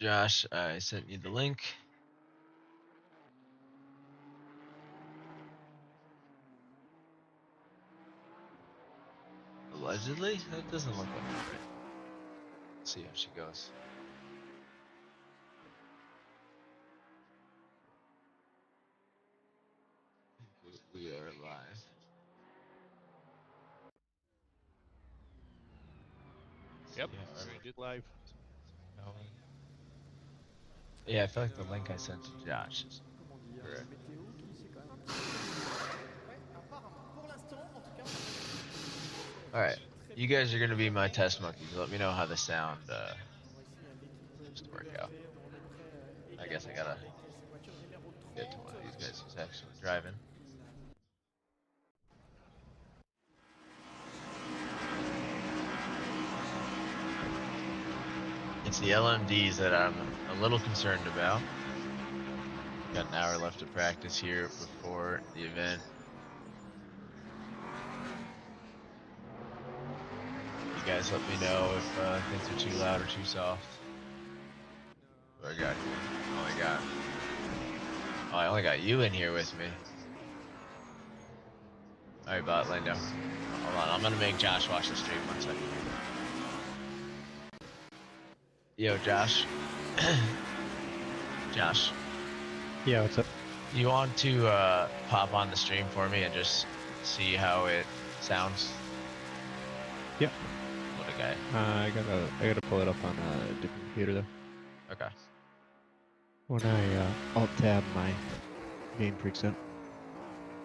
Josh, I sent you the link. Allegedly? That doesn't look like it. Let's see how she goes. We are live. Yep, we did live. Yeah, I feel like the link I sent to Josh is correct. Alright, you guys are going to be my test monkeys. Let me know how the sound seems to work out. I guess I gotta get to one of these guys who's actually driving. It's the LMDs that I'm a little concerned about. Got an hour left of practice here before the event. You guys let me know if things are too loud or too soft. What I got here? I only got you in here with me. All right, bot lane down. Hold on, I'm gonna make Josh watch the stream 1 second. Yo, Josh. Josh. Yeah, what's up? You want to pop on the stream for me and just see how it sounds? Yep. What a guy. I gotta pull it up on a different computer though. Okay. When I alt tab, my game freaks out.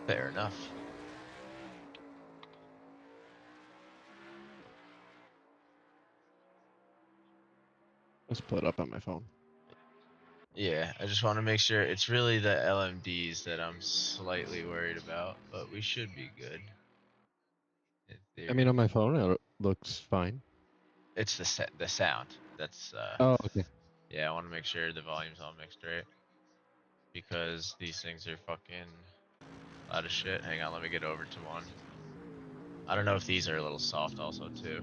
Fair enough. Let's pull it up on my phone. Yeah, I just want to make sure it's really the LMDs that I'm slightly worried about, but we should be good. I mean, on my phone, it looks fine. It's the sound. That's Oh, okay. yeah, I want to make sure the volume's all mixed right because these things are fucking loud as shit. Hang on, let me get over to one. I don't know if these are a little soft also too,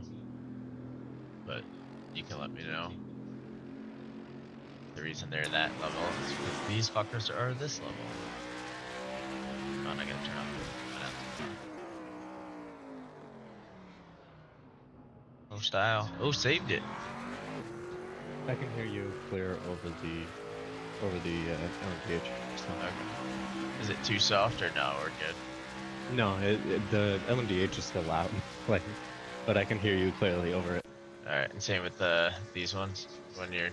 but you can let me know. The reason they're that level is because these fuckers are this level. Oh, I'm not gonna turn off. Oh, style. Oh, saved it. I can hear you clear over the LMPH. Okay. Is it too soft or no? We're good. No, the LMDH is still loud, like, but I can hear you clearly over it. All right, and same with these ones. When you're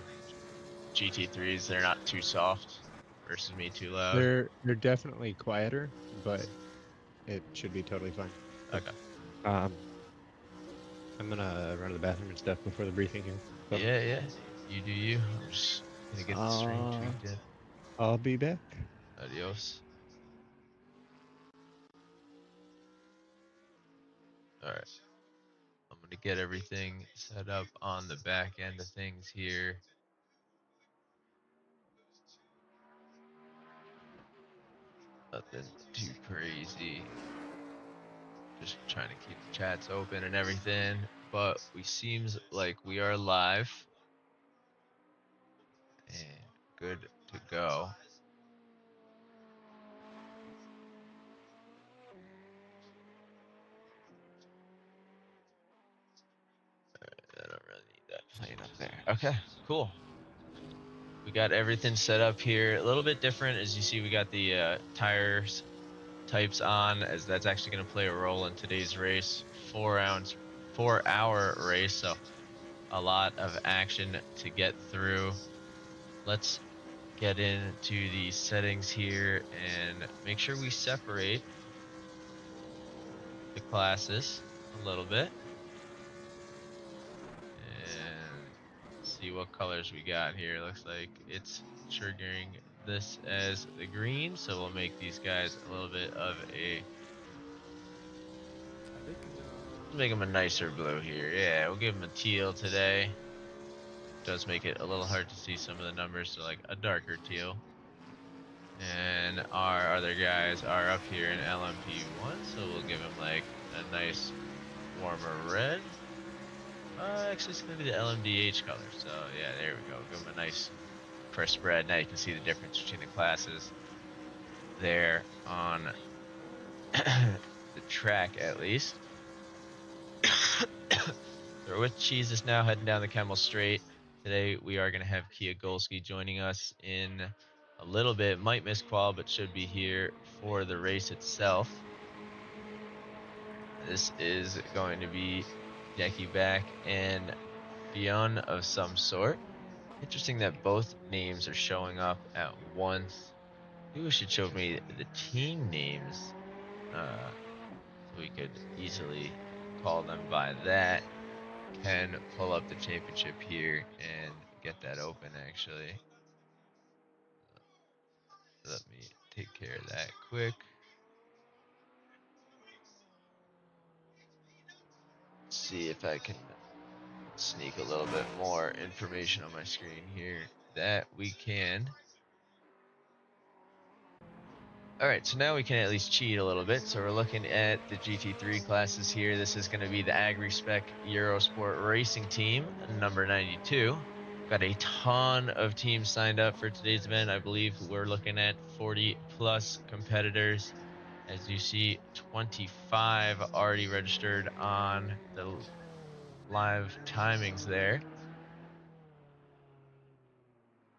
GT3s, they're not too soft versus me too loud. They're definitely quieter, but it should be totally fine. Okay. I'm gonna run to the bathroom and stuff before the briefing here. So, Yeah. You do you. I'm just gonna get the stream tweaked in. I'll be back. Adios. All right. I'm gonna get everything set up on the back end of things here. Nothing too crazy. Just trying to keep the chats open and everything. But we seems like we are live and good to go. I don't really need that plane up there. Okay, cool. We got everything set up here. A little bit different, as you see, we got the tires types on, as that's actually going to play a role in today's race. 4-hour race, so a lot of action to get through. Let's get into the settings here and make sure we separate the classes a little bit and see what colors we got here. Looks like it's triggering this as the green, so we'll make these guys a little bit of a, let's make them a nicer blue here. Yeah, we'll give them a teal today. Does make it a little hard to see some of the numbers, so like a darker teal. And our other guys are up here in LMP1, so we'll give them like a nice warmer red. Actually, it's going to be the LMDH color. So, yeah, there we go. Give them a nice crisp red. Now you can see the difference between the classes there on the track, at least. So with Cheese is now heading down the Kemmel Straight. Today we are going to have Kia Golski joining us in a little bit. Might miss qual, but should be here for the race itself. This is going to be Decky back and Fionn of some sort. Interesting that both names are showing up at once. Maybe we should show me the team names so we could easily call them by that. Can pull up the championship here and get that open, actually. Let me take care of that quick. See if I can sneak a little bit more information on my screen here. That we can. Alright, so now we can at least cheat a little bit. So we're looking at the GT3 classes here. This is going to be the Agri-Spec Eurosport Racing Team, number 92. Got a ton of teams signed up for today's event. I believe we're looking at 40 plus competitors. As you see, 25 already registered on the live timings there.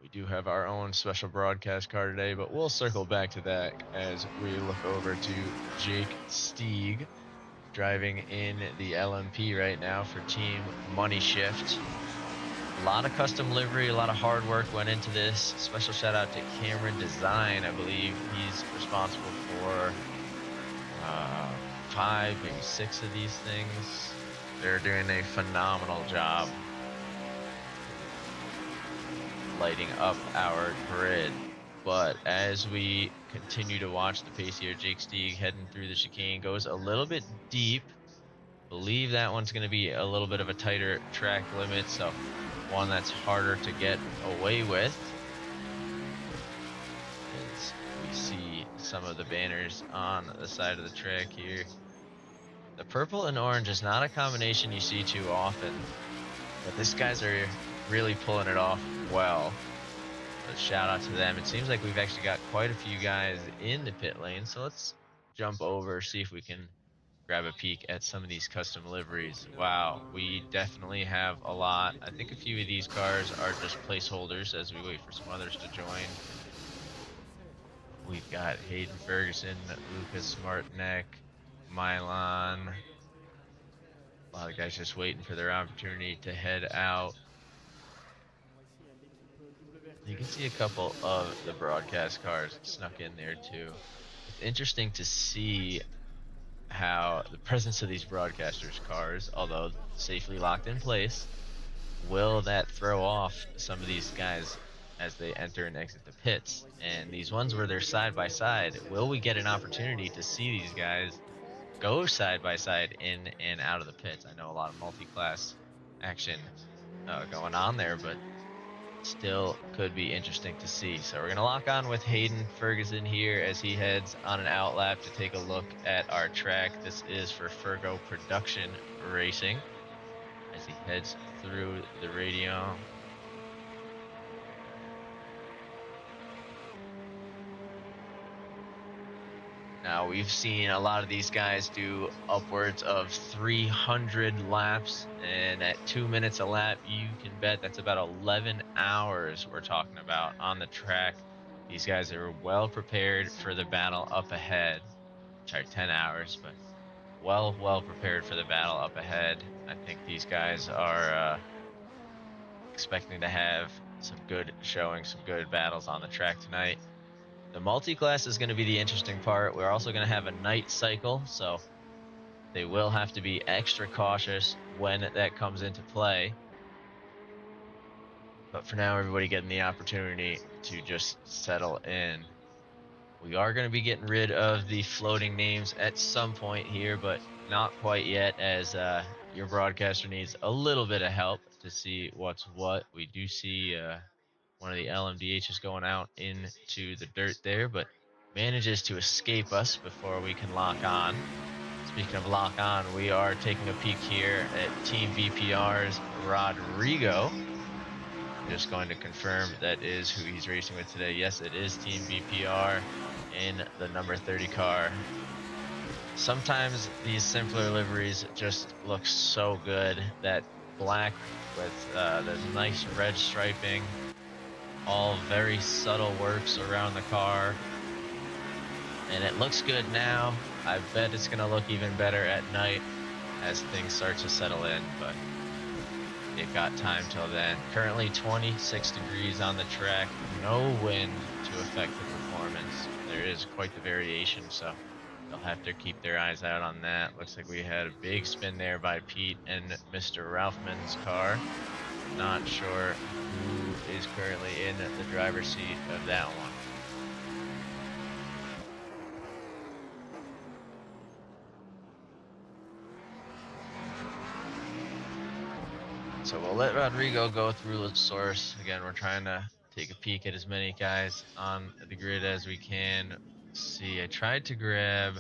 We do have our own special broadcast car today, but we'll circle back to that as we look over to Jake Stieg driving in the LMP right now for Team Money Shift. A lot of custom livery, a lot of hard work went into this. Special shout out to Cameron Design. I believe he's responsible for 5, maybe 6 of these things. They're doing a phenomenal job lighting up our grid. But as we continue to watch the pace here, Jake Stieg heading through the chicane goes a little bit deep. Believe that one's going to be a little bit of a tighter track limit, so one that's harder to get away with. As we see some of the banners on the side of the track here. The purple and orange is not a combination you see too often, but these guys are really pulling it off well. So shout out to them. It seems like we've actually got quite a few guys in the pit lane, so let's jump over, see if we can grab a peek at some of these custom liveries. Wow, we definitely have a lot. I think a few of these cars are just placeholders as we wait for some others to join. We've got Hayden Ferguson, Lucas Martinek, Milan. A lot of guys just waiting for their opportunity to head out. You can see a couple of the broadcast cars snuck in there too. It's interesting to see how the presence of these broadcasters cars, although safely locked in place, will that throw off some of these guys as they enter and exit the pits. And these ones where they're side by side, will we get an opportunity to see these guys go side by side in and out of the pits? I know a lot of multi-class action going on there, but still could be interesting to see. So we're going to lock on with Hayden Ferguson here as he heads on an out lap to take a look at our track. This is for Fergo Production Racing as he heads through the radio. Now, we've seen a lot of these guys do upwards of 300 laps, and at 2 minutes a lap, you can bet that's about 11 hours we're talking about on the track. These guys are well prepared for the battle up ahead. Sorry, 10 hours, but well prepared for the battle up ahead. I think these guys are expecting to have some good showing, some good battles on the track tonight. The multi-class is going to be the interesting part. We're also going to have a night cycle, so they will have to be extra cautious when that comes into play. But for now, everybody getting the opportunity to just settle in. We are going to be getting rid of the floating names at some point here, but not quite yet, as your broadcaster needs a little bit of help to see what's what. We do see one of the LMDHs going out into the dirt there, but manages to escape us before we can lock on. As Speaking of lock on, we are taking a peek here at Team VPR's Rodrigo. Just going to confirm that is who he's racing with today. Yes, it is Team VPR in the number 30 car. Sometimes these simpler liveries just look so good. That black with the nice red striping, all very subtle works around the car. And it looks good now. I bet it's going to look even better at night as things start to settle in, but you've got time till then. Currently 26 degrees on the track, no wind to affect the performance. There is quite the variation, so they'll have to keep their eyes out on that. Looks like we had a big spin there by Pete and Mr. Ralphman's car. Not sure who is currently in the driver's seat of that one. So we'll let Rodrigo go through the source. Again, we're trying to take a peek at as many guys on the grid as we can. Let's see, I tried to grab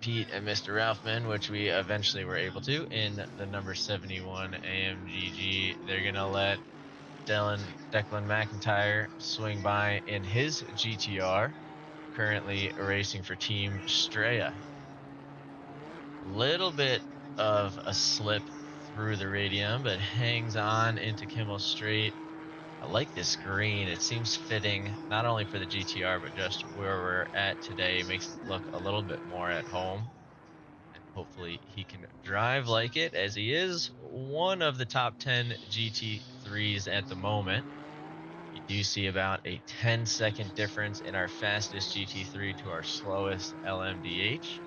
Pete and Mr. Ralphman, which we eventually were able to in the number 71 AMGG. They're going to let Declan McIntyre swing by in his GTR, currently racing for Team Straya. Little bit of a slip through the radium, but hangs on into Kimmel Straight. I like this green. It seems fitting, not only for the GTR, but just where we're at today. It makes it look a little bit more at home. And hopefully he can drive like it, as he is one of the top 10 GT3s at the moment. You do see about a 10-second difference in our fastest GT3 to our slowest LMDH.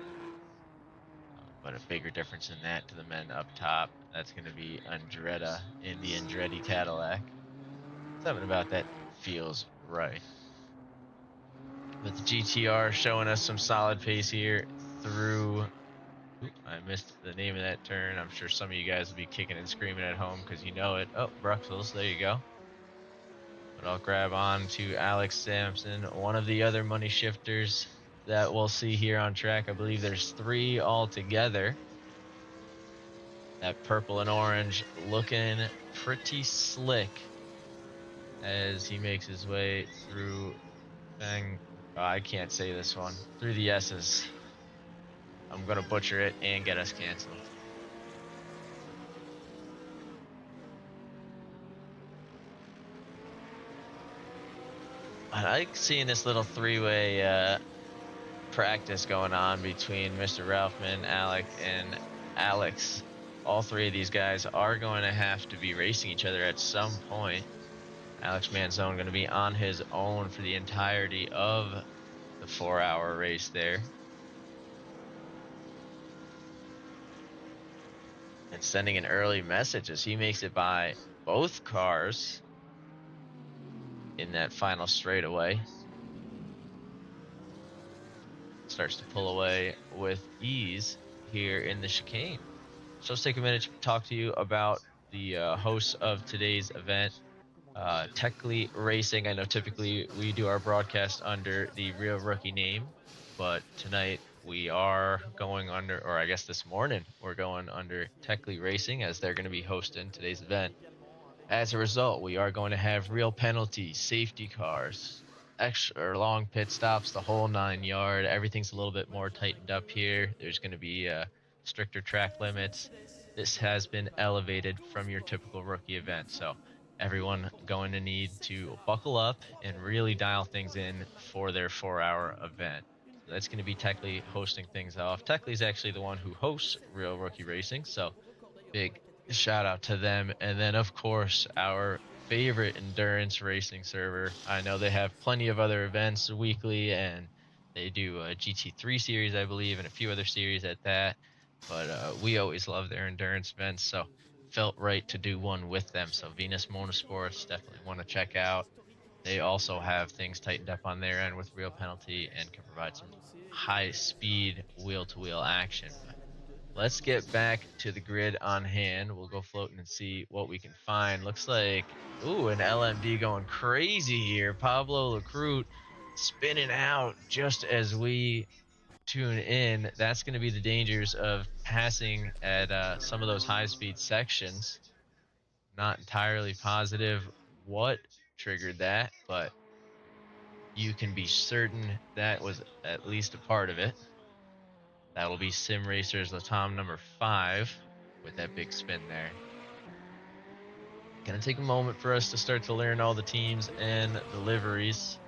But a bigger difference in that to the men up top. That's going to be Andretta in the Andretti Cadillac. Something about that feels right. But the GTR showing us some solid pace here through. I missed the name of that turn. I'm sure some of you guys will be kicking and screaming at home because you know it. Oh, Bruxelles, there you go. But I'll grab on to Alex Sampson, one of the other money shifters that we'll see here on track. I believe there's 3 altogether. That purple and orange looking pretty slick as he makes his way through I can't say this one. Through the S's. I'm going to butcher it and get us canceled. I like seeing this little 3-way practice going on between Mr. Ralphman, Alec, and Alex. All 3 of these guys are going to have to be racing each other at some point. Alex Manzone going to be on his own for the entirety of the 4-hour race there. And sending an early message as he makes it by both cars in that final straightaway. Starts to pull away with ease here in the chicane. So let's take a minute to talk to you about the hosts of today's event. Tekly Racing. I know typically we do our broadcast under the Real Rookie name, but tonight we are going under, or I guess this morning we're going under Tekly Racing as they're going to be hosting today's event. As a result, we are going to have real penalties, safety cars, extra long pit stops, the whole 9 yard. Everything's a little bit more tightened up here. There's going to be stricter track limits. This has been elevated from your typical rookie event. So everyone going to need to buckle up and really dial things in for their 4-hour event. So that's going to be Tekly hosting things off. Tekly is actually the one who hosts Real Rookie Racing. So big shout out to them. And then, of course, our favorite endurance racing server. I know they have plenty of other events weekly, and they do a GT3 series, I believe, and a few other series at that. But we always love their endurance events, so felt right to do one with them. So Venus Motorsports, definitely want to check out. They also have things tightened up on their end with real penalty and can provide some high speed wheel to wheel action. But let's get back to the grid on hand. We'll go floating and see what we can find. Looks like, ooh, an LMD going crazy here. Pablo Lacroute spinning out just as we tune in. That's going to be the dangers of passing at some of those high-speed sections. Not entirely positive what triggered that, but you can be certain that was at least a part of it. That will be Sim Racers Latam number 5 with that big spin there. Gonna take a moment for us to start to learn all the teams and the liveries.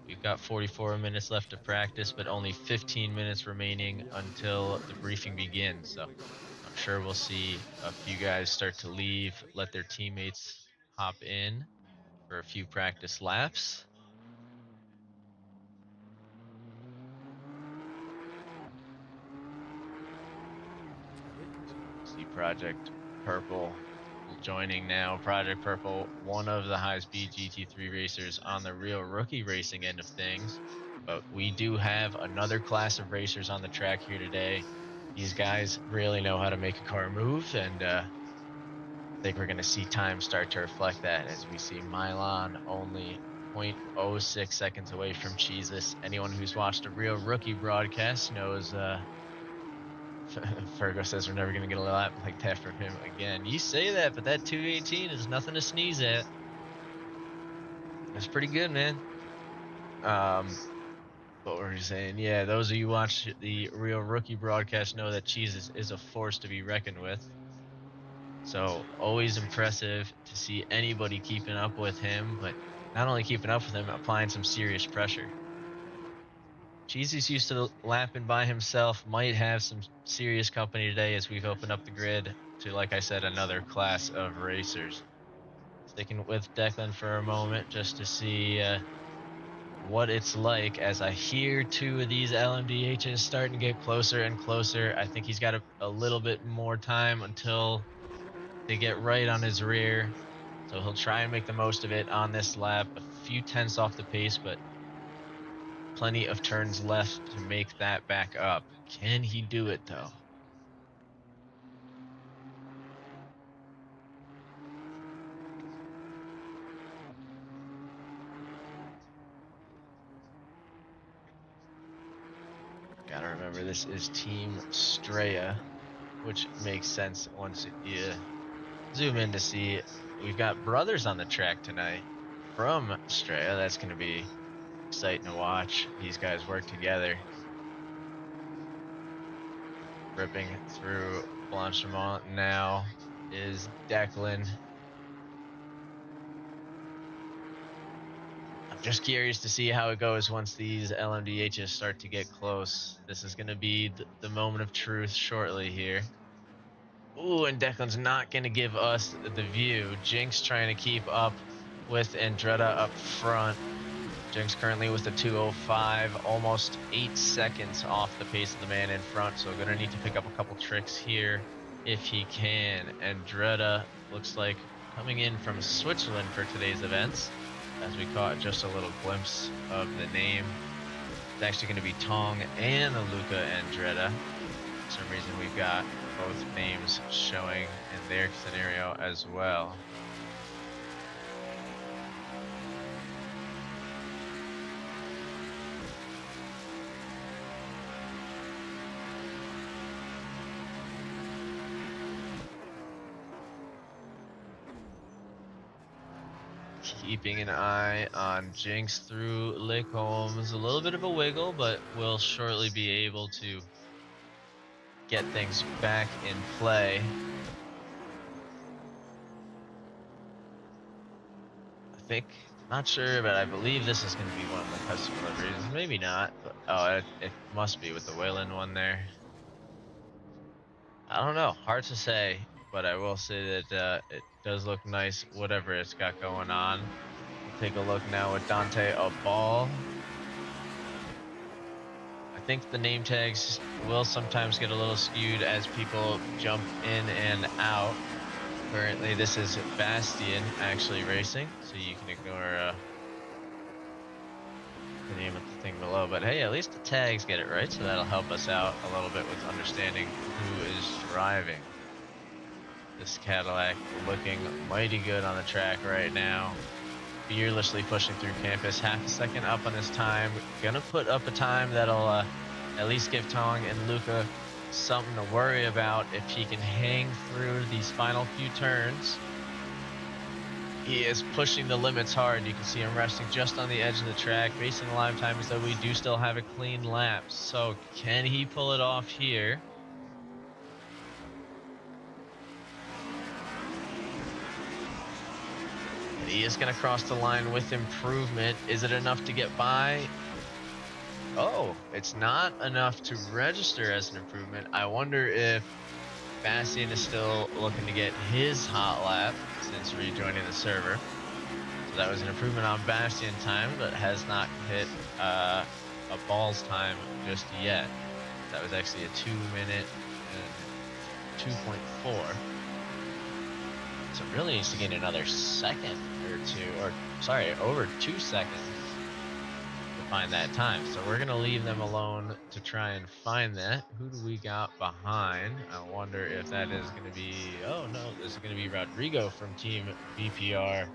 We've got 44 minutes left to practice, but only 15 minutes remaining until the briefing begins. So I'm sure we'll see a few guys start to leave, let their teammates hop in for a few practice laps. See Project Purple joining now. Project Purple, one of the high-speed GT3 racers on the real rookie racing end of things. But we do have another class of racers on the track here today. These guys really know how to make a car move, and I think we're going to see time start to reflect that as we see Milan only 0.06 seconds away from Cheezus. Anyone who's watched a real rookie broadcast knows Fergo says we're never going to get a lap like that from him again. You say that, but that 218 is nothing to sneeze at. That's pretty good, man. What were you saying? Yeah, those of you who watch the real rookie broadcast know that Jesus is a force to be reckoned with. So always impressive to see anybody keeping up with him, but not only keeping up with him, applying some serious pressure. Cheesy's used to lapping by himself, might have some serious company today as we've opened up the grid to, like I said, another class of racers. Sticking with Declan for a moment just to see what it's like as I hear two of these LMDHs starting to get closer and closer. I think he's got a little bit more time until they get right on his rear. So he'll try and make the most of it on this lap. A few tenths off the pace, but plenty of turns left to make that back up. Can he do it, though? Gotta remember, this is Team Straya, which makes sense once you zoom in to see we've got brothers on the track tonight from Straya. That's going to be exciting to watch. These guys work together. Ripping through Blanchimont now is Declan. I'm just curious to see how it goes once these LMDHs start to get close. This is going to be the moment of truth shortly here. Ooh, and Declan's not going to give us the view. Jinx trying to keep up with Andretta up front. Jinx currently with a 2:05, almost 8 seconds off the pace of the man in front, so going to need to pick up a couple tricks here if he can. Andretta looks like coming in from Switzerland for today's events, as we caught just a little glimpse of the name. It's actually going to be Tong and Luca Andretta. For some reason, we've got both names showing in their scenario as well. Keeping an eye on Jinx through Lake Holmes. A little bit of a wiggle, but we'll shortly be able to get things back in play. Not sure, but I believe this is going to be one of the custom deliveries. Maybe not, but it must be with the Wayland one there. I don't know, hard to say, but I will say that it does look nice, whatever it's got going on. We'll take a look now with Dante Abal. I think the name tags will sometimes get a little skewed as people jump in and out. Currently, this is Bastian actually racing, so you can ignore the name of the thing below. But hey, at least the tags get it right, so that'll help us out a little bit with understanding who is driving. This Cadillac looking mighty good on the track right now. Fearlessly pushing through campus, half a second up on his time. Gonna put up a time that'll at least give Tong and Luca something to worry about if he can hang through these final few turns. He is pushing the limits hard. You can see him resting just on the edge of the track, basing the lap times that we do still have a clean lap. So can he pull it off here? And he is going to cross the line with improvement. Is it enough to get by? Oh, it's not enough to register as an improvement. I wonder if Bastian is still looking to get his hot lap since rejoining the server. So that was an improvement on Bastian time, but has not hit a balls time just yet. That was actually a 2 minute and 2.4. So really needs to gain another second or two, or sorry, over 2 seconds to find that time. So we're gonna leave them alone to try and find that. Who do we got behind? I wonder if that is gonna be, oh no, this is gonna be Rodrigo from Team BPR.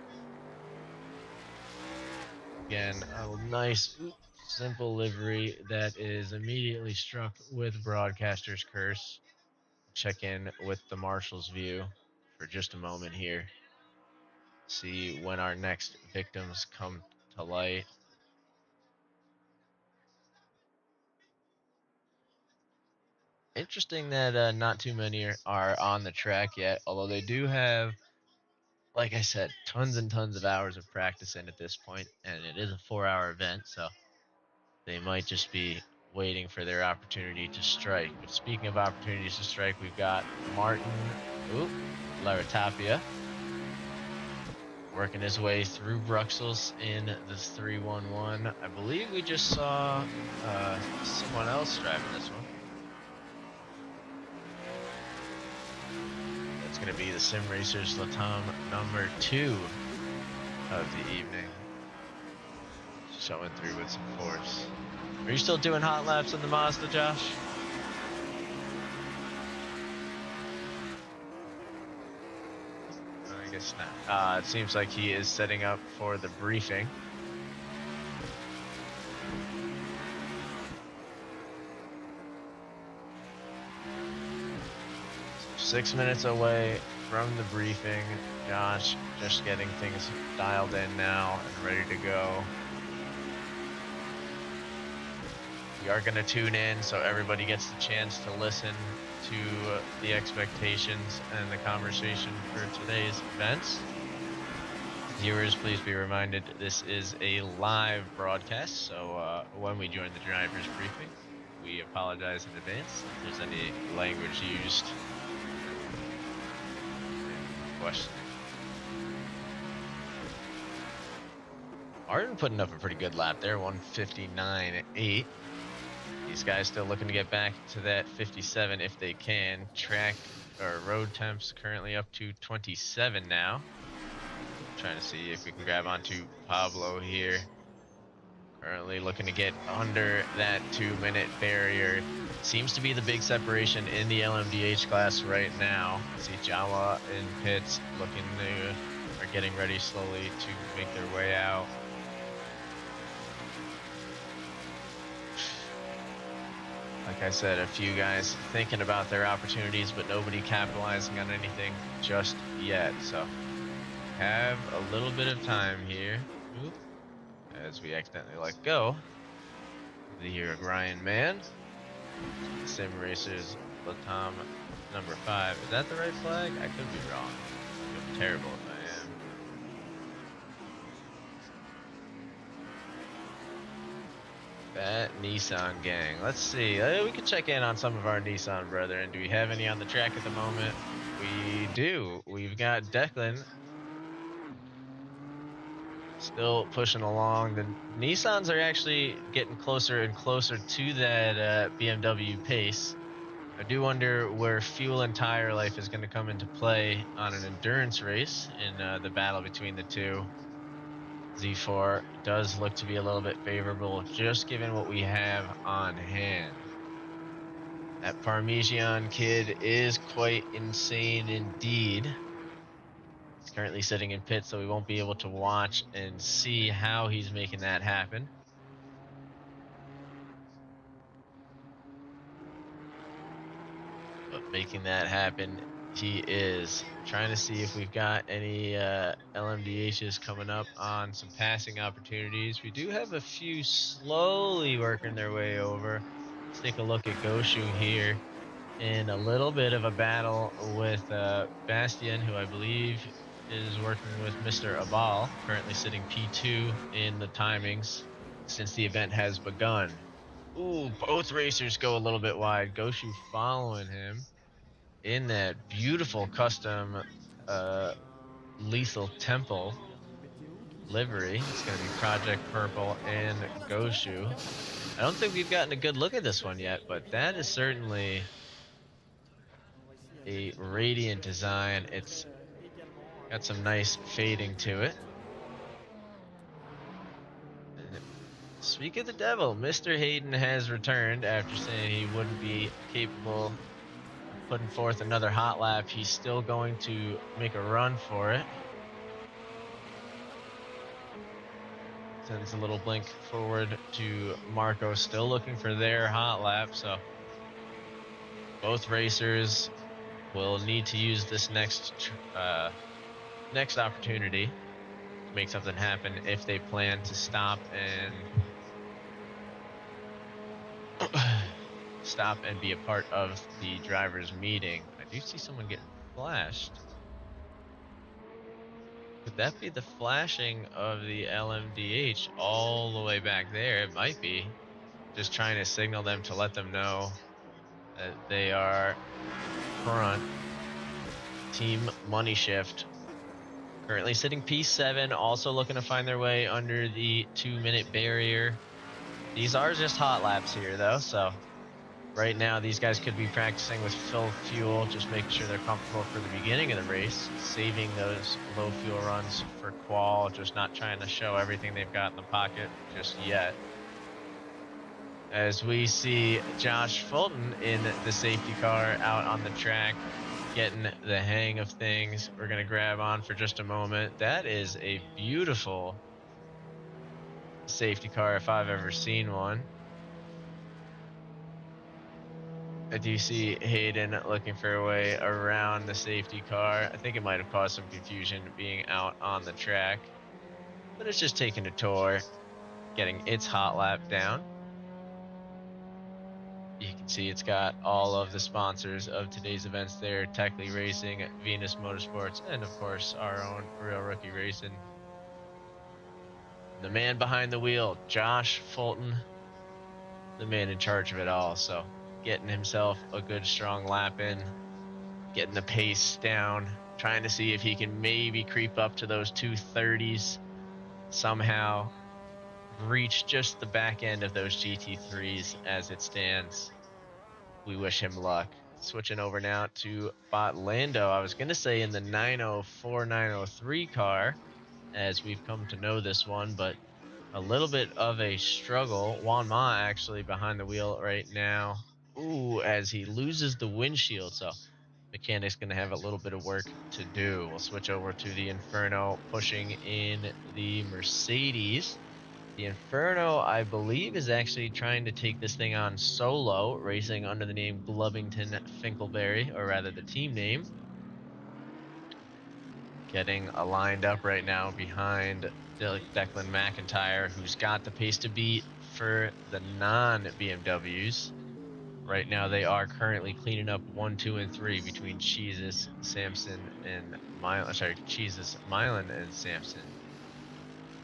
Again, a nice, simple livery that is immediately struck with Broadcaster's Curse. Check in with the Marshal's View for just a moment here. See when our next victims come to light. Interesting that not too many are on the track yet, although they do have, like I said, tons and tons of hours of practice in at this point, and it is a 4-hour event, so they might just be waiting for their opportunity to strike. But speaking of opportunities to strike, we've got Martin Laratapia working his way through Bruxelles in the 311. I believe we just saw someone else driving this one. That's going to be the Sim Racers Latam number 2 of the evening. Showing through with some force. Are you still doing hot laps in the Mazda, Josh? I guess not. It seems like he is setting up for the briefing. So 6 minutes away from the briefing. Josh just getting things dialed in now and ready to go. We are going to tune in so everybody gets the chance to listen to the expectations and the conversation for today's events. Viewers, please be reminded this is a live broadcast, so when we join the driver's briefing, we apologize in advance if there's any language used. Questioning. Martin putting up a pretty good lap there, 159.8. These guys still looking to get back to that 57 if they can. Track or road temps currently up to 27 now. Trying to see if we can grab onto Pablo here. Currently looking to get under that 2-minute barrier. Seems to be the big separation in the LMDH class right now. I see Jawa in pits looking to, are getting ready slowly to make their way out. Like I said, a few guys thinking about their opportunities, but nobody capitalizing on anything just yet. So have a little bit of time here. Oop. As we accidentally let go of the Uruguayan man. Sim Racers Latam number 5. Is that the right flag? I could be wrong. I'm terrible if I am. That Nissan gang. Let's see. We can check in on some of our Nissan brethren. Do we have any on the track at the moment? We do. We've got Declan still pushing along. The Nissans are actually getting closer and closer to that BMW pace. I do wonder where fuel and tire life is going to come into play on an endurance race in the battle between the two. Z4 does look to be a little bit favorable, just given what we have on hand. That Parmesan kid is quite insane indeed. He's currently sitting in pit, so we won't be able to watch and see how he's making that happen. making that happen. He is trying to see if we've got any LMDHs coming up on some passing opportunities. We do have a few slowly working their way over. Let's take a look at Goshu here in a little bit of a battle with Bastian, who I believe is working with Mr. Abal, currently sitting P2 in the timings since the event has begun. Ooh, both racers go a little bit wide. Goshu following him in that beautiful custom Lethal Temple livery. It's going to be Project Purple and Goshu. I don't think we've gotten a good look at this one yet, but that is certainly a radiant design. It's got some nice fading to it. And speak of the devil, Mr. Hayden has returned after saying he wouldn't be capable of putting forth another hot lap. He's still going to make a run for it. Sends a little blink forward to Marco, still looking for their hot lap. So both racers will need to use this next opportunity to make something happen if they plan to stop and be a part of the drivers' meeting. I do see someone getting flashed. Could that be the flashing of the LMDH all the way back there? It might be. Just trying to signal them to let them know that they are front. Team Money Shift currently sitting P7, also looking to find their way under the 2-minute barrier. These are just hot laps here, though, so right now these guys could be practicing with full fuel, just making sure they're comfortable for the beginning of the race, saving those low fuel runs for qual, just not trying to show everything they've got in the pocket just yet. As we see Josh Fulton in the safety car out on the track, getting the hang of things. We're going to grab on for just a moment. That is a beautiful safety car if I've ever seen one. I do see Hayden looking for a way around the safety car. I think it might have caused some confusion being out on the track, but it's just taking a tour, getting its hot lap down. You can see it's got all of the sponsors of today's events there: Tekly Racing, Venus Motorsports, and of course our own Real Rookie Racing. The man behind the wheel, Josh Fulton, the man in charge of it all. So getting himself a good strong lap in, getting the pace down, trying to see if he can maybe creep up to those 230s, somehow reach just the back end of those GT3s as it stands. We wish him luck. Switching over now to Bot Lando. I was going to say in the 904, 903 car, as we've come to know this one, but a little bit of a struggle. Juan Ma actually behind the wheel right now. Ooh, as he loses the windshield. So mechanic's going to have a little bit of work to do. We'll switch over to the Inferno, pushing in the Mercedes. The Inferno, I believe, is actually trying to take this thing on solo, racing under the name Glovington Finkelberry, or rather the team name. Getting lined up right now behind Declan McIntyre, who's got the pace to beat for the non-BMWs. Right now, they are currently cleaning up 1, 2, and 3 between Cheezus, Samson, and Milan. Sorry, Cheezus, Milan, and Samson.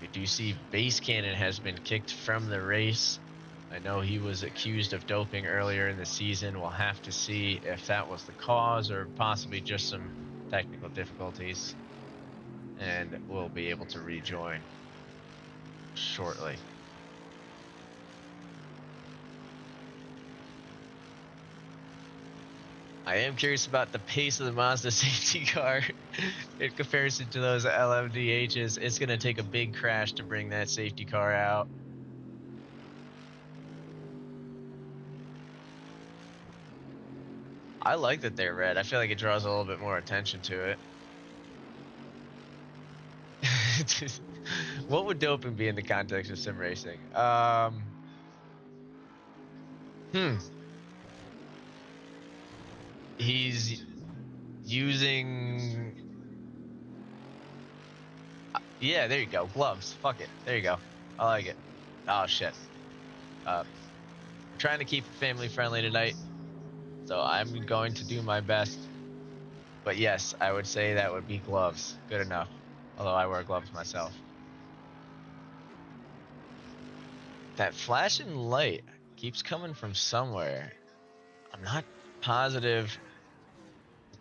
We do see Base Cannon has been kicked from the race. I know he was accused of doping earlier in the season. We'll have to see if that was the cause or possibly just some technical difficulties. And we'll be able to rejoin shortly. I am curious about the pace of the Mazda safety car in comparison to those LMDHs. It's going to take a big crash to bring that safety car out. I like that they're red. I feel like it draws a little bit more attention to it. What would doping be in the context of sim racing? he's using. Yeah, there you go. Gloves. Fuck it. There you go. I like it. Oh shit. We're trying to keep it family friendly tonight, so I'm going to do my best. But yes, I would say that would be gloves. Good enough. Although I wear gloves myself. That flashing light keeps coming from somewhere. I'm not positive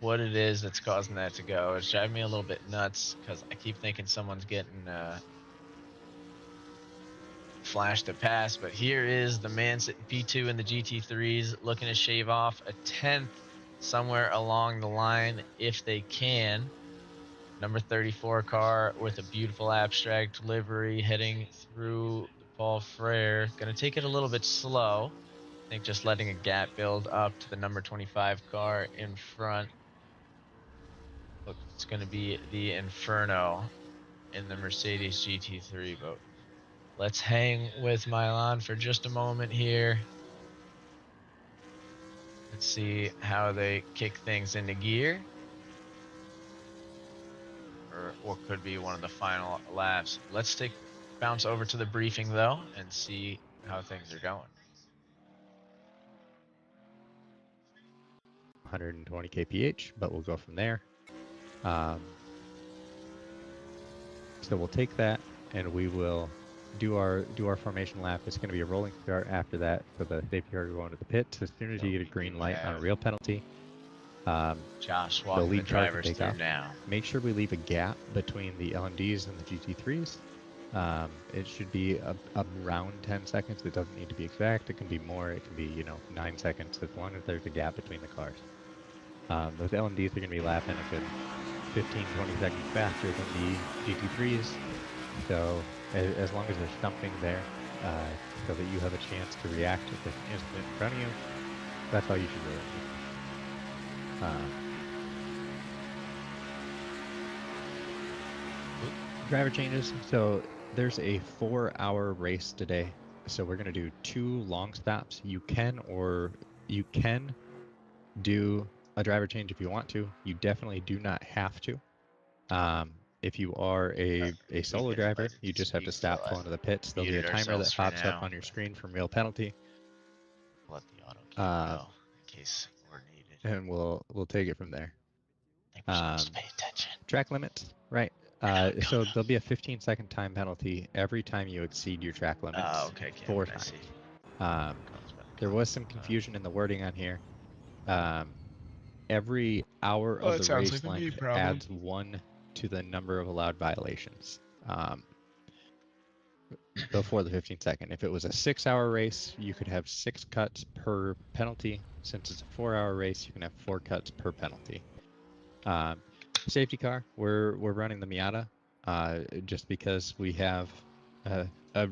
what it is that's causing that to go. It's driving me a little bit nuts because I keep thinking someone's getting flash to pass. But here is the man sitting P2 in the GT3s looking to shave off a 10th somewhere along the line if they can. Number 34 car with a beautiful abstract livery heading through the Paul Frere. Going to take it a little bit slow. I think just letting a gap build up to the number 25 car in front. Look, it's going to be the Inferno in the Mercedes GT3, but let's hang with Milan for just a moment here. Let's see how they kick things into gear. Or what could be one of the final laps. Let's bounce over to the briefing though and see how things are going. 120 kph, but we'll go from there. So we'll take that and we will do our formation lap. It's going to be a rolling start after that, so the safety car will go into the pits as soon as you get a green light on a real penalty. Josh the walking the lead car can drivers take through off. now. Make sure we leave a gap between the LMDs and the GT3s. It should be around 10 seconds. It doesn't need to be exact. It can be more. It can be 9 seconds as long as there's a gap between the cars. Those LMDs are going to be lapping a good 15-20 seconds faster than the GT3s. So as long as there's something there, so that you have a chance to react to the incident in front of you, that's all you should really do. Driver changes. So there's a 4-hour race today. So we're going to do 2 long stops. You can do a driver change if you want to. You definitely do not have to. If you are a solo driver, you just have to stop, pull into the pits. There'll be a timer that pops up on your screen from real penalty. Let the auto key go in case we're needed. And we'll take it from there. I think we're supposed to pay attention. Track limits, right? So there'll be a 15-second time penalty every time you exceed your track limits. Okay, 4 times. There was some confusion in the wording on here. Every hour of the race length adds 1 to the number of allowed violations before the 15-second. If it was a 6-hour race, you could have 6 cuts per penalty. Since it's a 4-hour race, you can have 4 cuts per penalty. Safety car, we're running the Miata just because we have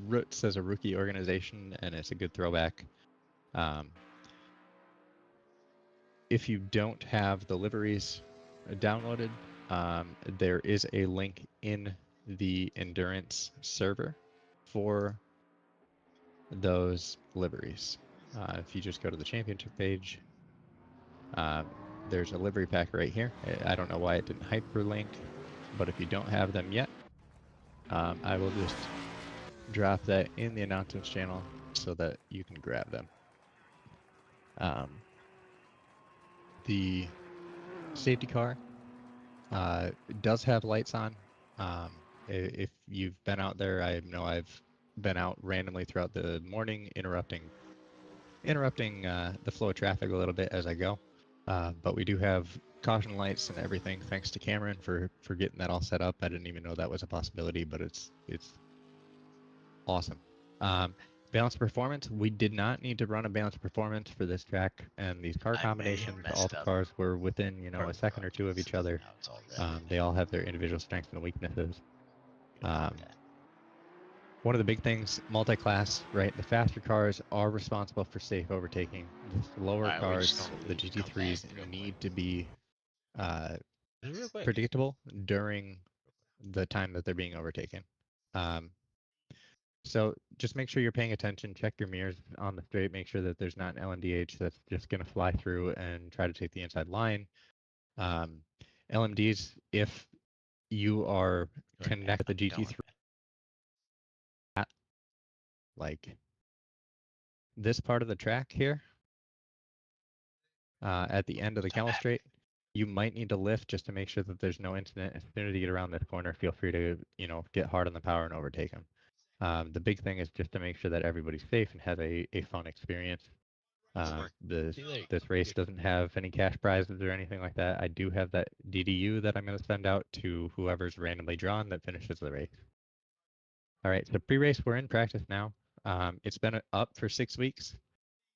Roots as a rookie organization, and it's a good throwback. If you don't have the liveries downloaded, there is a link in the Endurance server for those liveries. If you just go to the championship page, there's a livery pack right here. I don't know why it didn't hyperlink, but if you don't have them yet, I will just drop that in the announcements channel so that you can grab them. The safety car does have lights on. If you've been out there, I know I've been out randomly throughout the morning, interrupting the flow of traffic a little bit as I go. But we do have caution lights and everything, thanks to Cameron for getting that all set up. I didn't even know that was a possibility, but it's awesome. Balanced performance, we did not need to run a balanced performance for this track, and these car combinations, all the cars were within a second or 2 of each other. They all have their individual strengths and weaknesses. One of the big things, multi-class, right? The faster cars are responsible for safe overtaking. The slower cars, the GT3s, need to be predictable during the time that they're being overtaken. So just make sure you're paying attention. Check your mirrors on the straight. Make sure that there's not an LMDH that's just going to fly through and try to take the inside line. LMDs, if you are connected to the GT3 at like this part of the track here, at the end of the camel straight, you might need to lift just to make sure that there's no incident. As soon as you get around this corner, feel free to, get hard on the power and overtake them. The big thing is just to make sure that everybody's safe and has a fun experience. This race doesn't have any cash prizes or anything like that. I do have that DDU that I'm going to send out to whoever's randomly drawn that finishes the race. All right, so pre-race, we're in practice now. It's been up for 6 weeks.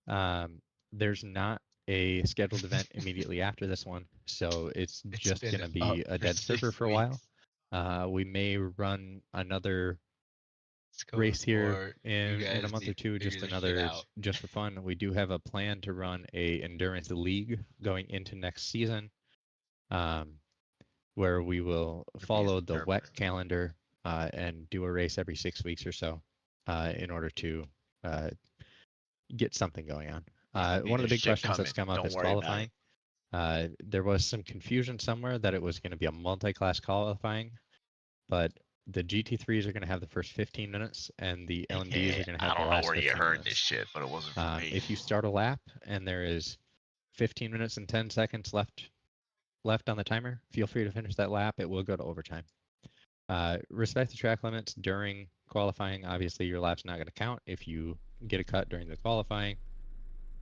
There's not a scheduled event immediately after this one, so it's just going to be a dead server for a while. We may run another race here in a month or two, just for fun. We do have a plan to run a endurance league going into next season, where we will follow the WEC calendar and do a race every 6 weeks or so in order to get something going on. One of the big questions that's come up is qualifying. There was some confusion somewhere that it was going to be a multi-class qualifying, but the GT3s are going to have the first 15 minutes, and the LMDs are going to have the last 15 minutes. I don't know where you heard this shit, but it wasn't for me. If you start a lap and there is 15 minutes and 10 seconds left on the timer, feel free to finish that lap. It will go to overtime. Respect the track limits during qualifying. Obviously, your lap's not going to count if you get a cut during the qualifying.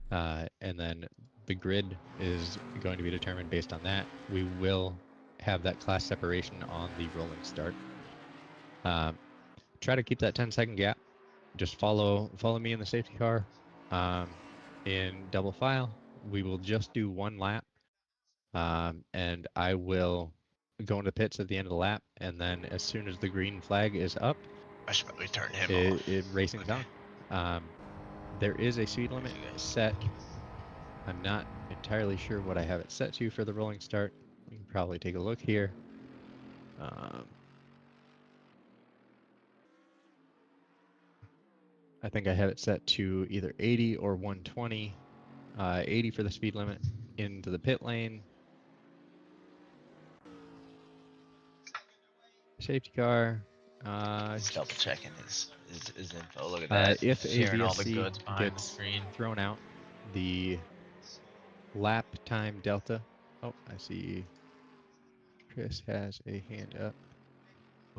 And then the grid is going to be determined based on that. We will have that class separation on the rolling start. Try to keep that 10-second gap. Just follow me in the safety car in double file. We will just do one lap, and I will go into pits at the end of the lap, and then as soon as the green flag is up, I should probably turn him off. Racing's on. There is a speed limit set. I'm not entirely sure what I have it set to for the rolling start. We can probably take a look here. I think I have it set to either 80 or 120. 80 for the speed limit into the pit lane. Safety car. Just double checking his info. Look at that. If a all the VSC goods behind the gets screen. thrown out, the lap time delta. Oh, I see. Chris has a hand up.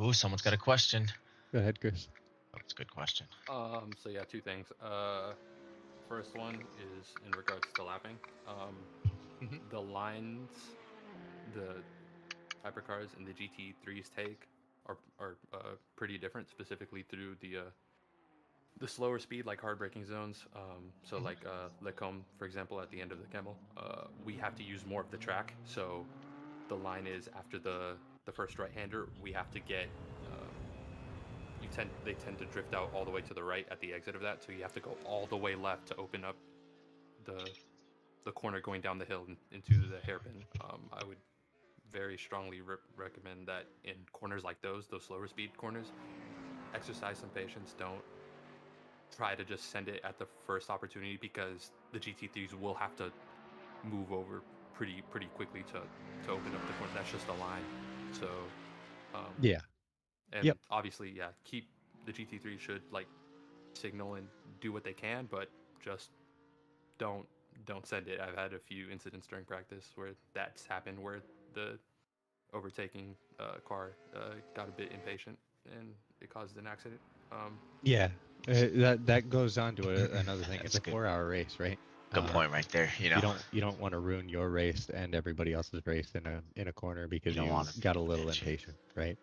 Ooh, someone's got a question. Go ahead, Chris. Oh, it's a good question. So yeah, two things. First one is in regards to lapping. The lines, the hypercars and the GT3s take are pretty different, specifically through the slower speed, like hard braking zones. So like Lecombe, for example, at the end of the Kemmel, we have to use more of the track. So the line is after the first right-hander, we have to get. They tend to drift out all the way to the right at the exit of that, so you have to go all the way left to open up the corner going down the hill into the hairpin. I would very strongly recommend that in corners like those slower speed corners, exercise some patience. Don't try to just send it at the first opportunity, because the GT3s will have to move over pretty quickly to open up the corner. That's just a line. So yeah. And obviously, yeah, keep the GT3 should like signal and do what they can, but just don't send it. I've had a few incidents during practice where that's happened, where the overtaking car got a bit impatient and it caused an accident. That goes on to another thing. It's a 4-hour race, right? Good point right there. You don't want to ruin your race and everybody else's race in a corner because you got a little impatient, right?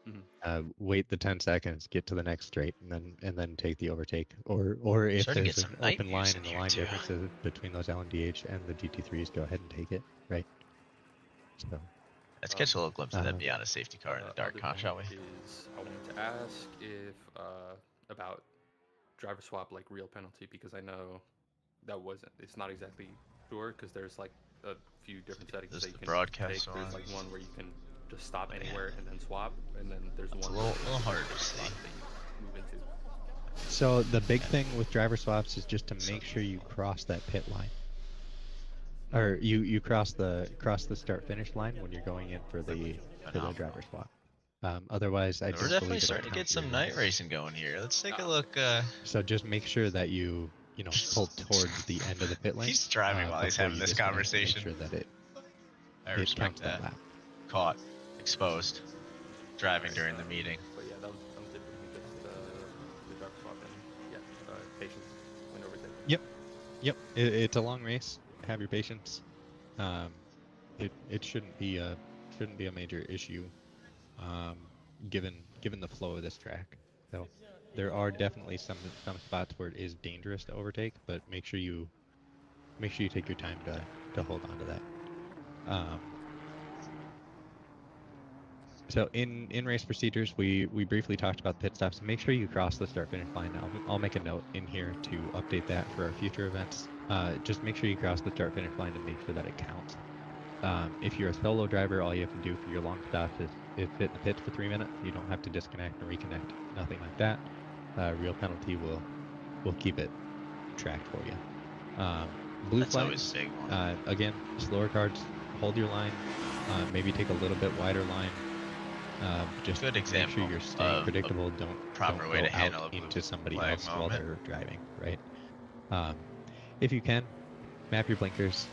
Mm-hmm. Wait the 10 seconds, get to the next straight, and then take the overtake. Or if there's an open line and the line differences between those LMDH and the GT3s, go ahead and take it, right? So let's catch a little glimpse of that beyond a safety car in the dark, shall we? I wanted to ask if about driver swap, like real penalty, because I know it's not exactly sure, because there's like a few different settings that you can broadcast take. There's like one where you can just stop anywhere and then swap, and then there's one a little harder to see that you move into. So the big thing with driver swaps is just to make sure you cross that pit line, or you cross the start finish line when you're going in for the driver swap. Otherwise, I We're don't definitely believe it'll starting to count get your some laps. night racing going here. Let's take a look. So just make sure that you pull towards the end of the pit lane. He's driving while he's before having you this disconnect to conversation. Make sure that it respect counts that. that lap. Caught, exposed, driving during the meeting. But yeah, that was typically just the driver swap and patience win over Tekly. Yep. It's a long race. Have your patience. It shouldn't be a major issue, given the flow of this track. So there are definitely some spots where it is dangerous to overtake, but make sure you take your time to hold on to that. So in race procedures, we briefly talked about pit stops. Make sure you cross the start finish line. I'll make a note in here to update that for our future events. Just make sure you cross the start finish line to make sure that it counts. If you're a solo driver, all you have to do for your long stops is sit in the pits for 3 minutes. You don't have to disconnect and reconnect. Nothing like that. Real penalty will keep it tracked for you. Blue flags. Again, slower cards. Hold your line. Maybe take a little bit wider line. Just good make sure you're staying predictable. Don't go out into somebody else while they're driving, right? If you can, map your blinkers,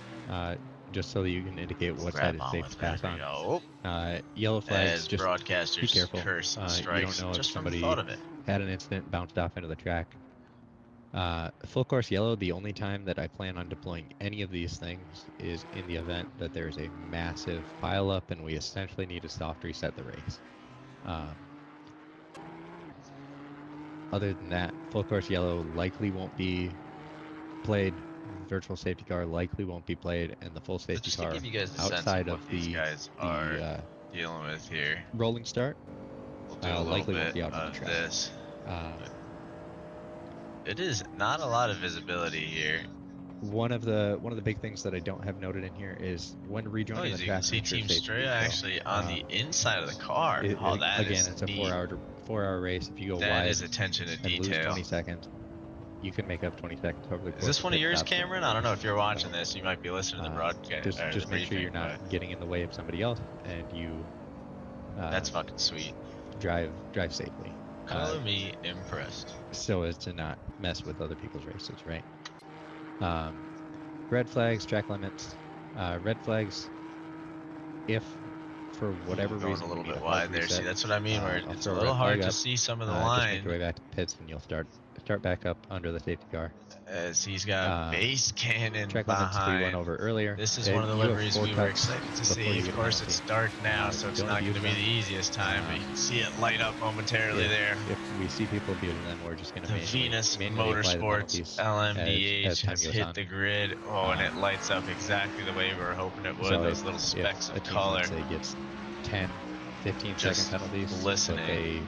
just so that you can indicate what side is safe to pass on. Yellow flags, just be careful. You don't know if somebody had an incident, bounced off into the track. Full course yellow, the only time that I plan on deploying any of these things is in the event that there's a massive pileup and we essentially need to soft reset the race. Other than that, full course yellow likely won't be played. Virtual safety car likely won't be played, and the full safety car outside of the dealing with here. Rolling start likely won't be out on the track. It is not a lot of visibility here. One of the big things that I don't have noted in here is when rejoining the track. You can see Team Straya actually on the inside of the car. Again, it's a 4-hour race. If you go wide, is attention to detail. Lose 20 seconds. You can make up 20 seconds over the course. Is this one of yours, Cameron? I don't know if you're watching this. You might be listening to the broadcast. Just make sure you're not getting in the way of somebody else, and you. That's fucking sweet. Drive safely. Color me impressed. So as to not mess with other people's races, right? Red flags, track limits. Red flags, if for whatever reason a little bit wide there. See, that's what I mean. Where it's a little hard to see some of the line. Just make your way back to the pits, and you'll start back up under the safety car. As he's got base cannon track behind. Limits we went over earlier. This is one of the liveries we were excited to see. Of course, it's dark now, so it's not going to be the easiest time, but you can see it light up momentarily there. If we see people abusing them, we're just going to Venus Motorsports LMDH has hit the grid. Oh, and it lights up exactly the way we were hoping it would. So those little specks of color. Say gets 10, 15 second penalties. Listening. But they,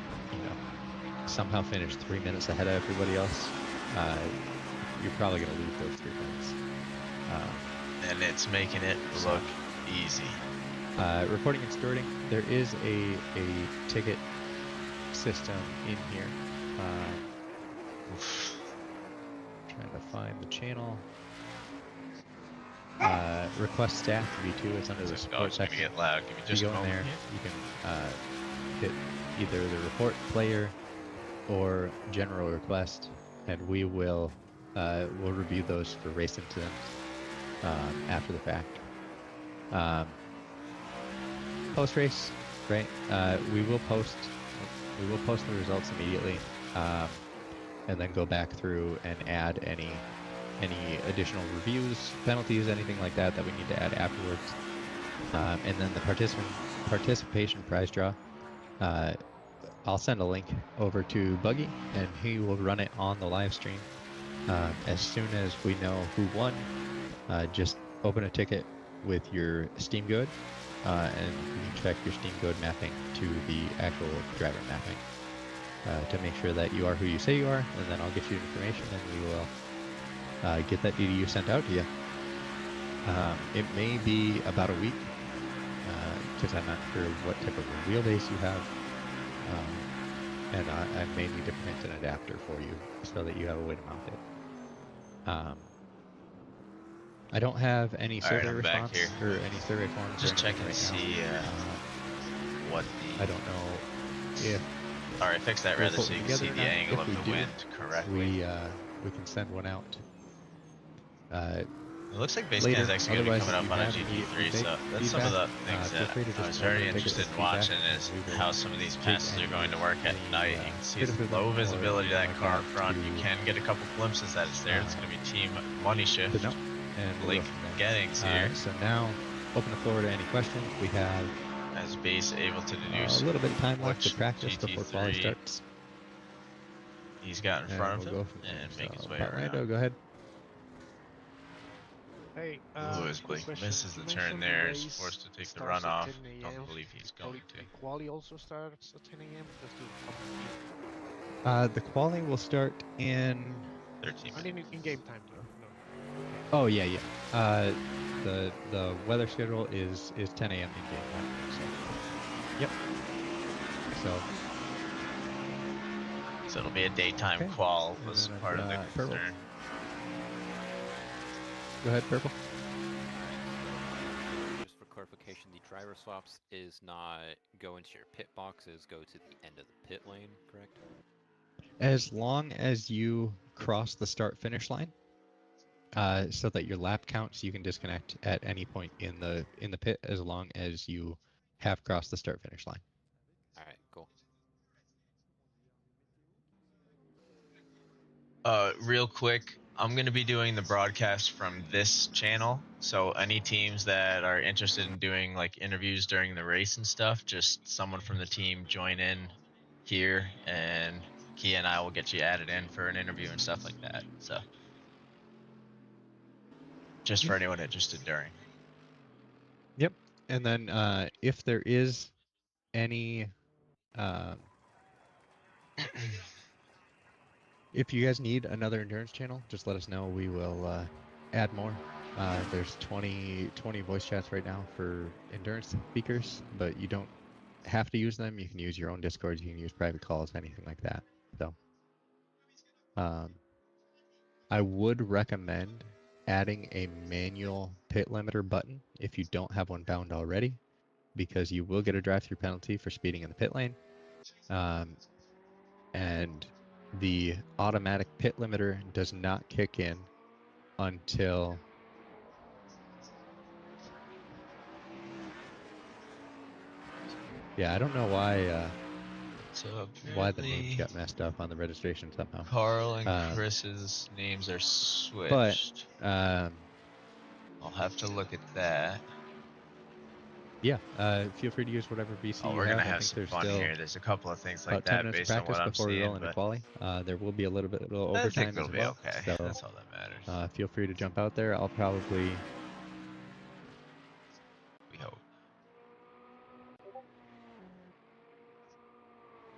somehow finish 3 minutes ahead of everybody else. You're probably going to lose those 3 minutes. And it's making it look easy. Reporting and stewarding. There is a ticket system in here. Trying to find the channel. Request staff V2. It's under the support section. Get loud. Give me just you go in there. You can hit either the report player or general request, and we will we'll review those for race incidents after the fact. Post race, right? We will post the results immediately, and then go back through and add any additional reviews, penalties, anything like that we need to add afterwards. And then the participation prize draw. I'll send a link over to Buggy, and he will run it on the live stream. As soon as we know who won, just open a ticket with your Steam Code, and you can check your Steam Code mapping to the actual driver mapping to make sure that you are who you say you are, and then I'll get you information, and we will get that DDU sent out to you. It may be about a week, because I'm not sure what type of wheelbase you have. and I may need to print an adapter for you so that you have a way to mount it. I don't have any All right, survey I'm back response here. or any survey forms Just or check anything and right see now. what I the. don't know if All right, fix that we'll rather put so one you can together see or the not. angle If of we the do, wind correctly. we can send one out. It looks like Basecamp Later. is actually going to be Otherwise, coming if up you on a have any GT3, feedback, so that's some of the things feel that free to I just was very take it interested as in feedback, watching and is we will how some of these take passes are any going to work at night. You can see it's criticism low or visibility of anything that like car in that front. You to- can get a couple glimpses that it's there. It's going to be Team Money Shift. to know, and we'll Blake go from there. Gettings here. So now, open the floor to any questions. We have As Base able to deduce a little bit of time left to which practice before quali GT3 starts. he's got in And front of we'll him go from there. and make his way Lando, around. go ahead. Hey, Ooh, as quick Blake question. misses You the turn mentioned the there, is race forced to take the starts at runoff. 10 Don't a.m. believe he's So going the to. quali also starts at 10 a.m. just to complete. The quali will start in. 13 I minutes. mean, in game time though. No. Oh yeah, yeah. The weather schedule is 10 a.m. in game time. So, yep. So it'll be a daytime Okay. qual And was then, part of the Purple. concern. Go ahead, Purple. Just for clarification, the driver swaps is not go into your pit boxes, go to the end of the pit lane, correct? As long as you cross the start-finish line, so that your lap counts, you can disconnect at any point in the pit as long as you have crossed the start-finish line. All right, cool. Real quick, I'm going to be doing the broadcast from this channel. So any teams that are interested in doing like interviews during the race and stuff, just someone from the team join in here and Kia and I will get you added in for an interview and stuff like that. So just for anyone interested during. Yep. And then if there is any if you guys need another endurance channel, just let us know. We will add more. There's 20 voice chats right now for endurance speakers, but you don't have to use them. You can use your own Discords. You can use private calls, anything like that. So, I would recommend adding a manual pit limiter button if you don't have one bound already, because you will get a drive-through penalty for speeding in the pit lane. And the automatic pit limiter does not kick in until I don't know why the names got messed up on the registration somehow. Carl and Chris's names are switched. But I'll have to look at that. Yeah, feel free to use whatever VC you we're have. gonna have I think some there's fun still here. There's a couple of things like about 10 that minutes of based on practice what I'm before we seeing, roll into but quali. There will be a little I think overtime it'll as be well. okay. So That's all that matters. feel free to jump out there. I'll probably. We hope.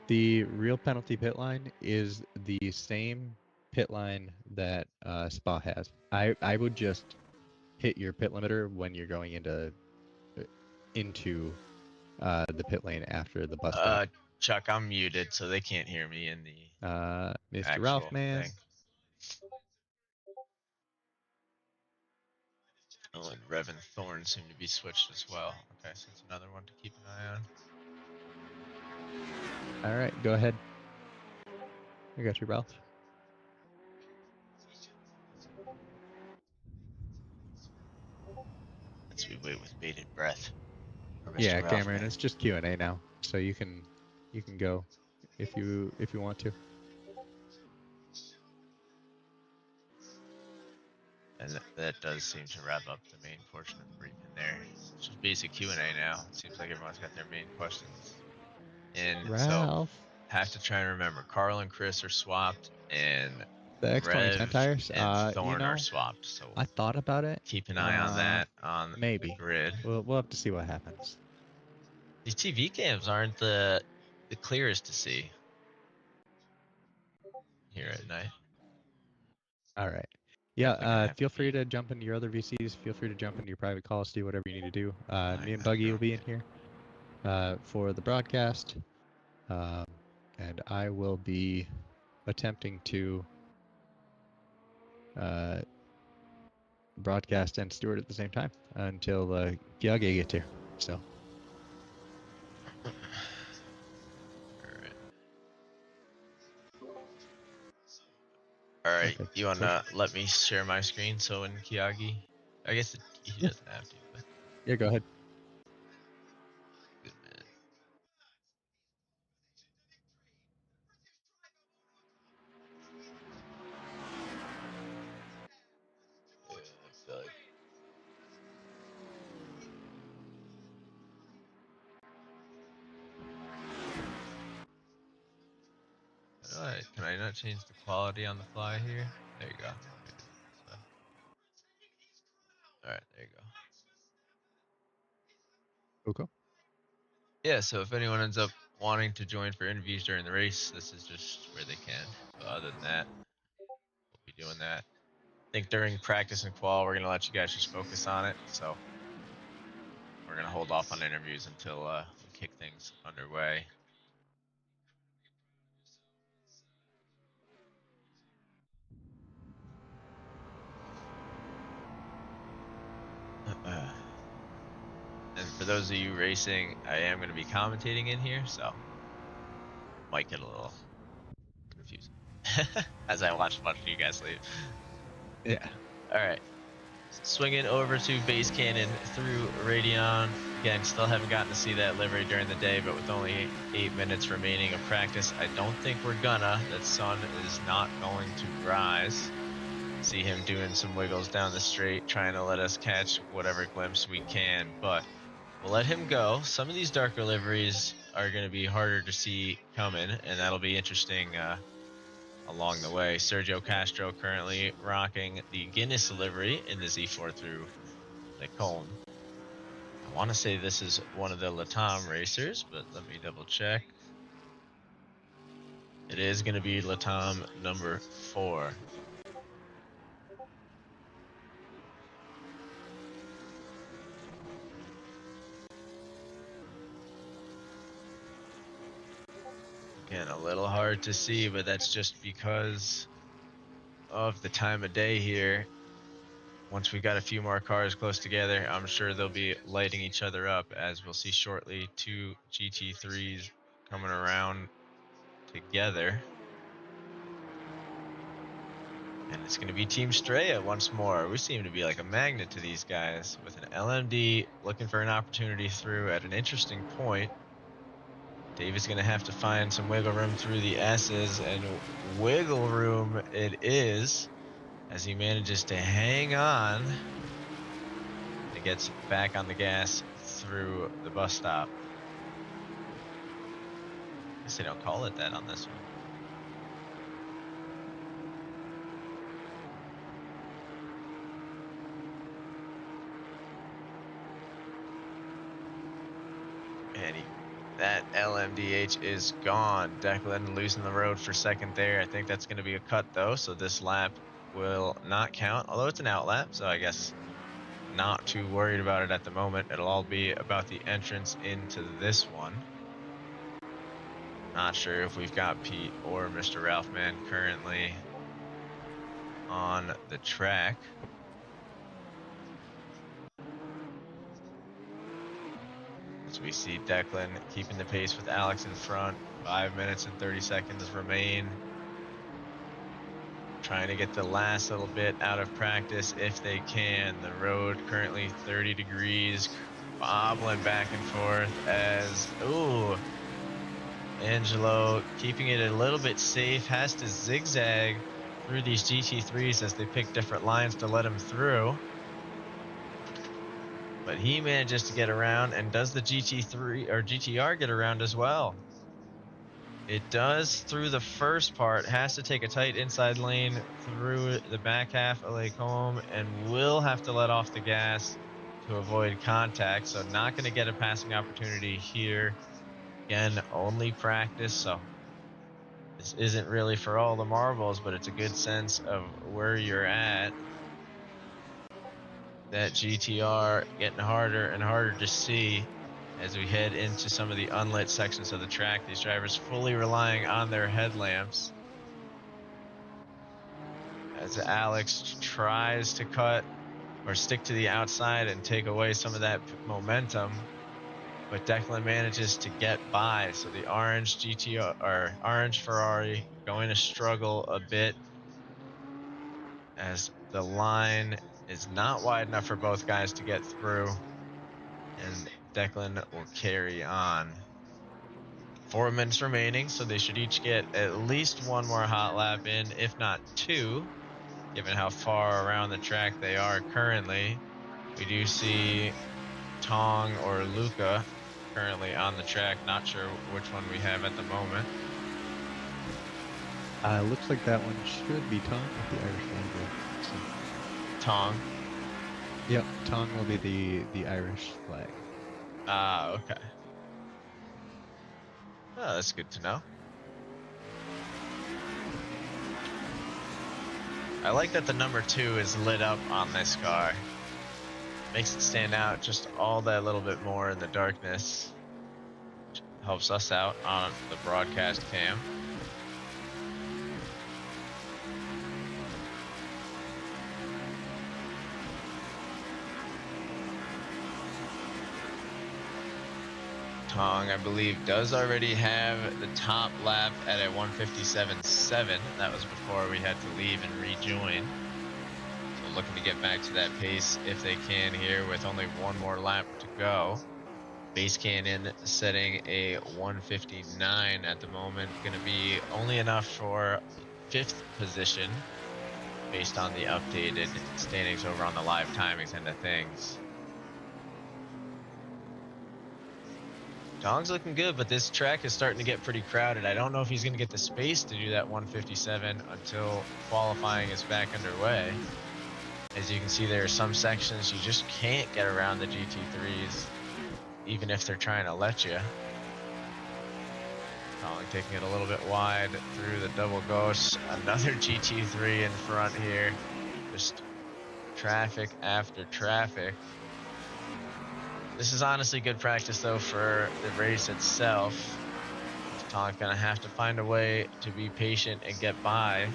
The real penalty pit line is the same pit line that Spa has. I would just hit your pit limiter when you're going into the pit lane after the bus stop. Chuck, I'm muted, so they can't hear me in the Mr. actual Ralph, man. thing. Oh, and Rev and Thorn seem to be switched as well. Okay, so it's another one to keep an eye on. All right, go ahead. I got you, Ralph. As we wait with bated breath. Yeah, Ralph, Cameron, man. it's just Q&A now, so you can go if you want to. And that does seem to wrap up the main portion of the briefing there. It's just basic Q&A now. It seems like everyone's got their main questions in. Ralph. So have to try and remember, Carl and Chris are swapped, and The X20 10 tires, and Thorn are swapped. So I thought about it. Keep an eye on that on maybe. the grid. We'll have to see what happens. These TV cams aren't the clearest to see here at night. All right. Yeah, feel free to jump into your other VCs. Feel free to jump into your private calls, do whatever you need to do. Me and Buggy will be in here for the broadcast. and I will be attempting to broadcast and steward at the same time until Kyage gets here. So. All right, Okay, you wanna let me share my screen so when Kyagi, I guess he doesn't have to, but Yeah, go ahead. good man. Yeah, I feel like can I not change the quality on the fly here? There you go. All right, there you go. Cool. Yeah, so if anyone ends up wanting to join for interviews during the race, this is just where they can. So other than that, we'll be doing that. I think during practice and qual, we're gonna let you guys just focus on it. So we're gonna hold off on interviews until we kick things underway. And for those of you racing, I am going to be commentating in here, so might get a little confusing as I watch a bunch of you guys leave. Yeah. All right, swinging over to base cannon through Radeon. Again, still haven't gotten to see that livery during the day, but with only 8 minutes remaining of practice, I don't think we're gonna. That sun is not going to rise. See him doing some wiggles down the straight, trying to let us catch whatever glimpse we can, but we'll let him go. Some of these darker liveries are going to be harder to see coming, and that'll be interesting along the way. Sergio Castro currently rocking the Guinness livery in the Z4 through Lacombe. I want to say this is one of the Latam racers, but let me double check. It is going to be Latam number 4. Again, a little hard to see, but that's just because of the time of day here. Once we got a few more cars close together, I'm sure they'll be lighting each other up, as we'll see shortly 2 GT3s coming around together. And it's going to be Team Straya once more. We seem to be like a magnet to these guys, with an LMD looking for an opportunity through at an interesting point. Dave is going to have to find some wiggle room through the S's, and wiggle room it is, as he manages to hang on. He gets back on the gas through the bus stop. I guess they don't call it that on this one. And that LMDH is gone. Declan losing the road for second there. I think that's going to be a cut though, so this lap will not count, although it's an out lap, so I guess not too worried about it at the moment. It'll all be about the entrance into this one. Not sure if we've got Pete or Mr. Ralphman currently on the track. As we see Declan keeping the pace with Alex in front. 5 minutes and 30 seconds remain. Trying to get the last little bit out of practice if they can. The road currently 30 degrees, bobbling back and forth as, ooh, Angelo keeping it a little bit safe, has to zigzag through these GT3s as they pick different lines to let him through. But he manages to get around, and does the GT3 or GTR get around as well? It does through the first part, has to take a tight inside lane through the back half of Lacombe, and will have to let off the gas to avoid contact. So not going to get a passing opportunity here. Again, only practice, so this isn't really for all the marbles, but it's a good sense of where you're at. That GTR getting harder and harder to see. As we head into some of the unlit sections of the track, these drivers fully relying on their headlamps. As Alex tries to cut or stick to the outside and take away some of that momentum, but Declan manages to get by. So the orange GTO or orange Ferrari going to struggle a bit as the line is not wide enough for both guys to get through, and Declan will carry on. 4 minutes remaining, so they should each get at least one more hot lap in, if not two, given how far around the track they are currently. We do see Tong or Luca currently on the track. Not sure which one we have at the moment. Looks like that one should be Tong with the Irish flag there. So, Tong. yep, Tong will be the Irish flag. Ah, okay. Oh, that's good to know. I like that the number 2 is lit up on this car. Makes it stand out just all that little bit more in the darkness. Helps us out on the broadcast cam. Tong, I believe, does already have the top lap at a 1:57.7. That was before we had to leave and rejoin. So looking to get back to that pace if they can here with only one more lap to go. Base Cannon setting a 1:59 at the moment. Going to be only enough for 5th position based on the updated standings over on the live timings end of things. Tong's looking good, but this track is starting to get pretty crowded. I don't know if he's going to get the space to do that 1:57 until qualifying is back underway. As you can see, there are some sections you just can't get around the GT3s, even if they're trying to let you. Tong taking it a little bit wide through the double ghosts. Another GT3 in front here. Just traffic after traffic. This is honestly good practice, though, for the race itself. Tong's going to have to find a way to be patient and get by.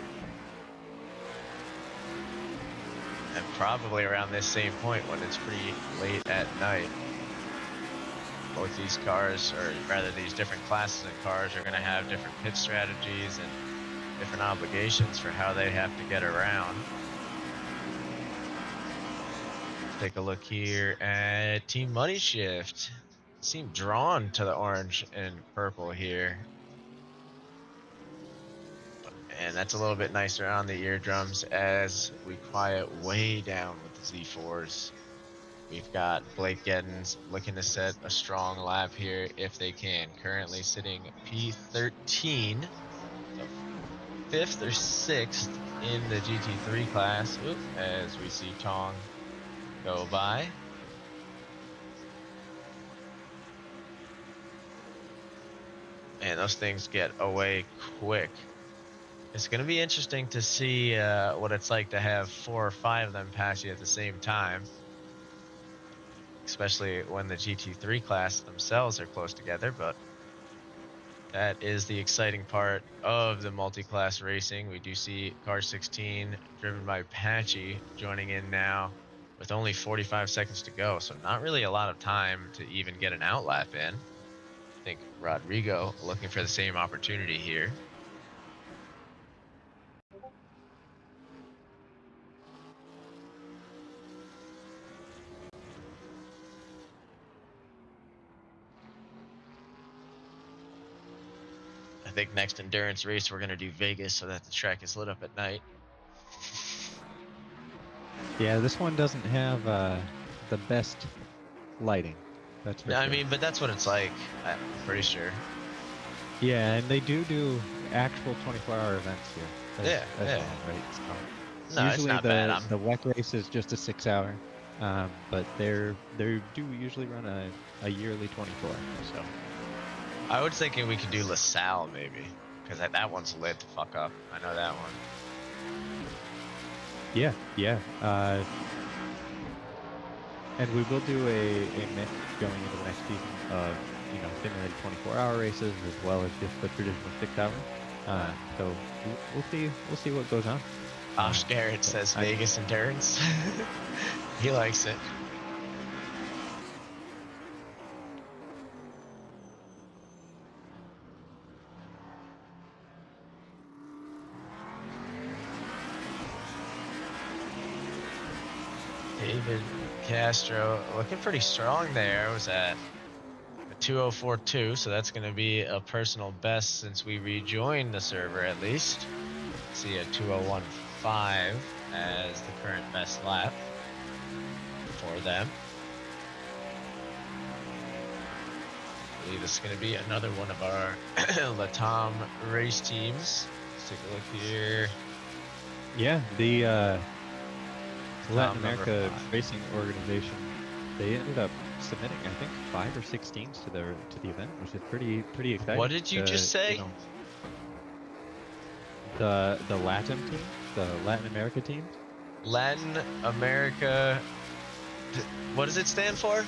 And probably around this same point when it's pretty late at night. Both these cars, or rather these different classes of cars, are going to have different pit strategies and different obligations for how they have to get around. Take a look here at Team Money Shift. Seem drawn to the orange and purple here. And that's a little bit nicer on the eardrums as we quiet way down with the Z4s. We've got Blake Geddens looking to set a strong lap here if they can. Currently sitting P13, so 5th or 6th in the GT3 class. Oop, as we see Tong go by. Man, those things get away quick. It's going to be interesting to see what it's like to have 4 or 5 of them pass you at the same time, especially when the GT3 class themselves are close together. But that is the exciting part of the multi-class racing. We do see car 16 driven by Patchy joining in now with only 45 seconds to go, so not really a lot of time to even get an outlap in. I think Rodrigo looking for the same opportunity here. I think next endurance race we're going to do Vegas so that the track is lit up at night. Yeah, this one doesn't have the best lighting. That's for I sure. mean, but that's what it's like, I'm pretty sure. Yeah, and they do actual 24-hour events here. Yeah. Well, right? So No, usually it's not the bad. the WEC race is just a 6-hour, but they do usually run a yearly 24. So I was thinking we could do LaSalle maybe, because that one's lit to fuck up. I know that one. yeah. And we will do a mix going into the next season of, simulated 24-hour races as well as just the traditional 6 hour. So we'll see what goes on. Josh Garrett says Vegas endurance. He likes it. David Castro looking pretty strong there. Was at a 2:04.2, so that's going to be a personal best since we rejoined the server at least. See a 2:01.5 as the current best lap for them. I believe this is going to be another one of our Latam race teams. Let's take a look here. Yeah, the Latin Tom number America 5. Racing Organization, they ended up submitting, I think, 5 or 6 teams to the event, which is pretty exciting. What did you just say? The Latin team, the Latin America team. Latin America. What does it stand for?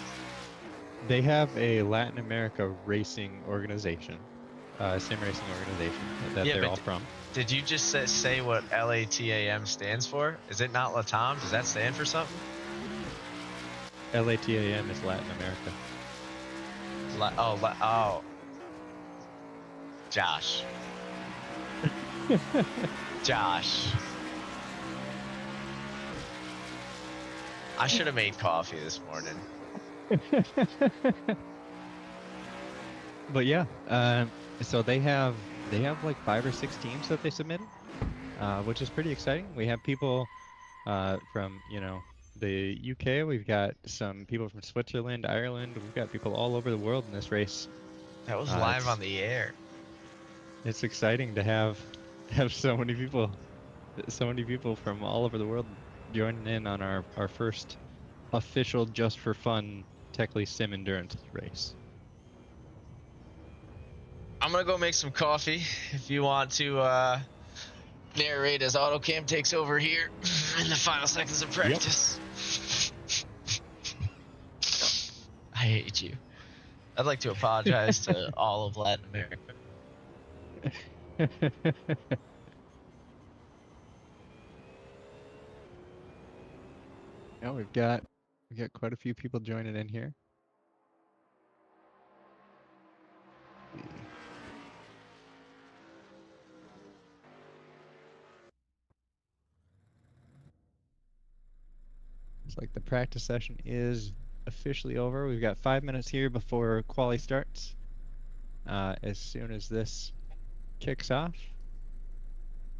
They have a Latin America Racing Organization, sim racing organization that they're all from. Did you just say what LATAM stands for? Is it not Latam? Does that stand for something? LATAM is Latin America. Oh. Josh. Josh. I should have made coffee this morning. But yeah, so they have like 5 or 6 teams that they submitted, which is pretty exciting. We have people from the UK. We've got some people from Switzerland, Ireland. We've got people all over the world in this race. That was live on the air. It's exciting to have so many people from all over the world joining in on our first official just for fun Tekly sim endurance race. I'm gonna go make some coffee. If you want to narrate as AutoCam takes over here in the final seconds of practice. I hate you. I'd like to apologize to all of Latin America. Now we've got quite a few people joining in here. It's like the practice session is officially over. We've got 5 minutes here before quali starts. As soon as this kicks off,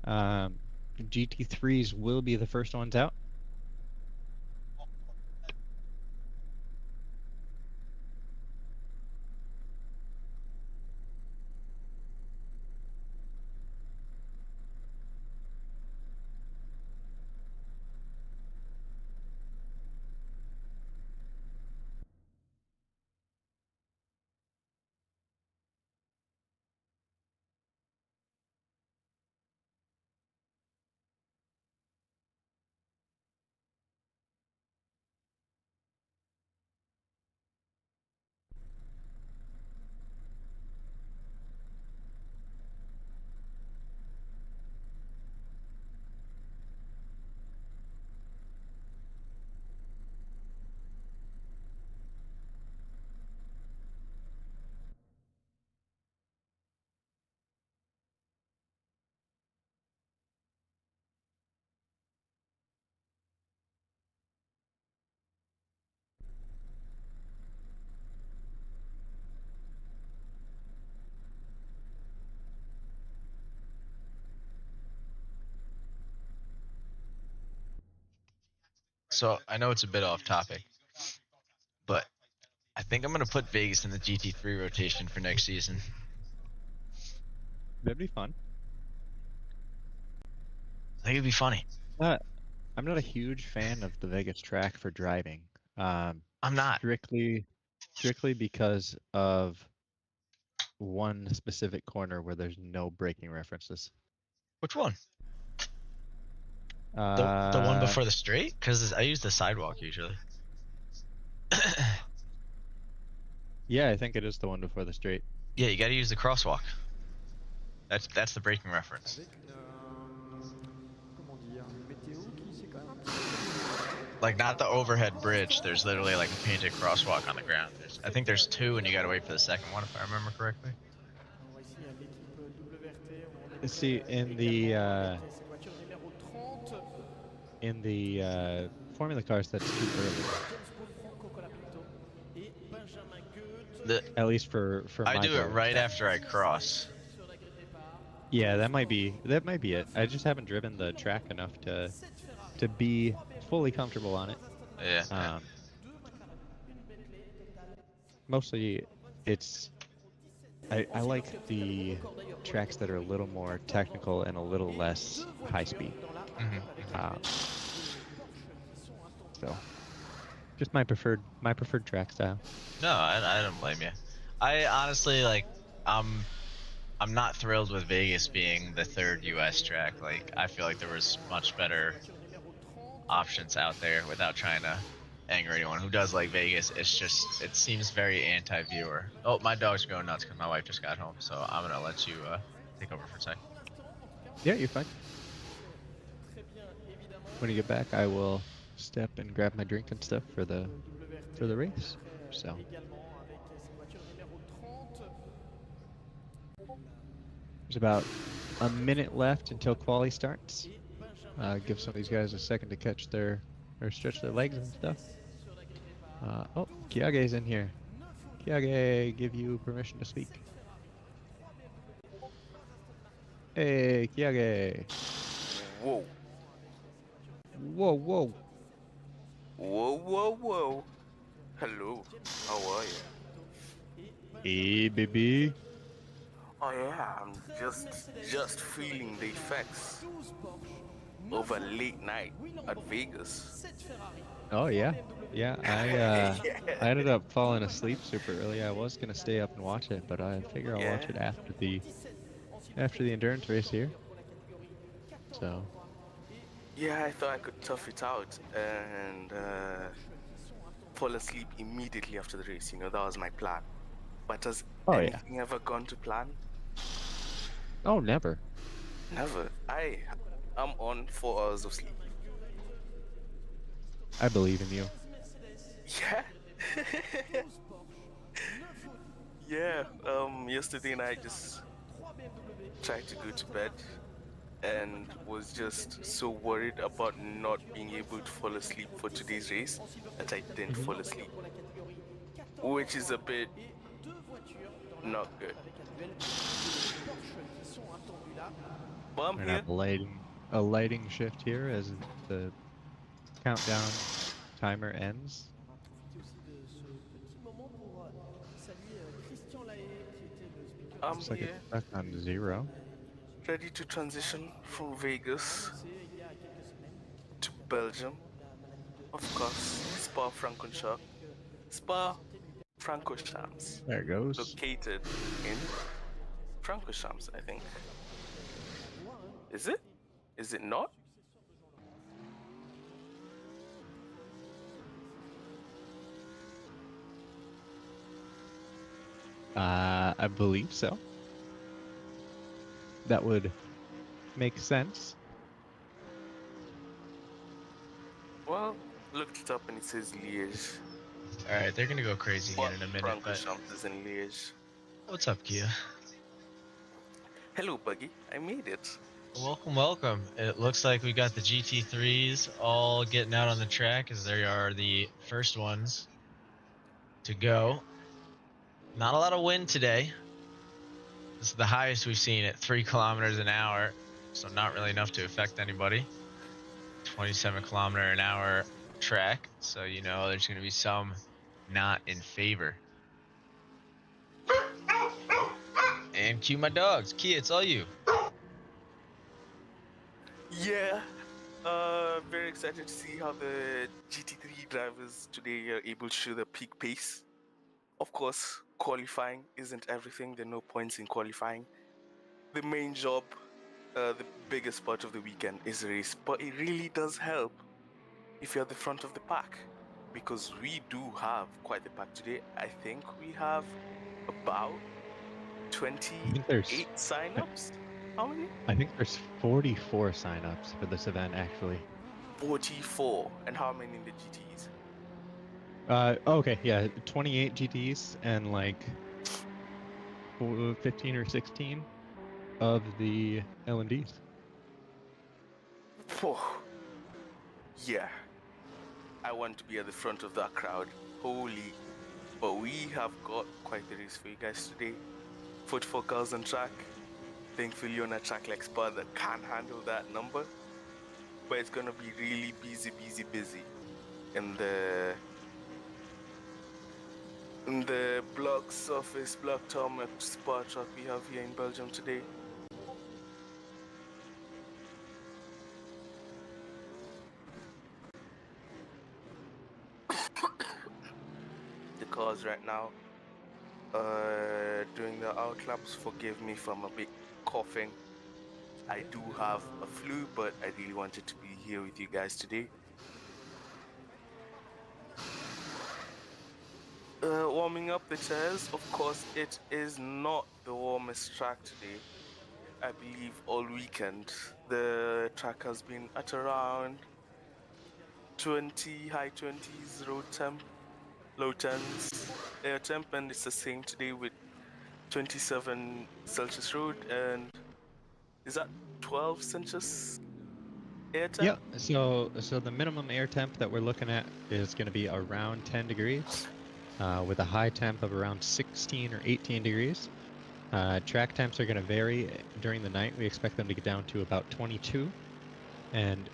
GT3s will be the first ones out. So I know it's a bit off topic, but I think I'm gonna put Vegas in the GT3 rotation for next season. That'd be fun. I think it'd be funny. I'm not a huge fan of the Vegas track for driving. I'm not. Strictly because of one specific corner where there's no braking references. Which one? The one before the straight? Because I use the sidewalk usually. Yeah, I think it is the one before the straight. Yeah, you got to use the crosswalk. That's the braking reference. Like not the overhead bridge. There's literally like a painted crosswalk on the ground. I think there's two, and you got to wait for the second one if I remember correctly. See, in the Formula cars, that's too early. At least for I my do it driving right style. after I cross. Yeah, that might be it. I just haven't driven the track enough to be fully comfortable on it. Yeah. Mostly, it's I like the tracks that are a little more technical and a little less high speed. So, just my preferred track style. No, I don't blame you. I honestly like I'm not thrilled with Vegas being the third US track. Like I feel like there was much better options out there without trying to anger anyone who does like Vegas. It's just it seems very anti-viewer. Oh, my dog's going nuts because my wife just got home, so I'm gonna let you take over for a sec. Yeah, you're fine. When you get back, I will step and grab my drink and stuff for the race. So. There's about a minute left until quali starts. Give some of these guys a second to catch their or stretch their legs and stuff. Oh, Kiage's in here. Kiage, give you permission to speak. Hey, Kiage. Whoa. Whoa, whoa. Whoa, whoa, whoa. Hello. How are you? Hey, baby. Oh yeah, I'm just feeling the effects of a late night at Vegas. Oh yeah, yeah. I ended up falling asleep super early. I was gonna stay up and watch it, but I figure I'll watch it after the endurance race here. So. Yeah, I thought I could tough it out and fall asleep immediately after the race. You know, that was my plan. But has anything ever gone to plan? Oh, never. Never. I'm on 4 hours of sleep. I believe in you. Yeah. Yeah. Yesterday night I just tried to go to bed and was just so worried about not being able to fall asleep for today's race that I didn't fall asleep, which is a bit not good. But I'm We're here. gonna have a lighting shift here as the countdown timer ends. Looks like it's stuck on 0. Ready to transition from Vegas to Belgium. Of course, Spa-Francorchamps. There it goes. Located in Francorchamps, I think. Is it? Is it not? I believe so. That would make sense. Well, looked it up and it says Liège. Alright, they're gonna go crazy again in a minute, but... Francorchamps is in Liège. What's up, Kia? Hello, Buggy. I made it. Welcome, welcome. It looks like we got the GT3s all getting out on the track as they are the first ones to go. Not a lot of wind today. This is the highest we've seen at 3 kilometers an hour, so not really enough to affect anybody. 27 kilometer an hour track, so you know there's going to be some not in favor. And cue my dogs. Kia, it's all you. Yeah. Very excited to see how the GT3 drivers today are able to show their peak pace. Of course, qualifying isn't everything. There are no points in qualifying. The main job, the biggest part of the weekend is the race, but it really does help if you're at the front of the pack. because we do have quite the pack today. I think we have about 28 signups. How many? I think there's 44 signups for this event actually. 44. And how many in the GTs? Okay, yeah, 28 GTs and like 15 or 16 of the LMDs. Whew. Yeah. I want to be at the front of that crowd. Holy. But we have got quite the race for you guys today. 44 cars on track. Thankfully on a track like Spa that can handle that number. But it's gonna be really busy in the block surface, block tarmac Spa track we have here in Belgium today. The cars right now doing the outlaps. Forgive me if I'm a bit coughing. I do have a flu, but I really wanted to be here with you guys today. Warming up the chairs. Of course, it is not the warmest track today. I believe all weekend the track has been at around 20, high 20s road temp, low 10s air temp, and it's the same today with 27 Celsius road and is that 12 Celsius air temp? Yeah, so the minimum air temp that we're looking at is going to be around 10 degrees, with a high temp of around 16 or 18 degrees. Track temps are going to vary during the night. We expect them to get down to about 22, and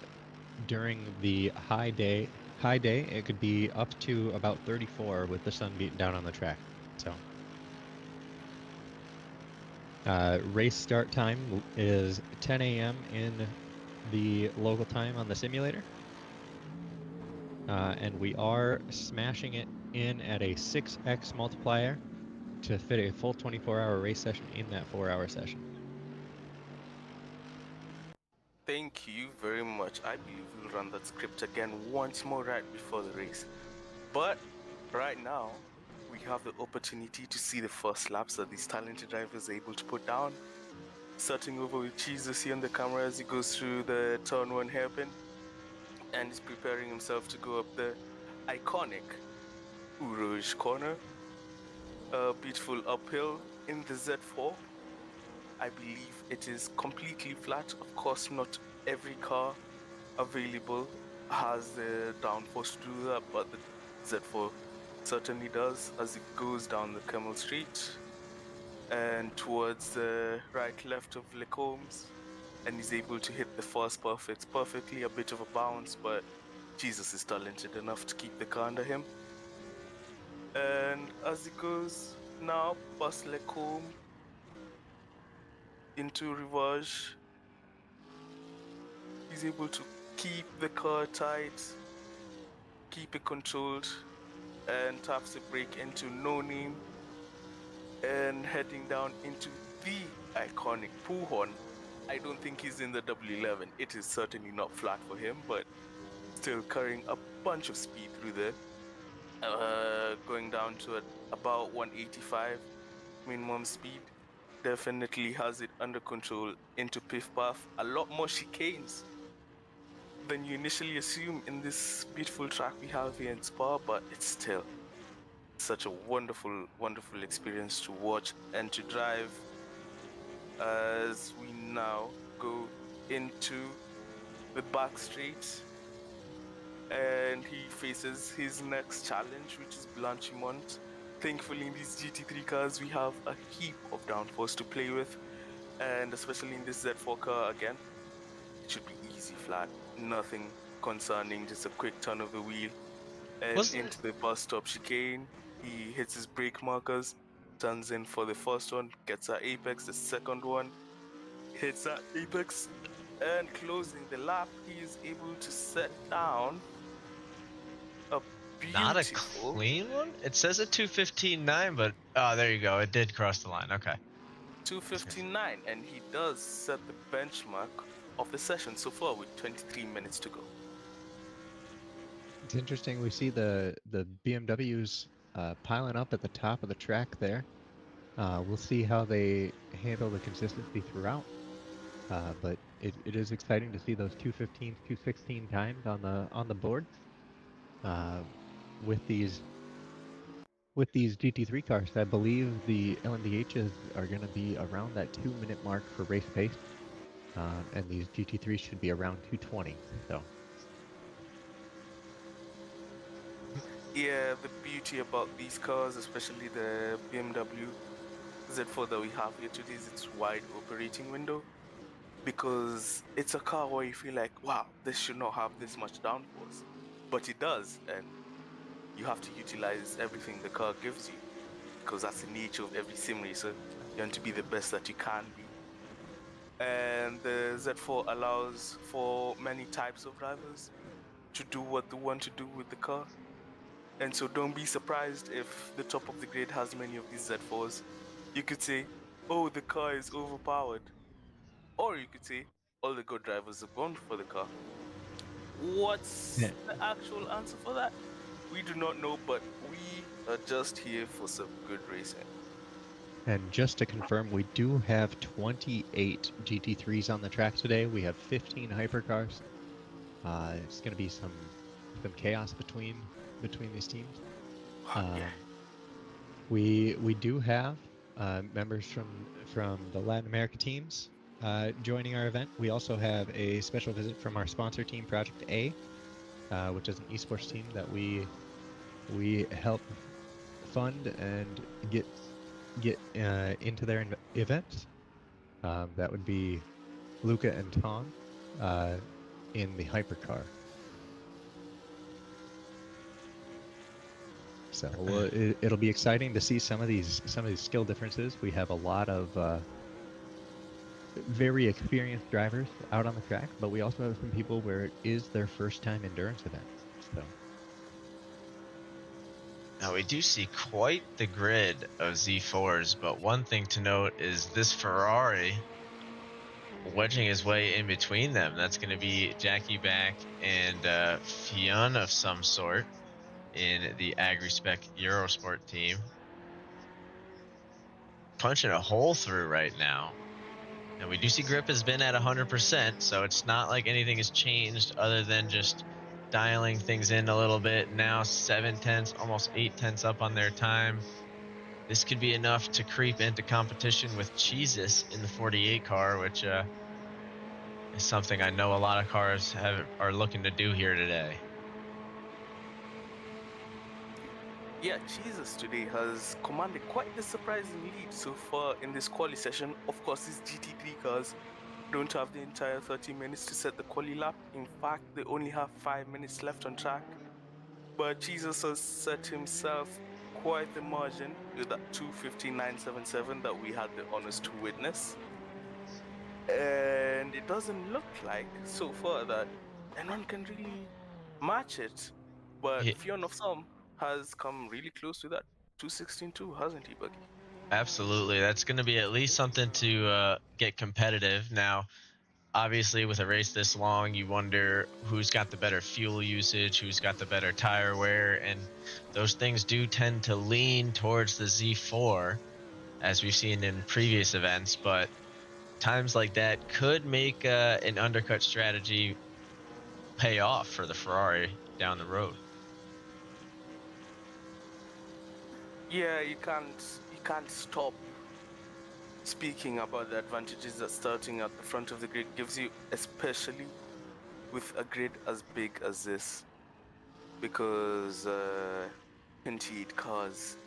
during the high day, it could be up to about 34 with the sun beating down on the track. So, race start time is 10 a.m. in the local time on the simulator. And we are smashing it in at a 6x multiplier to fit a full 24-hour race session in that 4-hour session. Thank you very much. I believe we'll run that script again once more right before the race. But right now, we have the opportunity to see the first laps that these talented drivers are able to put down. Starting over with Jesus here on the camera as he goes through the turn 1 hairpin. And he's preparing himself to go up the iconic Rouge corner. A beautiful uphill in the Z4. I believe it is completely flat. Of course, not every car available has the downforce to do that, but the Z4 certainly does as it goes down the Camel Street and towards the right left of Lecombs, and he's able to hit the first perfectly, a bit of a bounce, but Jesus is talented enough to keep the car under him. And as he goes now past Lecombe into Rivage, he's able to keep the car tight, keep it controlled, and taps the brake into No Name and heading down into the iconic Puhon. I don't think he's in the W11. It is certainly not flat for him, but still carrying a bunch of speed through there. Going down to about 185 minimum speed. Definitely has it under control into Piff Path. A lot more chicanes than you initially assume in this beautiful track we have here in Spa, but it's still such a wonderful, wonderful experience to watch and to drive as we now go into the back straight and he faces his next challenge, which is Blanchimont. Thankfully in these GT3 cars we have a heap of downforce to play with, and especially in this Z4 car again, it should be easy flat, nothing concerning, just a quick turn of the wheel and into the bus stop chicane. He hits his brake markers, turns in for the first one, gets at apex, the second one hits at apex, and closing the lap he is able to set down a beautiful... Not a clean one? It says a 2:15.9, but oh, there you go. It did cross the line. Okay. 2:59, and he does set the benchmark of the session so far with 23 minutes to go. It's interesting. We see the BMWs piling up at the top of the track there. We'll see how they handle the consistency throughout. But it is exciting to see those 215, 216 times on the board. With these GT3 cars, I believe the LMDHs are going to be around that 2-minute mark for race pace, and these GT3s should be around 220. So. Yeah, the beauty about these cars, especially the BMW Z4 that we have here today, is its wide operating window. Because it's a car where you feel like, wow, this should not have this much downforce. But it does, and you have to utilize everything the car gives you. Because that's the nature of every sim racer. You want to be the best that you can be. And the Z4 allows for many types of drivers to do what they want to do with the car. And so don't be surprised if the top of the grade has many of these Z4s. You could say, oh, the car is overpowered. Or you could say, all the good drivers have gone for the car. What's the actual answer for that? We do not know, but we are just here for some good racing. And just to confirm, we do have 28 GT3s on the track today. We have 15 hypercars. It's going to be some chaos between these teams. Yeah. We do have members from the Latin America teams joining our event. We also have a special visit from our sponsor team, Project A, which is an esports team that we help fund and get into their events. That would be Luca and Tom in the hypercar. So it'll be exciting to see some of these skill differences. We have a lot of very experienced drivers out on the track, but we also have some people where it is their first time endurance event. So. Now we do see quite the grid of Z4s, but one thing to note is this Ferrari wedging his way in between them. That's going to be Jackie Back and Fionn of some sort in the AgriSpec Eurosport team. Punching a hole through right now. And we do see grip has been at 100%, so it's not like anything has changed other than just dialing things in a little bit. Now 7/10, almost 8/10 up on their time. This could be enough to creep into competition with Jesus in the 48 car, which is something I know a lot of cars are looking to do here today. Yeah, Jesus today has commanded quite the surprising lead so far in this quali session. Of course, these GT3 cars don't have the entire 30 minutes to set the quali lap. In fact, they only have 5 minutes left on track. But Jesus has set himself quite the margin with that 2:59.77 that we had the honors to witness. And it doesn't look like so far that anyone can really match it. But Yeah. Fionn of Some has come really close to that 2:16.2, hasn't he, Buggy? Absolutely. That's going to be at least something to get competitive. Now, obviously, with a race this long, you wonder who's got the better fuel usage, who's got the better tire wear, and those things do tend to lean towards the Z4, as we've seen in previous events, but times like that could make an undercut strategy pay off for the Ferrari down the road. Yeah, you can't stop speaking about the advantages that starting at the front of the grid gives you, especially with a grid as big as this, because 28 cars.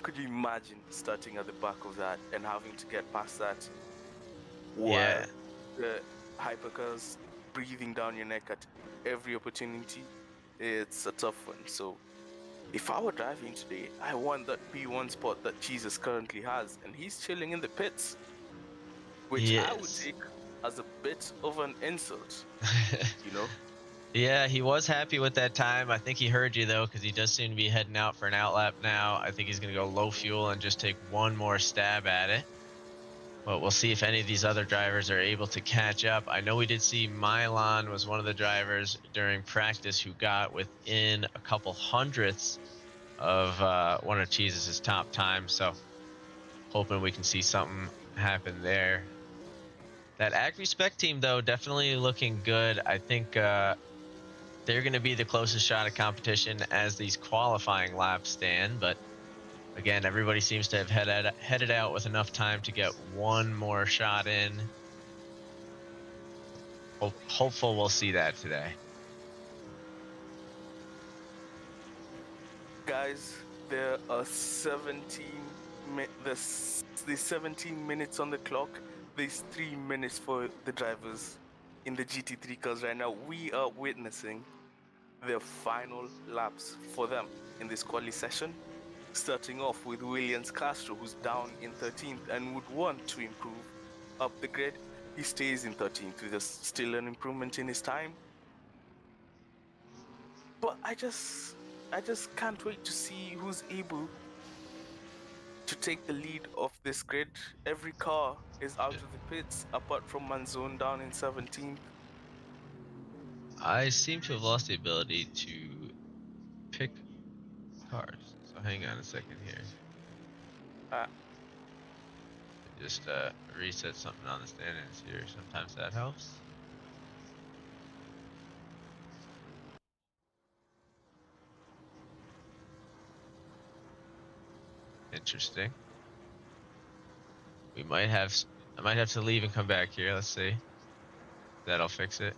Could you imagine starting at the back of that and having to get past that while Yeah. the hypercars breathing down your neck at every opportunity? It's a tough one. So if I were driving today, I want that P1 spot that Jesus currently has, and he's chilling in the pits, which I would Yes. take as a bit of an insult, you know? Yeah, he was happy with that time. I think he heard you, though, because he does seem to be heading out for an outlap now. I think he's going to go low fuel and just take one more stab at it. But we'll see if any of these other drivers are able to catch up. I know we did see Milan was one of the drivers during practice who got within a couple hundredths of one of Jesus' top times. So hoping we can see something happen there. That AgriSpec team, though, definitely looking good. I think they're going to be the closest shot at competition as these qualifying laps stand. But again, everybody seems to have headed out with enough time to get one more shot in. Hopeful we'll see that today. Guys, there are 17 minutes on the clock. There's 3 minutes for the drivers in the GT3 cars right now. We are witnessing the final laps for them in this quali session. Starting off with Williams Castro, who's down in 13th and would want to improve up the grid. He stays in 13th with still an improvement in his time. But I just can't wait to see who's able to take the lead of this grid. Every car is out of the pits apart from Manzone down in 17th. I seem to have lost the ability to pick cars. So hang on a second here. Just reset something on the stand-ins here. Sometimes that helps. Interesting. I might have to leave and come back here. Let's see. That'll fix it.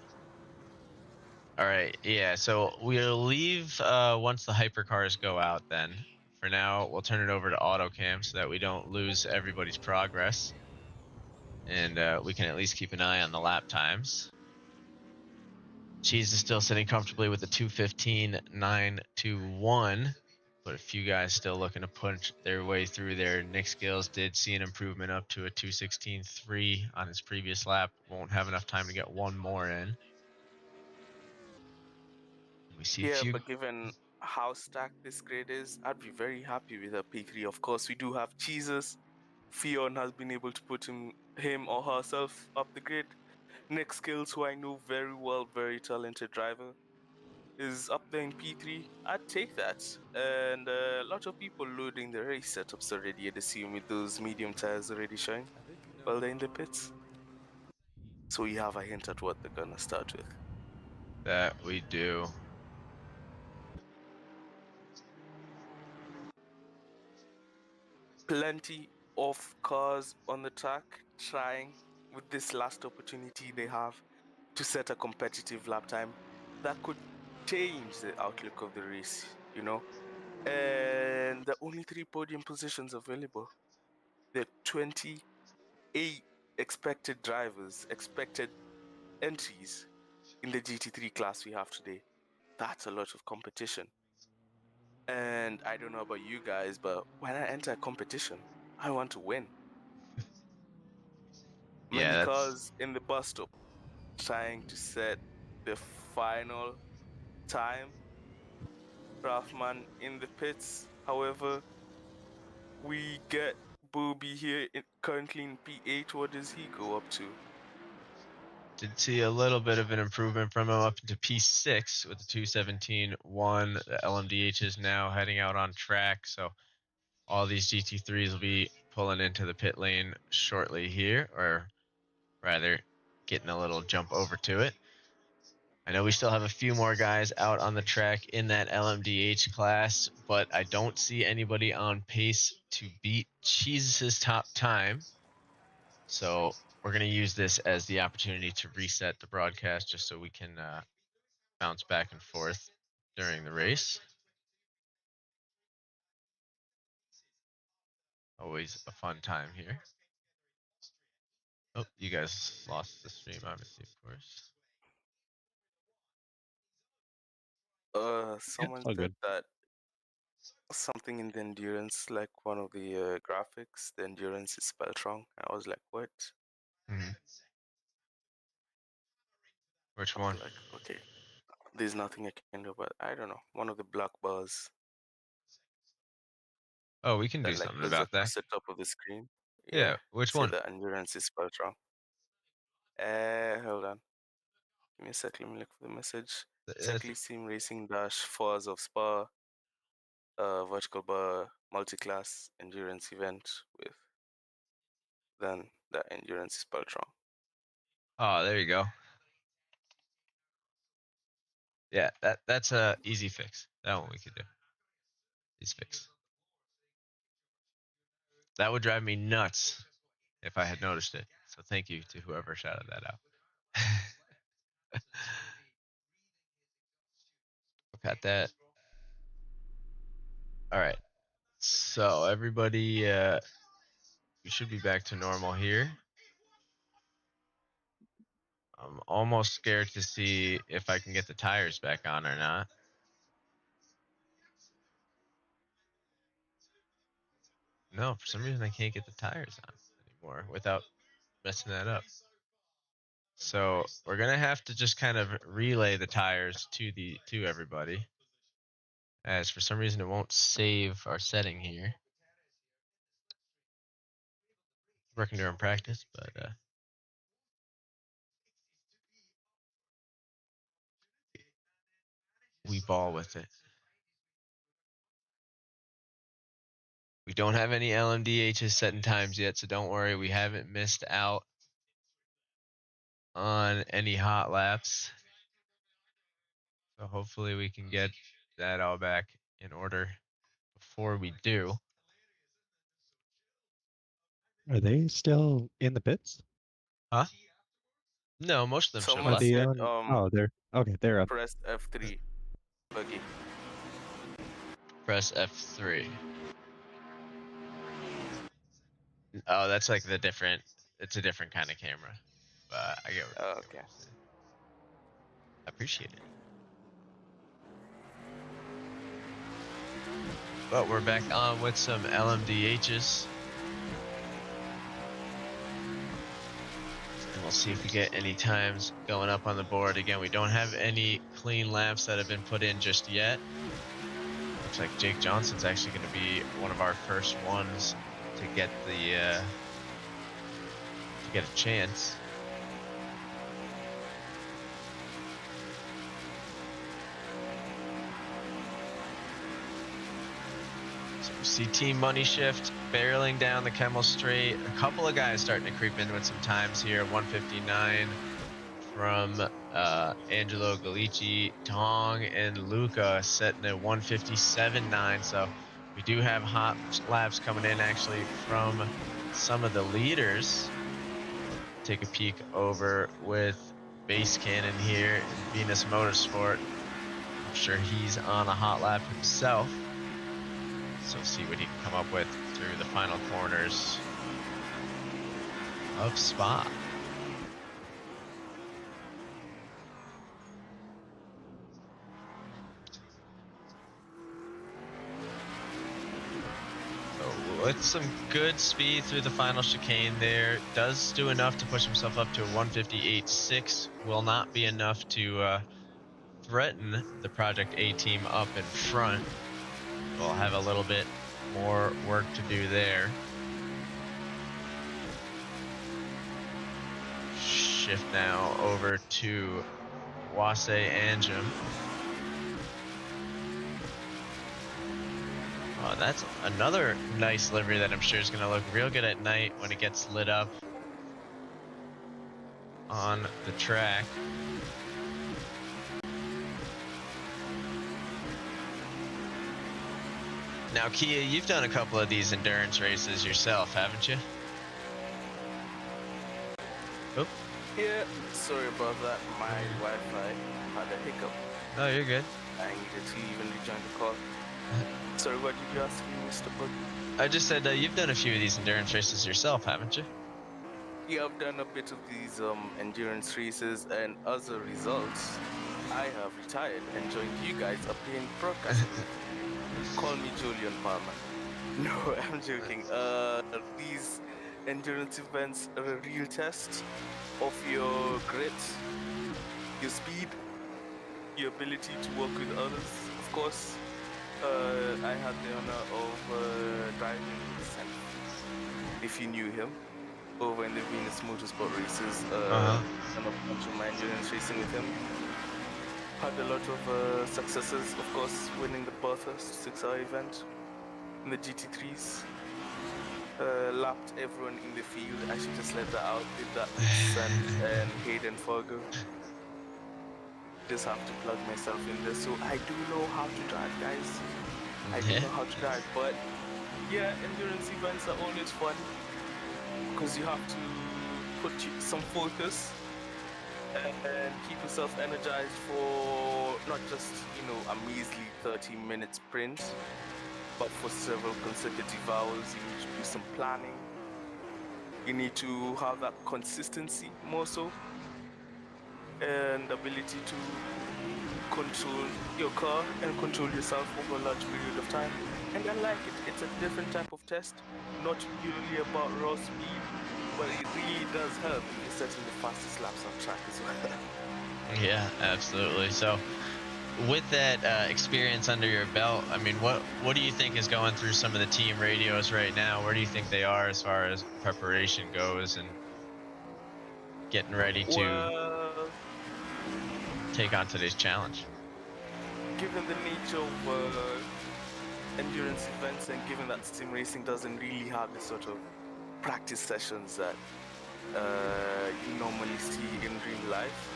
All right. Yeah. So we'll leave once the hypercars go out. Then for now, we'll turn it over to AutoCam so that we don't lose everybody's progress, and we can at least keep an eye on the lap times. Cheese is still sitting comfortably with a 2:15.921. But a few guys still looking to punch their way through there. Nick Skills did see an improvement up to a 2:16.3 on his previous lap. Won't have enough time to get one more in. We see a few. But given how stacked this grid is, I'd be very happy with a P3. Of course, we do have Jesus. Fion has been able to put him or herself up the grid. Nick Skills, who I know very well, very talented driver, is up there in P3. I'd take that. And a lot of people loading the race setups already, I'd assume, with those medium tires already showing while they're in the pits. So we have a hint at what they're gonna start with. That we do. Plenty of cars on the track trying with this last opportunity they have to set a competitive lap time that could change the outlook of the race, you know? And there are only 3 podium positions available. There are 28 expected drivers, expected entries in the GT3 class we have today. That's a lot of competition. And I don't know about you guys, but when I enter a competition, I want to win. Many cars in the bus stop trying to set the final time. Rathman in the pits. However, we get Booby here currently in P8. What does he go up to? Did see a little bit of an improvement from him up into P6 with the 2:17.1. The LMDH is now heading out on track, so all these GT3s will be pulling into the pit lane shortly here, or rather getting a little jump over to it. I know we still have a few more guys out on the track in that LMDH class, but I don't see anybody on pace to beat Jesus' top time. So we're going to use this as the opportunity to reset the broadcast just so we can bounce back and forth during the race. Always a fun time here. Oh, you guys lost the stream, obviously, of course. Someone all said good. that something in the endurance, like one of the graphics, the endurance is spelled wrong. I was like, what? Mm-hmm. Which I was one? like, okay, there's nothing I can do, but I don't know. One of the black bars Oh, we can do that like something goes about that. across the top of the screen. Yeah, which See, one? the endurance is spelled wrong. Hold on. Give me a sec. Let me look for the message. Tekly Sim Racing Dash 4 Hours of Spa, vertical bar, multi-class endurance event with. Then the endurance is spelled wrong. Oh, there you go. Yeah, that's a easy fix. That one we could do. Easy fix. That would drive me nuts if I had noticed it. So thank you to whoever shouted that out. Got that. All right. So everybody, we should be back to normal here. I'm almost scared to see if I can get the tires back on or not. No, for some reason I can't get the tires on anymore without messing that up. So we're gonna have to just kind of relay the tires to everybody, as for some reason it won't save our setting here. Working during practice, but we ball with it. We don't have any LMDHs set in times yet, so don't worry. We haven't missed out on any hot laps. So hopefully we can get that all back in order before we do. Are they still in the pits? Huh? No, most of them should have Someone Are left. they said, on? Oh, they're okay. They're up. press F3, buggy. Press F3. Oh, that's like it's a different kind of camera. But I get what you're Okay. saying. I appreciate it. But we're back on with some LMDHs. And we'll see if we get any times going up on the board. Again, we don't have any clean laps that have been put in just yet. Looks like Jake Johnson's actually going to be one of our first ones to get a chance. So we see Team Money Shift barreling down the Kemmel Straight. A couple of guys starting to creep in with some times here. 159 from Angelo Galici, Tong, and Luca setting at 157.9. So we do have hot laps coming in actually from some of the leaders. Take a peek over with Base Cannon here in Venus Motorsport. I'm sure he's on a hot lap himself. So see what he can come up with through the final corners of Spa. So with some good speed through the final chicane there, does do enough to push himself up to a 158.6. Will not be enough to threaten the Project A team up in front. We'll have a little bit more work to do there. Shift now over to Wase Anjum. Oh, that's another nice livery that I'm sure is going to look real good at night when it gets lit up on the track. Now, Kia, you've done a couple of these endurance races yourself, haven't you? Oh. Yeah, sorry about that. My Wi-Fi had a hiccup. No, you're good. I needed to even rejoin the call. Sorry, what did you ask me, Mr. Bug? I just said you've done a few of these endurance races yourself, haven't you? Yeah, I've done a bit of these endurance races, and as a result, I have retired and joined you guys up in broadcasting. Call me Julian Palmer. No, I'm joking. These endurance events are a real test of your grit, your speed, your ability to work with others. Of course, I had the honor of driving if you knew him, over in the Venus Motorsport races. Done a bunch of my endurance racing with him. Had a lot of successes, of course, winning the Bathurst 6-hour event in the GT3s. Lapped everyone in the field. I should just let that out. Did that with Sant and Hayden Fargo. Just have to plug myself in there. So I do know how to drive, guys. I do know how to drive. But yeah, endurance events are always fun because you have to put some focus and keep yourself energized for not just, a measly 30-minute sprint, but for several consecutive hours. You need to do some planning. You need to have that consistency more so, and ability to control your car and control yourself over a large period of time. And I like it. It's a different type of test, not purely about raw speed, but it really does help if you're setting the fastest laps on track as well. Yeah, absolutely. So, with that experience under your belt, I mean, what do you think is going through some of the team radios right now? Where do you think they are as far as preparation goes and getting ready to take on today's challenge? Given the nature of endurance events and given that sim racing doesn't really have the sort of practice sessions that you normally see in real life,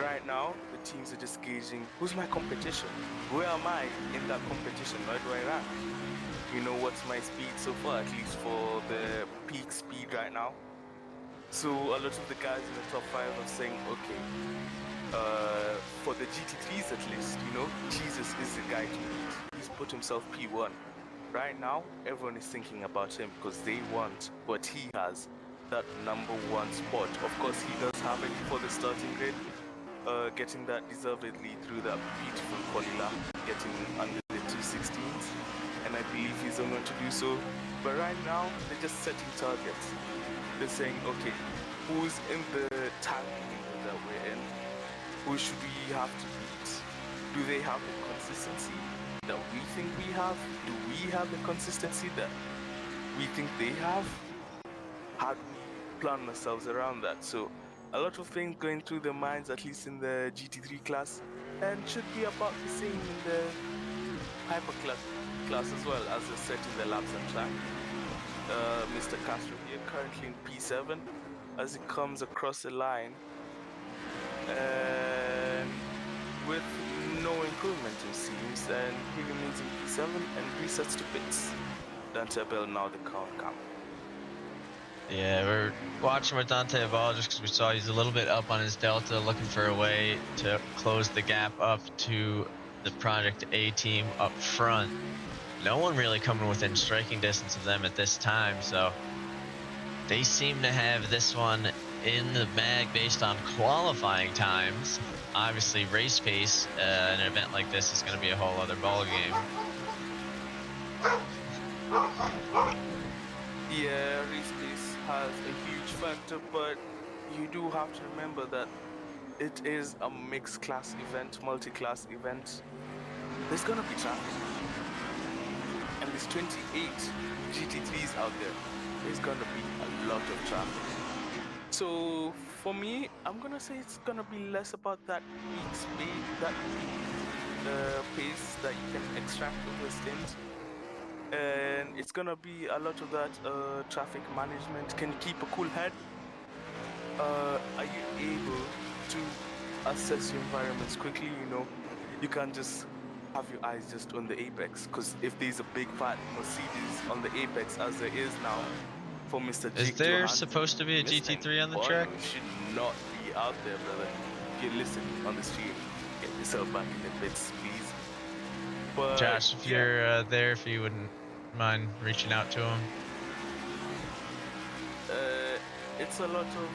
right now the teams are just gauging who's my competition, where am I in that competition, where do I rank, what's my speed so far, at least for the peak speed right now. So a lot of the guys in the top 5 are saying, okay, for the GT3s at least, Jesus is the guy to beat. He's put himself P1. Right now, everyone is thinking about him because they want what he has, that #1 spot. Of course, he does have it for the starting grid, getting that deservedly through that beautiful quali lap, getting under the 216s, and I believe he's on to do so. But right now, they're just setting targets. They're saying, okay, who's in the tank that we're in? Who should we have to beat? Do they have the consistency that we think we have? Do we have the consistency that we think they have? How do we plan ourselves around that? So a lot of things going through their minds, at least in the GT3 class, and should be about the same in the hyper class as well, as they're setting the laps and track. Mr. Castro here, currently in P7, as he comes across the line, and with no improvement it seems, and he remains in P7 and resets to pits. Dante Abel now the car camera. Yeah, we're watching with Dante Abel just because we saw he's a little bit up on his delta, looking for a way to close the gap up to the Project A team up front. No one really coming within striking distance of them at this time, so they seem to have this one in the bag based on qualifying times. Obviously, race pace, an event like this is going to be a whole other ball game. Yeah, race pace has a huge factor, but you do have to remember that it is a mixed class event, multi-class event. There's gonna be traffic, and there's 28 GT3s out there. There's gonna be a lot of traffic. So for me, I'm gonna say it's gonna be less about that peak speed, that peak pace that you can extract over stint. And it's gonna be a lot of that traffic management. Can you keep a cool head? Are you able to assess your environments quickly? You can't just have your eyes just on the apex, because if there's a big fat Mercedes on the apex, as there is now for Mr. Jake Is there Johansson, supposed to be a GT3 on the track? You should not be out there, brother. If you're listening on the stream, get yourself back in the pits, please. But Josh, if you're there, if you wouldn't mind reaching out to him. It's a lot of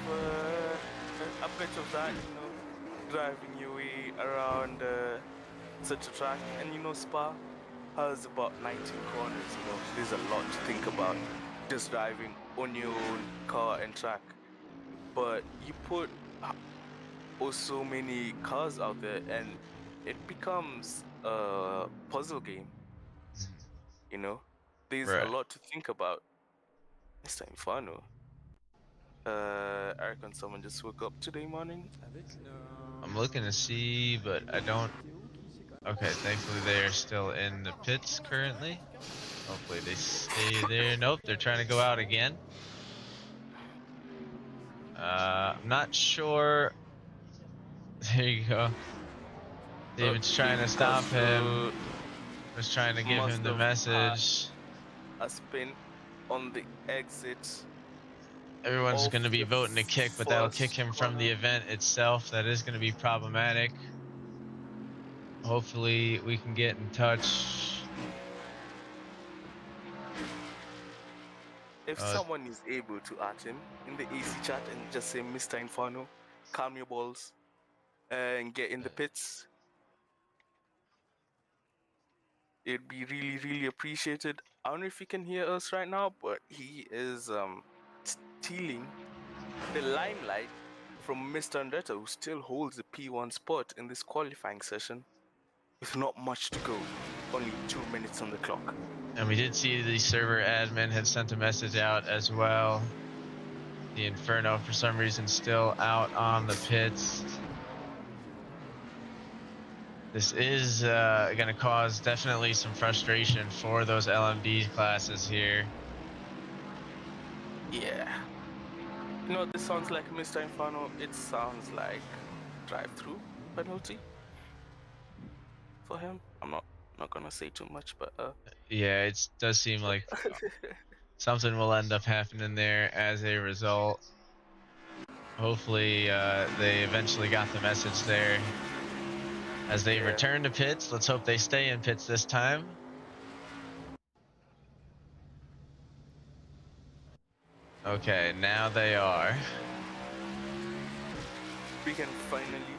a bit of that, driving your way around such a track. And Spa has about 19 corners. There's a lot to think about just driving on your own car and track. But you put so many cars out there, and it becomes a puzzle game. There's Right. a lot to think about. Mr. Inferno. I reckon someone just woke up today morning. I'm looking to see, but I don't. Okay, thankfully they are still in the pits currently. Hopefully they stay there. Nope, they're trying to go out again. I'm not sure. There you go. David's trying to stop him. Was trying to give him the message. A spin on the exit. Everyone's of going to be the voting to kick, but that'll kick first him from the corner. event itself. That is going to be problematic. Hopefully we can get in touch. If someone is able to at him in the AC chat and just say, Mr. Inferno, calm your balls and get in the pits, it'd be really, really appreciated. I don't know if he can hear us right now, but he is stealing the limelight from Mr. Andretta, who still holds the P1 spot in this qualifying session with not much to go. Only 2 minutes on the clock. And we did see the server admin had sent a message out as well. The Inferno, for some reason, still out on the pits. This is going to cause definitely some frustration for those LMD classes here. Yeah. You know what this sounds like, Mr. Inferno? It sounds like drive-through penalty for him. I'm not gonna say too much, but yeah, it does seem like something will end up happening there as a result. Hopefully they eventually got the message there as they return to pits. Let's hope they stay in pits this time. Okay, now they are. We can finally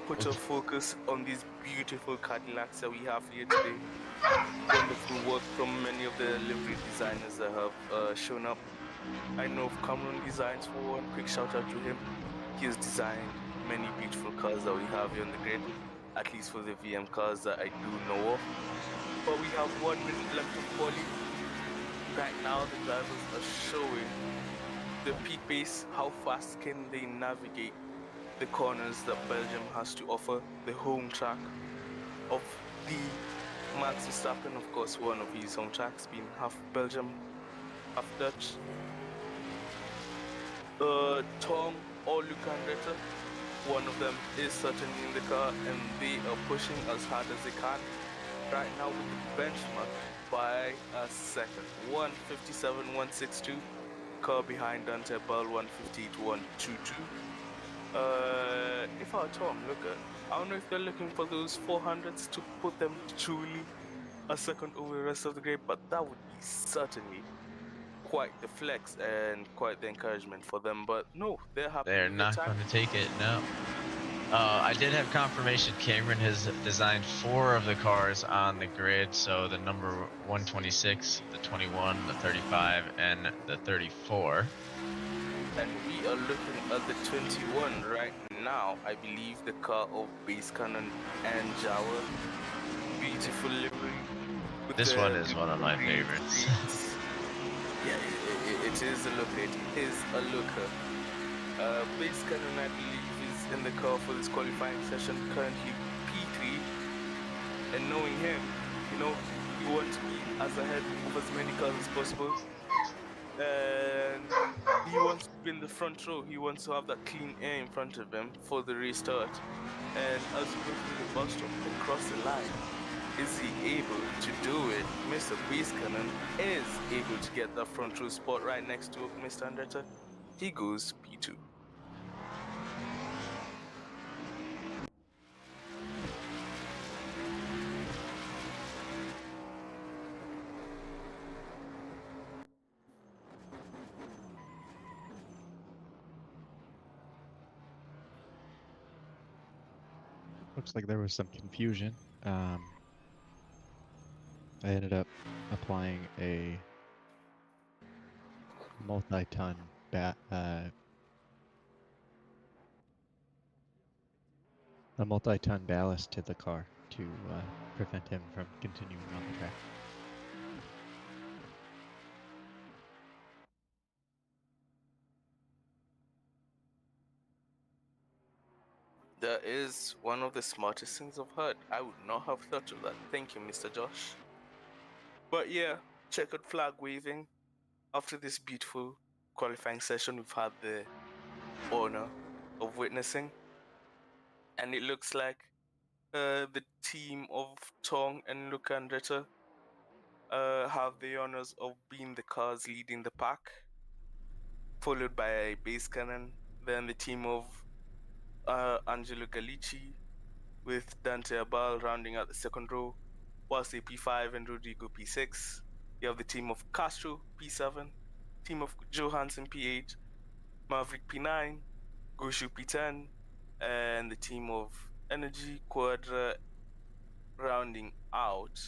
put our focus on these beautiful Cadillacs that we have here today. Wonderful work from many of the livery designers that have shown up. I know of Cameron Designs for one. Quick shout out to him. He has designed many beautiful cars that we have here on the grid, at least for the VM cars that I do know of. But we have 1 minute left of quali. Right now, the drivers are showing the peak pace. How fast can they navigate the corners that Belgium has to offer, the home track of the Max Verstappen, of course, one of his home tracks being half Belgium, half Dutch. Tom or Luca Andretta, one of them is certainly in the car, and they are pushing as hard as they can. Right now with the benchmark by a second. 157.162. Car behind Dante Bell, 158.122. If our Tom Luca, I don't know if they're looking for those 400s to put them truly a second over the rest of the grid, but that would be certainly quite the flex and quite the encouragement for them. But no, they're happy. They're not going to take it, no. I did have confirmation Cameron has designed 4 of the cars on the grid, so the number 126, the 21, the 35, and the 34. And we are looking at the 21 right now. I believe the car of Base Cannon and Jawa. Beautiful livery. This one is one of my favorites. Yeah, it is a looker. It is a looker. Base Cannon, I believe, is in the car for this qualifying session, currently P3. And knowing him, you know, he wants to be as ahead of as many cars as possible. And he wants to be in the front row. He wants to have that clean air in front of him for the restart. And as he goes through the bus stop and cross the line, is he able to do it? Mr. Cannon is able to get that front row spot right next to Mr. Andretta. He goes P2. Looks like there was some confusion. I ended up applying a multi-ton ballast to the car to prevent him from continuing on the track. is one of the smartest things I've heard. I would not have thought of that. Thank you, Mr. Josh. But yeah, checkered flag waving. After this beautiful qualifying session, we've had the honor of witnessing. And it looks like the team of Tong and Luca Andretta have the honors of being the cars leading the pack, followed by Base Cannon, then the team of Angelo Galici with Dante Abal rounding out the second row, whilst P5 and Rodrigo P6. You have the team of Castro P7, team of Johansson P8, Maverick P9, Goshu P10, and the team of Energy Quadra rounding out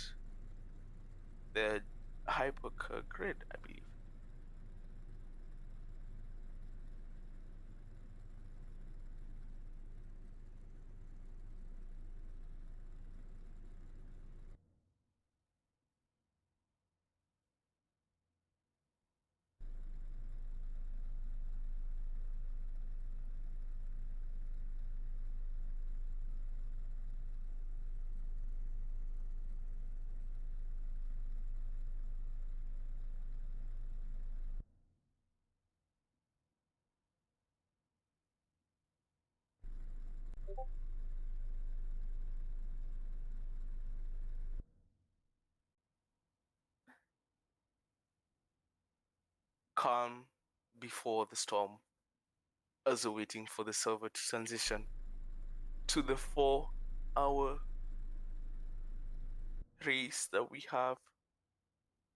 the Hypercar grid, I believe. Calm before the storm, as we're waiting for the server to transition to the 4-hour race that we have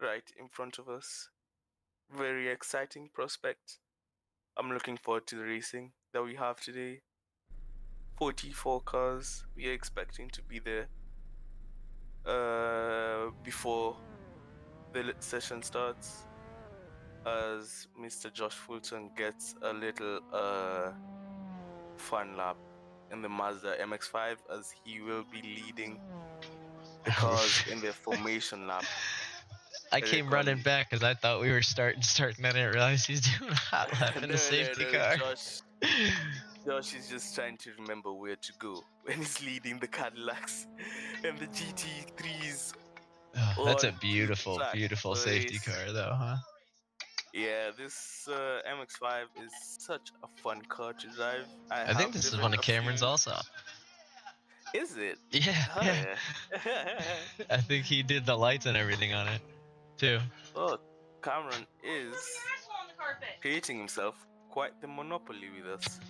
right in front of us. Very exciting prospect. I'm looking forward to the racing that we have today. 44 cars we are expecting to be there before the session starts, as Mr. Josh Fulton gets a little fun lap in the Mazda MX-5, as he will be leading the cars in their formation lap. I came running back because I thought we were starting. I didn't realize he's doing a hot lap in the safety car. Josh is just trying to remember where to go when he's leading the Cadillacs and the GT3s. That's a beautiful, beautiful safety car, though, huh? Yeah, this MX-5 is such a fun car to drive. I think this is one of Cameron's also. Is it? Yeah, oh, yeah. I think he did the lights and everything on it, too. Oh, Cameron is creating himself quite the monopoly with us.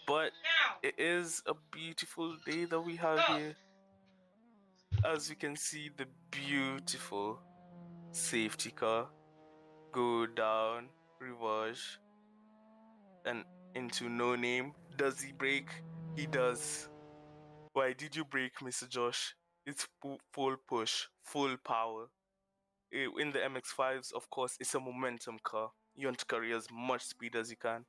But it is a beautiful day that we have here. As we can see, the beautiful safety car go down, reverse, and into no name. Does he brake? He does. Why did you brake, Mr. Josh? It's full push, full power. In the MX-5s, of course, it's a momentum car. You want to carry as much speed as you can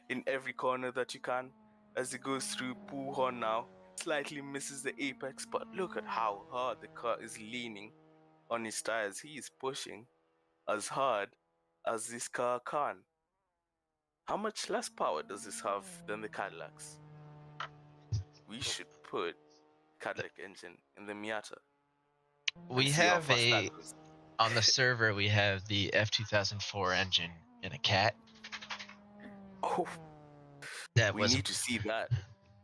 in every corner that you can. As it goes through Puhon now, slightly misses the apex, but look at how hard the car is leaning on his tires. He is pushing as hard as this car can. How much less power does this have than the Cadillacs? We should put Cadillac engine in the Miata. We have on the server, we have the F2004 engine in a Cat. Oh, we need to see that.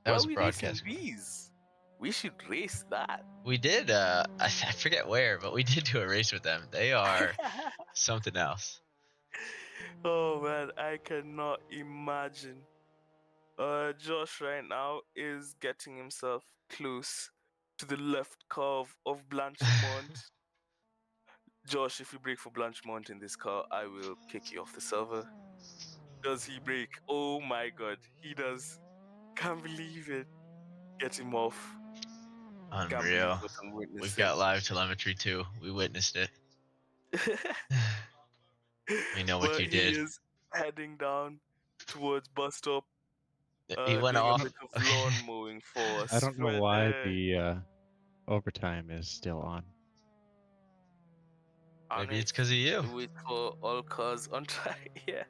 That was a broadcast. These? We should race that. We did. I forget where, but we did do a race with them. They are something else. Oh man, I cannot imagine. Josh right now is getting himself close to the left curve of Blanchimont. Josh, if you brake for Blanchimont in this car, I will kick you off the server. Does he brake? Oh my god, he does. Can't believe it. Get him off. Unreal. We've got live telemetry too. We witnessed it. We know what you did. He is heading down towards bus stop. He went off. A bit of lawn mowing for us. I don't know why the overtime is still on. Maybe it's because of you. Wait for all cars on track. Yeah.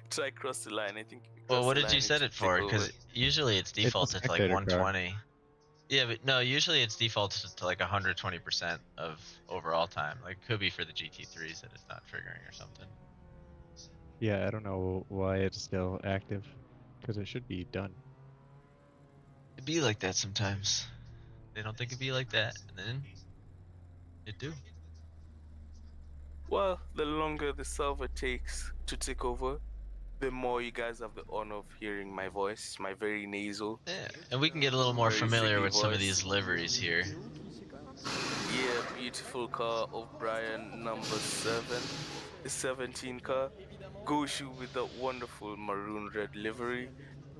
Try cross the line. I think Well, what Just did allow you me set to it take for? over. Because usually it's It's a defaulted to like spectator car. 120. Yeah, but no, usually it's defaulted to like 120% of overall time. Like, it could be for the GT3s that it's not triggering or something. Yeah, I don't know why it's still active, because it should be done. It'd be like that sometimes. They don't think it'd be like that, and then it do. Well, the longer the server takes to take over, the more you guys have the honor of hearing my voice, my very nasal, Yeah, and we can get a little more very familiar ziggly with some of voice. these liveries here. Yeah, beautiful car of Brian number 7, the 17 car. Goshu with that wonderful maroon red livery.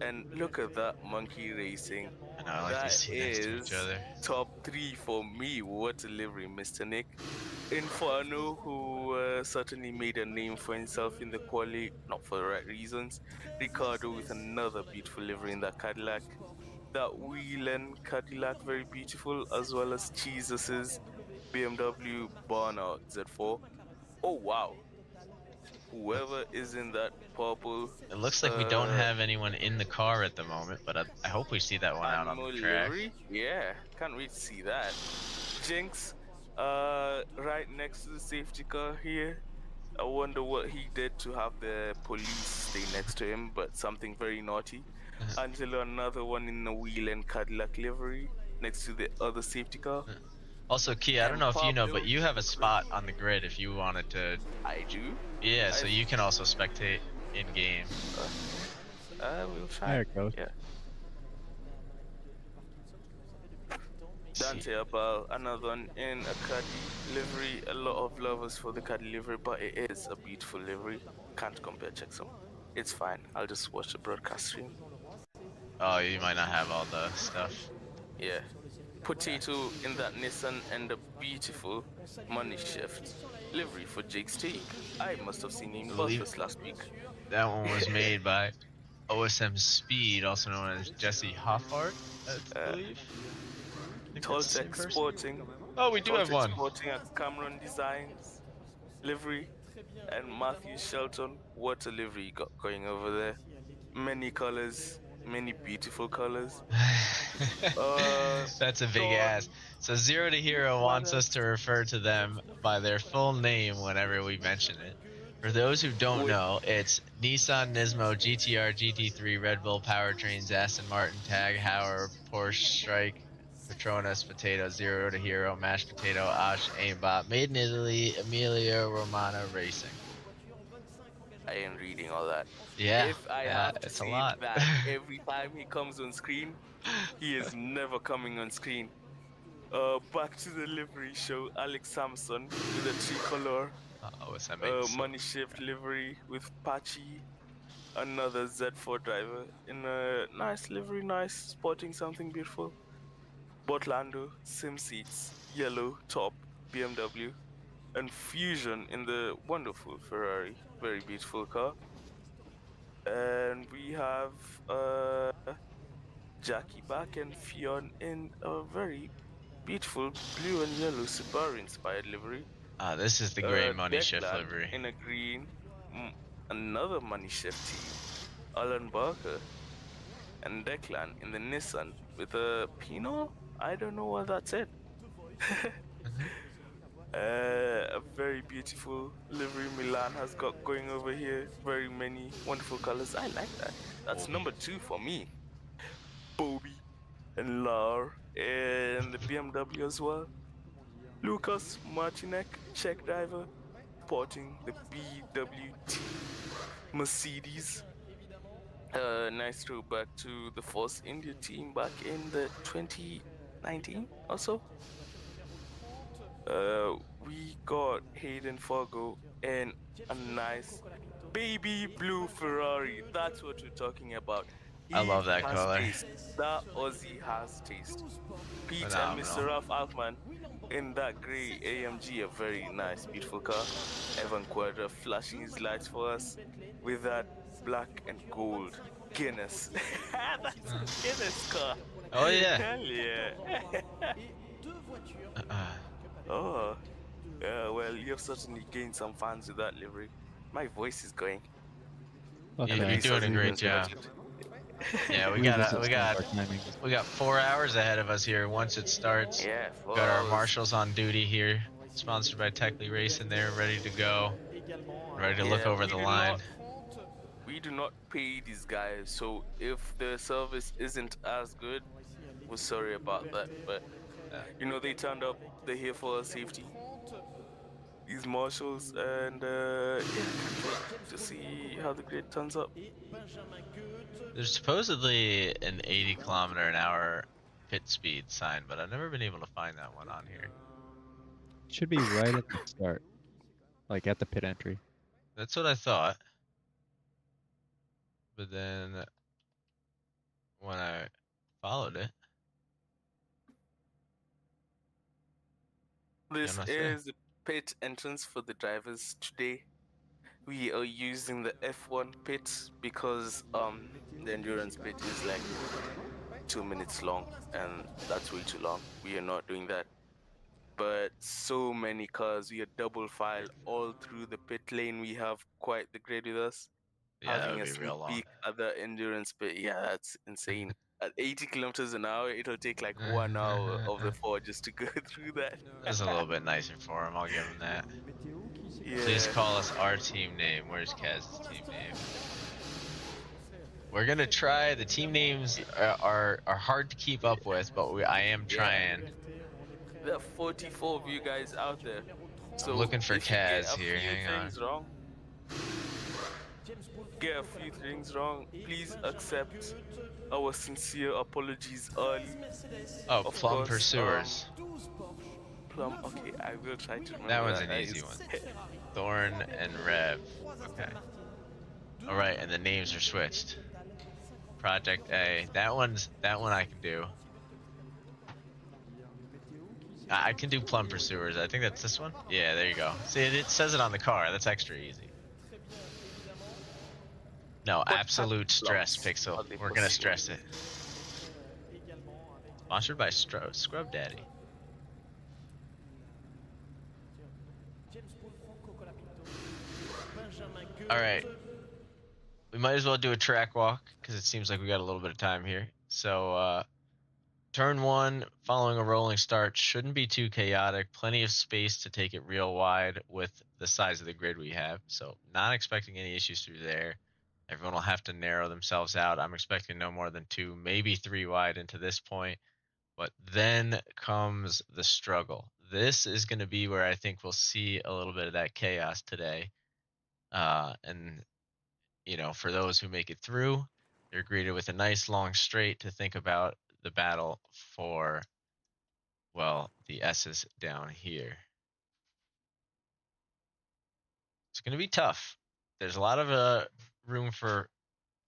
And look at that monkey racing. I know, I like That these two next to each is other. top 3 for me. What a livery, Mr. Nick. Inferno, who certainly made a name for himself in the quali, not for the right reasons. Ricardo with another beautiful livery in that Cadillac. That Whelan Cadillac, very beautiful, as well as Jesus's BMW Burnout Z4. Oh wow! Whoever is in that purple It looks like we don't have anyone in the car at the moment, but I hope we see that one out on animal the track. livery, yeah, can't wait to see that. Jinx, right next to the safety car here. I wonder what he did to have the police stay next to him, but something very naughty. Angelo, another one in the wheel and Cadillac livery next to the other safety car. Also, Key, I don't And know if you know, but Pablo, you have a spot on the grid if you wanted to. I do. Yeah, so you can also spectate in game. I will try. There it goes. Yeah. Dante Abal, another one in a Caddy livery. A lot of lovers for the Caddy livery, but it is a beautiful livery. Can't compare checksum. It's fine. I'll just watch the broadcast stream. Oh, you might not have all the stuff. Yeah. Potato in that Nissan and a beautiful money shift livery for Jake's T. I must have seen him bust this last week. That one was made by OSM Speed, also known as Jesse Hoffart, I believe. Toltec Sporting. Oh, we do have one. Sporting at Cameron Designs livery. And Matthew Shelton. What a livery you got going over there. Many colors, many beautiful colors. That's a big ass. So Zero to Hero wants us to refer to them by their full name whenever we mention it. For those who don't know, it's Nissan Nismo GTR GT3 Red Bull Powertrains Aston Martin Tag Heuer Porsche Strike Petronas Potato Zero to Hero Mashed Potato Osh Aimbot Made in Italy Emilia Romagna Racing. I am reading all that. Yeah, if I have to say that every time he comes on screen, he is never coming on screen. Back to the livery show. Alex Sampson with a tricolor money shift livery with Pachi, another Z4 driver in a nice livery, nice, sporting something beautiful. Botlando, sim seats, yellow top, BMW, and Fusion in the wonderful Ferrari, very beautiful car. And we have Jackie back and Fionn in a very beautiful blue and yellow Subaru inspired livery. This is the great money Declan shift livery. In a green, another money shift team, Alan Barker, and Declan in the Nissan with a Pinot. I don't know what that's it. A very beautiful livery Milan has got going over here. Very many wonderful colors. I like that. That's number 2 for me. Bobby and Lar and the BMW as well. Lucas Martinek, Czech driver, sporting the BWT Mercedes. Nice throwback to the Force India team back in the 2019 or so. We got Hayden Fargo and a nice baby blue Ferrari. That's what we're talking about. I love that color. Taste. That Aussie has taste. Pete and Mr. Ralph Altman in that grey AMG, a very nice, beautiful car. Evan Quadra flashing his lights for us with that black and gold Guinness. That's a Guinness car. Oh yeah. Hell yeah. Oh, yeah, well, you've certainly gained some fans with that livery. My voice is going. Okay. You're least doing as a great Indians, we're not job. yet. Yeah, we Revisit got some of our timings. we got 4 hours ahead of us here. Once it starts, Yeah, got our 4 hours. marshals on duty here, sponsored by Tekly Racing. They're ready to go, ready to look Yeah, over the line. we do not pay these guys, so if the service isn't as good, we're sorry about that. But you know, they turned up. They're here for our safety. These marshals, and yeah, can't wait to see how the grid turns up. There's supposedly an 80 km/h pit speed sign, but I've never been able to find that one on here. It should be right at the start, like at the pit entry. That's what I thought. But then when I followed it, yeah, I'm This not sure. is the pit entrance for the drivers today. We are using the F1 pit because the endurance pit is like 2 minutes long, and that's way too long. We are not doing that. But so many cars, we are double file all through the pit lane. We have quite the grid with us. Yeah, that Having would a be sneak real long. peek at the endurance pit, yeah, that's insane. At 80 kilometers an hour, it'll take like 1 hour of the 4 just to go through that. That's a little bit nicer for him. I'll give him that. Yeah. Please call us our team name. Where's Kaz's team name? We're gonna try. The team names are hard to keep up with, but I am trying. There are 44 of you guys out there. So I'm looking for if you get Kaz a here. few Hang on. things wrong, please accept our sincere apologies early. Oh, Of Plum course, Pursuers. Plum. Okay, I will try to remember That one's that. an easy one. Thorn and Rev. Okay. All right, and the names are switched. Project A. That one I can do. I can do Plum Pursuers. I think that's this one. Yeah, there you go. See, it says it on the car. That's extra easy. No, What type absolute of stress, plums Pixel. are they We're gonna pursuing? stress it. Sponsored by Scrub Daddy. All right. We might as well do a track walk because it seems like we got a little bit of time here. So, turn 1, following a rolling start, shouldn't be too chaotic. Plenty of space to take it real wide with the size of the grid we have. So, not expecting any issues through there. Everyone will have to narrow themselves out. I'm expecting no more than 2, maybe 3 wide into this point. But then comes the struggle. This is going to be where I think we'll see a little bit of that chaos today. And, you know, for those who make it through, they're greeted with a nice long straight to think about the battle for, well, the S's down here. It's going to be tough. There's a lot of room for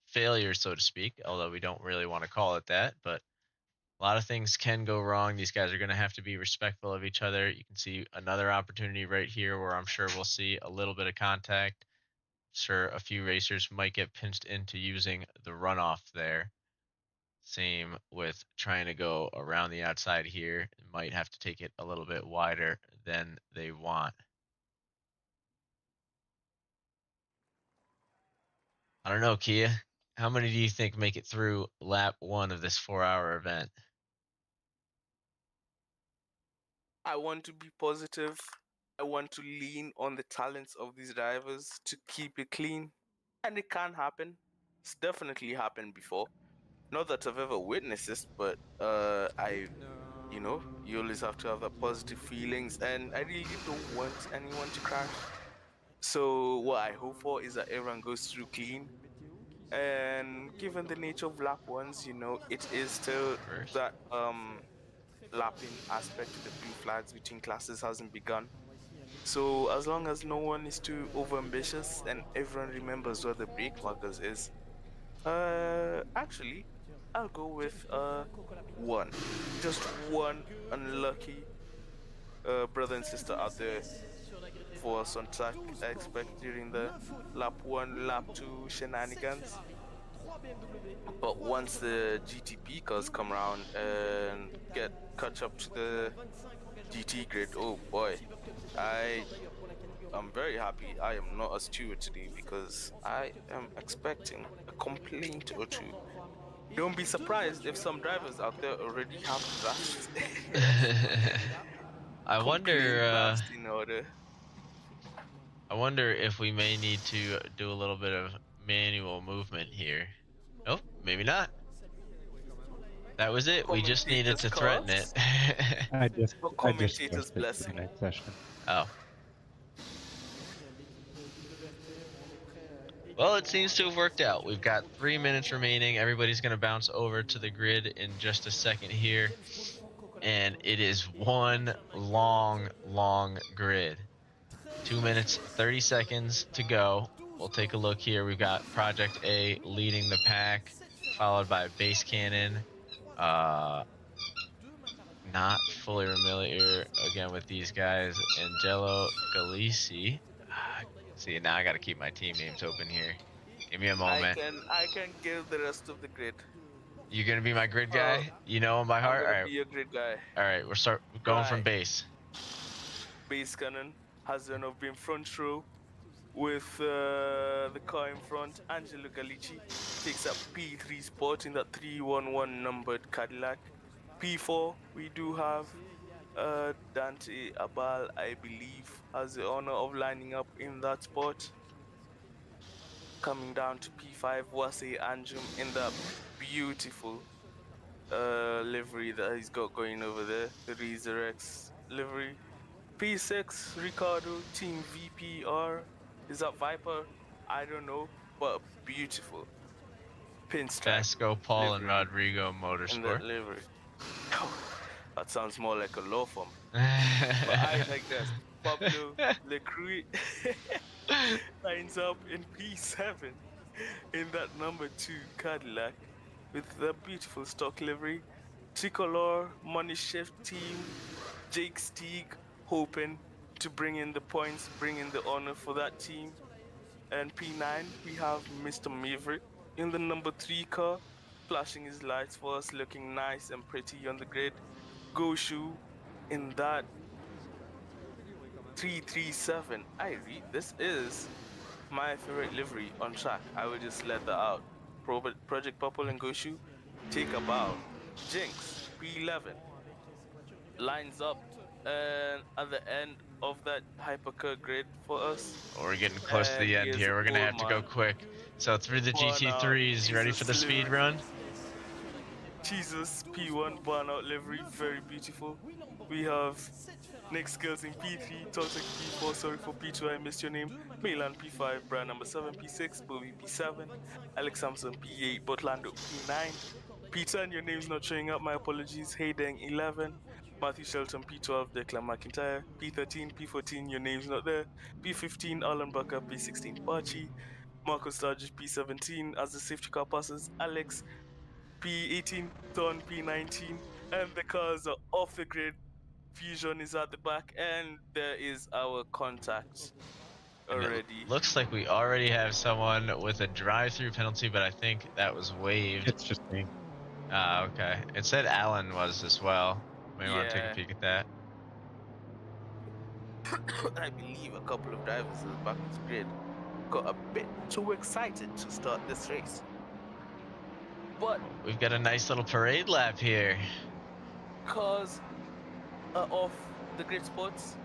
failure, so to speak, although we don't really want to call it that. But a lot of things can go wrong. These guys are going to have to be respectful of each other. You can see another opportunity right here where I'm sure we'll see a little bit of contact. Sure, a few racers might get pinched into using the runoff there. Same with trying to go around the outside here. Might have to take it a little bit wider than they want. I don't know, Kia. How many do you think make it through lap 1 of this 4-hour event? I want to be positive. I want to lean on the talents of these drivers to keep it clean. And it can happen. It's definitely happened before. Not that I've ever witnessed this, but you always have to have that positive feelings, and I really don't want anyone to crash. So what I hope for is that everyone goes through clean. And given the nature of lap 1s, it is still that lapping aspect to the blue flags between classes hasn't begun. So as long as no one is too overambitious and everyone remembers where the brake markers is, actually, I'll go with one. Just one unlucky brother and sister out there for us on track, I expect, during the lap 1, lap 2 shenanigans. But once the GTP cars come around and catch up to the GT grid, oh boy, I'm very happy I am not a steward today because I am expecting a complaint or two. Don't be surprised if some drivers out there already have drafts. I Complaint wonder. drafts in order. I wonder if we may need to do a little bit of manual movement here. Nope, maybe not. That was it. We just needed Commentators' to threaten it. curse I just or commentators' switched it to the blessing. next session. Oh. Well, it seems to have worked out. We've got 3 minutes remaining. Everybody's going to bounce over to the grid in just a second here. And it is one long, long grid. 2 minutes, 30 seconds to go. We'll take a look here. We've got Project A leading the pack, followed by Base Cannon. Not fully familiar again with these guys. Angelo Galisi. See, now I got to keep my team names open here. Give me a moment. I can give the rest of the grid. You gonna be my grid guy? You know him by I'm heart. gonna All right. be a grid guy. All right. We're going from Right. base. Base Cannon has enough been front row with the car in front. Angelo Gallici takes up P3 spot in that 311 numbered Cadillac. P4 we do have Dante Abal, I believe, has the honor of lining up in that spot. Coming down to P5, Wase Anjum in that beautiful livery that he's got going over there, the Resurrects livery. P6, Ricardo, Team VPR. Is that Viper? I don't know, but beautiful. Pinstripe. Vasco, Paul, and livery Rodrigo in Motorsport. that livery. That sounds more like a law firm. But I like that. Pablo Lecruy lines up in P7 in that number 2 Cadillac with the beautiful stock livery. Tricolor, Money Shift team, Jake Steeg hoping to bring in the points, bring in the honor for that team. And P9, we have Mr. Maverick in the number 3 car, flashing his lights for us, looking nice and pretty on the grid. Goshu in that 337. This is my favorite livery on track. I will just let that out. Project Purple and Goshu take a bow. Jinx, P11, lines up and at the end of that hypercar grid for us. We're getting close to And the end he is here. We're gonna old have to go man. quick. So through the GT3s, you ready for the Jesus speed livery. run? Jesus, P1 burnout livery, very beautiful. We have Nick Skills in P3, Toxic P4, sorry for P2, I missed your name. Milan P5, Brian number 7, P6, Bobby P7, Alex Sampson P8, Botlando P9. P10, your name's not showing up, my apologies. Hayden 11, Matthew Shelton P12, Declan McIntyre, P13, P14, your name's not there. P15, Alan Bucker, P16, Bachi, Marcus Sturgis P17, as the safety car passes, Alex P18, Ton P19, and the cars are off the grid. Fusion is at the back, and there is our contact And it already. looks like we already have someone with a drive-through penalty, but I think that was waived. It's just me. Ah, okay. It said Alan was as well. May want to take Yeah. a peek at that. I believe a couple of drivers in the back of the grid got a bit too excited to start this race. But We've got a nice little parade lap here. cars are off the grid spots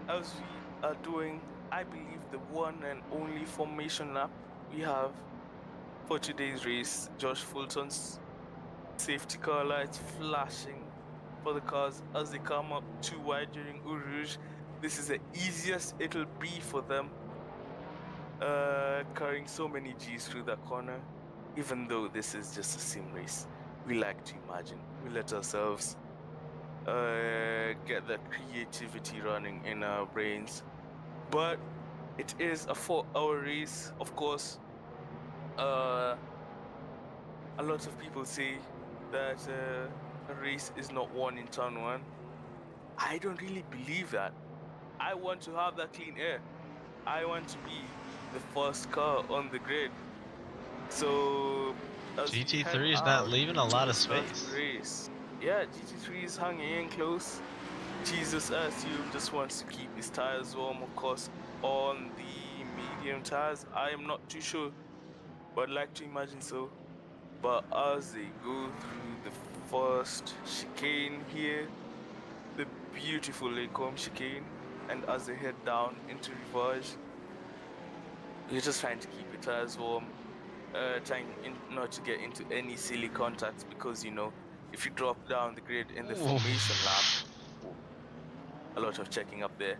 as we are doing, I believe, the one and only formation lap we have for today's race. Josh Fulton's safety car lights flashing for the cars as they come up too wide during Eau Rouge. This is the easiest it'll be for them, carrying so many G's through that corner. Even though this is just a sim race, we like to imagine. We let ourselves get the creativity running in our brains. But it is a 4-hour race, of course. A lot of people say that a race is not won in turn 1. I don't really believe that. I want to have that clean air. I want to be the first car on the grid. So as we GT3 head is out not leaving a lot of to start the space. race. Yeah, GT3 is hanging in close. Jesus, I assume, just wants to keep his tires warm, of course, on the medium tires. I am not too sure, but I'd like to imagine so. But as they go through the first chicane here, the beautiful Lacombe chicane, and as they head down into Rivage, you're just trying to keep your tires warm, not to get into any silly contacts, because if you drop down the grid in the formation lap, a lot of checking up there.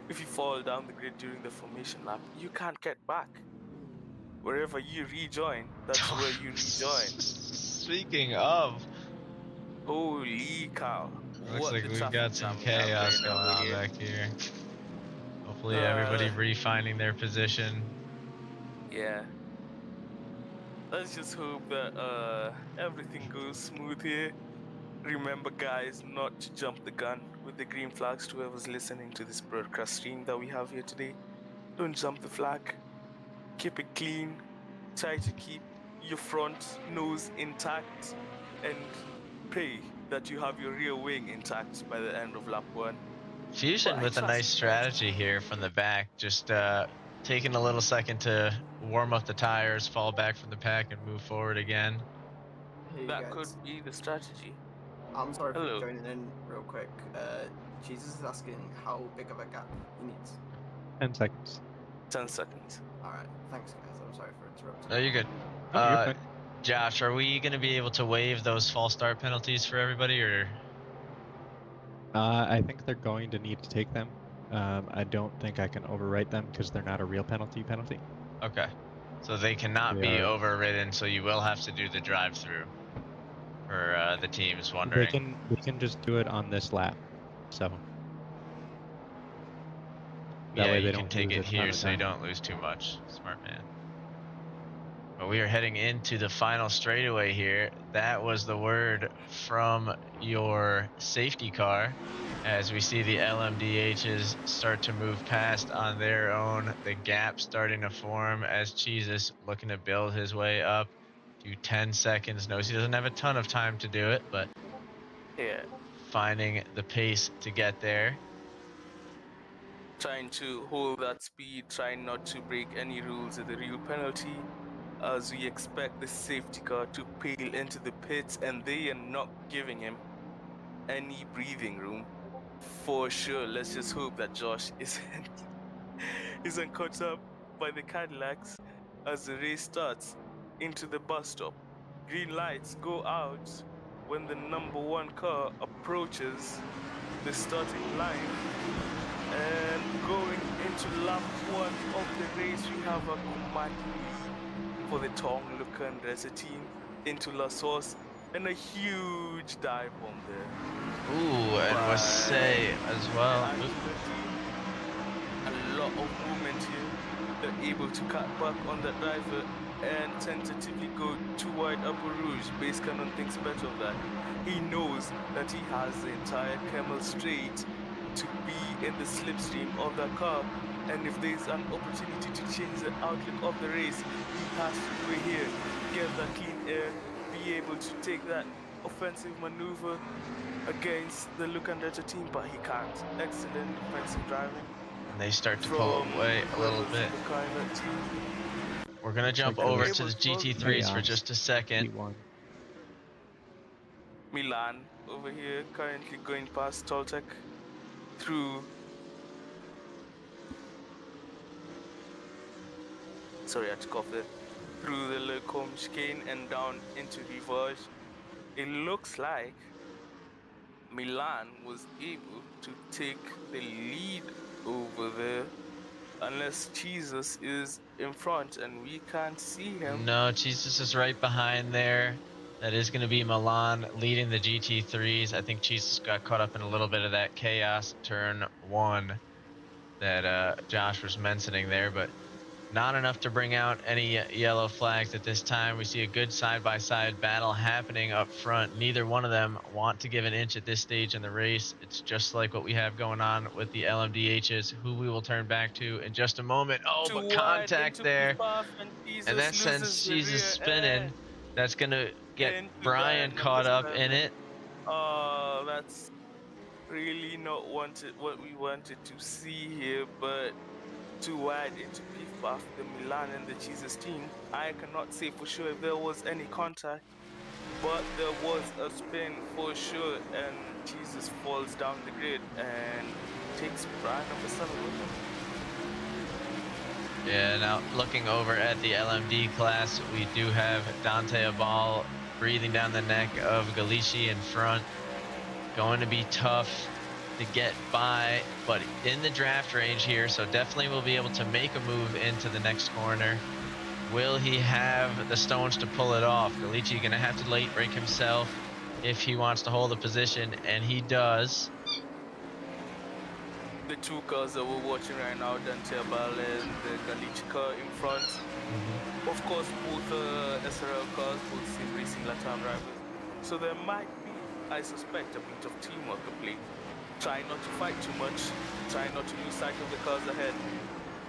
If you fall down the grid during the formation lap, you can't get back. Wherever you rejoin, that's where you rejoin. Speaking of, Holy cow. looks What like the we've traffic got some jam we have chaos going going over on here. back here. Hopefully everybody refinding their position. Yeah. Let's just hope that everything goes smooth here. Remember, guys, not to jump the gun with the green flags to whoever's listening to this broadcast stream that we have here today. Don't jump the flag. Keep it clean. Try to keep your front nose intact, and pray that you have your rear wing intact by the end of lap 1. Fusion But I with a trust nice you guys. strategy here from the back, just taking a little second to warm up the tires, fall back from the pack, and move forward again. Hey That guys, could be the strategy. I'm sorry Hello. for joining in real quick. Jesus is asking how big of a gap he needs. 10 seconds. 10 seconds. Alright, thanks guys, I'm sorry for interrupting. No, you're good. Oh, you're fine. Josh, are we going to be able to waive those false start penalties for everybody, or? I think they're going to need to take them. I don't think I can overwrite them because they're not a real penalty. Okay. So they cannot They be are- overridden, so you will have to do the drive-through for the teams wondering. They can just do it on this lap. So that Yeah, way you they can don't take lose it a ton here of so you time. don't lose too much. Smart man. But we are heading into the final straightaway here. That was the word from your safety car as we see the LMDHs start to move past on their own. The gap starting to form as Jesus looking to build his way up to 10 seconds. Knows he doesn't have a ton of time to do it, but Yeah. finding the pace to get there. Trying to hold that speed, trying not to break any rules of the real penalty, as we expect the safety car to peel into the pits, and they are not giving him any breathing room. For sure, let's just hope that Josh isn't caught up by the Cadillacs as the race starts into the bus stop. Green lights go out when the number 1 car approaches the starting line. And going into lap 1 of the race, we have a commanding lead for the Tonglukan Reza team into La Source, and a huge dive bomb there. Ooh, and Wasay as well. A lot of movement here. They're able to cut back on the driver and tentatively go too wide upper rouge. Base Cannon thinks better of that. He knows that he has the entire Camel Straight to be in the slipstream of the car, and if there's an opportunity to change the outlook of the race, he has to do it here. Get that clean air, be able to take that offensive maneuver against the Lukandeta team, but he can't. Excellent defensive driving. And they start to pull away a little bit. We're going to jump over to the GT3s for just a second. Milan over here currently going past Toltec through. Sorry, I had to cough there. Through the Lecombe chicane and down into Rivage. It looks like Milan was able to take the lead over there, unless Jesus is in front and we can't see him. No, Jesus is right behind there. That is going to be Milan leading the GT3s. I think Jesus got caught up in a little bit of that chaos turn 1 that Josh was mentioning there, but not enough to bring out any yellow flags at this time. We see a good side-by-side battle happening up front. Neither one of them want to give an inch at this stage in the race. It's just like what we have going on with the LMDHs, who we will turn back to in just a moment. Oh, but contact there. And that sends Jesus spinning. That's going to get Brian caught up in it. Oh, that's really not what we wanted to see here, but too wide into beef path, the Milan and the Jesus team. I cannot say for sure if there was any contact, but there was a spin for sure, and Jesus falls down the grid and takes brand number 7 with him. Yeah, now looking over at the LMD class, we do have Dante Abal breathing down the neck of Galici in front. Going to be tough to get by, but in the draft range here, so definitely will be able to make a move into the next corner. Will he have the stones to pull it off? Galici going to have to late break himself if he wants to hold the position, and he does. The two cars that we're watching right now, Dante Abal and the Galicia car in front. Of course, both SRL cars, both Sim Racing Latam drivers. So there might be, I suspect, a bit of teamwork at play. Try not to fight too much. Try not to lose sight of the cars ahead.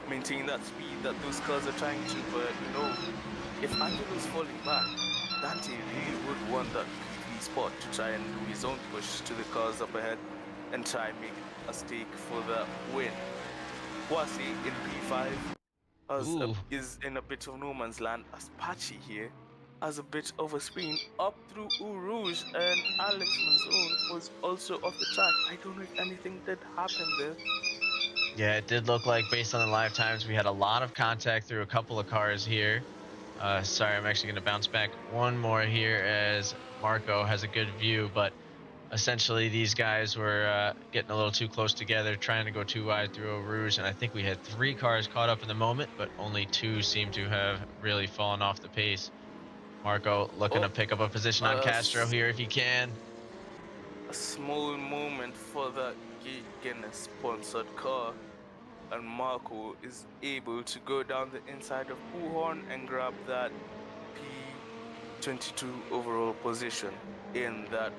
Maintain that speed that those cars are trying to. But, you know, if Angelo's falling back, Dante really would want that P3 spot to try and do his own push to the cars up ahead and try and make a stake for the win. Wasi in P5 is in a bit of no man's land, as Patchy here has a bit of a spin up through Eau Rouge, and Alex Manzone was also off the track. I don't know if anything did happen there. Yeah, it did look like, based on the live times, we had a lot of contact through a couple of cars here. Sorry, I'm actually going to bounce back one more here as Marco has a good view, but essentially these guys were getting a little too close together, trying to go too wide through Eau Rouge, and I think we had 3 cars caught up in the moment, but only 2 seem to have really fallen off the pace. Marco looking to pick up a position on Castro here if he can. A small moment for that Guinness sponsored car, and Marco is able to go down the inside of Puhorn and grab that P22 overall position in that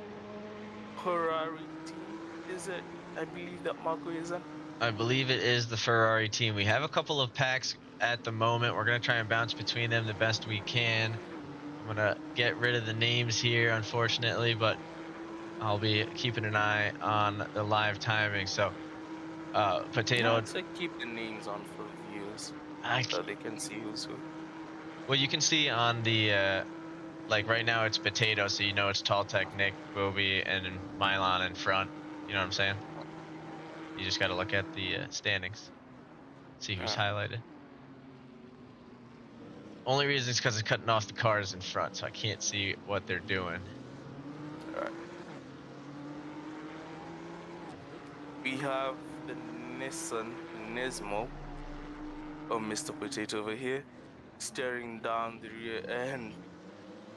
Ferrari team. Is it? I believe that Marco is in. I believe it is the Ferrari team. We have a couple of packs at the moment. We're going to try and bounce between them the best we can. I'm going to get rid of the names here, unfortunately, but I'll be keeping an eye on the live timing. So, Potato. I'd say keep the names on for the viewers so they can see who's who. Well, you can see on the, like right now it's Potato, so you know it's Tall Tech, Nick, Bobby, and Mylon in front. You know what I'm saying? You just got to look at the standings, see who's highlighted. Only reason is because it's cutting off the cars in front, so I can't see what they're doing. All right. We have the Nissan Nismo of Mr. Potato over here, staring down the rear end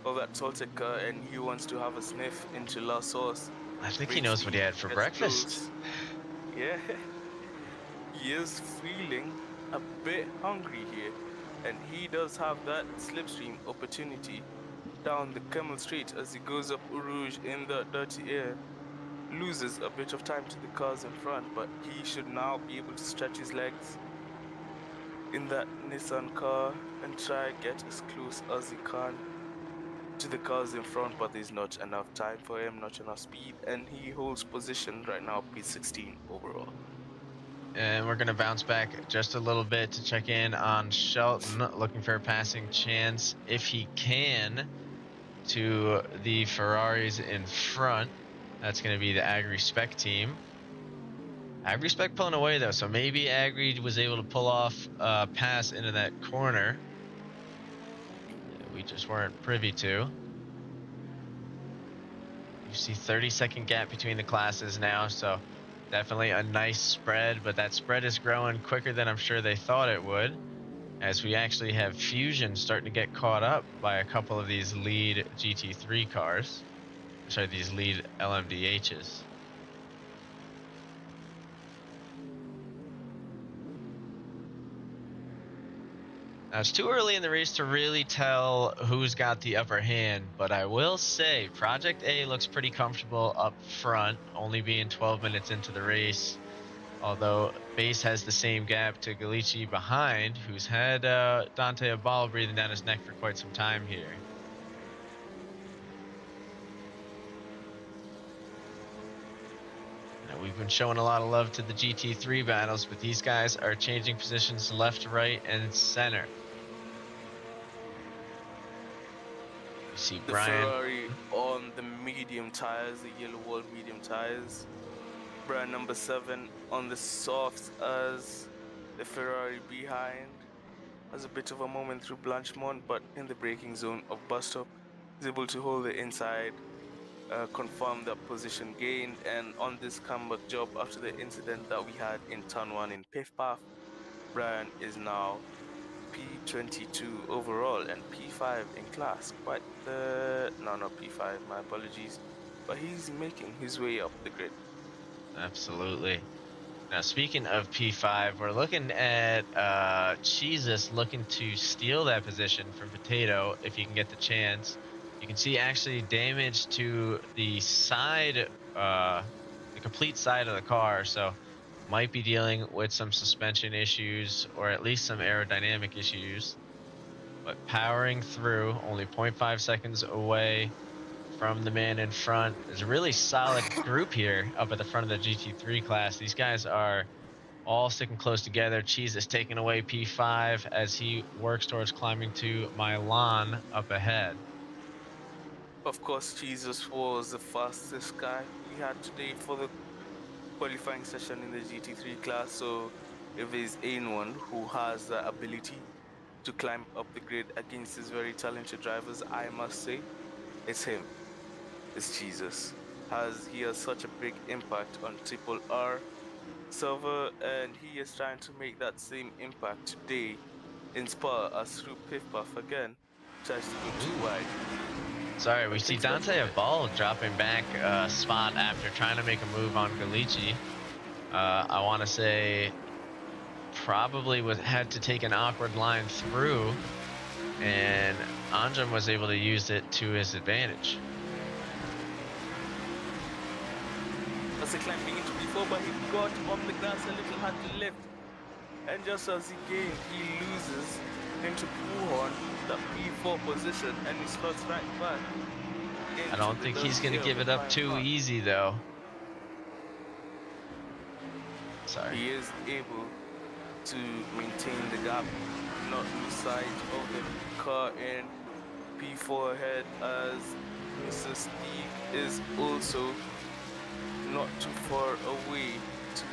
of that Toltec car, and he wants to have a sniff into La Sauce. I think he knows what he had for breakfast. Close. Yeah. He is feeling a bit hungry here, and he does have that slipstream opportunity down the Camel Straight as he goes up Eau Rouge in the dirty air. Loses a bit of time to the cars in front, but he should now be able to stretch his legs in that Nissan car and try and get as close as he can to the cars in front, but there's not enough time for him, not enough speed, and he holds position right now, P16 overall. And we're going to bounce back just a little bit to check in on Shelton, looking for a passing chance, if he can, to the Ferraris in front. That's going to be the Agri Spec team. Agri Spec pulling away, though, so maybe Agri was able to pull off a pass into that corner. We just weren't privy to. You see 30-second gap between the classes now, so definitely a nice spread, but that spread is growing quicker than I'm sure they thought it would, as we actually have Fusion starting to get caught up by a couple of these lead GT3 cars. Sorry, these lead LMDHs. Now, it's too early in the race to really tell who's got the upper hand, but I will say Project A looks pretty comfortable up front, only being 12 minutes into the race, although Base has the same gap to Galici behind, who's had Dante Abal breathing down his neck for quite some time here. we've been showing a lot of love to the GT3 battles, but these guys are changing positions left, right, and center. You see The Brian. Ferrari on the medium tires, the yellow wall medium tires. Brian number 7 on the softs as the Ferrari behind. Has a bit of a moment through Blanchimont, but in the braking zone of bus stop, is able to hold the inside, confirm that position gained, and on this comeback job after the incident that we had in turn 1 in Piff Path, Brian is now P22 overall and P5 in class. Quite the no, not P5, my apologies, but he's making his way up the grid. Absolutely. Now, speaking of P5, we're looking at Jesus looking to steal that position from Potato if he can get the chance. You can see actually damage to the side, the complete side of the car, so might be dealing with some suspension issues or at least some aerodynamic issues. But powering through, only 0.5 seconds away from the man in front. There's a really solid group here up at the front of the GT3 class. These guys are all sticking close together. Cheese is taking away P5 as he works towards climbing to Milan up ahead. Of course, Jesus was the fastest guy we had today for the qualifying session in the GT3 class, so if there's anyone who has the ability to climb up the grid against these very talented drivers, I must say, it's him. It's Jesus. He has such a big impact on Triple R server, and he is trying to make that same impact today in Spa as through Piff Puff again. Tries to go too wide. Sorry, we But see takes control Dante of it. Ball dropping back a spot after trying to make a move on Galici. I want to say probably had to take an awkward line through, and Anjan was able to use it to his advantage. As he climbing into P4, but he got on the grass a little hard to lift. And just as he gained, he loses into Puhon, the P4 position, and he slots right back. I don't think he's going to give it up too easy, though. Sorry. He is able to maintain the gap, not lose sight of the car in P4 ahead, as Mr. Steve is also not too far away to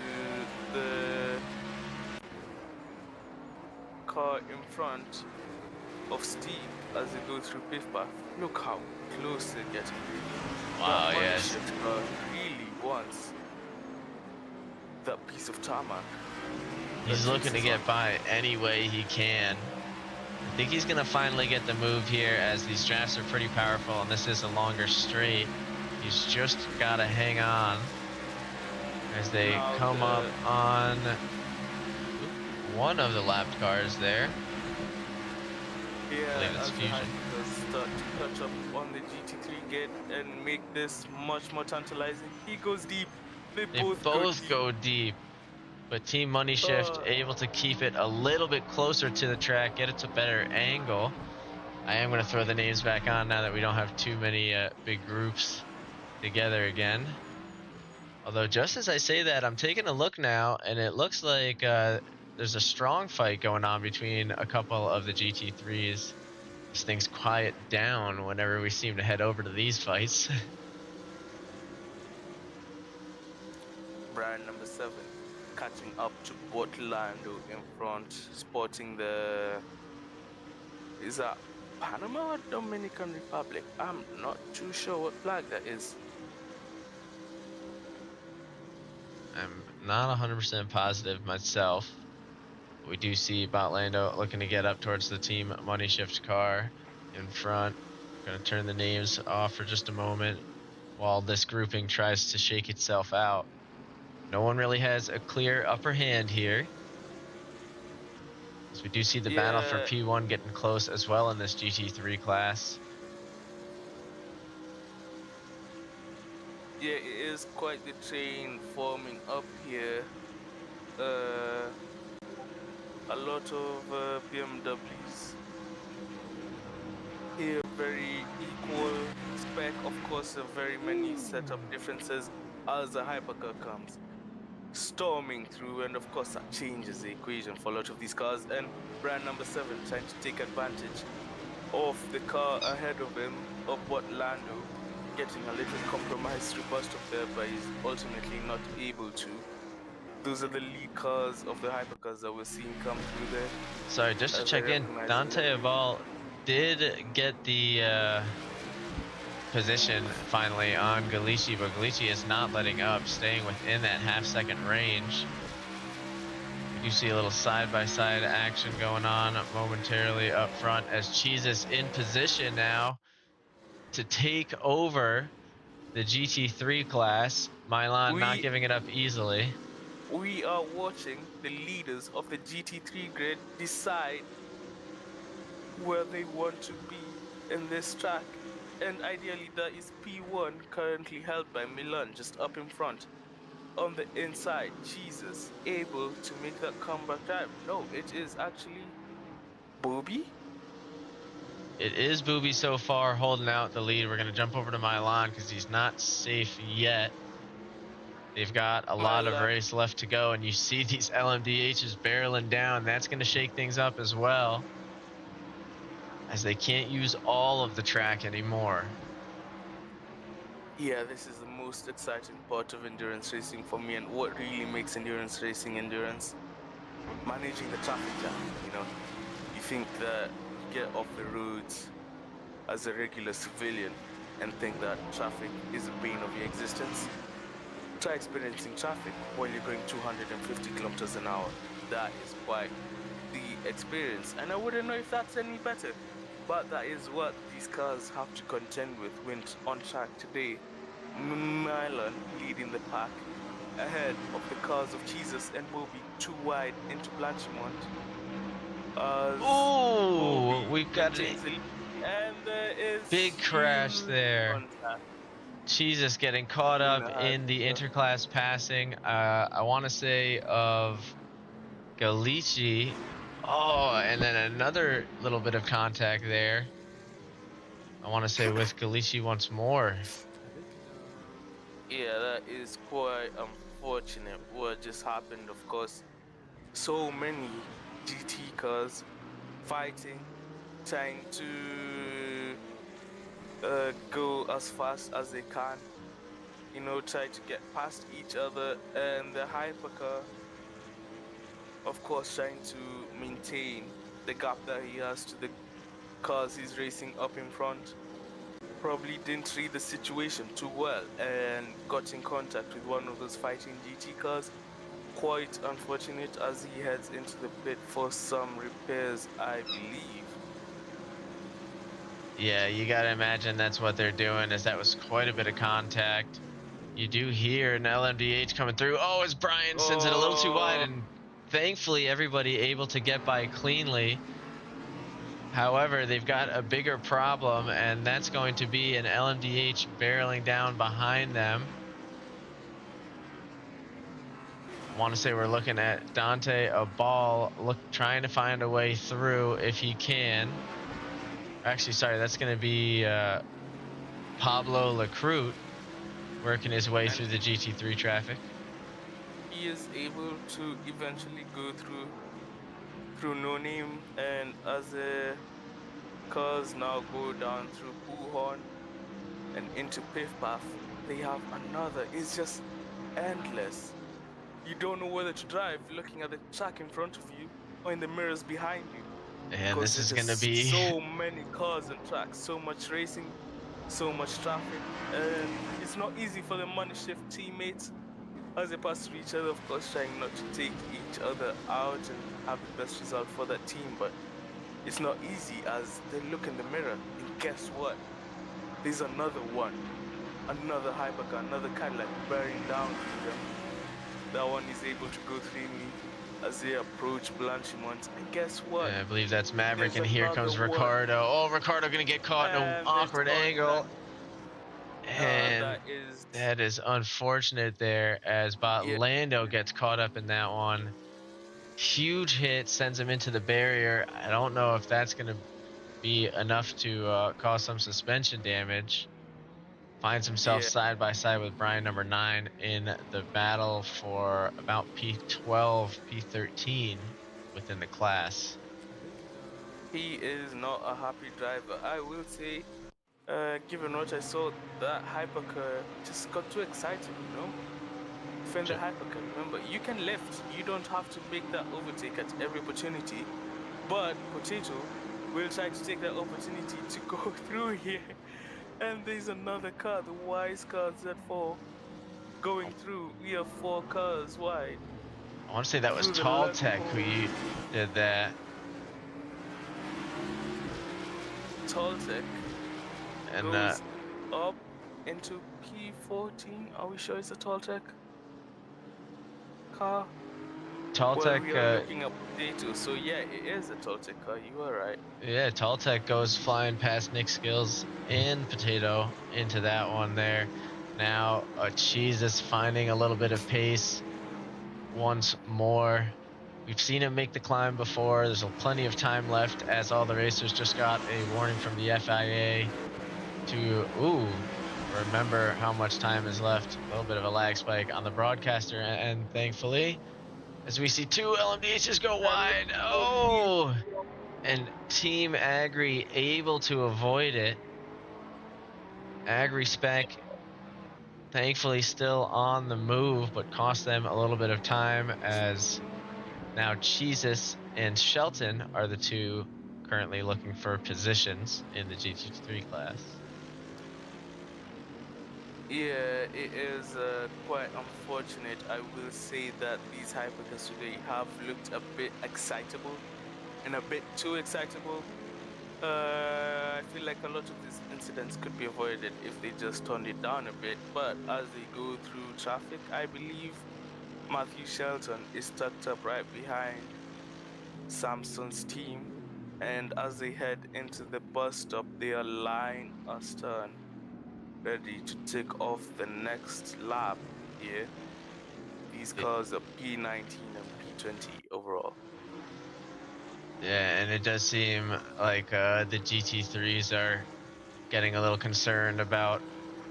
the car in front of Steve as they go through Piff Path. Look how close they're getting. Wow, that yes. car really wants that piece of tarmac. He's looking to get by any way he can. I think he's going to finally get the move here, as these drafts are pretty powerful and this is a longer straight. He's just got to hang on as they come up on one of the lapped cars there. Yeah, I believe it's as Fusion. the start to catch up on the GT3 gate and make this much more tantalizing. He goes deep. They both go deep. But Team Money Shift able to keep it a little bit closer to the track, get it to a better angle. I am going to throw the names back on now that we don't have too many big groups together again. Although just as I say that, I'm taking a look now, and it looks like there's a strong fight going on between a couple of the GT3s. This thing's quiet down whenever we seem to head over to these fights. Brian number 7 catching up to Bortlando in front, sporting the... Is that Panama or Dominican Republic? I'm not too sure what flag that is. I'm not 100% positive myself. We do see Botlando looking to get up towards the Team Money Shift car in front. Going to turn the names off for just a moment while this grouping tries to shake itself out. No one really has a clear upper hand here, as we do see the battle for P1 getting close as well in this GT3 class. Yeah, it is quite the train forming up here. A lot of BMWs here, very equal spec. Of course, very many setup differences. as the hypercar comes storming through, and of course that changes the equation for a lot of these cars. And brand number 7 trying to take advantage of the car ahead of him, of what Lando getting a little compromised through bust up there, but he's ultimately not able to. Those are the lead cars of the hypercars that we're seeing come through there. Sorry, just to As check I in, recognize Dante them. Aval did get the position finally on Galici, but Galici is not letting up, staying within that half-second range. You see a little side-by-side action going on momentarily up front as Jesus in position now to take over the GT3 class. Milan not giving it up easily. We are watching the leaders of the GT3 grid decide where they want to be in this track. And ideally that is P1, currently held by Milan, just up in front. On the inside, Jesus able to make that comeback drive. No, it is actually Booby. It is Booby so far holding out the lead. We're going to jump over to Milan because he's not safe yet. They've got a lot of race left to go, and you see these LMDHs barreling down. That's going to shake things up as well, as they can't use all of the track anymore. Yeah, this is the most exciting part of endurance racing for me, and what really makes endurance racing endurance. Managing the traffic jam, you know. You think that you get off the roads as a regular civilian and think that traffic is a bane of your existence. Try experiencing traffic while you're going 250 kilometers an hour. That is quite the experience, and I wouldn't know if that's any better. But that is what these cars have to contend with when on track today. Milan leading the pack ahead of the cars of Jesus and Bobby, too wide into Blanchimont. Oh, we've got a and there is big crash there. Jesus getting caught up in the interclass passing. I want to say of Galici. Oh, and then another little bit of contact there. I want to say with Galici once more. Yeah, that is quite unfortunate what just happened. Of course, so many GT cars fighting, trying to go as fast as they can, you know, try to get past each other, and the hypercar, of course, trying to maintain the gap that he has to the cars he's racing up in front. Probably didn't read the situation too well and got in contact with one of those fighting GT cars. Quite unfortunate as he heads into the pit for some repairs, I believe. Yeah, you gotta imagine that's what they're doing, as that was quite a bit of contact. You do hear an LMDH coming through. Oh, as Brian sends it a little too wide, and thankfully everybody able to get by cleanly. However, they've got a bigger problem, and that's going to be an LMDH barreling down behind them. I want to say we're looking at Dante Abal trying to find a way through if he can. Actually, sorry, that's going to be Pablo Lacroute working his way through the GT3 traffic. He is able to eventually go through No Name, and as the cars now go down through Buhorn and into Piff Path, they have another. It's just endless. You don't know whether to drive looking at the track in front of you or in the mirrors behind you. And this is going to be so many cars and tracks, so much racing, so much traffic, and it's not easy for the money shift teammates as they pass through each other, of course, trying not to take each other out and have the best result for that team. But it's not easy as they look in the mirror, and guess what? There's another one, another hypercar, another Cadillac bearing down to them. That one is able to go through me as they approach Blanchimont. And guess what? I believe that's Maverick, and here comes Ricardo. Oh, Ricardo gonna get caught in an awkward angle. And that is unfortunate there, as Lando gets caught up in that one. Huge hit, sends him into the barrier. I don't know if that's going to be enough to cause some suspension damage. finds himself Yeah. side by side with Brian number 9 in the battle for about P12, P13 within the class. He is not a happy driver. I will say, given what I saw, that hypercar just got too excited, you know? Defend the hypercar. Remember, you can lift. You don't have to make that overtake at every opportunity. But Potato will try to take that opportunity to go through here. And there's another car, the Wise car Z4, going through. We have 4 cars wide. I want to say that was Through the Tall left Tech who corner. did that. Toltec And goes up into P14. Are we sure it's a Toltec car? Tall Well, Tech, we are looking at Potato, so yeah, it is a Toltec car. You are right. yeah, Tall Tech goes flying past Nick Skills and Potato into that one there. Now, Jesus finding a little bit of pace once more. We've seen him make the climb before. There's plenty of time left as all the racers just got a warning from the FIA to, remember how much time is left. A little bit of a lag spike on the broadcaster, and thankfully, as we see 2 LMDHs go wide. Oh! And Team Agri able to avoid it. Agri Spec thankfully still on the move, but cost them a little bit of time as now Jesus and Shelton are the 2 currently looking for positions in the GT3 class. Yeah, it is quite unfortunate. I will say that these hypercars today have looked a bit excitable and a bit too excitable. I feel like a lot of these incidents could be avoided if they just toned it down a bit. But as they go through traffic, I believe Matthew Shelton is tucked up right behind Samson's team. And as they head into the bus stop, they are lying astern, ready to take off the next lap here. These cars are P19 and P20 overall. Yeah, and it does seem like the GT3s are getting a little concerned about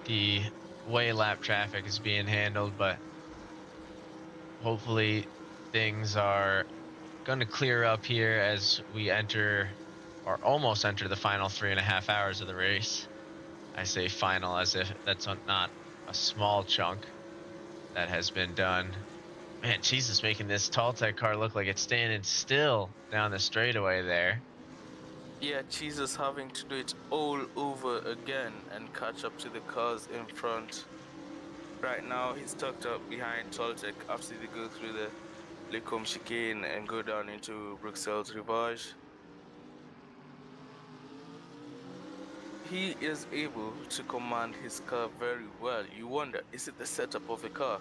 the way lap traffic is being handled, but hopefully things are going to clear up here as we enter or almost enter the final 3.5 hours of the race. I say final as if that's not a small chunk that has been done. Man, Jesus, making this Tall Tech car look like it's standing still down the straightaway there. Yeah, Cheese is having to do it all over again and catch up to the cars in front. Right now, he's tucked up behind Toltec after they go through the Lecombe chicane and go down into Bruxelles Rivage. He is able to command his car very well. You wonder, is it the setup of the car?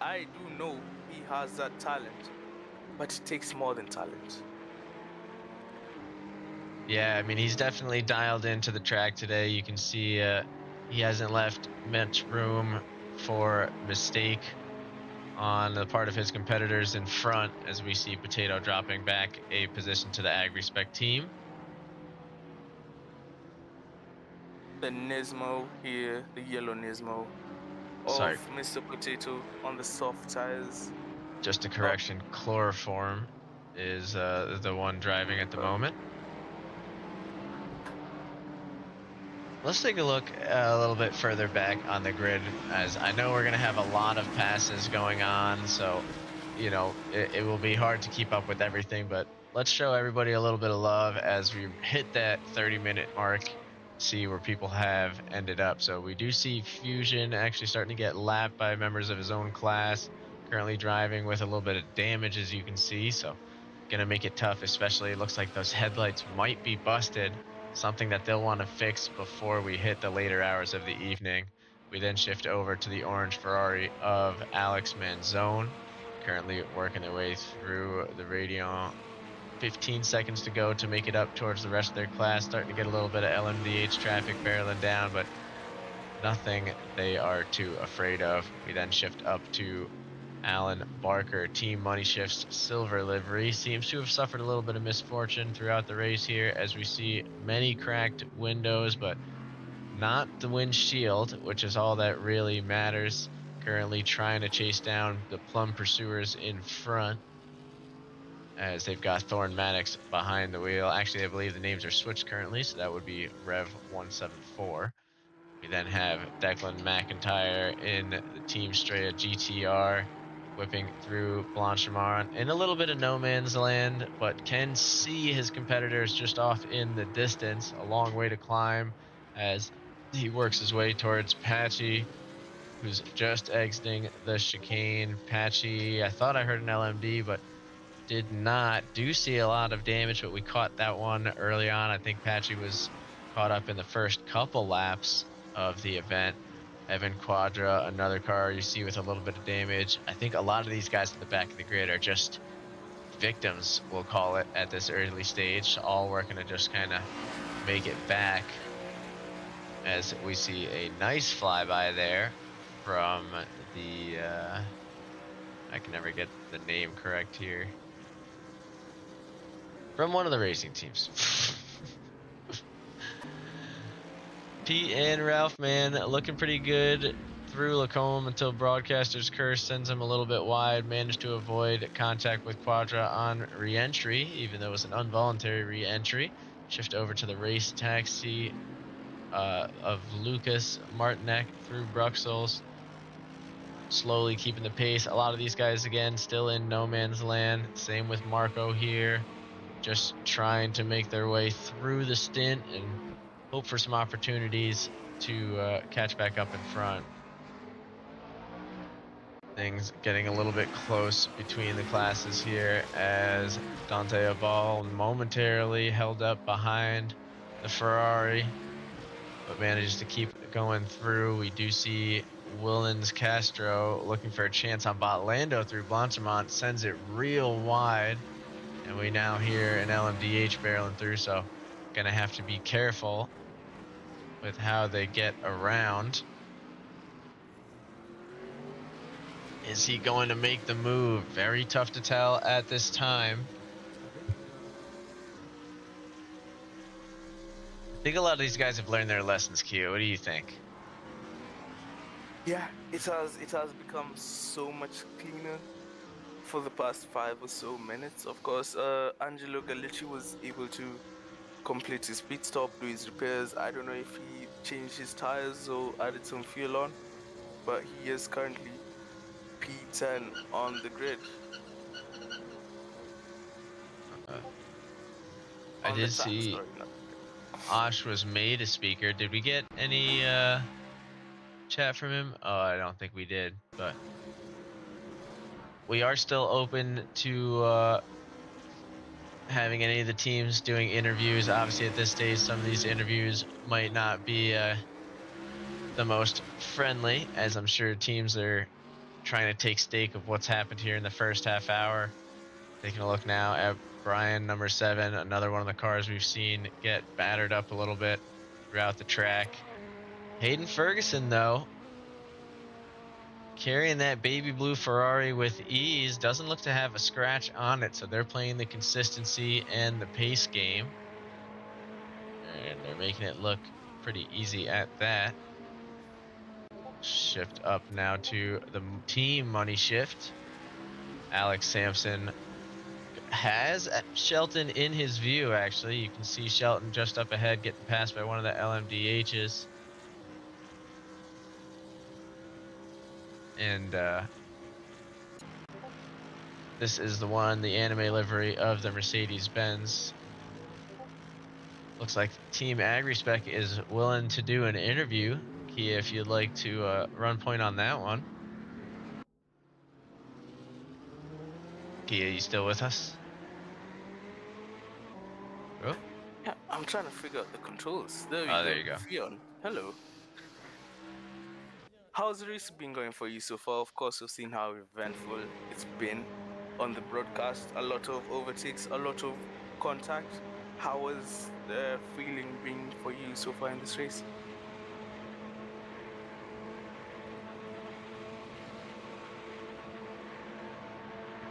I do know he has that talent, but it takes more than talent. Yeah, I mean, he's definitely dialed into the track today. You can see he hasn't left much room for mistake on the part of his competitors in front, as we see Potato dropping back a position to the AgriSpec team. The Nismo here, the yellow Nismo of Mr. Potato on the soft tires. Just a correction, Chloroform is the one driving at the moment. Let's take a look a little bit further back on the grid, as I know we're going to have a lot of passes going on, so it will be hard to keep up with everything, but let's show everybody a little bit of love as we hit that 30-minute mark, see where people have ended up. So we do see Fusion actually starting to get lapped by members of his own class, currently driving with a little bit of damage, as you can see, so gonna make it tough, especially it looks like those headlights might be busted, something that they'll want to fix before we hit the later hours of the evening. We then shift over to the orange Ferrari of Alex Manzone, currently working their way through the Radeon. 15 seconds to go to make it up towards the rest of their class, starting to get a little bit of LMDH traffic barreling down, but nothing they are too afraid of. We then shift up to Alan Barker, Team Money Shift's silver livery, seems to have suffered a little bit of misfortune throughout the race here, as we see many cracked windows, but not the windshield, which is all that really matters. Currently trying to chase down the Plum Pursuers in front, as they've got Thorn Maddox behind the wheel. Actually, I believe the names are switched currently, so that would be Rev 174. We then have Declan McIntyre in the Team Straya GTR, whipping through Blanchimont in a little bit of no man's land, but can see his competitors just off in the distance. A long way to climb as he works his way towards Patchy, who's just exiting the chicane. Patchy, I thought I heard an LMD, but did not. Do see a lot of damage, but we caught that one early on. I think Patchy was caught up in the first couple laps of the event. Evan Quadra, another car you see with a little bit of damage. I think a lot of these guys at the back of the grid are just victims, we'll call it, at this early stage, all working to just kind of make it back, as we see a nice flyby there from the I can never get the name correct here, from one of the racing teams. Pete and Ralph, man, looking pretty good through Lacombe until broadcaster's curse sends him a little bit wide. Managed to avoid contact with Quadra on re-entry, even though it was an involuntary re-entry. Shift over to the race taxi of Lucas Martinek through Bruxelles, slowly keeping the pace. A lot of these guys, again, still in no man's land. Same with Marco here, just trying to make their way through the stint and hope for some opportunities to catch back up in front. Things getting a little bit close between the classes here, as Dante Abal momentarily held up behind the Ferrari, but manages to keep going through. We do see Willens Castro looking for a chance on Botlando through Blanchimont, sends it real wide, and we now hear an LMDH barreling through, so gonna have to be careful with how they get around. Is he going to make the move? Very tough to tell at this time. I think a lot of these guys have learned their lessons, Q. What do you think? Yeah, it has become so much cleaner for the past 5 or so minutes. Of course, Angelo Gallicci was able to complete his pit stop, do his repairs. I don't know if he changed his tires or added some fuel on, but he is currently P10 on the grid. I On did the track, see sorry, not Osh was made a speaker. Did we get any chat from him? Oh, I don't think we did, but we are still open to having any of the teams doing interviews. Obviously, at this stage, some of these interviews might not be the most friendly, as I'm sure teams are trying to take stake of what's happened here in the first half hour. Taking a look now at Brian, number 7, another one of the cars we've seen get battered up a little bit throughout the track. Hayden Ferguson, though, carrying that baby blue Ferrari with ease, doesn't look to have a scratch on it, so they're playing the consistency and the pace game, and they're making it look pretty easy at that. Shift up now to the team money shift. Alex Sampson has Shelton in his view, actually. You can see Shelton just up ahead getting passed by one of the LMDHs. And this is the one, the anime livery of the Mercedes-Benz. Looks like Team AgriSpec is willing to do an interview. Kia, if you'd like to run point on that one. Kia, you still with us? Oh, Yeah, I'm trying to figure out the controls. There we go. there you go. Fion, hello. How's the race been going for you so far? Of course, we've seen how eventful it's been on the broadcast. A lot of overtakes, a lot of contact. How has the feeling been for you so far in this race?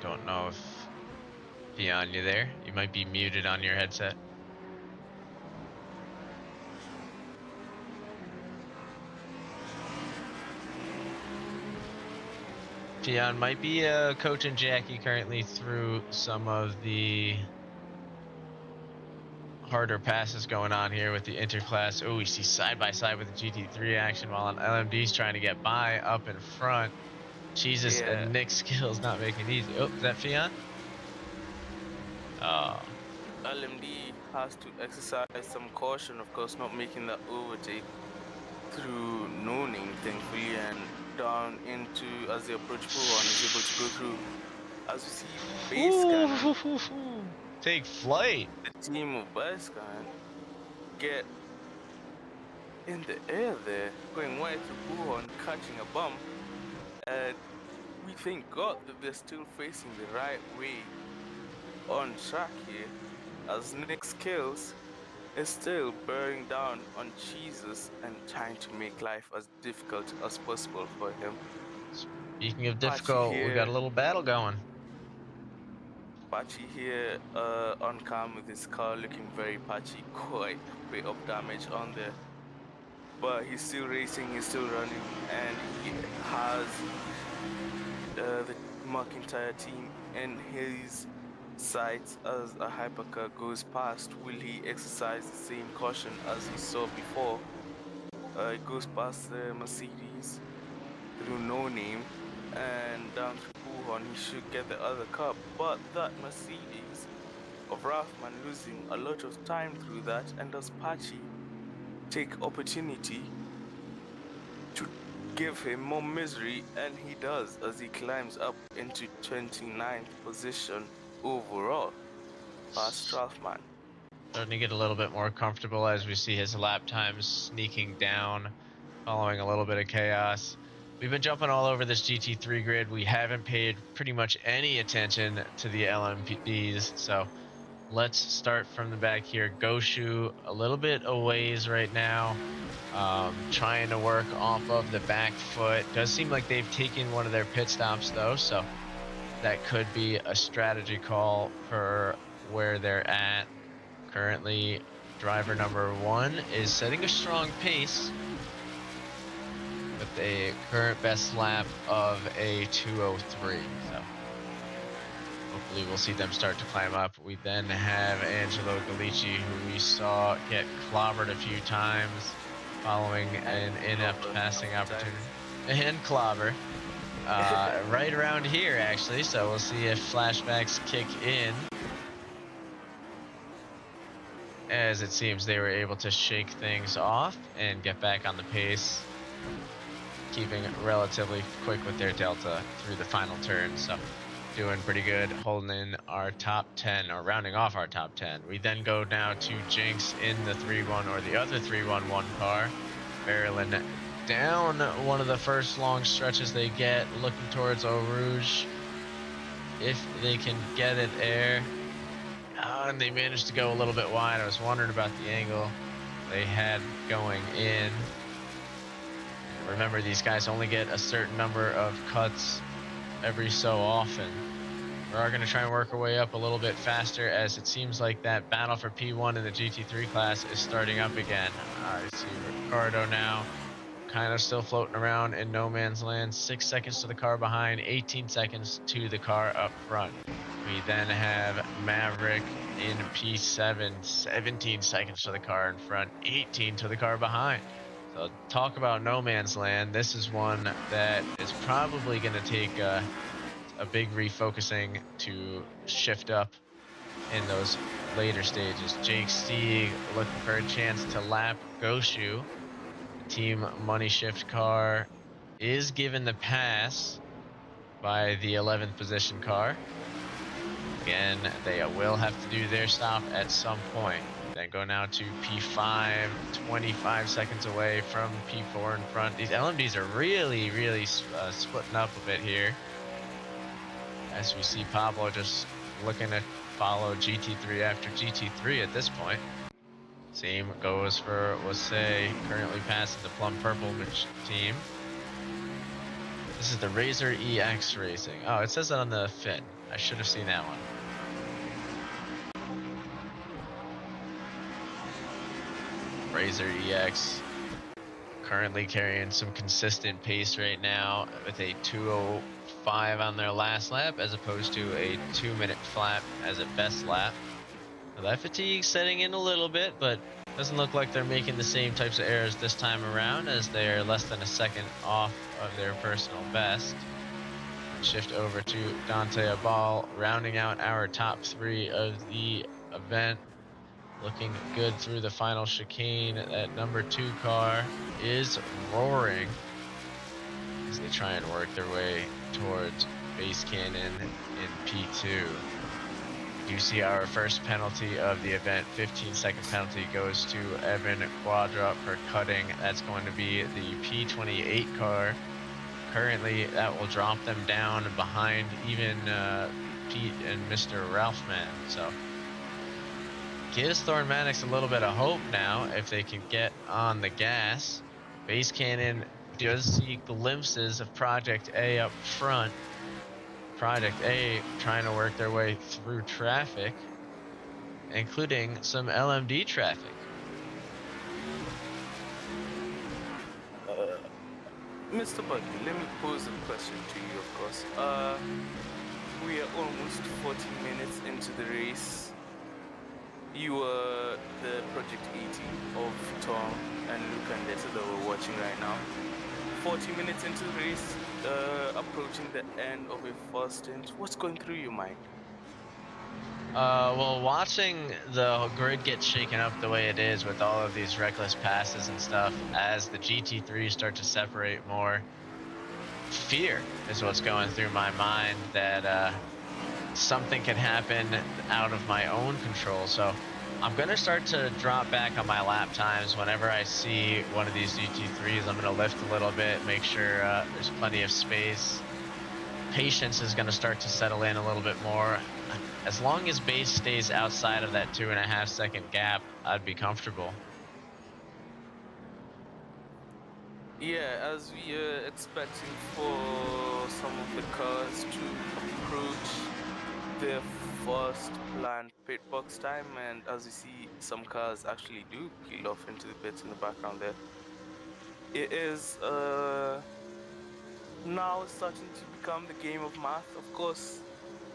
Don't know if Fion, you there? You might be muted on your headset. Peon might be coaching Jackie currently through some of the harder passes going on here with the interclass. Oh, we see side by side with the GT3 action while on LMD's trying to get by up in front. Jesus, Yeah. and Nick's skills not making it easy. Oh, is that Fion? Oh. LMD has to exercise some caution, of course, not making that overtake through nooning, thankfully, and down into as they approach Puhon is able to go through. As we see base cannon, Take flight. the team of base cannon get in the air there, going wide through Puhon, catching a bump, and we thank God that they're still facing the right way on track here, as Nick Skills is still bearing down on Jesus and trying to make life as difficult as possible for him. Speaking of Patchy difficult, we got here. a little battle going. Patchy here on cam with his car looking very patchy, quite a bit of damage on there. But he's still racing, he's still running, and he has the McIntyre team in his sights as a hypercar goes past. Will he exercise the same caution as he saw before? It goes past the Mercedes through No Name and down through Wuhan. He should get the other car, but that Mercedes of Rathman losing a lot of time through that, and does Patchy take opportunity to give him more misery, and he does as he climbs up into 29th position overall past Rathman. Starting to get a little bit more comfortable as we see his lap times sneaking down, following a little bit of chaos. We've been jumping all over this GT3 grid. We haven't paid pretty much any attention to the LMPDs, so let's start from the back here. Goshu a little bit a ways right now, trying to work off of the back foot. Does seem like they've taken one of their pit stops though, so that could be a strategy call for where they're at. Currently, driver number 1 is setting a strong pace with a current best lap of a 2:03. So hopefully we'll see them start to climb up. We then have Angelo Galici, who we saw get clobbered a few times following an inept passing opportunity. And clobber. Right around here, actually, so we'll see if flashbacks kick in. As it seems they were able to shake things off and get back on the pace, keeping relatively quick with their delta through the final turn. So doing pretty good, holding in our top 10, or rounding off our top 10. We then go now to Jinx in the 3-1 or the other 3-1-1 car, barreling down one of the first long stretches they get, looking towards Eau Rouge. If they can get it there. And they managed to go a little bit wide. I was wondering about the angle they had going in. Remember, these guys only get a certain number of cuts every so often. We are going to try and work our way up a little bit faster, as it seems like that battle for P1 in the GT3 class is starting up again. I see Ricardo now kind of still floating around in no man's land. 6 seconds to the car behind, 18 seconds to the car up front. We then have Maverick in P7, 17 seconds to the car in front, 18 to the car behind. So talk about no man's land. This is one that is probably going to take a big refocusing to shift up in those later stages. Jake Stieg looking for a chance to lap Goshu. Team Money Shift car is given the pass by the 11th position car. Again, they will have to do their stop at some point. Then go now to P5, 25 seconds away from P4 in front. These LMDs are really splitting up a bit here. As we see Pablo just looking to follow GT3 after GT3 at this point. Same goes for Wasey, currently passing the Plum Purple team. This is the Razor EX Racing. Oh, it says that on the fin. I should have seen that one. Razor EX currently carrying some consistent pace right now with a 2:05 on their last lap as opposed to a 2-minute flat as a best lap. Now, that fatigue setting in a little bit, but doesn't look like they're making the same types of errors this time around, as they're less than a second off of their personal best. Shift over to Dante Abal, rounding out our top 3 of the event. Looking good through the final chicane. That number 2 car is roaring as they try and work their way towards Base Cannon in P2. You see our first penalty of the event, 15-second penalty, goes to Evan Quadra for cutting. That's going to be the P28 car. Currently, that will drop them down behind even Pete and Mr. Ralphman. So, gives Thorn Maddox a little bit of hope now if they can get on the gas. Base Cannon does see glimpses of Project A up front. Project A trying to work their way through traffic, including some LMD traffic. Mr. Bucky, let me pose a question to you, of course. We are almost 40 minutes into the race. You were the Project 80 of Tom and Luke and Detta that we're watching right now. 40 minutes into the race, approaching the end of a first stint. What's going through your mind? Well, watching the grid get shaken up the way it is with all of these reckless passes and stuff, as the GT3s start to separate more, fear is what's going through my mind that something can happen out of my own control. So I'm going to start to drop back on my lap times whenever I see one of these GT3s. I'm going to lift a little bit, make sure there's plenty of space. Patience is going to start to settle in a little bit more. As long as base stays outside of that 2.5 second gap, I'd be comfortable. Yeah, as we are expecting for some of the cars to approach their first planned pit box time, and as you see, some cars actually do peel off into the pits in the background there. It is now starting to become the game of math. Of course,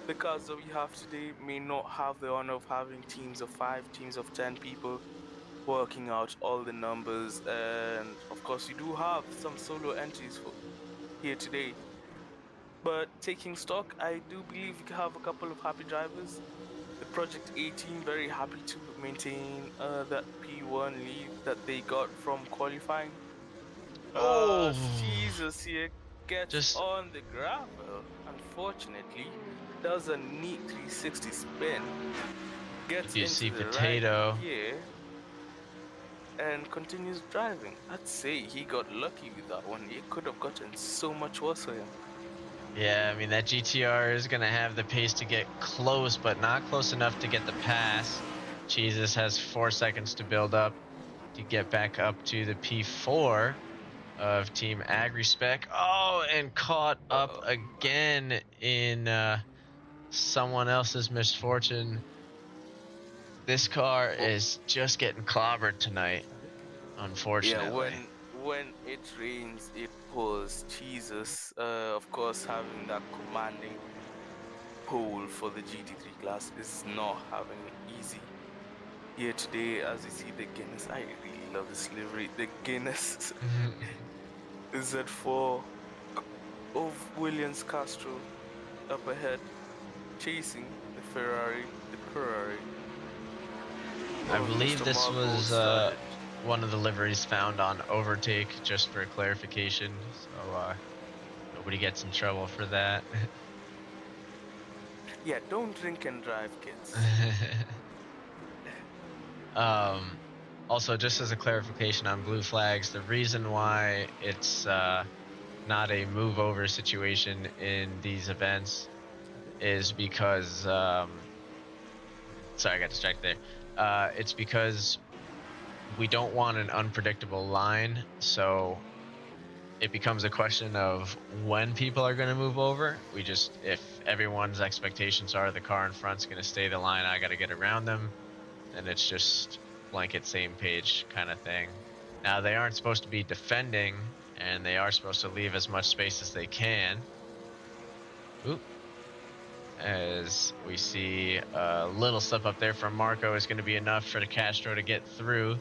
the cars that we have today may not have the honor of having teams of 5, teams of 10 people working out all the numbers, and of course, you do have some solo entries for here today. But taking stock, I do believe we have a couple of happy drivers. The Project 18 very happy to maintain that P1 lead that they got from qualifying. Oh, Jesus here gets just on the gravel. Unfortunately, does a neat 360 spin, gets you into see the Potato. right gear, and continues driving. I'd say he got lucky with that one. It could have gotten so much worse for him. Yeah, I mean, that GTR is going to have the pace to get close, but not close enough to get the pass. Jesus has 4 seconds to build up to get back up to the P4 of Team AgriSpec. Oh, and caught up again in someone else's misfortune. This car is just getting clobbered tonight, unfortunately. Yeah, when it rains, it pours. Jesus, of course, having that commanding pole for the GT3 class is not having it easy. Here today, as you see the Guinness, I really love this livery. The Guinness Z4 of Williams Castro up ahead, chasing the Ferrari, the Ferrari. I believe Mr. this Marco was started. one of the liveries found on overtake, just for clarification, so nobody gets in trouble for that. Yeah, don't drink and drive, kids. Also, just as a clarification on blue flags, the reason why it's not a move over situation in these events is because sorry, I got distracted there. It's because we don't want an unpredictable line, so it becomes a question of when people are going to move over. If everyone's expectations are the car in front's going to stay the line, I got to get around them, then it's just blanket same page kind of thing. Now, they aren't supposed to be defending, and they are supposed to leave as much space as they can. Oop. As we see a little slip up there from Marco is going to be enough for the Castro to get through.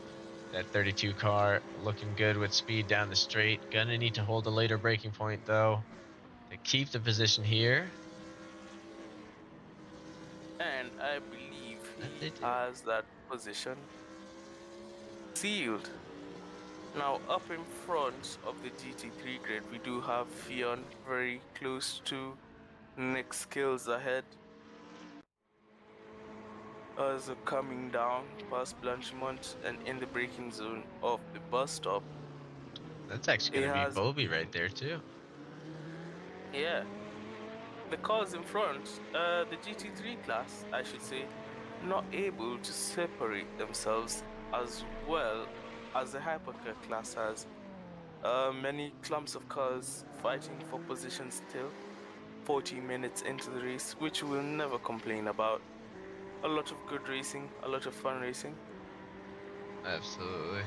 That 32 car looking good with speed down the straight. Gonna need to hold a later braking point, though, to keep the position here. And I believe And they he do. has that position sealed. Now, up in front of the GT3 grid, we do have Fion very close to Nick Skills ahead. As coming down past Blanchimont and in the braking zone of the bus stop. That's actually It going to be has Bobby right there, too. Yeah. The cars in front, the GT3 class, I should say, not able to separate themselves as well as the hypercar class has. Many clumps of cars fighting for position still, 40 minutes into the race, which we'll never complain about. A lot of good racing, a lot of fun racing. Absolutely.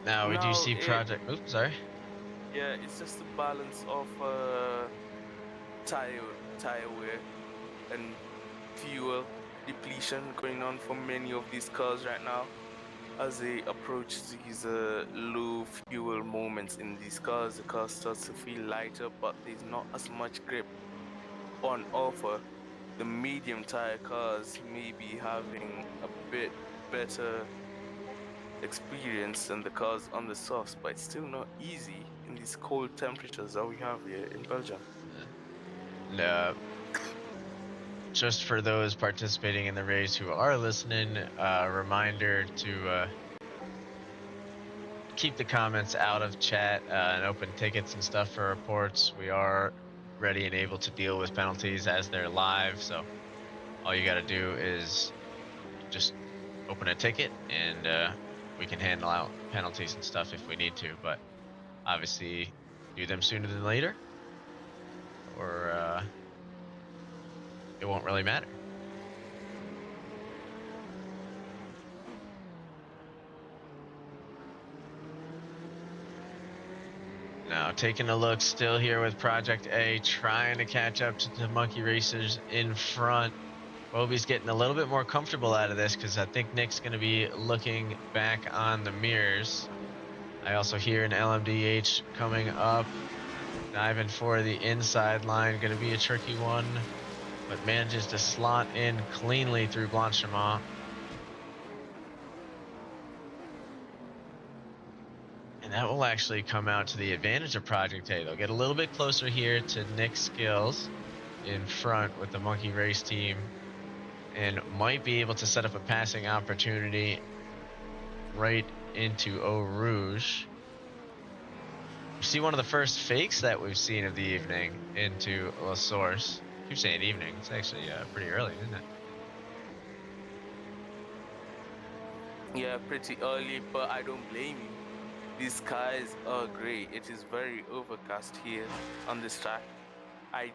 Now we do see Project. Oops, sorry. Yeah, it's just a balance of tire wear and fuel depletion going on for many of these cars right now as they approach these low fuel moments in these cars. The car starts to feel lighter, but there's not as much grip on offer. The medium tire cars may be having a bit better experience than the cars on the softs, but it's still not easy in these cold temperatures that we have here in Belgium. No. Just for those participating in the race who are listening, a reminder to keep the comments out of chat and open tickets and stuff for reports. We are ready and able to deal with penalties as they're live, so all you got to do is just open a ticket and we can handle out penalties and stuff if we need to, but obviously do them sooner than later or it won't really matter. Now taking a look still here with Project A, trying to catch up to the Monkey Racers in front. Bobby's getting a little bit more comfortable out of this because I think Nick's going to be looking back on the mirrors. I also hear an LMDH coming up, diving for the inside line. Going to be a tricky one, but manages to slot in cleanly through Blanchimont. And that will actually come out to the advantage of Project A. They'll get a little bit closer here to Nick Skills in front with the Monkey Race team and might be able to set up a passing opportunity right into Eau Rouge. You see one of the first fakes that we've seen of the evening into La Source. I keep saying evening. It's actually pretty early, isn't it? Yeah, pretty early, but I don't blame you. These skies are great. It is very overcast here on this track. I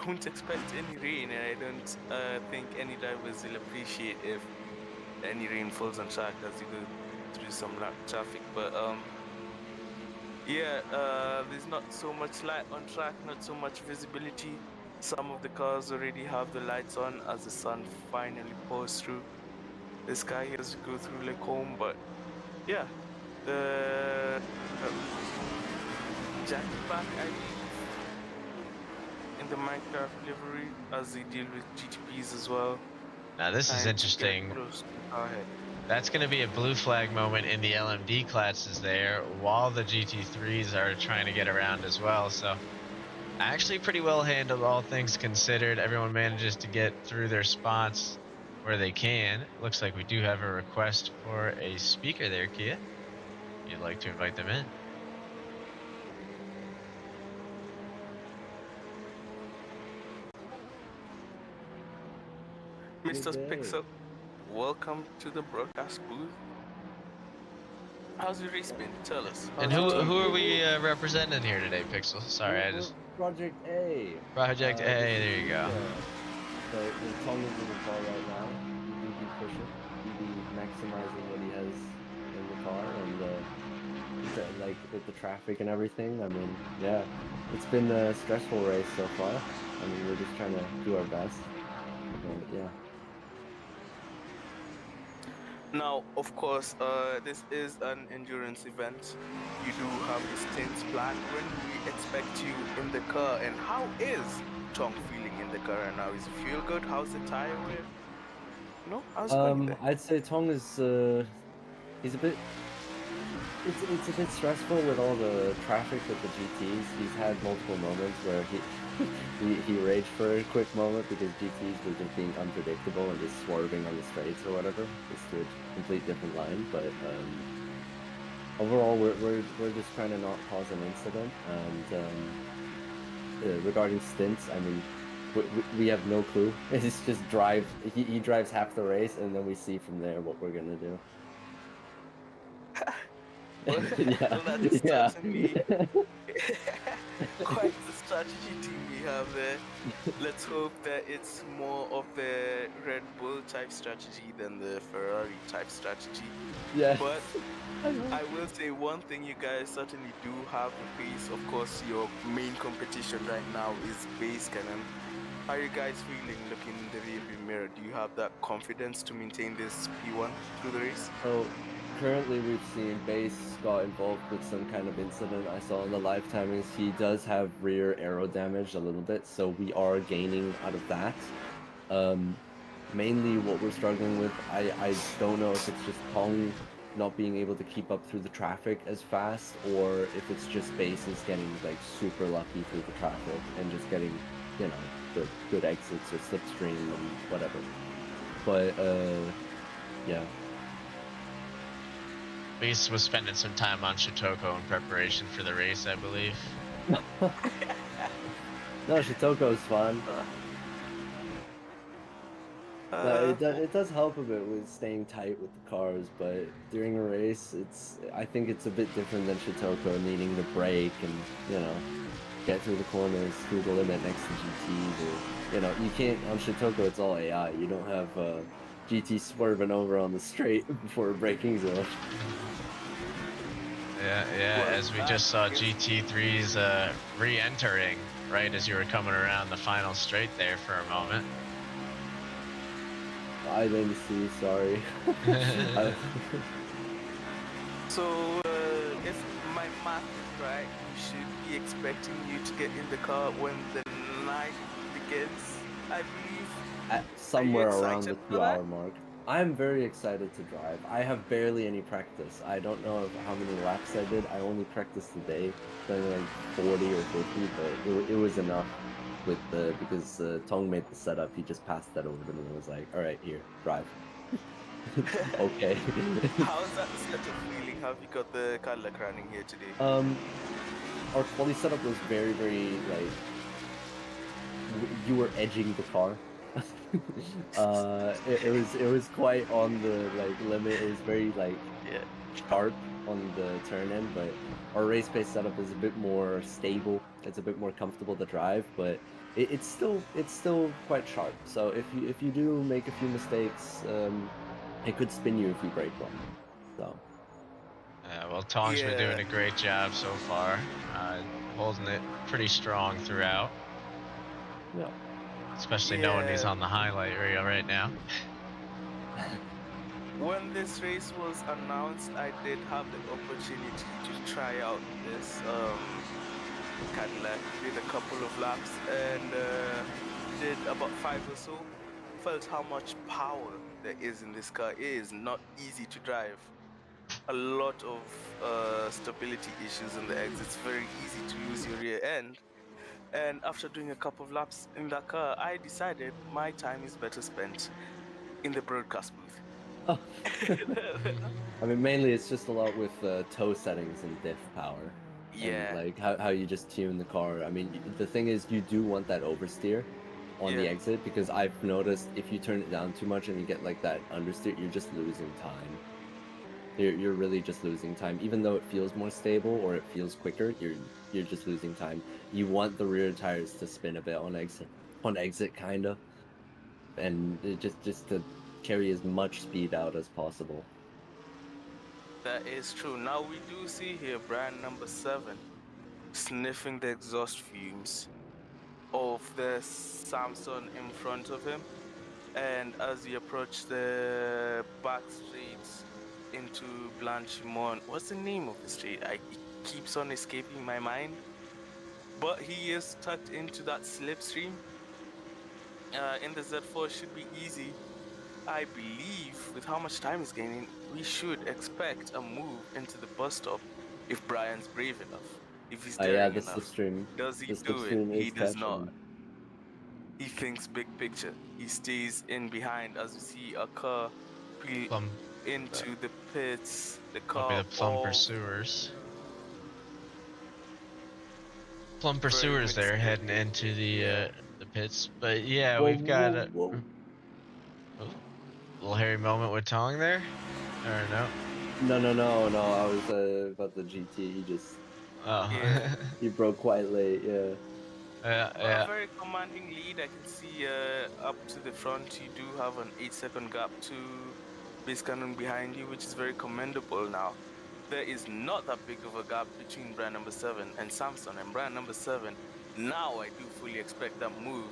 don't expect any rain, and I don't think any drivers will appreciate if any rain falls on track as you go through some traffic. But yeah, there's not so much light on track, not so much visibility. Some of the cars already have the lights on as the sun finally pours through the sky as you go through Lake Home. But yeah, the Jack back, I believe, in the Minecraft livery as they deal with GTPs as well. Now this is interesting. That's going to be a blue flag moment in the LMD classes there, while the GT3s are trying to get around as well. So actually pretty well handled, all things considered. Everyone manages to get through their spots where they can. Looks like we do have a request for a speaker there, Kia. You'd like to invite them in. Mr. Pixel, welcome to the broadcast booth. How's your race been? Tell us. And who are we representing here today, Pixel? Sorry, I just... Project A. Project A, there you go. but when Tong is in the car right now, he do be pushing, he be maximizing what he has in the car, and like with the traffic and everything. I mean, yeah, it's been a stressful race so far. I mean, we're just trying to do our best, but yeah. Now, of course, this is an endurance event. You do have the stints planned. When do we expect you in the car? And how is Tong feeling in the car right now? Is it feel good? How's the tire wear? No, how's it going there? I'd say Tong is he's a bit. It's a bit stressful with all the traffic with the GTs. He's had multiple moments where he raged for a quick moment because GTs were just being unpredictable and just swerving on the straights or whatever, just to a complete different line. But overall, we're just trying to not cause an incident. And regarding stints, I mean, we have no clue. It's just drive. He drives half the race, and then we see from there what we're gonna do. Well, Yeah, that's yeah. certainly quite the strategy team we have there. Let's hope that it's more of the Red Bull type strategy than the Ferrari type strategy. Yeah. But I will say one thing: you guys certainly do have the pace. Of course, your main competition right now is base cannon. How are you guys feeling looking in the rearview mirror? Do you have that confidence to maintain this P1 through the race? So currently we've seen Base got involved with some kind of incident. I saw in the live timings he does have rear aero damage a little bit, so we are gaining out of that. Mainly what we're struggling with, I don't know if it's just Tong not being able to keep up through the traffic as fast, or if it's just Base is getting like super lucky through the traffic and just getting, you know, good exits or slipstream and whatever. But yeah. Base was spending some time on Shitoko in preparation for the race, I believe. No, Shitoko's fun. No, it does help a bit with staying tight with the cars, but during a race, I think it's a bit different than Shitoko needing to brake and, you know, get through the corners, through the limit next to GTs, or, you know, you can't, on Shitoko it's all AI, you don't have GT swerving over on the straight before a braking zone. Yeah, well, as we just saw GT3's re-entering right as you were coming around the final straight there for a moment. I didn't see, sorry. So, if my math is right, we should be expecting you to get in the car when the night begins, I believe. Somewhere around the 2-hour mark. I'm very excited to drive. I have barely any practice. I don't know how many laps I did. I only practiced today, done like 40 or 50, but it was enough with because Tong made the setup. He just passed that over to me and was like, all right, here, drive. Okay. How's that setup feeling? Have you got the Cadillac running here today? Our quality setup was very, very, like, you were edging the car. It was quite on the like limit. It was very like sharp on the turn end, but our race pace setup is a bit more stable. It's a bit more comfortable to drive, but it's still quite sharp. So if you do make a few mistakes, it could spin you if you brake wrong. So. Well, Tong's been doing a great job so far, holding it pretty strong throughout. Yeah. Especially knowing he's on the highlight reel right now. When this race was announced, I did have the opportunity to try out this Cadillac, did a couple of laps and did about 5 or so. Felt how much power there is in this car. It is not easy to drive. A lot of stability issues in the exits. Very easy to lose your rear end. And after doing a couple of laps in that car, I decided my time is better spent in the broadcast booth. Oh. I mean, mainly it's just a lot with toe settings and diff power. Yeah. And like how you just tune the car. I mean, the thing is, you do want that oversteer on the exit, because I've noticed if you turn it down too much and you get like that understeer, you're just losing time. You're really just losing time. Even though it feels more stable or it feels quicker, you're just losing time. You want the rear tires to spin a bit on exit, kinda. and just to carry as much speed out as possible. That is true. Now we do see here brand number 7 sniffing the exhaust fumes of the Samsung in front of him. And as we approach the back streets into Blanchimont, what's the name of the street? It keeps on escaping my mind. But he is tucked into that slipstream. In the Z4 should be easy. I believe with how much time he's gaining, we should expect a move into the bus stop if Brian's brave enough, if he's Yeah, daring the enough. slipstream. Does he The do it? slipstream He is does catching not. him. He thinks big picture. He stays in behind as we see a car peel Plum. into the pits. The That'll be car the Plum all Pursuers. Plum very Pursuers there mixed. heading into Yeah. the pits. But yeah, Whoa, we've got a whoa. little hairy moment with Tong there. Or no? No. I was about the GT. He just Oh. Yeah. he broke quite late. Yeah. A very commanding lead. I can see up to the front you do have an 8-second gap to base cannon behind you, which is very commendable now. There is not that big of a gap between brand number 7 and Samsung. And brand number 7, now I do fully expect that move.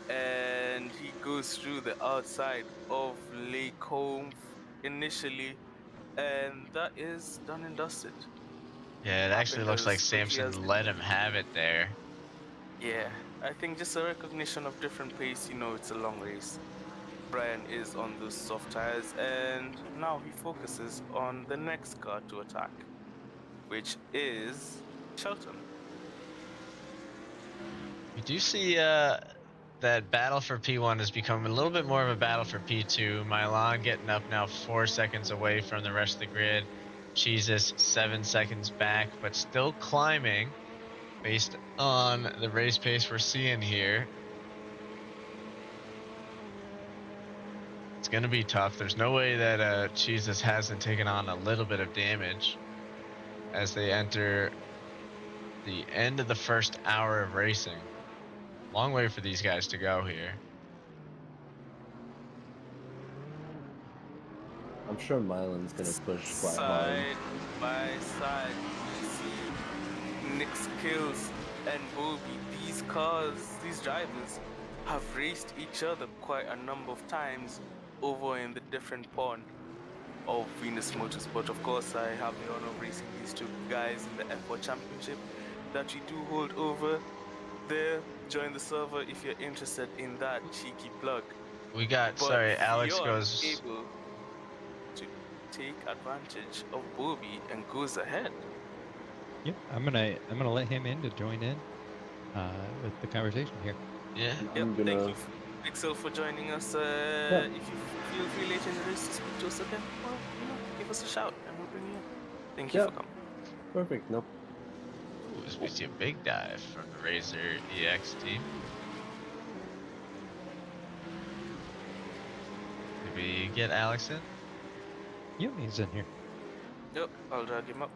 And he goes through the outside of Lake Home initially. And that is done and dusted. Yeah, it actually looks like As quickly as Samson it let did. him have it there. Yeah, I think just a recognition of different pace. You know, it's a long race. Brian is on those soft tires, and now he focuses on the next car to attack, which is Shelton. We do see that battle for P1 has become a little bit more of a battle for P2. Milan getting up now 4 seconds away from the rest of the grid. Jesus 7 seconds back, but still climbing based on the race pace we're seeing here. It's going to be tough. There's no way that Jesus hasn't taken on a little bit of damage as they enter the end of the first hour of racing. Long way for these guys to go here. I'm sure Milan's gonna push quite hard. Side by side, we see Nick's Kills and Bobby. These cars, these drivers, have raced each other quite a number of times over in the different pond of Venus Motorsport. Of course, I have the honor of racing these two guys in the F1 Championship that we do hold over there. Join the server if you're interested in that cheeky plug. We got, But sorry, Alex Fionn goes. able to take advantage of Bobby and goes ahead. Yep, I'm gonna let him in to join in with the conversation here. Yeah. Yep, I'm gonna. thank you, Pixel, for joining us. If you feel free later in the race to speak to us again, well, give us a shout and we'll bring you in. Thank you for coming. Perfect. Nope. Ooh, we see a big dive from the Razor EX team. Did we get Alex in? Yep, he's in here. Yep, I'll drag him up.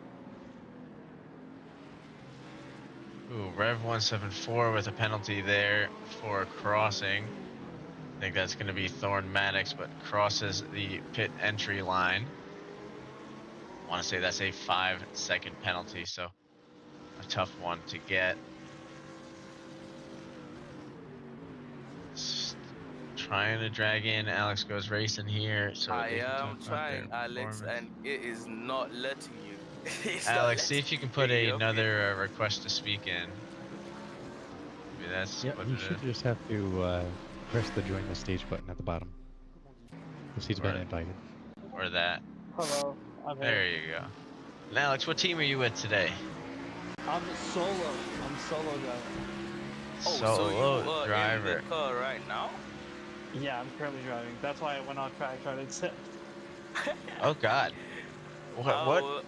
Ooh, Rev 174 with a penalty there for crossing. I think that's going to be Thorn Maddox, but crosses the pit entry line. I want to say that's a 5-second penalty, so a tough one to get. Trying to drag in Alex Goes Racing here so I they can am talk about trying, their Alex, performance. and it is not letting you. Alex, see if you can put bring you up another request to speak in. Maybe that's Yeah, what he it should is. just have to press the join the stage button at the bottom. Because he's been invited. Or that. Hello, I'm here. There you go. And Alex, what team are you with today? I'm solo. I'm solo driver. Oh, Solo so you are driver. in the car right now? Yeah, I'm currently driving. That's why I went on track trying to accept. Oh God. What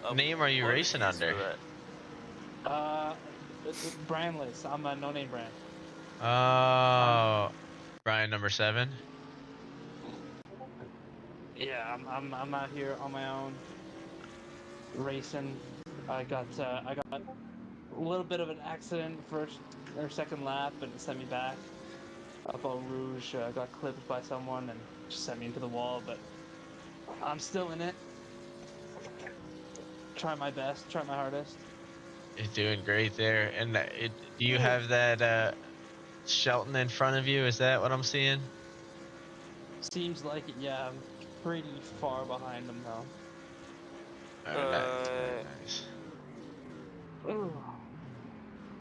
Our name are you racing apologies under? for that. Brandless. I'm a no-name brand. Oh, Brian number 7. Yeah, I'm out here on my own racing. I got a little bit of an accident first or second lap, and it sent me back. up on Rouge. Got clipped by someone and just sent me into the wall, but I'm still in it. Try my best, try my hardest. You're doing great there. And do you have that Shelton in front of you? Is that what I'm seeing? Seems like it, yeah. I'm pretty far behind him, though. Very nice. Very nice. Ooh.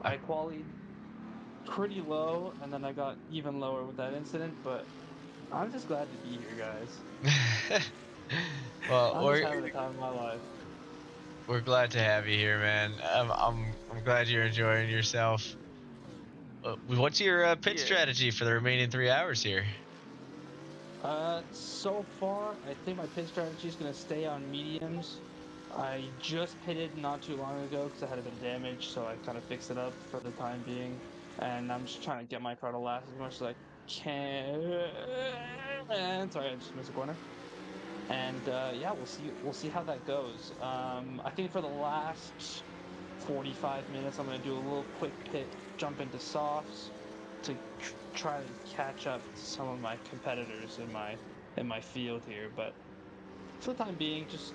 I qualied pretty low, and then I got even lower with that incident, but I'm just glad to be here, guys. Well, I'm just having the time of my life. we're glad to have you here, man. I'm glad you're enjoying yourself. What's your pit strategy for the remaining 3 hours here? So far, I think my pit strategy is going to stay on mediums. I just pitted not too long ago because I had a bit of damage, so I kind of fixed it up for the time being. And I'm just trying to get my car to last as much as I can. And sorry, I just missed a corner. And yeah, we'll see how that goes. I think for the last 45 minutes, I'm going to do a little quick pit, jump into softs to try to catch up to some of my competitors in my field here. But for the time being, just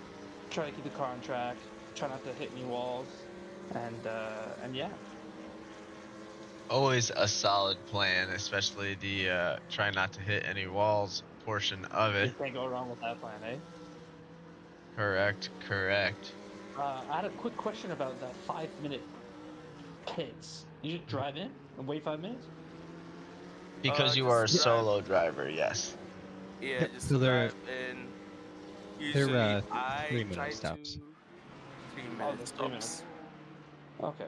try to keep the car on track, try not to hit any walls, and yeah. Always a solid plan, especially the try not to hit any walls portion of it. You can't go wrong with that plan, eh? Correct, correct. I had a quick question about that 5-minute pits. You just drive in and wait 5 minutes? Because you are a solo driver, yes. Yeah, just So drive in. Usually, they're I 3-minute try stops. to 3-minute stops. Okay.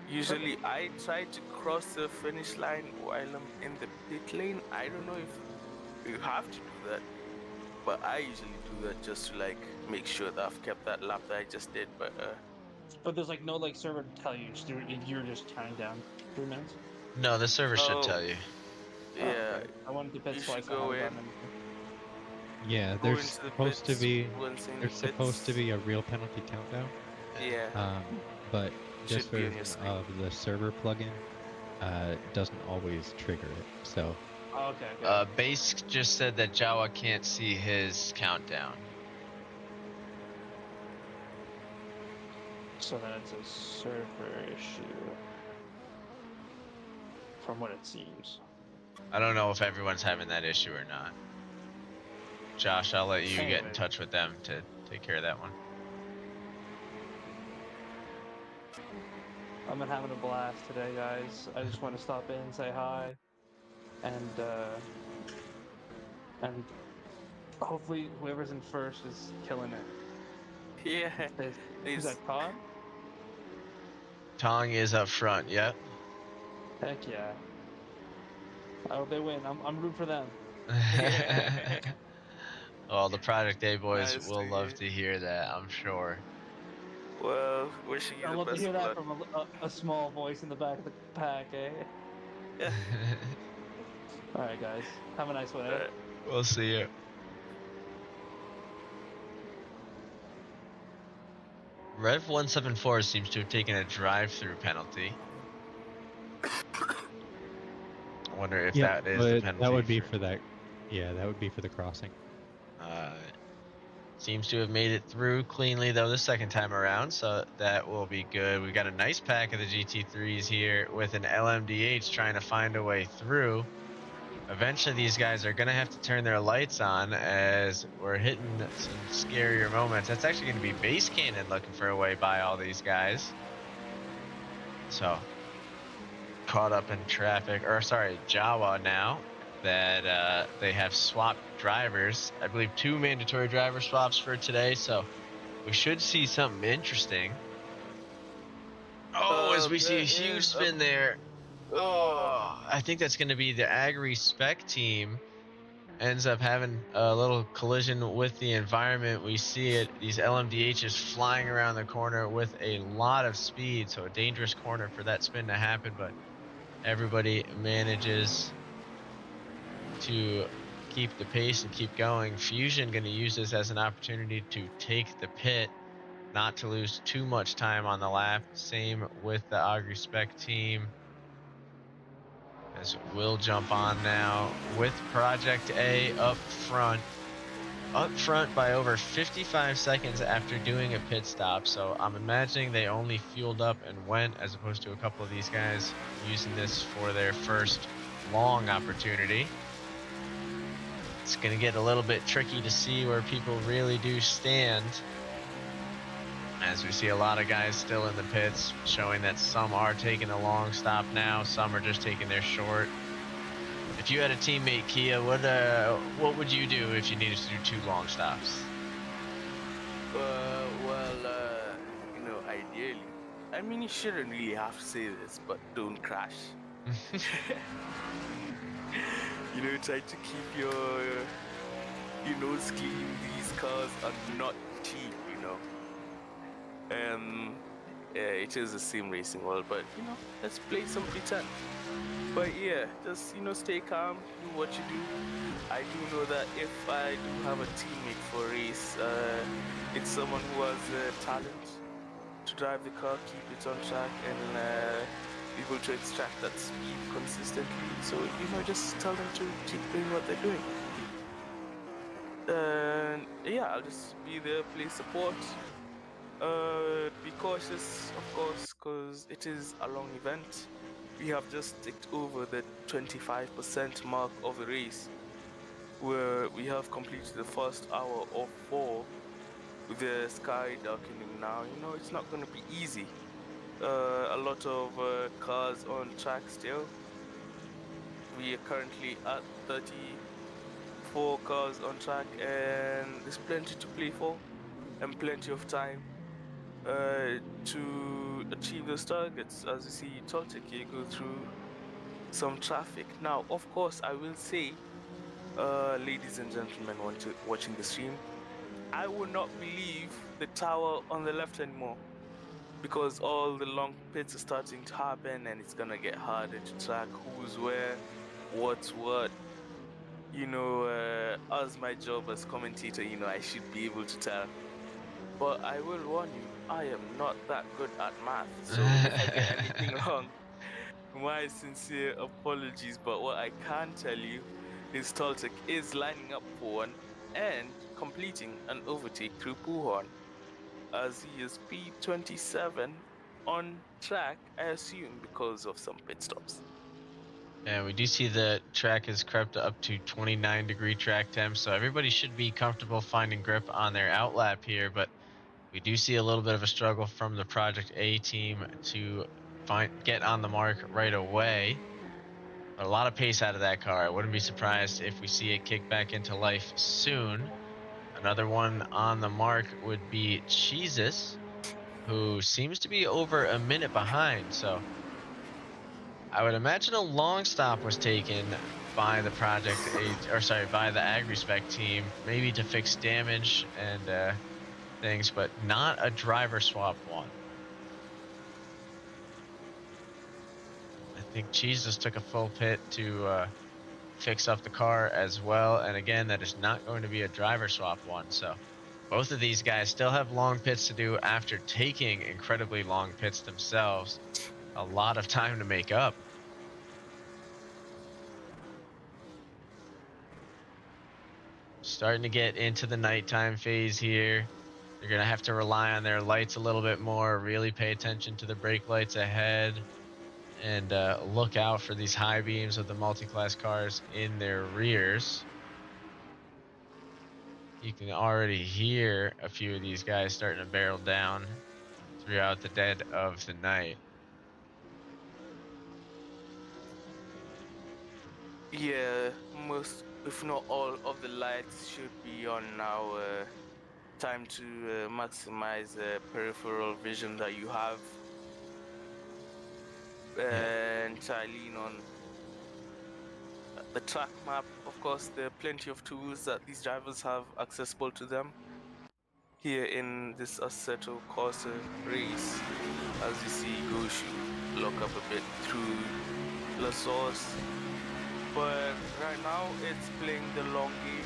Usually, I try to cross the finish line while I'm in the pit lane. I don't know if you have to do that, but I usually do that just to like make sure that I've kept that lap that I just did. But there's like no like server to tell you, you're just counting down 3 minutes. No, the server should tell you. Yeah, okay. I wanted to pit you twice. should go in. Yeah, Go there's into the supposed to pits be once in the there's supposed to pits. be a real penalty countdown. Yeah. But this Should be on your version screen. of the server plugin doesn't always trigger it. So okay. Base just said that Jawa can't see his countdown. So then it's a server issue, from what it seems. I don't know if everyone's having that issue or not. Josh, I'll let you get in touch with them to take care of that one. I've been having a blast today, guys. I just want to stop in and say hi, and hopefully whoever's in first is killing it. Yeah. Who's that, Todd? Tong is up front, yep. Heck yeah. I hope they win. I'm rooting for them. Well, the Project A boys Nice will to love hear. to hear that, I'm sure. Well, wishing you I the love to best hear of that luck. from a small voice in the back of the pack, eh? Yeah. All right, guys. Have a nice one, eh? We'll see you. Rev 174 seems to have taken a drive-through penalty. I wonder if that is the penalty. That would be for that. Yeah, that would be for the crossing. Seems to have made it through cleanly though the second time around, so that will be good. We've got a nice pack of the GT3s here with an LMDH trying to find a way through. Eventually these guys are going to have to turn their lights on as we're hitting some scarier moments. That's actually going to be Base Cannon looking for a way by all these guys. So, caught up in traffic, or sorry, Jawa now that they have swapped drivers. I believe 2 mandatory driver swaps for today, so we should see something interesting. Oh, as we see a huge spin there. Oh, I think that's going to be the Agri Spec team ends up having a little collision with the environment. We see it, these LMDHs flying around the corner with a lot of speed, so a dangerous corner for that spin to happen, but everybody manages to keep the pace and keep going. Fusion going to use this as an opportunity to take the pit, not to lose too much time on the lap. Same with the Agri Spec team. as we'll jump on now with Project A up front by over 55 seconds after doing a pit stop. So I'm imagining they only fueled up and went, as opposed to a couple of these guys using this for their first long opportunity. It's going to get a little bit tricky to see where people really do stand, as we see a lot of guys still in the pits, showing that some are taking a long stop now, some are just taking their short. If you had a teammate, Kia, what would you do if you needed to do 2 long stops? You know, ideally, I mean, you shouldn't really have to say this, but don't crash. You know, try to keep your nose clean. These cars are not cheap, you know. It is the same racing world, but you know, let's play some pretend. But yeah, just, you know, stay calm, do what you do. I do know that if I do have a teammate for a race, it's someone who has talent to drive the car, keep it on track, and be able to extract that speed consistently. So, you know, just tell them to keep doing what they're doing. And yeah, I'll just be there, play support. Be cautious, of course, because it is a long event. We have just ticked over the 25% mark of the race, where we have completed the first hour of 4 with the sky darkening now. You know, it's not going to be easy. A lot of cars on track still. We are currently at 34 cars on track, and there's plenty to play for and plenty of time to achieve those targets. As you see Tekly go through some traffic. Now, of course, I will say, ladies and gentlemen watching the stream, I will not believe the tower on the left anymore, because all the long pits are starting to happen, and it's gonna get harder to track who's where, what's what. You know, as my job as commentator, you know, I should be able to tell. But I will warn you, I am not that good at math, so if I get anything wrong, my sincere apologies. But what I can tell you is Toltec is lining up for one and completing an overtake through Puhorn, as he is P27 on track, I assume because of some pit stops. And we do see the track has crept up to 29-degree track temp, so everybody should be comfortable finding grip on their outlap here, but we do see a little bit of a struggle from the Project A team to get on the mark right away. But a lot of pace out of that car. I wouldn't be surprised if we see it kick back into life soon. Another one on the mark would be Jesus, who seems to be over a minute behind, so I would imagine a long stop was taken by the by the AgriSpec team, maybe to fix damage and things, but not a driver swap one. I think Jesus took a full pit to fix up the car as well, and again, that is not going to be a driver swap one. So both of these guys still have long pits to do after taking incredibly long pits themselves. A lot of time to make up. Starting to get into the nighttime phase here. They're going to have to rely on their lights a little bit more, really pay attention to the brake lights ahead, and look out for these high beams of the multi-class cars in their rears. You can already hear a few of these guys starting to barrel down throughout the dead of the night. Yeah, most, if not all, of the lights should be on now. Time to maximize peripheral vision that you have, and try lean on the track map. Of course, there are plenty of tools that these drivers have accessible to them here in this Assetto Corsa race. As you see Goshu lock up a bit through La Source, but right now it's playing the long game.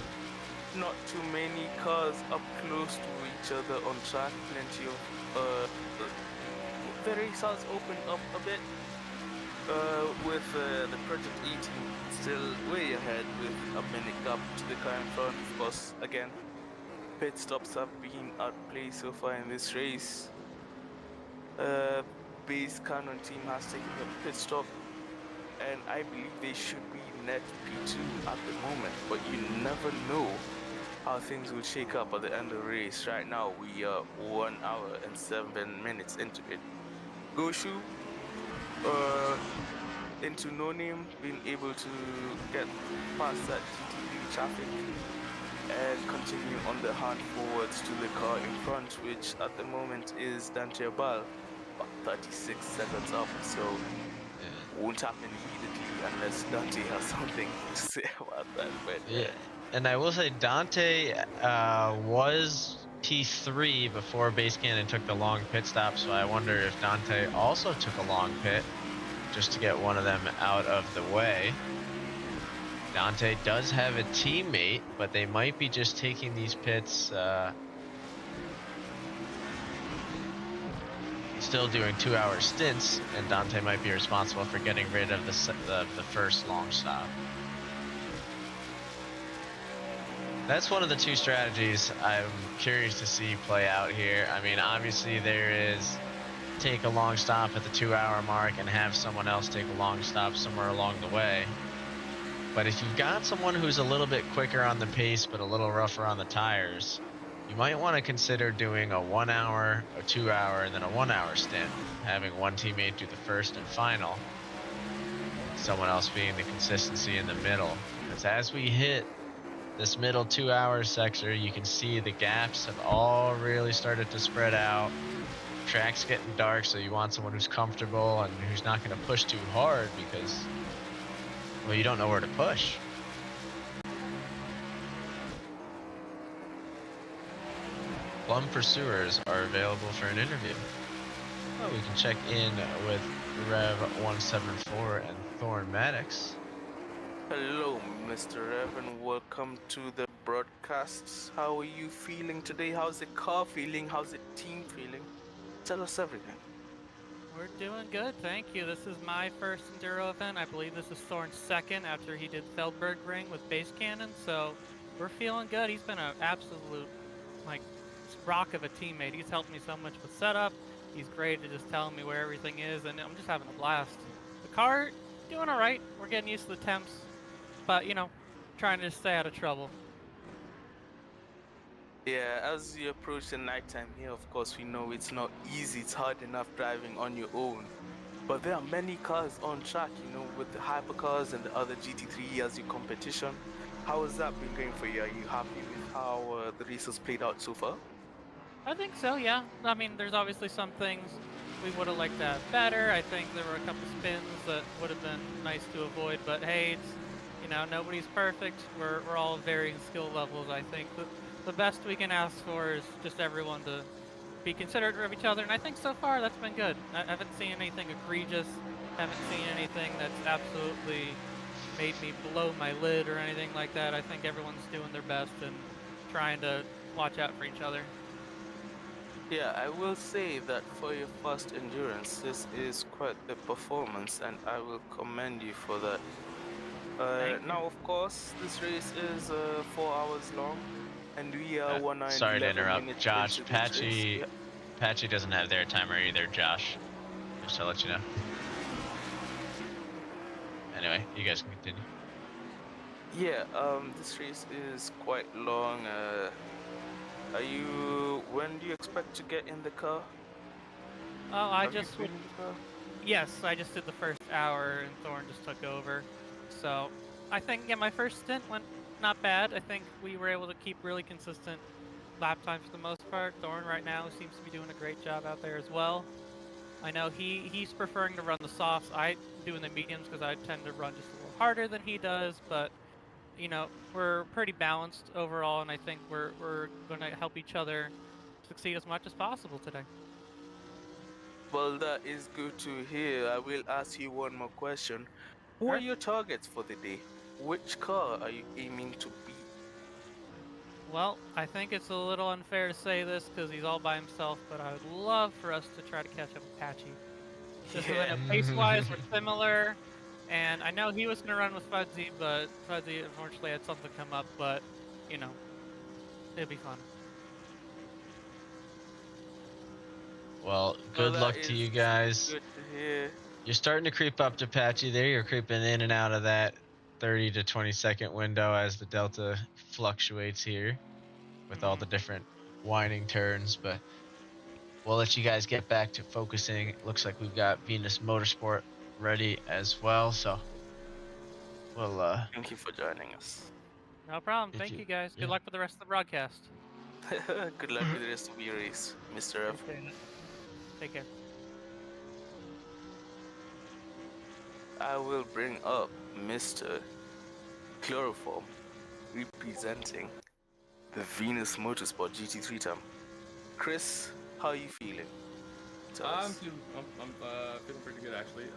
Not too many cars up close to each other on track. Plenty of the race has opened up a bit. with the Project 18 still way ahead with a minute gap to the car in front. Of course, again, pit stops have been outplayed so far in this race. Base Canon team has taken the pit stop, and I believe they should be net P2 at the moment, but you never know how things will shake up at the end of the race. Right now, we are 1 hour and 7 minutes into it. Goshu, into No Name, being able to get past that GT3 traffic and continue on the hunt forwards to the car in front, which at the moment is Dante Abal, about 36 seconds up, so won't happen immediately unless Dante has something to say about that. But Yeah, and I will say Dante was P3 before Base Cannon took the long pit stop, so I wonder if Dante also took a long pit just to get one of them out of the way. Dante does have a teammate, but they might be just taking these pits, still doing 2-hour stints, and Dante might be responsible for getting rid of the first long stop. That's one of the two strategies I'm curious to see play out here. I mean, obviously there is take a long stop at the 2-hour mark and have someone else take a long stop somewhere along the way. But if you've got someone who's a little bit quicker on the pace but a little rougher on the tires, you might want to consider doing a 1 hour, a 2 hour, and then a 1 hour stint, having one teammate do the first and final, someone else being the consistency in the middle. Because as we hit this middle 2 hour sector, you can see the gaps have all really started to spread out. Track's getting dark, so you want someone who's comfortable and who's not going to push too hard because, well, you don't know where to push. Plum Pursuers are available for an interview. Oh, we can check in with Rev174 and Thorn Maddox. hello, Mr. Evan. Welcome to the broadcasts. How are you feeling today? How's the car feeling? How's the team feeling? Tell us everything. We're doing good, thank you. This is my first Enduro event. I believe this is Thorn's second after he did Feldberg Ring with Base Cannon, so we're feeling good. He's been an absolute, like, rock of a teammate. He's helped me so much with setup. He's great at just telling me where everything is, and I'm just having a blast. The car, doing all right. We're getting used to the temps, but, you know, trying to stay out of trouble. Yeah, as you approach the nighttime here, of course, we know it's not easy. It's hard enough driving on your own. But there are many cars on track, you know, with the hypercars and the other GT3 as your competition. How has that been going for you? Are you happy with how the race has played out so far? I think so, yeah. I mean, there's obviously some things we would have liked to have better. I think there were a couple spins that would have been nice to avoid, but hey, it's, you know, nobody's perfect. We're all varying skill levels. I think the best we can ask for is just everyone to be considerate of each other, and I think so far that's been good. I haven't seen anything egregious, haven't seen anything that's absolutely made me blow my lid or anything like that. I think everyone's doing their best and trying to watch out for each other. Yeah, I will say that for your first endurance, this is quite the performance, and I will commend you for that. Now, of course, this race is 4 hours long, and we are 1 hour and Sorry to 11 interrupt, minutes Josh. into this race. Patchy doesn't have their timer either, Josh. Just to let you know. Anyway, you guys can continue. Yeah, this race is quite long. When do you expect to get in the car? Oh, yes, I just did the first hour and Thorn just took over. So I think, yeah, my first stint went not bad. I think we were able to keep really consistent lap times for the most part. Thorn right now seems to be doing a great job out there as well. I know he's preferring to run the softs. I'm doing the mediums because I tend to run just a little harder than he does, but you know, we're pretty balanced overall, and I think we're going to help each other succeed as much as possible today. Well, that is good to hear. I will ask you one more question. Who are your targets for the day? Which car are you aiming to beat? Well, I think it's a little unfair to say this because he's all by himself, but I would love for us to try to catch up with Patchy. Just so I know pace-wise, we're similar. And I know he was going to run with Fudzy, but Fudzy unfortunately had something come up. But, you know, it'll be fun. Well, Well, good that luck to is you guys. good to hear. You're starting to creep up to Patchy there. You're creeping in and out of that 30 to 20 second window as the delta fluctuates here with all the different winding turns. But we'll let you guys get back to focusing. It looks like we've got Venus Motorsport ready as well. So we'll Thank you for joining us. No problem. Did Thank you- you, guys. Good yeah. luck with the rest of the broadcast. Good luck with the rest of your race, Mr. F. Appreciate it. Take care. I will bring up Mr. Chloroform, representing the Venus Motorsport GT3 team. Chris, how are you feeling? Tell I'm us. feeling pretty good actually.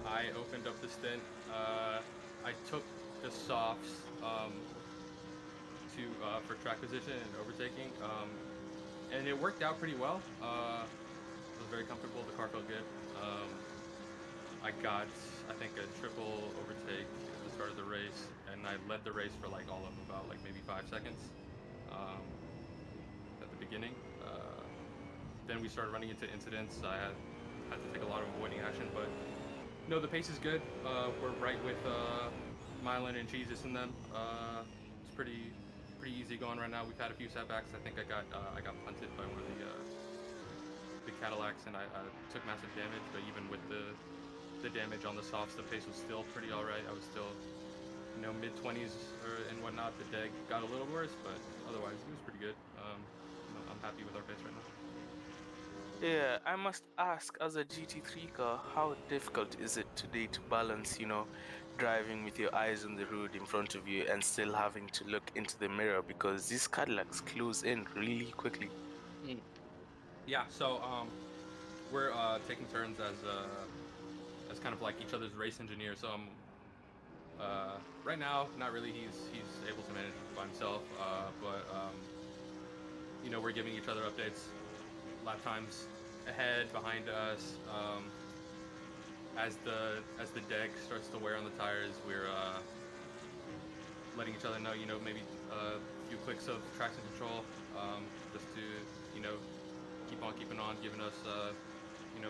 I opened up the stint. I took the softs for track position and overtaking, and it worked out pretty well. I was very comfortable. The car felt good. I got, I think, a triple overtake at the start of the race, and I led the race for like all of about like maybe 5 seconds at the beginning. Then we started running into incidents. I had to take a lot of avoiding action, but no, the pace is good. We're right with Mylan and Jesus in them. It's pretty easy going right now. We've had a few setbacks. I think I got punted by one of the Cadillacs, and I took massive damage. But even with the damage on the softs, the pace was still pretty all right. I was still, mid-20s and whatnot. The deg got a little worse, but otherwise it was pretty good. I'm happy with our pace right now. Yeah, I must ask, as a GT3 car, how difficult is it today to balance, driving with your eyes on the road in front of you and still having to look into the mirror because these Cadillacs close in really quickly? Yeah, so we're taking turns as kind of like each other's race engineer. So right now, not really. He's able to manage by himself, but we're giving each other updates, lap times ahead, behind us. As the deg starts to wear on the tires, we're letting each other know, maybe a few clicks of traction control, just to keep on keeping on, giving us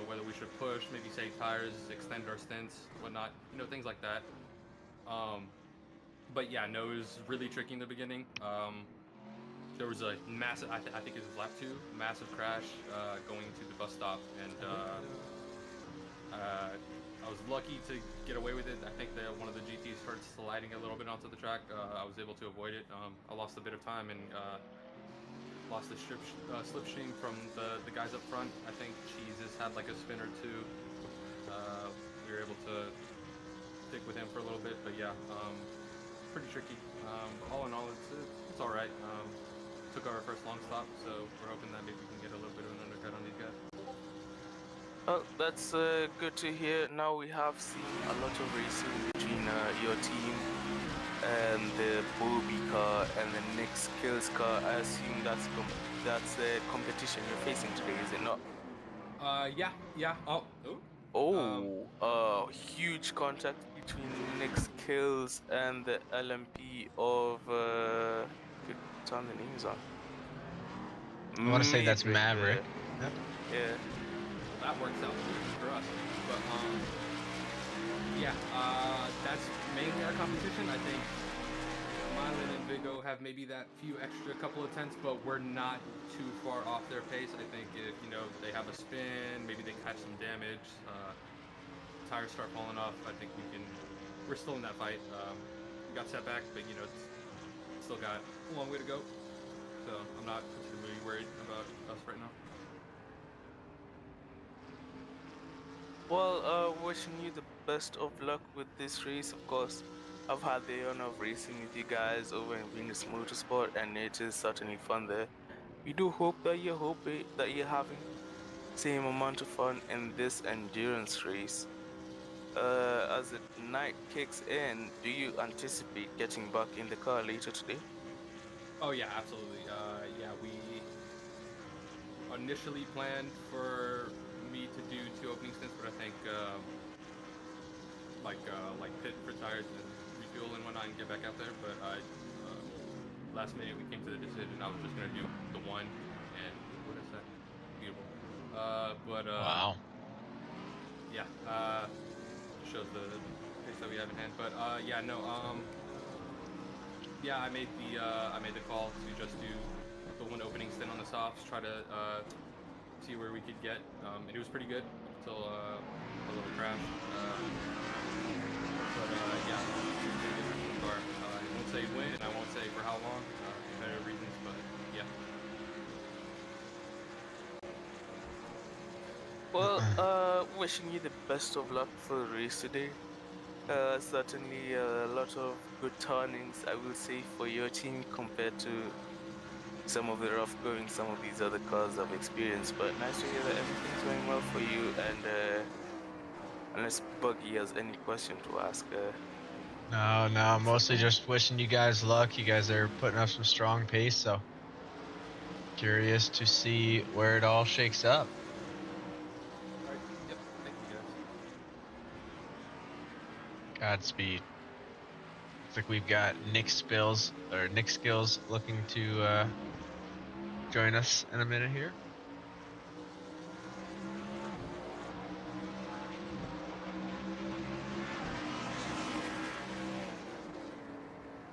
whether we should push, maybe save tires, extend our stints, whatnot, things like that. But yeah, no, it was really tricky in the beginning. There was a massive, I think it was lap 2, massive crash going to the bus stop, and I was lucky to get away with it. I think that one of the GTs started sliding a little bit onto the track. I was able to avoid it. I lost a bit of time and lost the slipstream from the guys up front. I think Jesus had like a spin or two. We were able to stick with him for a little bit, but yeah, pretty tricky. All in all, it's all right. Took our first long stop, so we're hoping that maybe we can get a little bit of an undercut on these guys. Oh, that's good to hear. Now we have seen a lot of racing between your team and the Bobby car and the next Kills car. I assume that's the competition you're facing today, is it not? Yeah. Huge contact between Nick's Kills and the LMP of could turn the names on. I want to say that's Maverick. Yep. Yeah. That works out for us. But that's mainly our competition. I think Mylan and Vigo have maybe that few extra couple of tenths, but we're not too far off their pace. I think if they have a spin, maybe they catch some damage, tires start falling off, I think we're still in that fight. We got set back, but it's still got a long way to go. So I'm not particularly worried about us right now. Well, wishing you the best of luck with this race. Of course, I've had the honor of racing with you guys over in Venus Motorsport, and it is certainly fun there. We do hope that you're having same amount of fun in this endurance race. As the night kicks in, do you anticipate getting back in the car later today? Oh yeah, absolutely. We initially planned for me to do 2 opening stints, but I think like pit for tires and refuel and whatnot and get back out there. But last minute we came to the decision I was just gonna do the one and what is that? Beautiful. Wow. Yeah. Just shows the pace that we have in hand. But yeah, no. Yeah, I made the call to just do the one opening stint on the softs, try to see where we could get, and it was pretty good until a little crash. Yeah, pretty good so far. I won't say when, and I won't say for how long, competitive reasons, but yeah. Well, wishing you the best of luck for the race today. Certainly a lot of good turnings, I will say, for your team compared to some of the rough going some of these other cars I've experienced. But nice to hear that everything's going well for you. And unless Buggy has any question to ask. No, mostly just wishing you guys luck. You guys are putting up some strong pace, so curious to see where it all shakes up. Alright, yep, thank you guys. Godspeed. Looks like we've got Nick Skills looking to join us in a minute here.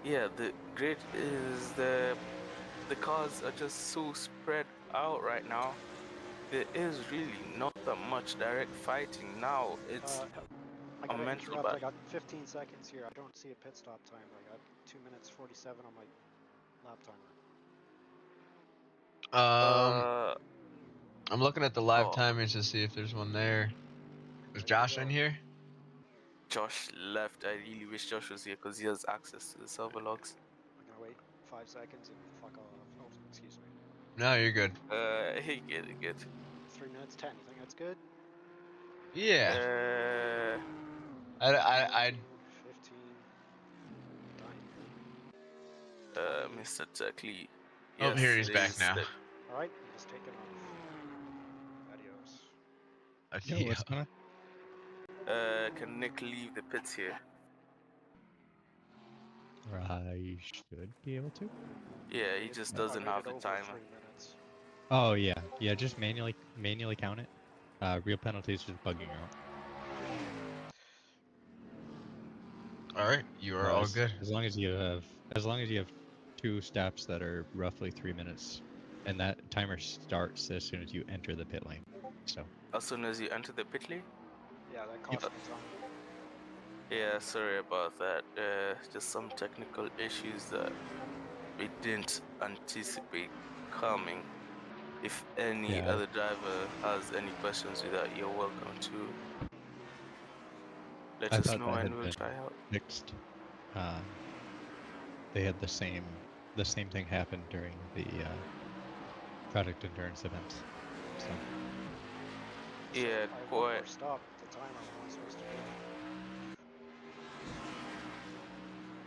Yeah, the grid is the cars are just so spread out right now. There is really not that much direct fighting now. It's I a gotta mental interrupt. I battle. got 15 seconds here. I don't see a pit stop timer. I got 2 minutes 47 on my lap timer. I'm looking at the live Oh. timers to see if there's one there. Is Josh in here? Josh left. I really wish Josh was here because he has access to the server logs. I'm gonna wait 5 seconds and fuck off. Oh, excuse me. No, you're good. He good. 3 minutes 10. You think that's good? Yeah. I 15. Mr. Tekly. Oh, here he's it back is now. Alright, I'm just taking off. Adios. Okay. Yo, what's going on? Can Nick leave the pits here? I should be able to. Yeah, he just doesn't have the timer. Oh yeah, just manually count it. Real penalties just bugging out. All right, you are all good. As long as you have 2 steps that are roughly 3 minutes, and that timer starts as soon as you enter the pit lane. So. As soon as you enter the pit lane? Yeah, that costs me time. Yeah, sorry about that. Just some technical issues that we didn't anticipate coming. If any other driver has any questions with that, you're welcome to let us know and we'll try out. Fixed. They had the same thing happen during the product endurance events. So. Yeah, quite. Stop the timer. What am I supposed to do?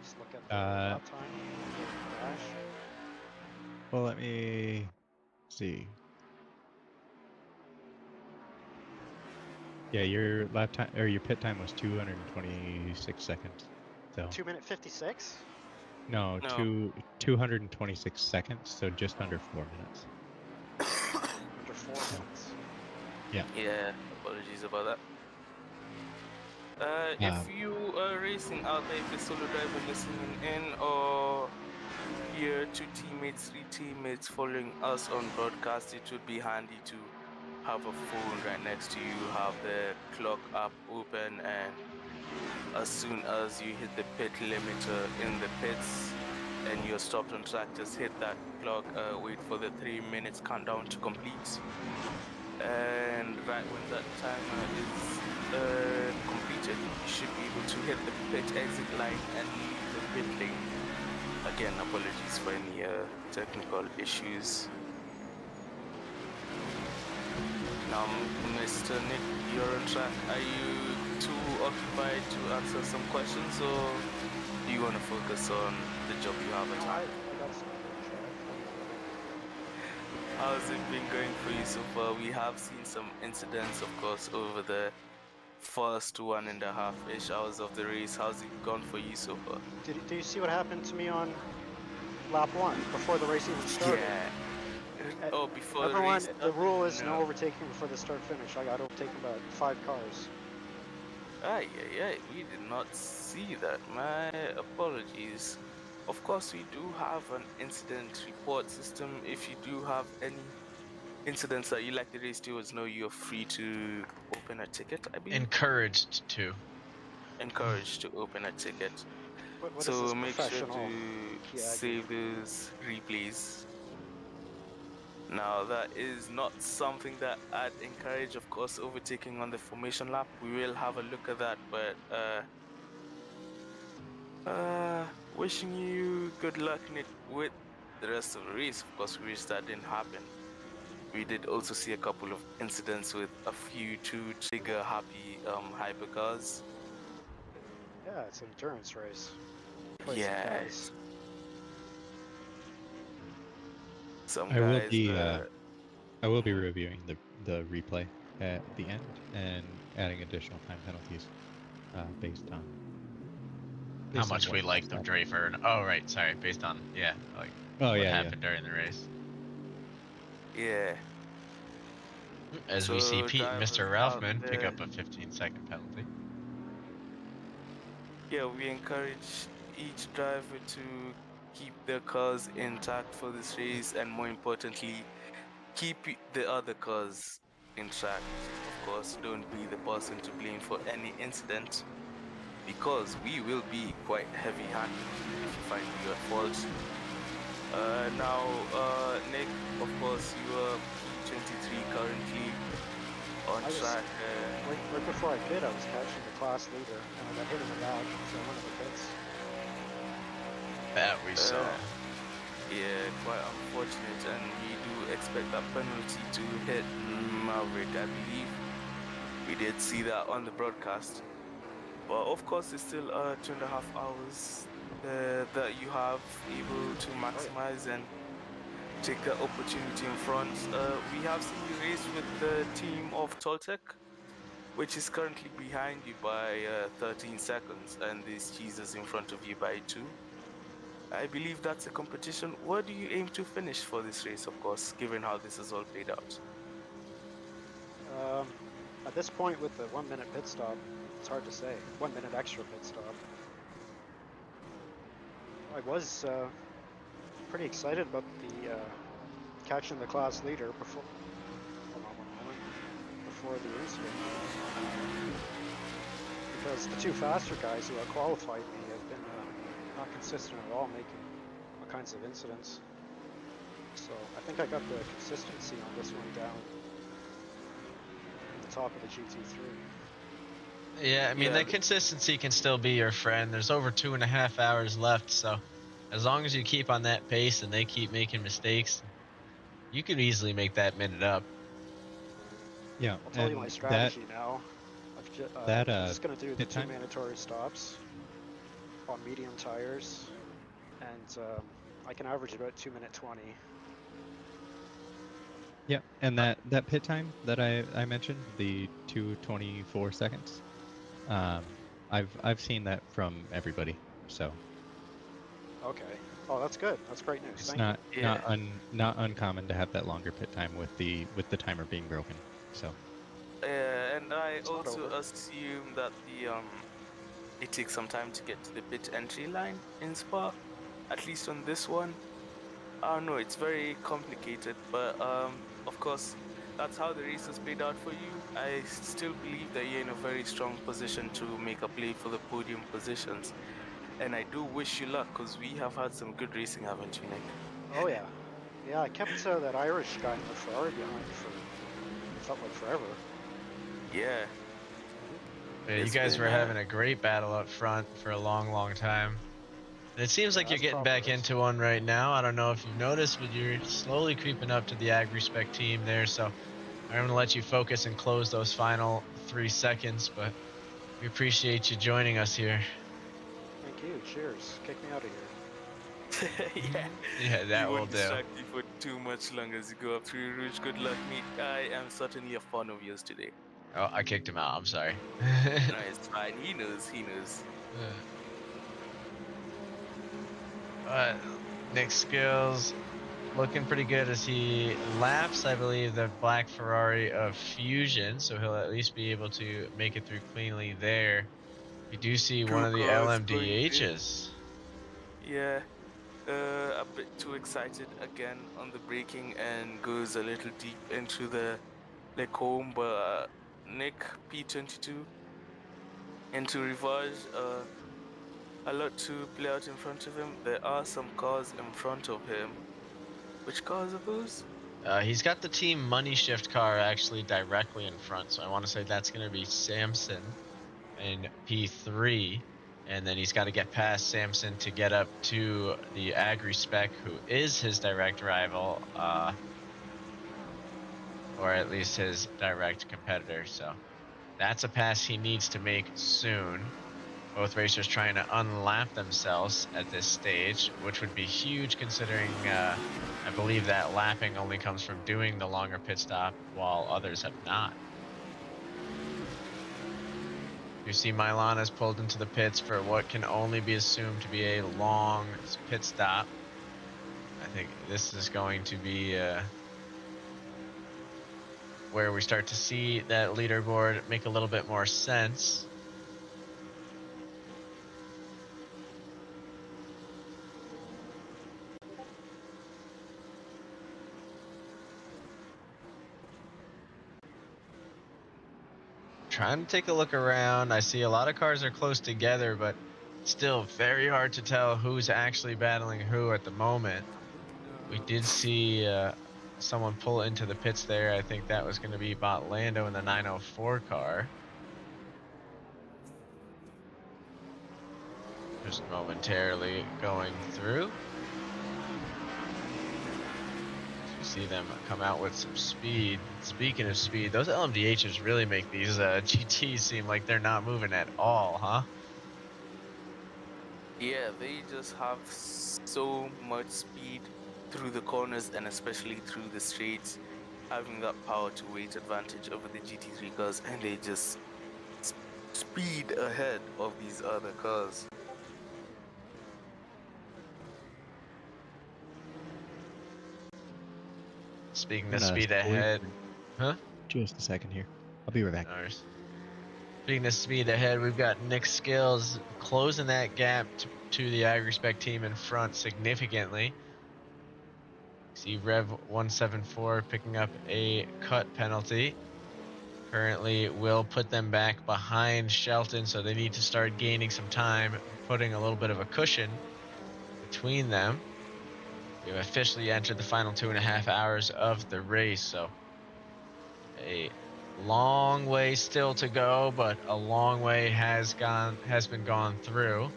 Just look at the lap time. Crash. Well, let me see. Yeah, your lap time or your pit time was 226 seconds. So 2 minute 56? No, 226 seconds, so just under 4 minutes. Under 4 minutes. Yeah. Yeah, apologies about that. If you are racing out there, if you're solo driver listening in, or you're 2 teammates, 3 teammates following us on broadcast, it would be handy to have a phone right next to you, have the clock app open, and as soon as you hit the pit limiter in the pits and you're stopped on track, just hit that clock, wait for the 3 minutes countdown to complete. And right when that timer is completed, you should be able to hit the pit exit line and leave the pit lane. Again, apologies for any technical issues. Now, Mr. Nick, you're on track. Are you too occupied to answer some questions, or do you want to focus on the job you have at hand? How's it been going for you so far? We have seen some incidents, of course, over the first 1.5-ish hours of the race. How's it gone for you so far? Did you see what happened to me on lap 1 before the race even started? Yeah. Oh, before the Everyone, race the started? rule is no No. overtaking before the start finish. I got overtaken by 5 cars. Yeah, we did not see that. My apologies. Of course, we do have an incident report system. If you do have any incidents that you like the race stewards know, you're free to open a ticket, I believe. Encouraged to. Encouraged to open a ticket. What is So this make sure professional to PIAG? save those replays. Now, that is not something that I'd encourage, of course, overtaking on the formation lap. We will have a look at that, but wishing you good luck with the rest of the race. Of course, we wish that didn't happen. We did also see a couple of incidents with a few trigger happy hypercars. Yeah, it's an endurance race. Play some Yes. cows. Some I will guys. be I will be reviewing the replay at the end and adding additional time penalties based on How much what we like the happened. driver. Oh, right. Sorry. Based on, yeah, like what happened during the race. Yeah. As we see Mr. Ralphman pick up a 15-second penalty. Yeah, we encourage each driver to keep their cars intact for this race, and more importantly, keep the other cars intact. Of course, don't be the person to blame for any incident, because we will be quite heavy-handed if you find you at fault. Now, Nick, of course, you are P23 currently on track. Right before I pit, I was catching the class leader, and I got hit in the back, so I went to the pits. That we saw. Yeah, quite unfortunate, and we do expect that penalty to hit Maverick, I believe. We did see that on the broadcast. But of course, it's still 2.5 hours that you have able to maximize and take the opportunity in front. We have seen you race with the team of Toltec, which is currently behind you by 13 seconds, and this Jesus in front of you by 2. I believe that's a competition. Where do you aim to finish for this race, of course, given how this has all played out? At this point, with the 1 minute pit stop, it's hard to say. 1 minute extra pit stop. I was pretty excited about the catching the class leader before. Hold on 1 moment. Before the incident, because the 2 faster guys who qualified me have been not consistent at all, making all kinds of incidents. So I think I got the consistency on this one down at the top of the GT3. Yeah, I mean, that consistency can still be your friend. There's over 2.5 hours left, so as long as you keep on that pace and they keep making mistakes, you could easily make that minute up. Yeah, I'll tell you my strategy now. I'm just going to do the 2 mandatory stops on medium tires, and I can average about 2 minute 20. Yeah, and that pit time that I mentioned, the 2:24 seconds, I've seen that from everybody. So. Okay. Oh, that's good. That's great news. It's Thank you. not uncommon to have that longer pit time with the timer being broken. So. And I also assume that it takes some time to get to the pit entry line in Spa, at least on this one. I don't know, it's very complicated, but of course, that's how the race has played out for you. I still believe that you're in a very strong position to make a play for the podium positions. And I do wish you luck, because we have had some good racing, haven't you, Nick? Oh, yeah. Yeah, I kept that Irish guy in the Ferrari behind for, felt like forever. Yeah. Yeah, you guys were having a great battle up front for a long time. And it seems like you're getting back into one right now. I don't know if you've noticed, but you're slowly creeping up to the AgriSpec team there. So I'm going to let you focus and close those final 3 seconds, but we appreciate you joining us here. Thank you. Cheers. Kick me out of here. Yeah, that will do. You won't distract you for too much longer as you go up through Rouge. Good luck, mate. I am certainly a fan of yours today. Oh, I kicked him out. I'm sorry. No, it's fine. He knows. He knows. Nick Skills looking pretty good as he laps, I believe, the black Ferrari of Fusion, so he'll at least be able to make it through cleanly there. We do see one Two of the cars going in. LMDHs. Yeah. A bit too excited again on the braking and goes a little deep into the home, but Nick P22 into Rivage. A lot to play out in front of him. There are some cars in front of him. Which cars are those? He's got the team money shift car actually directly in front, so I want to say that's going to be Samson in P3, and then he's got to get past Samson to get up to the Agri Spec, who is his direct rival, or at least his direct competitor. So that's a pass he needs to make soon. Both racers trying to unlap themselves at this stage, which would be huge considering I believe that lapping only comes from doing the longer pit stop while others have not. You see Milan has pulled into the pits for what can only be assumed to be a long pit stop. I think this is going to be where we start to see that leaderboard make a little bit more sense. Trying to take a look around. I see a lot of cars are close together, but still very hard to tell who's actually battling who at the moment. We did see someone pull into the pits there. I think that was going to be Botlando in the 904 car. Just momentarily going through. You see them come out with some speed. Speaking of speed, those LMDHs really make these GTs seem like they're not moving at all, huh? Yeah, they just have so much speed through the corners and especially through the straights, having that power to weight advantage over the GT3 cars, and they just speed ahead of these other cars. Speaking of speed ahead, huh? Just a second here. I'll be right back. Speaking of speed ahead, we've got Nick Skills closing that gap to the AgriSpec team in front significantly. See Rev 174 picking up a cut penalty. Currently will put them back behind Shelton, so they need to start gaining some time, putting a little bit of a cushion between them. We've officially entered the final 2.5 hours of the race, so a long way still to go, but a long way has been gone through.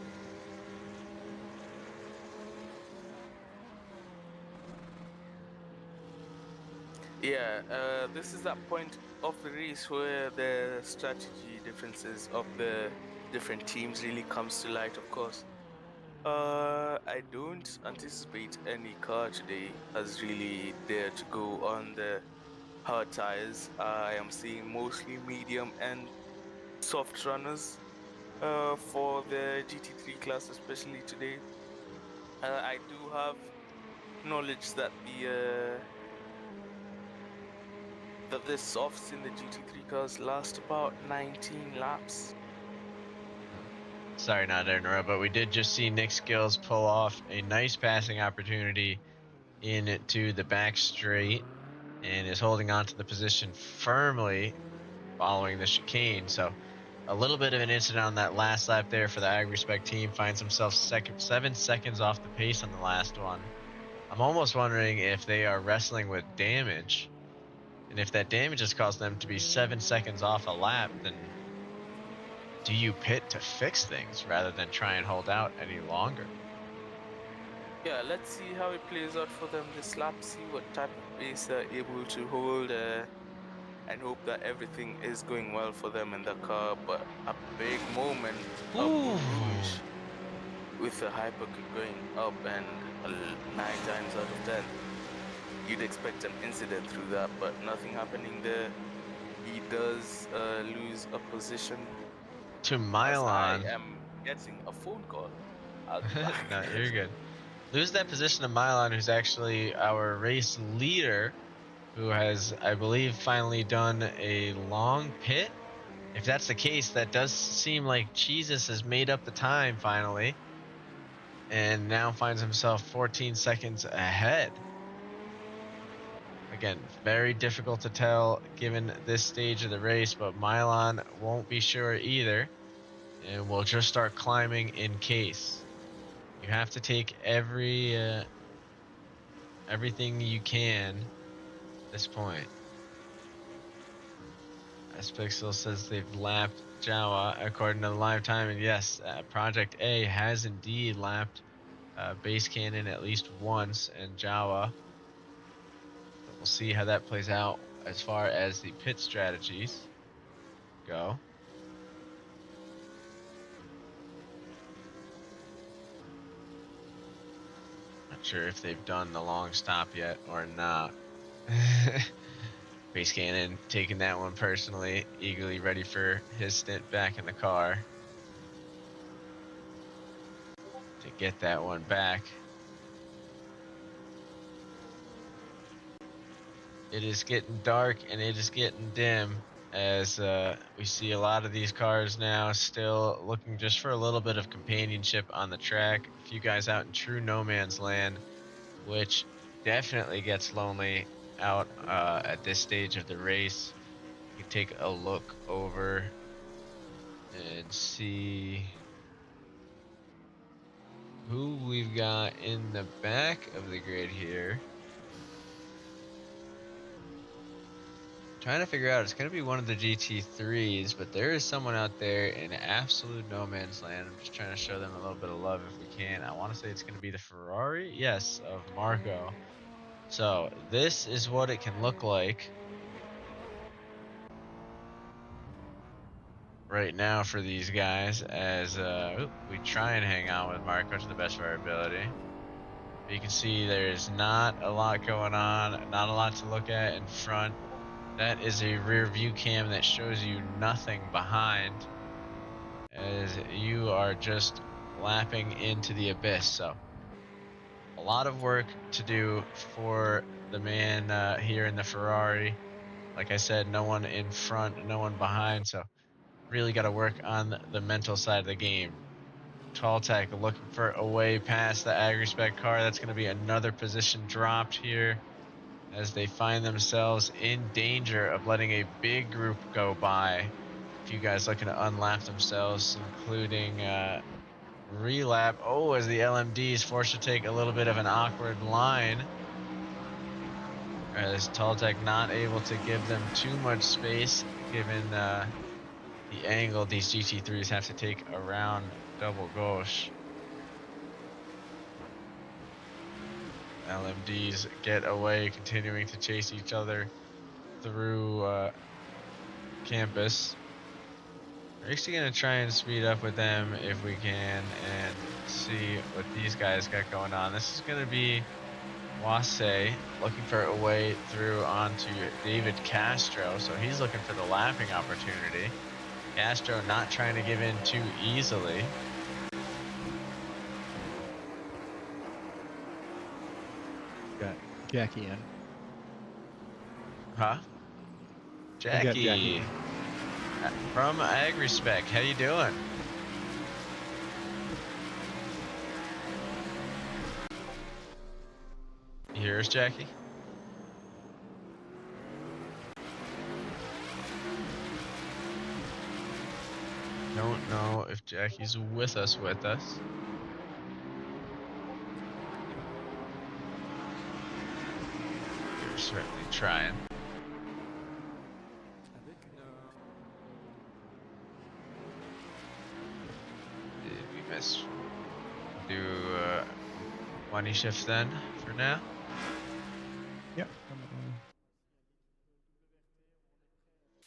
Yeah, this is that point of the race where the strategy differences of the different teams really comes to light, of course. I don't anticipate any car today as really dared to go on the hard tires. I am seeing mostly medium and soft runners for the GT3 class, especially today. I do have knowledge that the softs in the GT3 cars last about 19 laps. Sorry not to interrupt, but we did just see Nick Skills pull off a nice passing opportunity into the back straight and is holding on to the position firmly following the chicane. So a little bit of an incident on that last lap there for the AgriSpec team. Finds himself 7 seconds off the pace on the last one. I'm almost wondering if they are wrestling with damage. And if that damage has caused them to be 7 seconds off a lap, then do you pit to fix things rather than try and hold out any longer? Yeah, let's see how it plays out for them this lap, see what type of pace they're able to hold, and hope that everything is going well for them in the car. But a big moment of Rouge with the hypercut going up and 9 times out of 10. You'd expect an incident through that, but nothing happening there. he does lose a position To as I Mylon. am getting a phone call. I'll be back. No, you're good. Lose that position to Mylon, who's actually our race leader, who has, I believe, finally done a long pit. If that's the case, that does seem like Jesus has made up the time finally, and now finds himself 14 seconds ahead. Again, very difficult to tell given this stage of the race, but Mylon won't be sure either, and will just start climbing in case. You have to take everything you can at this point. As Pixel says they've lapped Jawa according to the live time, and yes, Project A has indeed lapped Base Cannon at least once and Jawa. So we'll see how that plays out as far as the pit strategies go. Not sure if they've done the long stop yet or not. Base Cannon taking that one personally, eagerly ready for his stint back in the car to get that one back. It is getting dark and it is getting dim as we see a lot of these cars now still looking just for a little bit of companionship on the track. A few guys out in true no man's land, which definitely gets lonely out at this stage of the race. You can take a look over and see who we've got in the back of the grid here. Trying to figure out, it's going to be one of the GT3s, but there is someone out there in absolute no man's land. I'm just trying to show them a little bit of love if we can. I want to say it's going to be the Ferrari, yes, of Marco. So this is what it can look like right now for these guys as we try and hang on with Marco to the best of our ability. You can see there's not a lot going on, not a lot to look at in front. That is a rear view cam that shows you nothing behind as you are just lapping into the abyss. So a lot of work to do for the man here in the Ferrari. Like I said, no one in front, no one behind. So really got to work on the mental side of the game. Tall-Tech looking for a way past the AgriSpec car. That's going to be another position dropped here as they find themselves in danger of letting a big group go by. A few guys looking to unlap themselves, including relap. Oh, as the LMD is forced to take a little bit of an awkward line. As Tall-Tech not able to give them too much space, given the angle these GT3s have to take around double gauche. LMDs get away, continuing to chase each other through campus. We're actually going to try and speed up with them if we can and see what these guys got going on. This is going to be Wase looking for a way through onto David Castro, so he's looking for the lapping opportunity. Castro not trying to give in too easily. Got Jackie in. Huh? Jackie. From AgriSpec, how you doing? You hear us, Jackie? Don't know if Jackie's with us. You're certainly trying. Did we miss? Do money shifts then for now? Yep.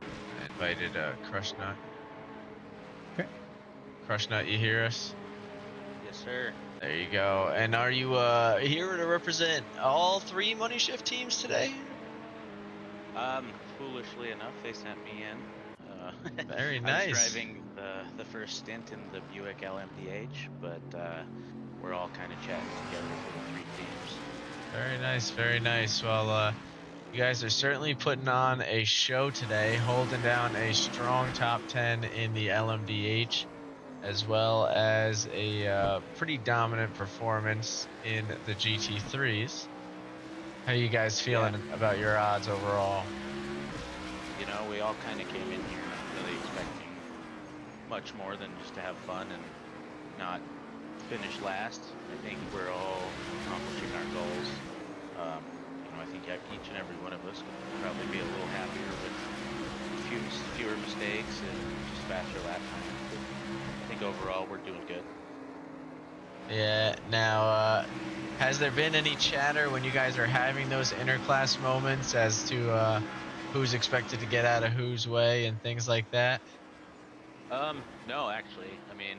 I invited Crush Nut. Okay. Crush Nut, you hear us? Yes, sir. There you go. And are you here to represent all three money shift teams today? foolishly enough, they sent me in. Very I was nice. driving the first stint in the Buick LMDH, but we're all kind of chatting together for the 3 teams. Very nice, very nice. Well, you guys are certainly putting on a show today, holding down a strong top 10 in the LMDH, as well as a pretty dominant performance in the GT3s. How you guys feeling about your odds overall? You know, we all kind of came in here not really expecting much more than just to have fun and not finish last. I think we're all accomplishing our goals. You know, I think each and every one of us could probably be a little happier with fewer mistakes and just faster lap time. But I think overall we're doing good. Yeah, now, has there been any chatter when you guys are having those interclass moments as to who's expected to get out of whose way and things like that? No, actually. I mean,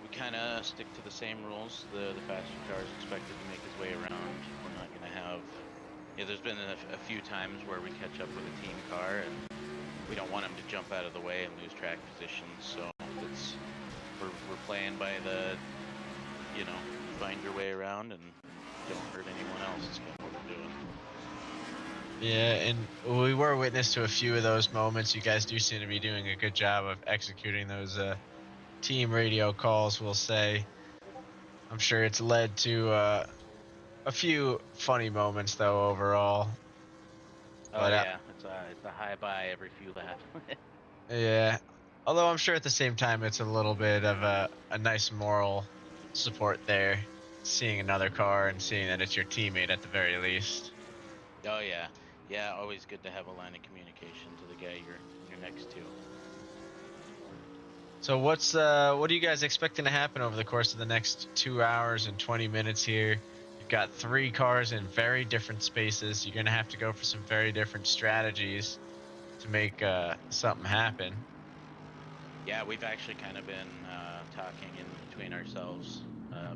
we kind of stick to the same rules. The faster car is expected to make his way around. We're not going to have... Yeah, there's been a few times where we catch up with a team car and we don't want him to jump out of the way and lose track positions. So we're playing by the, you know, find your way around and don't hurt anyone else is kind of what we're doing. Yeah, and we were witness to a few of those moments. You guys do seem to be doing a good job of executing those team radio calls, we'll say. I'm sure it's led to a few funny moments, though, overall. Oh yeah, it's a high buy every few laps. Yeah, although I'm sure at the same time it's a little bit of a nice moral support there, seeing another car and seeing that it's your teammate at the very least. Oh yeah, yeah. Always good to have a line of communication to the guy you're next to. So what are you guys expecting to happen over the course of the next 2 hours and 20 minutes here? You've got 3 cars in very different spaces. You're gonna have to go for some very different strategies to make something happen. Yeah, we've actually kind of been talking in between ourselves,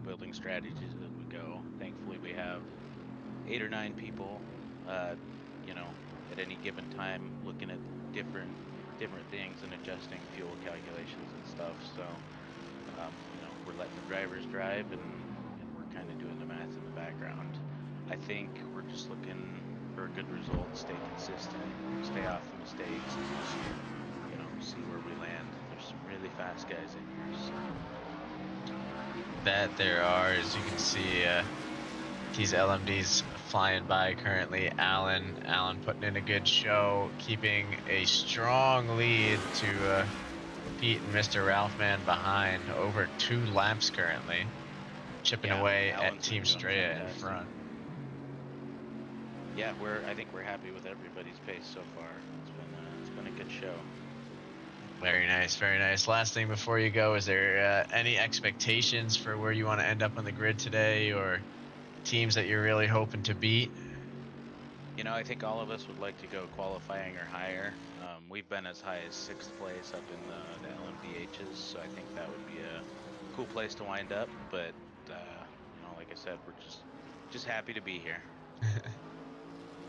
building strategies as we go. Thankfully, we have 8 or 9 people, you know, at any given time looking at different things and adjusting fuel calculations and stuff. So, you know, we're letting the drivers drive and we're kind of doing the math in the background. I think we're just looking for a good result, stay consistent, stay off the mistakes, and just, you know, see where we land. There's some really fast guys in here, so. That there are, as you can see, these LMDs flying by currently. Alan putting in a good show, keeping a strong lead to Pete and Mr. Ralphman behind, over 2 laps currently, chipping away at Team Straya in front. Yeah, I think we're happy with everybody's pace so far. It's been a good show. Very nice, very nice. Last thing before you go, is there any expectations for where you want to end up on the grid today, or teams that you're really hoping to beat? You know, I think all of us would like to go qualifying or higher. We've been as high as 6th place up in the LMDHs, so I think that would be a cool place to wind up. But you know, like I said, we're just happy to be here.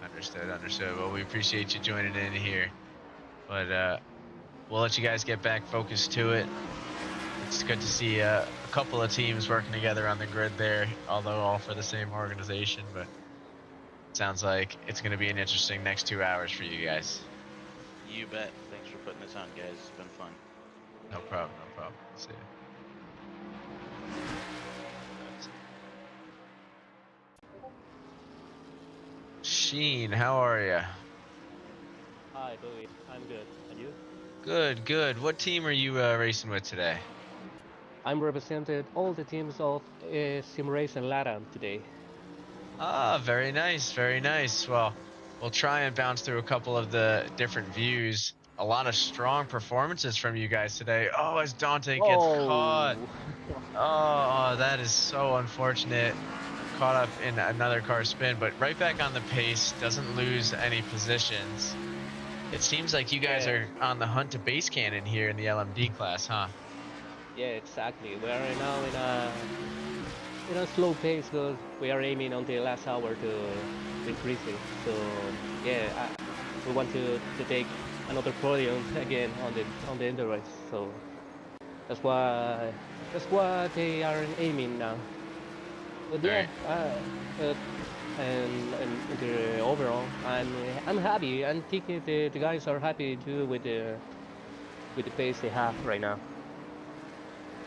Understood. Well, we appreciate you joining in here, but we'll let you guys get back focused to it. It's good to see a couple of teams working together on the grid there, although all for the same organization. But it sounds like it's going to be an interesting next 2 hours for you guys. You bet. Thanks for putting this on, guys. It's been fun. No problem. See ya. Sheen, how are you? Hi, Louis. I'm good. And you? Good. What team are you racing with today? I'm represented all the teams of Sim Race and LATAM today. Ah, very nice. Well, we'll try and bounce through a couple of the different views. A lot of strong performances from you guys today. Oh, as Dante gets caught. Oh, that is so unfortunate. Caught up in another car spin, but right back on the pace, doesn't lose any positions. It seems like you guys are on the hunt to base cannon here in the LMD class, huh? Yeah, exactly. We are now in a slow pace, because we are aiming on the last hour to increase it. So yeah, we want to take another podium again on the Indo race. So that's what they are aiming now. But yeah, and the overall, I'm happy. I think the guys are happy too with the pace they have right now.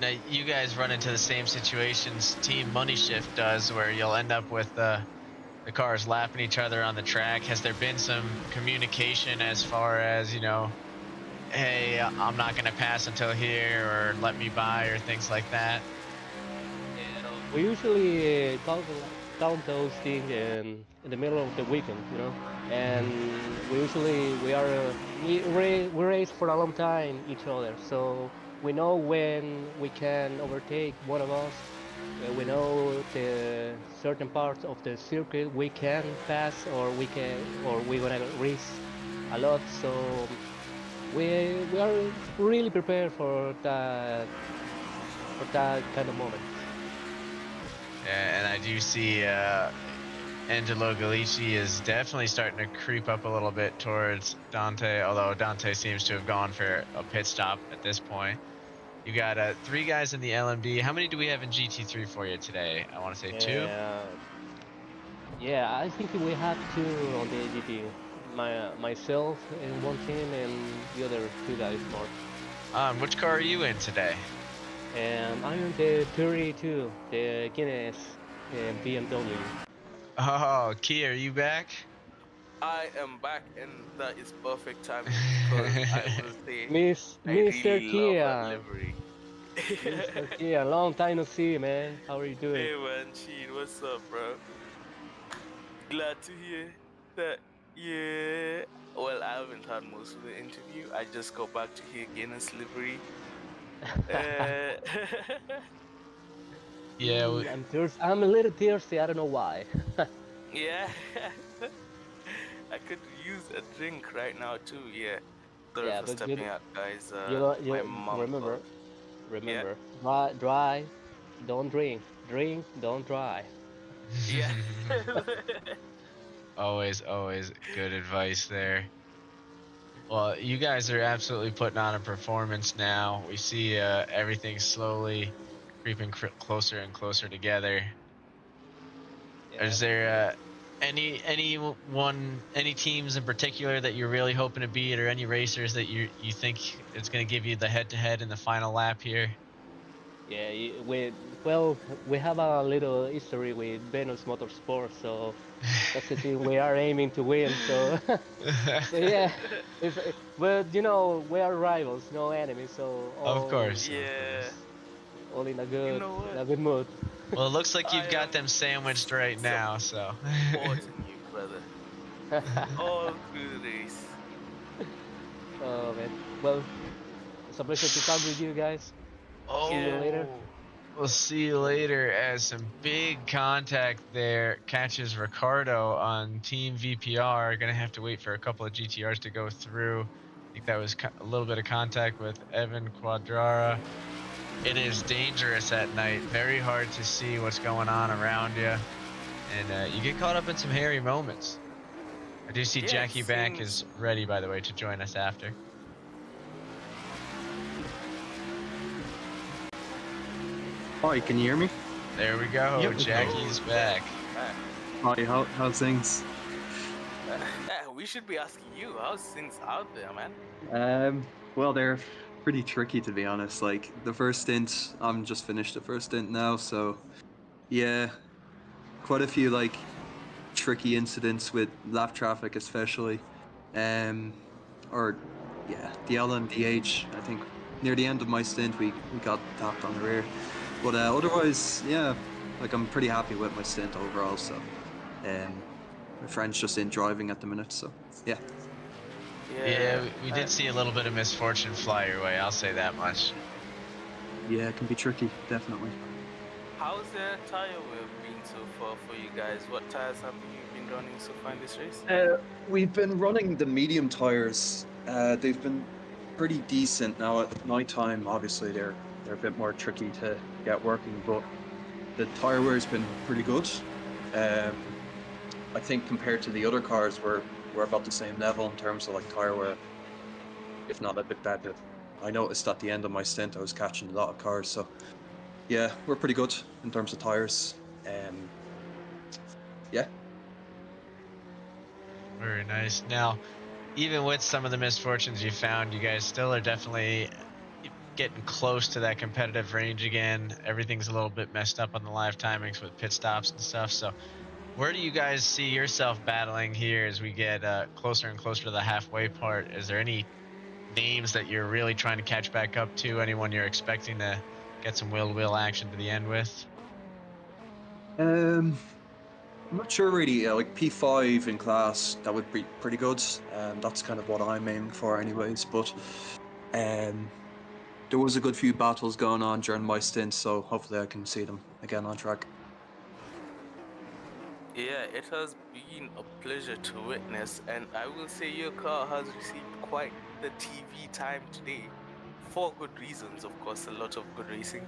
Now, you guys run into the same situations Team Money Shift does, where you'll end up with the cars lapping each other on the track. Has there been some communication as far as, you know, hey, I'm not going to pass until here, or let me by, or things like that? We usually talk those things in the middle of the weekend, you know, and we race for a long time each other, so we know when we can overtake one of us. We know the certain parts of the circuit we can pass, or we're gonna race a lot. So we are really prepared for that kind of moment. And I do see Angelo Galici is definitely starting to creep up a little bit towards Dante, although Dante seems to have gone for a pit stop at this point. You got 3 guys in the LMD. How many do we have in GT3 for you today? I want to say 2. Yeah, I think we have 2 on the GT. Myself in one team and the other 2 guys more. Which car are you in today? I'm in the 32, the Guinness BMW. Oh, Key, are you back? I am back, and that is perfect timing because I will say I Mr. really love that Kia. livery. Mr. Kia, long time no see, man. How are you doing? Hey man, Sheen, what's up, bro? Glad to hear that. Yeah. Well, I haven't had most of the interview. I just got back to hear Guinness livery. Yeah. I'm thirsty. I'm a little thirsty. I don't know why. Yeah. I could use a drink right now too. Yeah. Sorry Yeah, for but stepping out, guys. you My mom remember, called. Yeah. drive, don't drink. Drink, don't drive. Yeah. Always good advice there. Well, you guys are absolutely putting on a performance now. We see everything slowly creeping closer and closer together. Yeah. Is there any teams in particular that you're really hoping to beat, or any racers that you think it's going to give you the head-to-head in the final lap here? Yeah, we have a little history with Venus Motorsport, so that's the team we are aiming to win. So, so yeah, but you know we are rivals, no enemies. So Of course. Yeah. All in a You good, know what? mood. Well, it looks like you've I got am them sandwiched right now, so. supporting you, brother. All through the race. Oh man, well, it's a pleasure to talk with you guys. See you later. We'll see you later, as some big contact there catches Ricardo on Team VPR. Gonna have to wait for a couple of GTRs to go through. I think that was a little bit of contact with Evan Quadrara. It is dangerous at night. Very hard to see what's going on around you. And you get caught up in some hairy moments. I do see Jackie Back is ready, by the way, to join us after. Hi, can you hear me? There we go. Yep. Jackie's back. Hi, how's things? We should be asking you, how's things out there, man? Well, they're pretty tricky to be honest. Like the first stint, I'm just finished the first stint now, so yeah, quite a few like tricky incidents with lap traffic, especially. Or yeah, the LMDH. I think near the end of my stint, we got tapped on the rear. But otherwise, yeah, like I'm pretty happy with my stint overall. So, my friend's just in driving at the minute. So, yeah. Yeah, we did see a little bit of misfortune fly your way. I'll say that much. Yeah, it can be tricky, definitely. How's the tire wear been so far for you guys? What tires have you been running so far in this race? We've been running the medium tires. They've been pretty decent. Now at night time, obviously they're a bit more tricky to get working, but the tire wear's been pretty good. I think compared to the other cars, we're we're about the same level in terms of like tire wear, if not a bit better. I noticed at the end of my stint I was catching a lot of cars, so yeah, we're pretty good in terms of tires. Yeah. Very nice. Now, even with some of the misfortunes you found, you guys still are definitely getting close to that competitive range again. Everything's a little bit messed up on the live timings with pit stops and stuff. So where do you guys see yourself battling here as we get closer and closer to the halfway part? Is there any names that you're really trying to catch back up to? Anyone you're expecting to get some wheel-to-wheel action to the end with? I'm not sure really. Like P5 in class, that would be pretty good. That's kind of what I'm aiming for, anyways. But there was a good few battles going on during my stint, so hopefully I can see them again on track. Yeah, it has been a pleasure to witness, and I will say your car has received quite the TV time today, for good reasons, of course. A lot of good racing.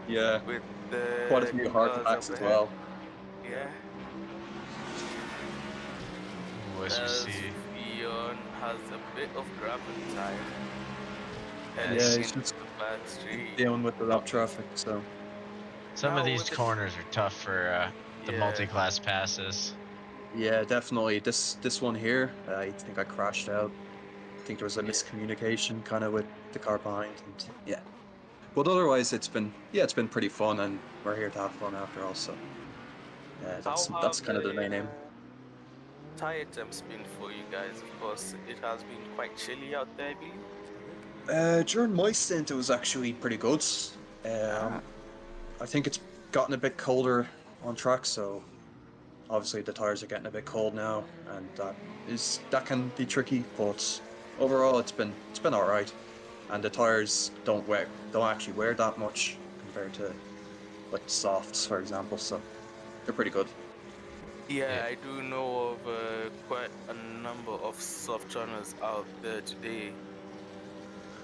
Yeah, With quite a the few hard cars tracks up as ahead. well. Yeah. Ooh, as you As see. Fion has a bit of gravel time. Yeah, Heading it's into just the back straight. dealing with the lap traffic, so. Some of Now these with the corners are tough for the yeah. multi-class passes. Yeah, definitely. This one here, I think I crashed out. I think there was a Yeah. miscommunication kind of with the car behind, and yeah. But otherwise, it's been pretty fun, and we're here to have fun after all. So that's kind of the main aim. Tire temps been for you guys? Of course, it has been quite chilly out there, I believe. During my stint, it was actually pretty good. I think it's gotten a bit colder on track, so obviously the tires are getting a bit cold now, and that can be tricky. But overall, it's been all right, and the tires don't actually wear that much compared to like softs, for example. So they're pretty good. Yeah, I do know of quite a number of soft runners out there today,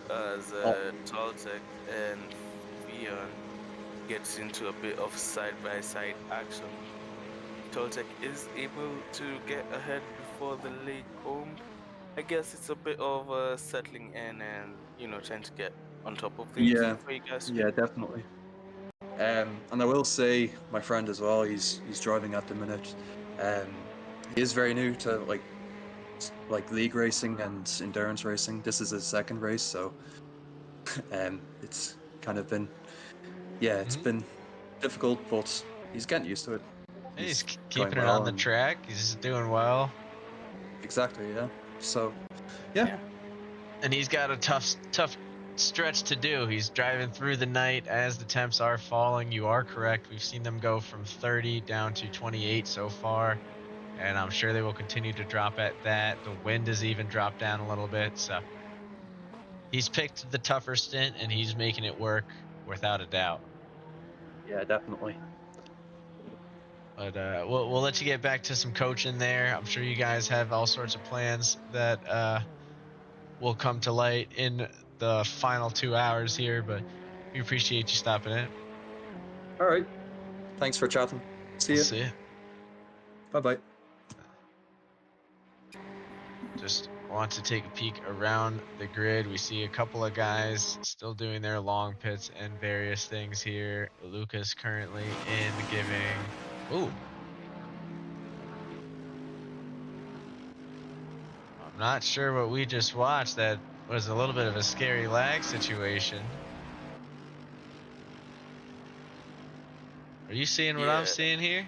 as Toltec and Fion gets into a bit of side-by-side action. Toltec is able to get ahead before the late comb. I guess it's a bit of settling in and trying to get on top of things for you guys today. Yeah, definitely. And I will say, my friend as well, he's driving at the minute. He is very new to like league racing and endurance racing. This is his second race, so it's kind of been it's been difficult, but he's getting used to it. He's going keeping it well on the and- track. He's doing well. Exactly, yeah. So, yeah. And he's got a tough stretch to do. He's driving through the night as the temps are falling. You are correct. We've seen them go from 30 down to 28 so far, and I'm sure they will continue to drop at that. The wind has even dropped down a little bit, so he's picked the tougher stint, and he's making it work without a doubt. Yeah, definitely. But we'll let you get back to some coaching there. I'm sure you guys have all sorts of plans that will come to light in the final 2 hours here, but we appreciate you stopping in. All right. Thanks for chatting. See We'll you. see you. Bye-bye. Just want to take a peek around the grid. We see a couple of guys still doing their long pits and various things here. Lucas currently in giving... Ooh. I'm not sure what we just watched. That was a little bit of a scary lag situation. Are you seeing what I'm seeing here?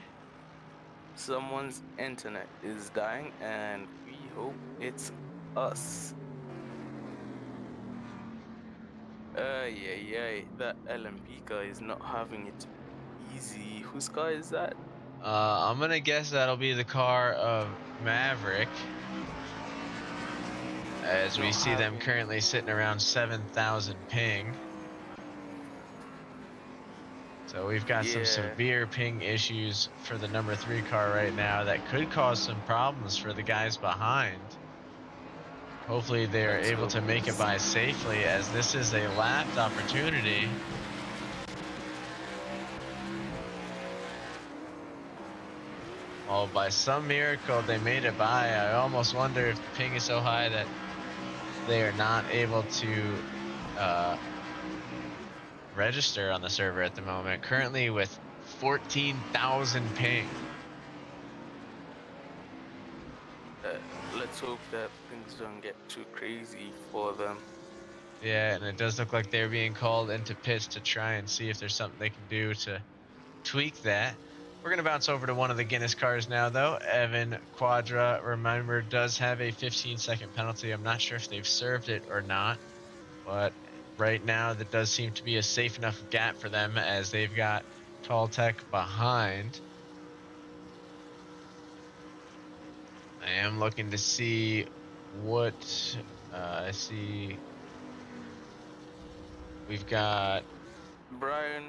Someone's internet is dying, and we hope it's us. Yeah, that LMP car is not having it easy. Whose car is that? I'm gonna guess that'll be the car of Maverick, as we see them currently sitting around 7,000 ping. So we've got some severe ping issues for the number 3 car right now that could cause some problems for the guys behind. Hopefully they're able to make it by safely, as this is a lapped opportunity. Oh, by some miracle, they made it by. I almost wonder if the ping is so high that they are not able to register on the server at the moment. Currently with 14,000 ping. Let's hope that things don't get too crazy for them. Yeah, and it does look like they're being called into pits to try and see if there's something they can do to tweak that. We're going to bounce over to one of the Guinness cars now, though. Evan Quadra, remember, does have a 15-second penalty. I'm not sure if they've served it or not, but right now that does seem to be a safe enough gap for them as they've got Tall Tech behind. I am looking to see what I see. We've got Brian,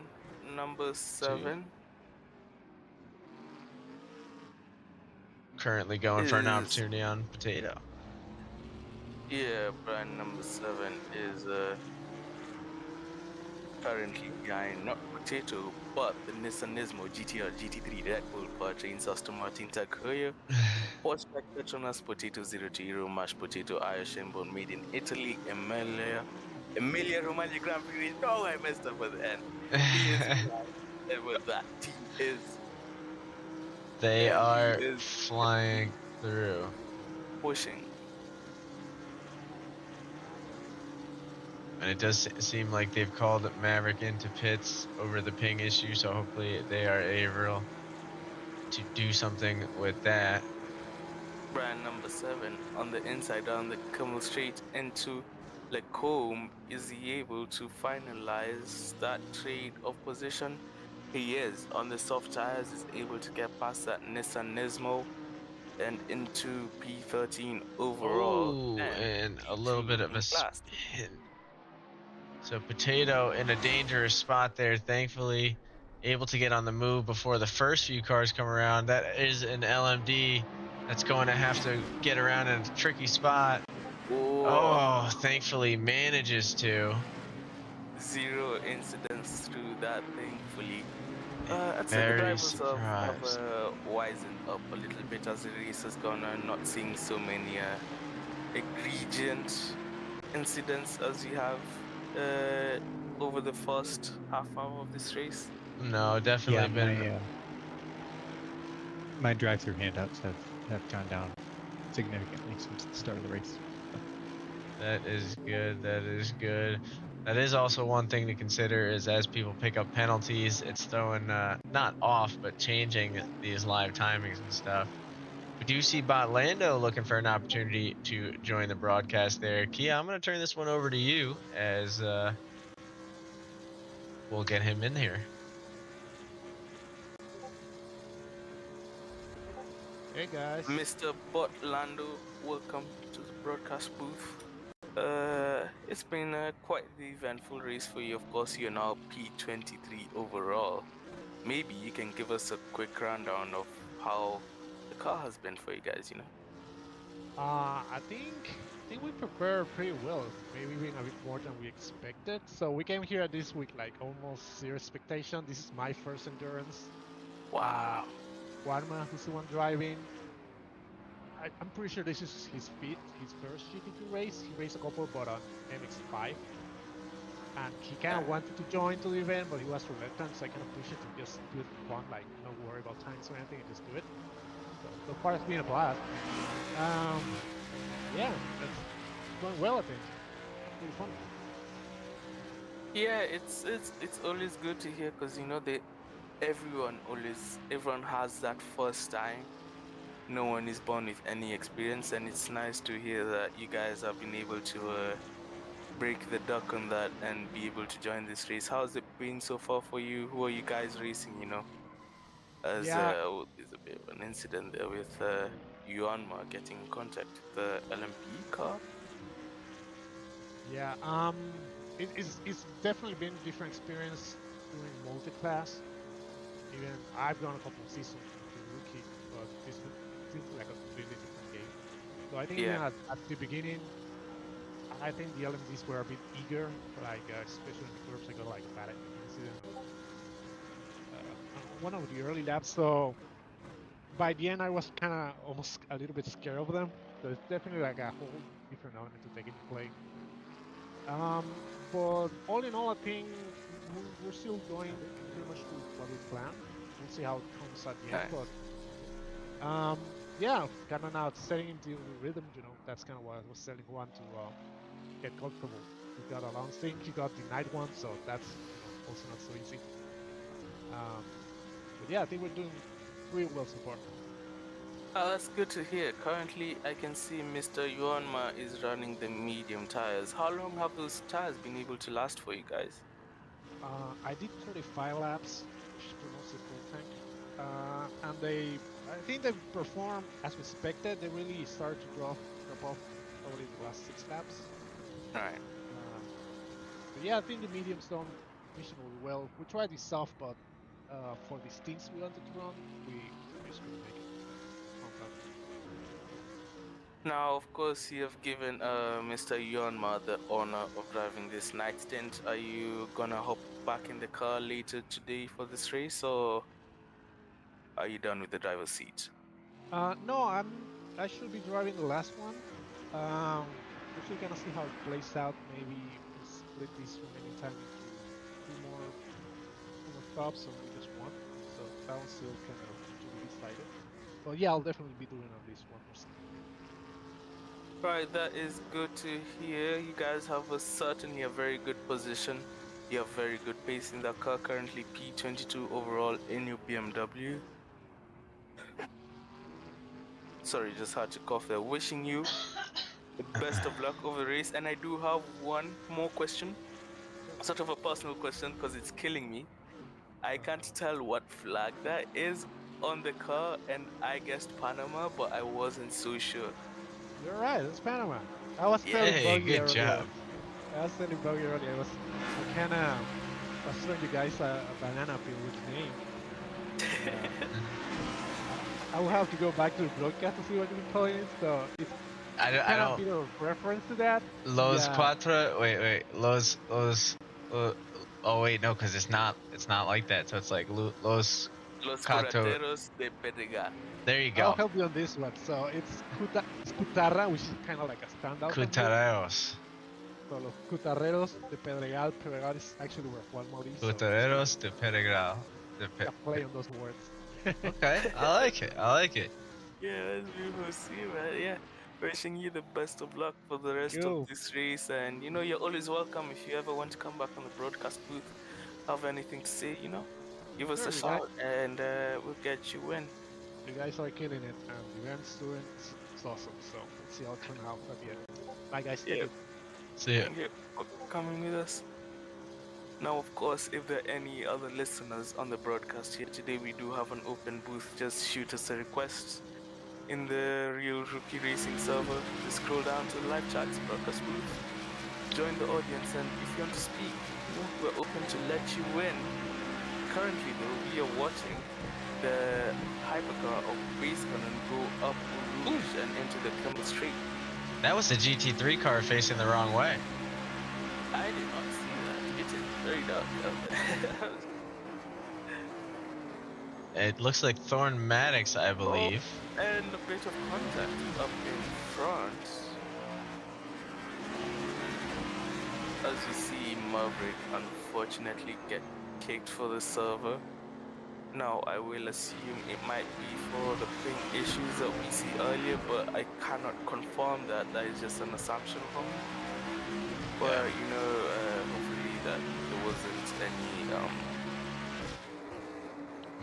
number 7. Currently going for an Is opportunity on Potato. Yeah, Brian, number 7 is currently behind not Potato, but the Nissan Nismo GTR GT3 Red Bull Powertrains Aston Martin Tag Heuer, Horseback Petronas Potato 0 mashed potato Irish bone made in Italy, Emilia Romagna Grand Prix. No, I messed up at the end. He is behind, but that team is They and he are is flying through. pushing. And it does seem like they've called Maverick into pits over the ping issue, so hopefully they are able to do something with that. Brian, number 7 on the inside down the Camel Straight into Lecombe. Is he able to finalize that trade of position? He is. On the soft tires, is able to get past that Nissan Nismo and into P13 overall Oh, and a little P2 bit of a in class. spin. So Potato in a dangerous spot there, thankfully able to get on the move before the first few cars come around. That is an LMD that's going to have to get around in a tricky spot. Oh, thankfully manages to. 0 incidents through that, thankfully. I'd say the Very drivers have surprised. wisened up a little bit as the race has gone on, not seeing so many egregious incidents as you have over the first half hour of this race. No, definitely been. My drive-through handouts have gone down significantly since the start of the race. That is good. That is good. That is also one thing to consider is as people pick up penalties, it's throwing not off, but changing these live timings and stuff. We do see Botlando looking for an opportunity to join the broadcast there. Kia, I'm going to turn this one over to you as we'll get him in here. Hey guys. Mr. Botlando, welcome to the broadcast booth. It's been quite the eventful race for you. Of course, you're now P23 overall. Maybe you can give us a quick rundown of how the car has been for you guys, you know? I think we prepared pretty well. Maybe even a bit more than we expected. So we came here this week like almost zero expectation. This is my first endurance. Wow. Warma, who's the one driving? I'm pretty sure this is his first GT2 race. He raced a couple, but on MX5. And he kind of wanted to join to the event, but he was reluctant, so I kind of pushed it to just do it for fun, like not worry about times or anything, and just do it. So far it's been a blast. Yeah, it's going well, I think. Pretty fun. Yeah, it's always good to hear because you know everyone has that first time. No one is born with any experience, and it's nice to hear that you guys have been able to break the duck on that and be able to join this race. How's it been so far for you? Who are you guys racing? You know, as there's a bit of an incident there with Yuanma getting in contact with the LMP car. Yeah, it's definitely been a different experience doing multiclass. Even I've done a couple of seasons with rookie, but this feels like a completely different game. So I think even at the beginning, I think the LMDs were a bit eager, like especially in the curves. I got like a bad incident on one of the early laps. So by the end I was kind of almost a little bit scared of them. So it's definitely like a whole different element to take into play. But all in all, I think we're still going pretty much to what we planned. We'll see how it comes at the end, Nice. but yeah, kind of now setting into the rhythm. That's kind of what I was telling Juan to get comfortable. He got a long sync, he got the night one, so that's also not so easy. But yeah, I think we're doing pretty well so far. That's good to hear. Currently, I can see Mr. Yuanma is running the medium tires. How long have those tires been able to last for you guys? I did 35 laps, which is pretty much the full tank. And I think they performed as we expected. They really started to drop off probably the last 6 laps. Right. But yeah, I think the medium's done reasonably well. We tried the soft, but for the stints we wanted to run, we just couldn't make it on time. Now, of course, you have given Mr. Yuanma the honor of driving this night stint. Are you gonna hop back in the car later today for this race, or are you done with the driver's seat? No, I should be driving the last one. We're still gonna see how it plays out. Maybe we split this remaining time into two more stops, or maybe just one. So that one's still kind of to be decided. But yeah, I'll definitely be doing at least one more stint. Right, that is good to hear. You guys have certainly a very good position. You have very good pace in that car, currently P22 overall in your BMW. Sorry, just had to cough there. Wishing you the best of luck over the race. And I do have one more question, sort of a personal question, because it's killing me. I can't tell what flag that is on the car, and I guessed Panama, but I wasn't so sure. You're right, it's Panama. I was Yeah. telling Hey, Buggy good earlier. job. I was telling Buggy earlier. I kind of was showing you guys a banana peel with the name. I will have to go back to the broadcast to see what you've been calling it. So it's I kind of a don't. bit of reference to that. Los Yeah. cuatro. Wait. Los. Oh wait, no, because it's not like that. So it's like los cuatro. Curateros de Pedregal. There you I'll go. help you on this one. So it's Cutarra, which is kind of like a standout from here. Cutareros. So los Cutarreros de Pedregal. Pedregal is actually where Juan Mauricio. Cutareros de Pedregal. A play on those words. Okay, I like it. Yeah, that's beautiful to see, man. Yeah, wishing you the best of luck for the rest of this race. And you're always welcome if you ever want to come back on the broadcast booth, have anything to say, give us a shout, and we'll get you in. You guys are killing it, and the event's doing it's awesome. So let's see how it turns out at the end. Bye, guys. Yeah. See ya. Thank you for coming with us. Now, of course, if there are any other listeners on the broadcast here today, we do have an open booth. Just shoot us a request in the Real Rookie Racing server. Just scroll down to the live chat's broadcast booth. Join the audience, and if you want to speak, we're open to let you in. Currently, though, we are watching the hypercar of Basecanon go up Rouge and into the Kemmel Straight. That was the GT3 car facing the wrong way. I did not see that. It is very dark out there. It looks like Thorn Maddox, I believe. Oh, and a bit of contact up in front. As you see, Maverick unfortunately get kicked for the server. Now, I will assume it might be for the ping issues that we see earlier, but I cannot confirm that. That is just an assumption from me. But, hopefully that there wasn't any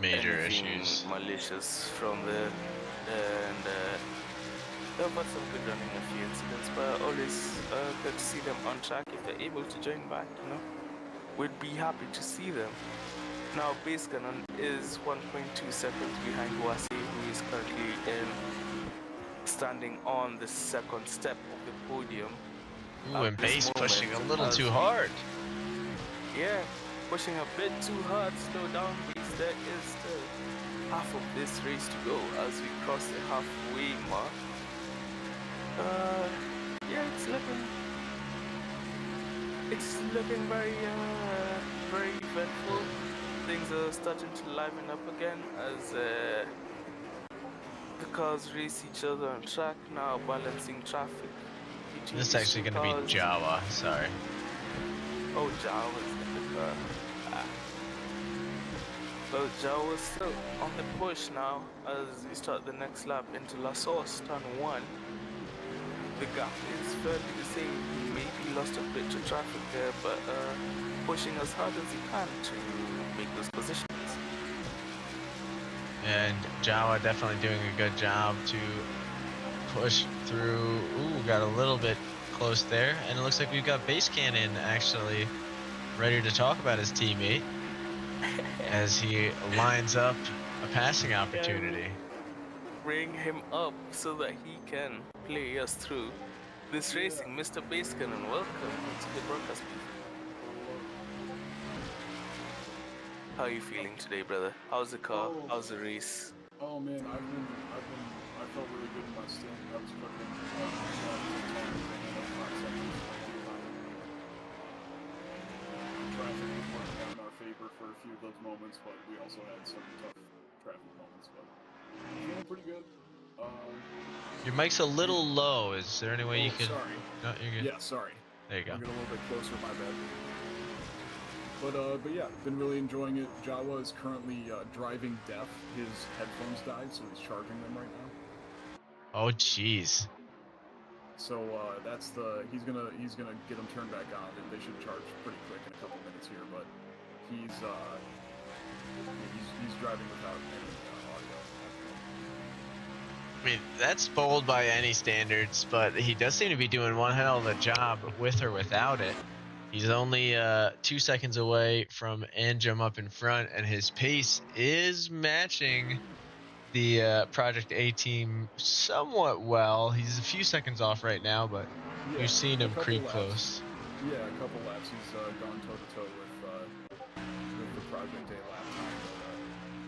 major issues, malicious from there. And there were some good running, a few incidents, but always good to see them on track if they're able to join back, We'd be happy to see them. Now, Basecanon is 1.2 seconds behind Wasi, who is currently standing on the second step of the podium. Ooh, and Base pushing a little too hard. Yeah, pushing a bit too hard. Slow down, Base. There is still half of this race to go as we cross the halfway mark. Yeah, it's looking very eventful. Things are starting to liven up again as The cars race each other on track now, balancing traffic between This is these actually two going to be cars. Jawa. Sorry. Oh, Jawa's in the car. Well, Jawa's still on the push now as we start the next lap into La Source, turn 1. The gap is fairly the same. He maybe lost a bit to traffic there, but pushing as hard as he can to make those positions. And Jawa definitely doing a good job to push through. Ooh, got a little bit close there. And it looks like we've got Base Cannon actually ready to talk about his teammate as he lines up a passing opportunity. Bring him up so that he can play us through this racing. Mr. Base Cannon, welcome to the broadcast booth. How are you feeling today, brother? How's the car? How's the race? Oh man, I felt really good in my stint. I was cooking. Traffic was working out in our favor for a few of those moments, but we also had some tough traffic moments. But feeling pretty good. Your mic's a little low. Is there any way you can? Sorry. No, you're good. Yeah, sorry. There you go. I'll get a little bit closer. My bad. But yeah, been really enjoying it. Jawa is currently driving deaf. His headphones died, so he's charging them right now. Oh, jeez. So that's he's gonna get them turned back on. They should charge pretty quick in a couple minutes here. But he's driving without any audio. I mean, that's bold by any standards, but he does seem to be doing one hell of a job with or without it. He's only 2 seconds away from Anjum up in front, and his pace is matching the Project A team somewhat well. He's a few seconds off right now, but Yeah, we've seen him creep laps. close. Yeah, a couple laps. He's gone toe to toe with the Project A lap time. But,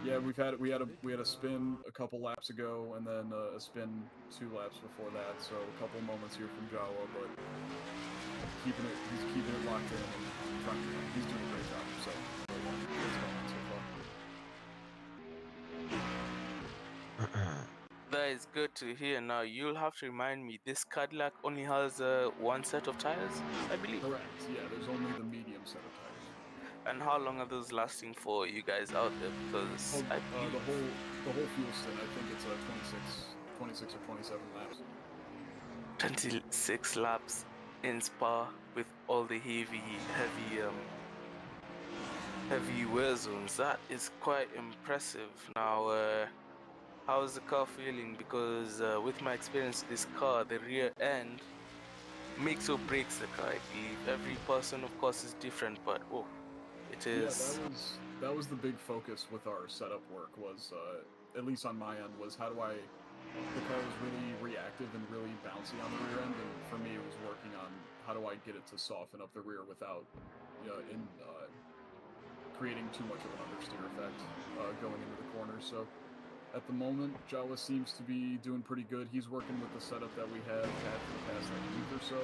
yeah, we had a spin a couple laps ago, and then a spin 2 laps before that. So a couple moments here from Jawa, but he's keeping it locked in and trying. He's doing a great job. So what's going on so far? That is good to hear. Now, you'll have to remind me, this Cadillac only has one set of tires, I believe? Correct, yeah, there's only the medium set of tires. And how long are those lasting for you guys out there? Because the whole fuel stint, I think it's 26 or 27 laps. 26 laps in Spa with all the heavy wear zones. That is quite impressive. Now, how's the car feeling? Because with my experience with this car, the rear end makes or breaks the car, I believe. Every person, of course, is different, but it is. Yeah, that was the big focus with our setup work. Was at least on my end, was how do I? The car was really reactive and really bouncy on the rear end, and for me, it was working on how do I get it to soften up the rear without creating too much of an understeer effect going into the corners. So at the moment, Jawa seems to be doing pretty good. He's working with the setup that we have had for the past week or so,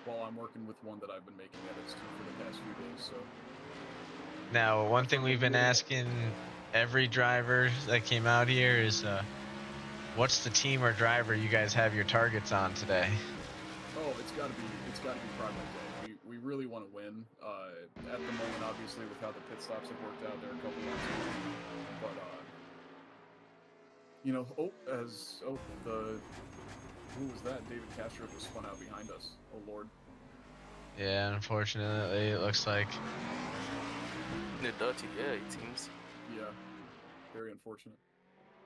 while I'm working with one that I've been making edits to for the past few days. So now, one thing we've been asking every driver that came out here is, what's the team or driver you guys have your targets on today? Oh, it's got to be Project A. We really want to win. At the moment, obviously, with how the pit stops have worked out, there are a couple laps but who was that? David Castro was spun out behind us. Oh Lord. Yeah, unfortunately, it looks like. In the dirty, yeah, it seems. Yeah, very unfortunate.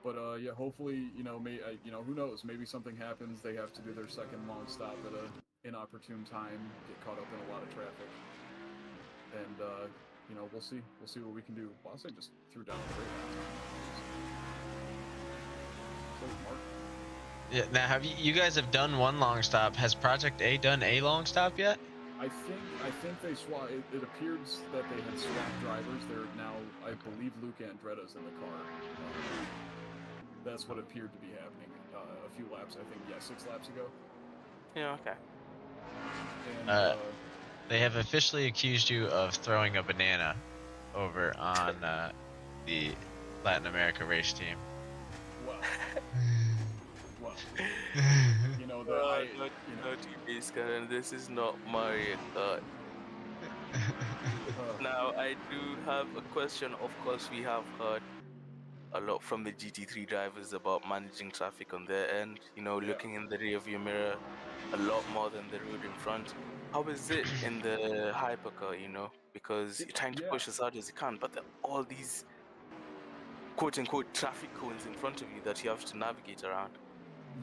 But yeah, hopefully, who knows? Maybe something happens. They have to do their second long stop at an inopportune time, get caught up in a lot of traffic, and we'll see. We'll see what we can do. Bosse just threw down a great lap time. Yeah. Now, have you guys have done one long stop? Has Project A done a long stop yet? I think they swapped. It appears that they had swapped drivers. They're now, I believe, Luke Andretti's in the car. That's what appeared to be happening a few laps. I think 6 laps ago. Yeah. Okay. And, they have officially accused you of throwing a banana over on the Latin America race team. Well, You know that I, not, you know, not base Karen. This is not Mario Kart. Now I do have a question. Of course, we have heard a lot from the GT3 drivers about managing traffic on their end. You know, Yeah. looking in the rearview mirror a lot more than the road in front. How is it in the hypercar? You know, because you're trying to yeah. push as hard as you can, but there are all these quote unquote traffic cones in front of you that you have to navigate around.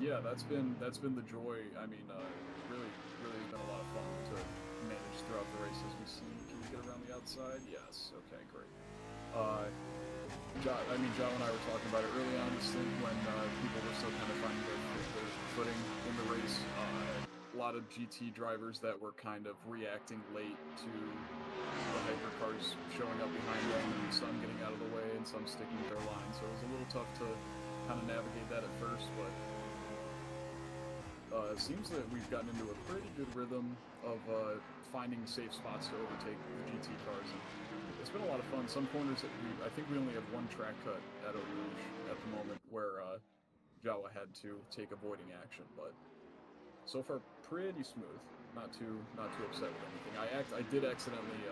Yeah, that's been the joy. I mean, really has been a lot of fun to manage throughout the race. As we see, can we get around the outside? Yes. Okay, great. Joe and I were talking about it early on in the stint when people were still kind of finding their footing in the race. A lot of GT drivers that were kind of reacting late to the hypercars showing up behind them, and some getting out of the way, and some sticking to their line. So it was a little tough to kind of navigate that at first, but it seems that we've gotten into a pretty good rhythm of finding safe spots to overtake the GT cars. And it's been a lot of fun. Some corners that I think we only have one track cut at Eau Rouge at the moment where Jawa had to take avoiding action, but so far pretty smooth. Not too upset with anything. I did accidentally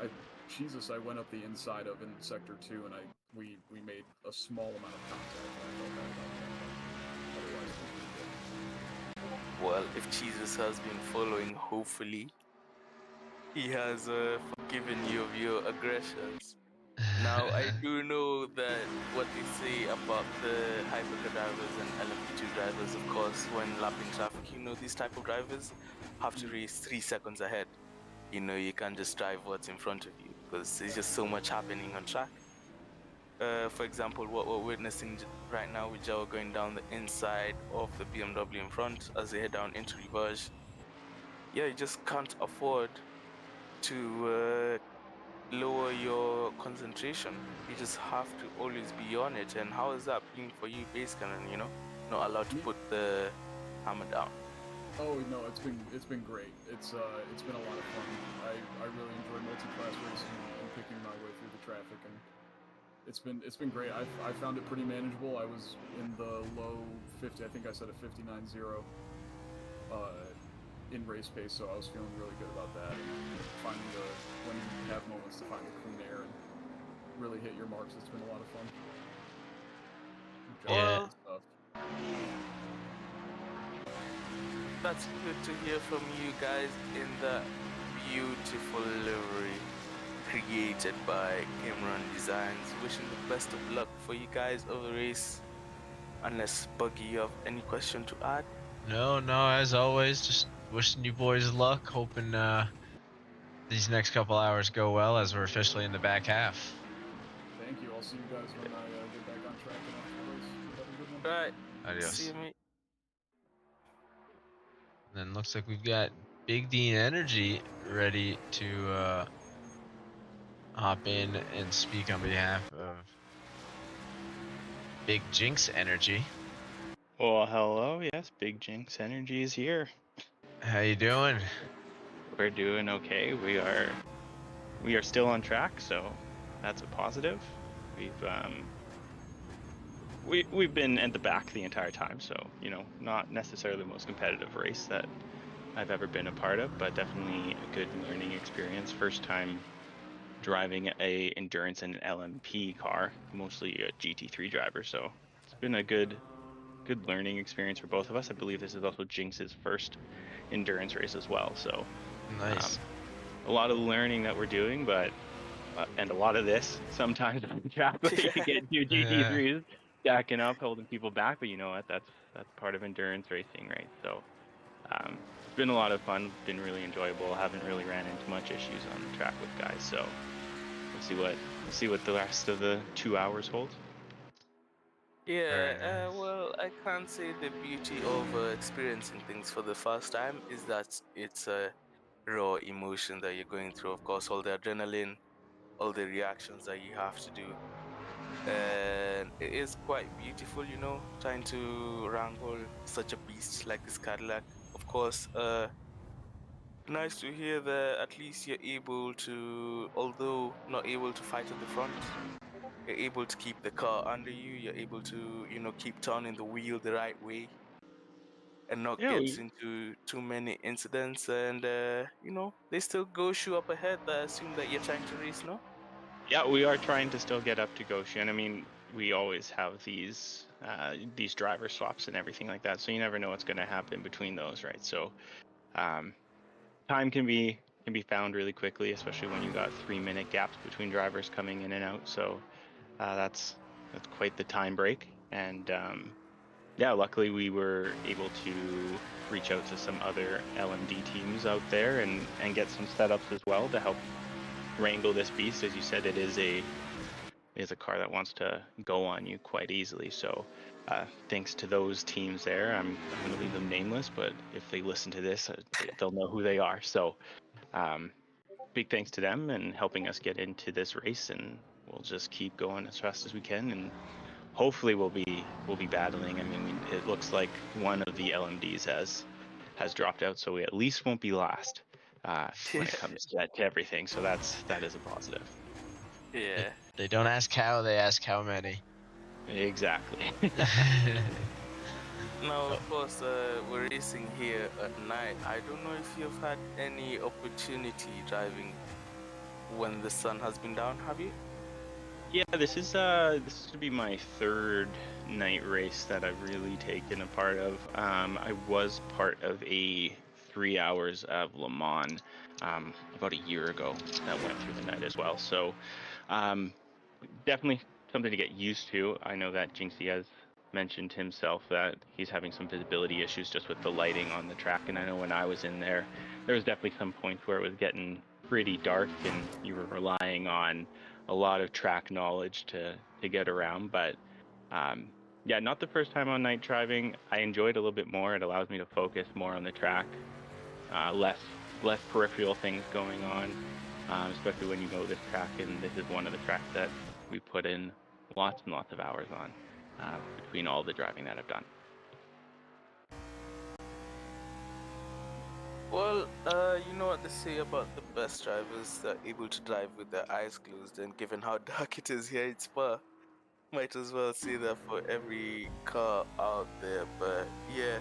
I went up the inside of in sector 2 and we made a small amount of contact. I felt bad about that, but otherwise it was pretty good. Well, if Jesus has been following, hopefully he has forgiven you of your aggressions. Now, I do know that what they say about the hypercar drivers and LMP2 drivers, of course, when lapping traffic, you know, these type of drivers have to race 3 seconds ahead. You know, you can't just drive what's in front of you because there's just so much happening on track. For example, what we're witnessing right now with Joe going down the inside of the BMW in front as they head down into reverse. Yeah, you just can't afford to lower your concentration. You just have to always be on it. And how is that been for you, base cannon? You know, not allowed to put the hammer down. Oh no, it's been great. It's been a lot of fun. I really enjoy multi-class racing and picking my way through the traffic, and it's been great. I found it pretty manageable. I was in the low 50. I think I said a 59.0 in race pace, so I was feeling really good about that. And finding when you have moments to find the clean air and really hit your marks, it's been a lot of fun. Well, that's good to hear from you guys in the beautiful livery created by Cameron Designs. Wishing the best of luck for you guys over the race. Unless Buggy, you have any question to add? No, as always, just wishing you boys luck, hoping these next couple hours go well as we're officially in the back half. Thank you. I'll see you guys when I get back on track and after the race. Have a good one. All right. Adios. See you, mate. And then looks like we've got Big D Energy ready to hop in and speak on behalf of Big Jinx Energy. Well, hello. Yes, Big Jinx Energy is here. How you doing? We're doing okay. We are still on track, so that's a positive. We've been at the back the entire time, so you know, not necessarily the most competitive race that I've ever been a part of, but definitely a good learning experience. First time driving a endurance and an LMP car, mostly a GT3 driver, so it's been a good learning experience for both of us. I believe this is also Jinx's first endurance race as well, so nice. A lot of learning that we're doing, but and a lot of this sometimes on the track, but you get two GT3s stacking up, holding people back. But you know what? That's part of endurance racing, right? So it's been a lot of fun. Been really enjoyable. Haven't really ran into much issues on the track with guys. So we'll see what the rest of the 2 hours hold. Yeah, well, I can't say the beauty of experiencing things for the first time is that it's a raw emotion that you're going through. Of course, all the adrenaline, all the reactions that you have to do. And it is quite beautiful, you know, trying to wrangle such a beast like this Cadillac. Of course, nice to hear that at least you're able to, although not able to fight at the front, You're able to keep the car under you. You're able to, keep turning the wheel the right way and not Yeah, get into too many incidents. And, they still go shoe up ahead. I assume that you're trying to race, no? Yeah, we are trying to still get up to Goshen. I mean, we always have these driver swaps and everything like that, so you never know what's going to happen between those, right? So, time can be found really quickly, especially when you got 3-minute gaps between drivers coming in and out. So, that's quite the time break. And yeah, luckily we were able to reach out to some other LMD teams out there and get some setups as well to help wrangle this beast. As you said, it is a car that wants to go on you quite easily. So thanks to those teams there, I'm going to leave them nameless, but if they listen to this, they'll know who they are. So big thanks to them and helping us get into this race, and we'll just keep going as fast as we can, and hopefully we'll be battling. I mean, it looks like one of the LMDs has dropped out, so we at least won't be last when it comes to everything. So that is a positive. Yeah. They don't ask how, they ask how many. Exactly. Now, of course, we're racing here at night. I don't know if you've had any opportunity driving when the sun has been down, have you? Yeah, this is going to be my third night race that I've really taken a part of. I was part of a 3 hours of Le Mans about a year ago that went through the night as well. So definitely something to get used to. I know that Jinxie has mentioned himself that he's having some visibility issues just with the lighting on the track, and I know when I was in there was definitely some points where it was getting pretty dark and you were relying on a lot of track knowledge to get around. But yeah, not the first time on night driving. I enjoyed it a little bit more. It allows me to focus more on the track, less peripheral things going on, especially when you know this track, and this is one of the tracks that we put in lots and lots of hours on between all the driving that I've done. Well, you know what they say about the best drivers that are able to drive with their eyes closed, and given how dark it is here in Spa, might as well say that for every car out there. But yeah,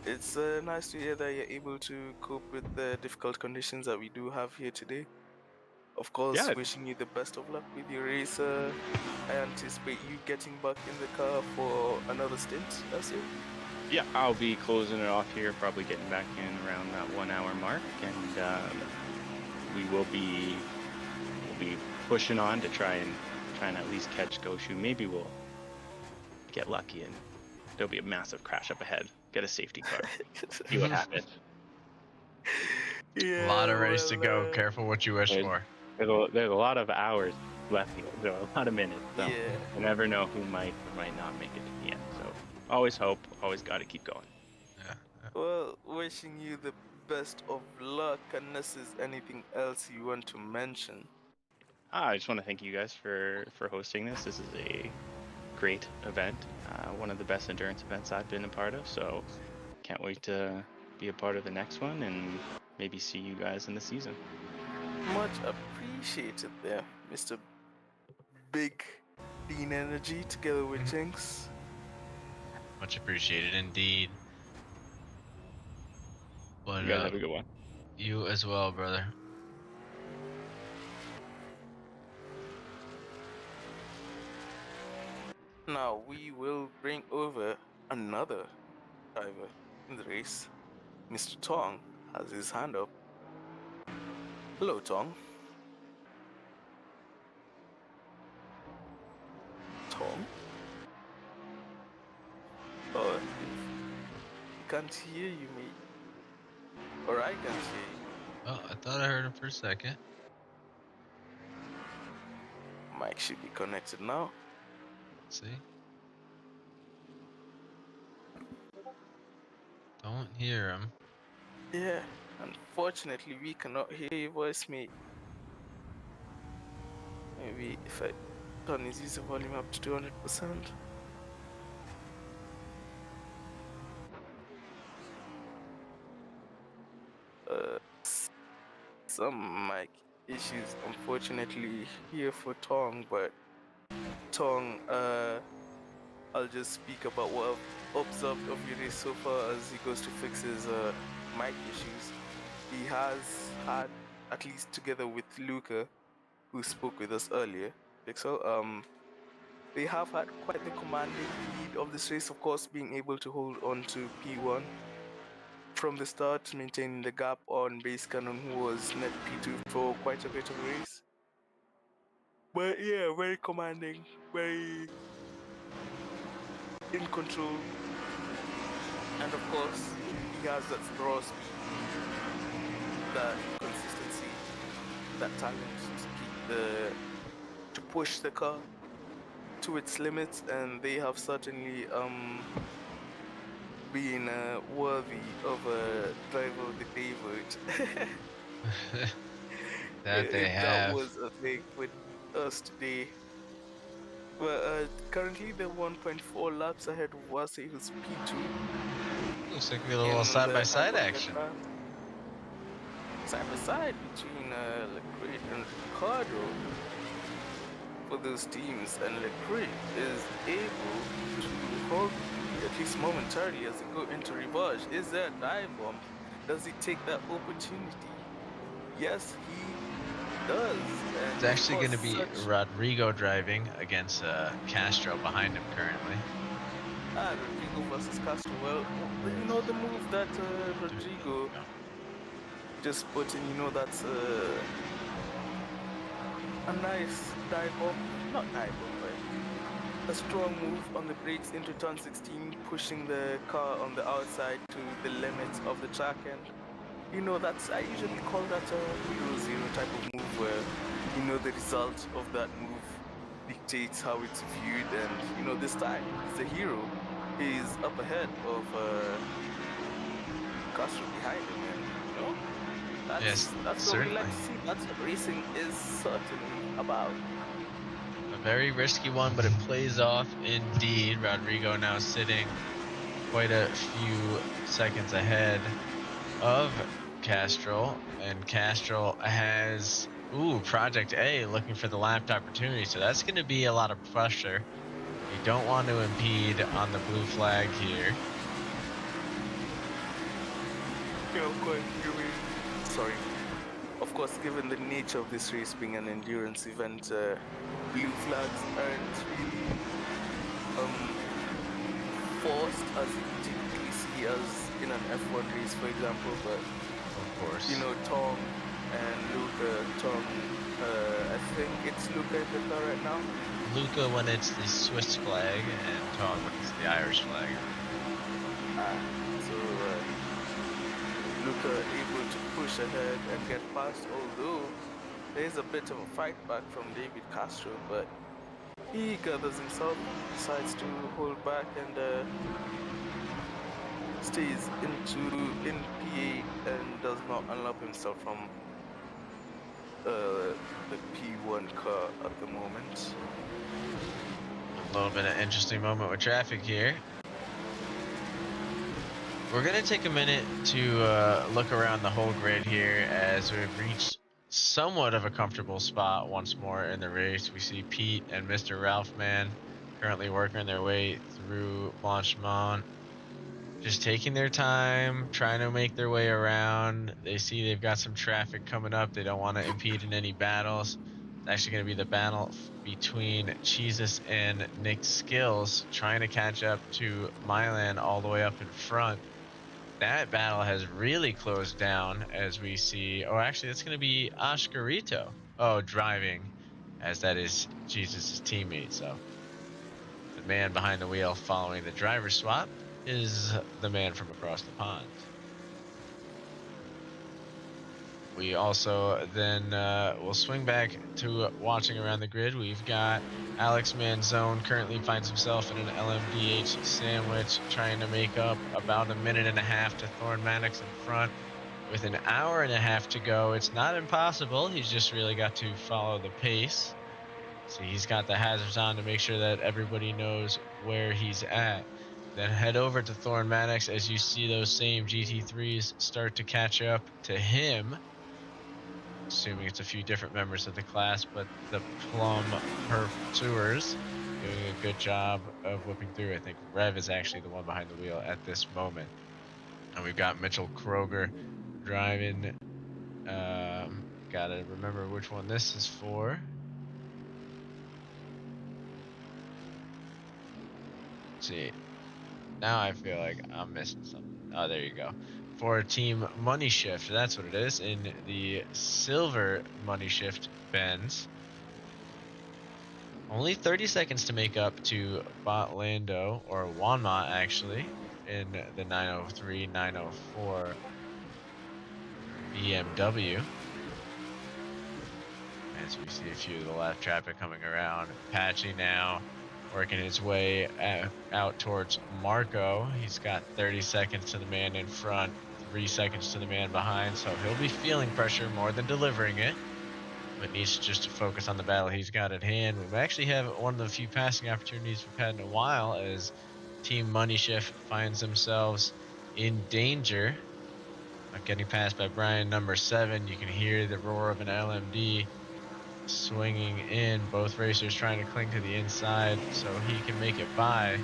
it's nice to hear that you're able to cope with the difficult conditions that we do have here today. Of course, Yeah. wishing you the best of luck with your race. I anticipate you getting back in the car for another stint, that's it? Yeah, I'll be closing it off here, probably getting back in around that 1 hour mark, and we will be pushing on to try and at least catch Goshu. Maybe we'll get lucky and there'll be a massive crash up ahead. Get a safety car. See what happens. A lot of race to go. Careful what you wish for. There's a lot of hours left here, so a lot of minutes. So yeah. You never know who might or might not make it to the end. So always hope, always got to keep going. Yeah. Well, wishing you the best of luck, unless there's anything else you want to mention. I just want to thank you guys for hosting this. This is a great event, one of the best endurance events I've been a part of. So can't wait to be a part of the next one and maybe see you guys in the season. Much appreciated there, Mr. Big Dean Energy together with Jinx. Much appreciated indeed. But you guys have a good one. You as well, brother. Now we will bring over another driver in the race. Mr. Tong has his hand up. Hello, Tong. Tong? Oh, he can't hear you, mate. Or I can't hear you. Oh, I thought I heard him for a second. Mic should be connected now. See? Don't hear him. Yeah, unfortunately we cannot hear your voice, mate. Maybe if I turn his user volume up to 200%. Some mic issues, unfortunately, here for Tong, but Tong, I'll just speak about what I've observed of your race so far as he goes to fix his mic issues. He has had, at least together with Luca, who spoke with us earlier, Pixel, they have had quite the commanding lead of this race, of course, being able to hold on to P1 from the start, maintaining the gap on Base Cannon, who was net P2 for quite a bit of the race. But yeah, very commanding, very in control. And of course, he has that raw speed, that consistency, that talent to to push the car to its limits, and they have certainly been worthy of a driver of the favorite. That they If that have. was a thing with us today. Well, currently they're 1.4 laps ahead of Wasi, who's P2. Looks like we have a little side-by-side handle action. Side by side between Leclerc and Ricardo for those teams, and Leclerc is able to hold at least momentarily as they go into reverse. Is there a dive bomb? Does he take that opportunity? Yes, he does. And It's actually going to be Rodrigo driving against Castro behind him currently. Rodrigo versus Castro. Well, you know the move that Rodrigo just put in, you know, that's a nice dive bomb. Not dive bomb, but a strong move on the brakes into turn 16, pushing the car on the outside to the limits of the track end. You know, I usually call that a 0-0 type of move where, you know, the result of that move dictates how it's viewed, and, you know, this time, he's a hero. He's up ahead of Castro behind him, and, you know, that's what we like to see. That's what racing is certainly about. A very risky one, but it plays off indeed. Rodrigo now sitting quite a few seconds ahead of Castro, and Castro has Project A looking for the lap opportunity, so that's going to be a lot of pressure. You don't want to impede on the blue flag here. Yeah, of course, sorry. Of course, given the nature of this race being an endurance event, blue flags aren't really forced as you typically see as in an F1 race, for example. But of course, you know, Tom and Luca. Tom, I think it's Luca in the car right now. Luca when it's the Swiss flag, and Tom when it's the Irish flag. So Luca able to push ahead and get past, although there's a bit of a fight back from David Castro, but he gathers himself, decides to hold back, and stays in P8 and does not unlock himself from the P1 car at the moment. A little bit of interesting moment with traffic here. We're going to take a minute to look around the whole grid here as we've reached somewhat of a comfortable spot once more in the race. We see Pete and Mr. Ralphman currently working their way through Blanchemont, just taking their time, trying to make their way around. They see they've got some traffic coming up. They don't want to impede in any battles. It's actually going to be the battle between Jesus and Nick Skills, trying to catch up to Milan all the way up in front. That battle has really closed down as we see. Oh, actually, that's going to be Oscarito. Oh, driving, as that is Jesus' teammate. So the man behind the wheel following the driver swap is the man from across the pond. We also then will swing back to watching around the grid. We've got Alex Manzone currently finds himself in an LMDH sandwich, trying to make up about a minute and a half to Thorn Maddox in front. With an hour and a half to go, it's not impossible. He's just really got to follow the pace. See, he's got the hazards on to make sure that everybody knows where he's at. Then head over to Thorn Maddox as you see those same GT3s start to catch up to him. assuming it's a few different members of the class, but the Plum Pursuers doing a good job of whipping through. I think Rev is actually the one behind the wheel at this moment. And we've got Mitchell Kroger driving. Gotta remember which one this is for. Let's see. Now I feel like I'm missing something. Oh, there you go. For Team Money Shift, that's what it is. In the silver Money Shift Benz. Only 30 seconds to make up to Botlando, or Wanma actually, in the 903, 904 BMW. As we see a few of the left traffic coming around. Patchy now working his way out towards Marco. He's got 30 seconds to the man in front, 3 seconds to the man behind, so he'll be feeling pressure more than delivering it, but needs just to focus on the battle he's got at hand. We actually have one of the few passing opportunities we've had in a while as Team Money Shift finds themselves in danger. Not getting passed by Brian, number 7. You can hear the roar of an LMD swinging in. Both racers trying to cling to the inside so he can make it by.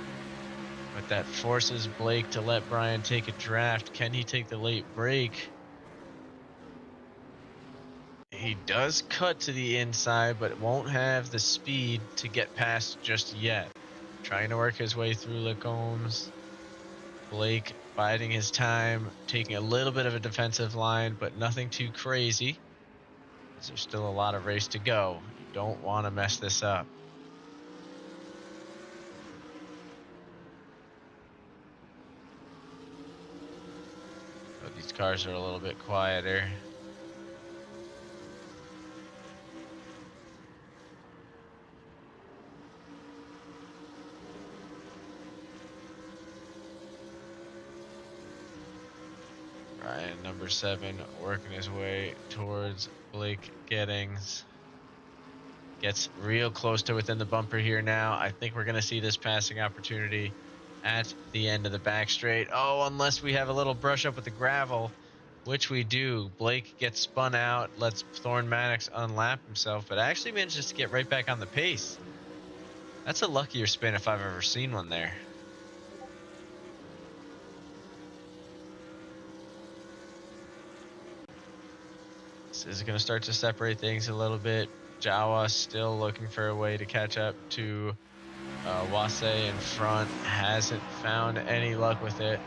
But that forces Blake to let Brian take a draft. Can he take the late break? He does cut to the inside, but won't have the speed to get past just yet. Trying to work his way through Lacombe's. Blake biding his time, taking a little bit of a defensive line, but nothing too crazy. There's still a lot of race to go. You don't want to mess this up. So these cars are a little bit quieter. Ryan, number 7, working his way towards Blake Gettings. Gets real close to within the bumper here now. I think we're going to see this passing opportunity at the end of the back straight. Oh, unless we have a little brush up with the gravel, which we do. Blake gets spun out, lets Thorne Maddox unlap himself, but actually manages to get right back on the pace. That's a luckier spin if I've ever seen one there. This is going to start to separate things a little bit. Jawa still looking for a way to catch up to Wase in front. Hasn't found any luck with it.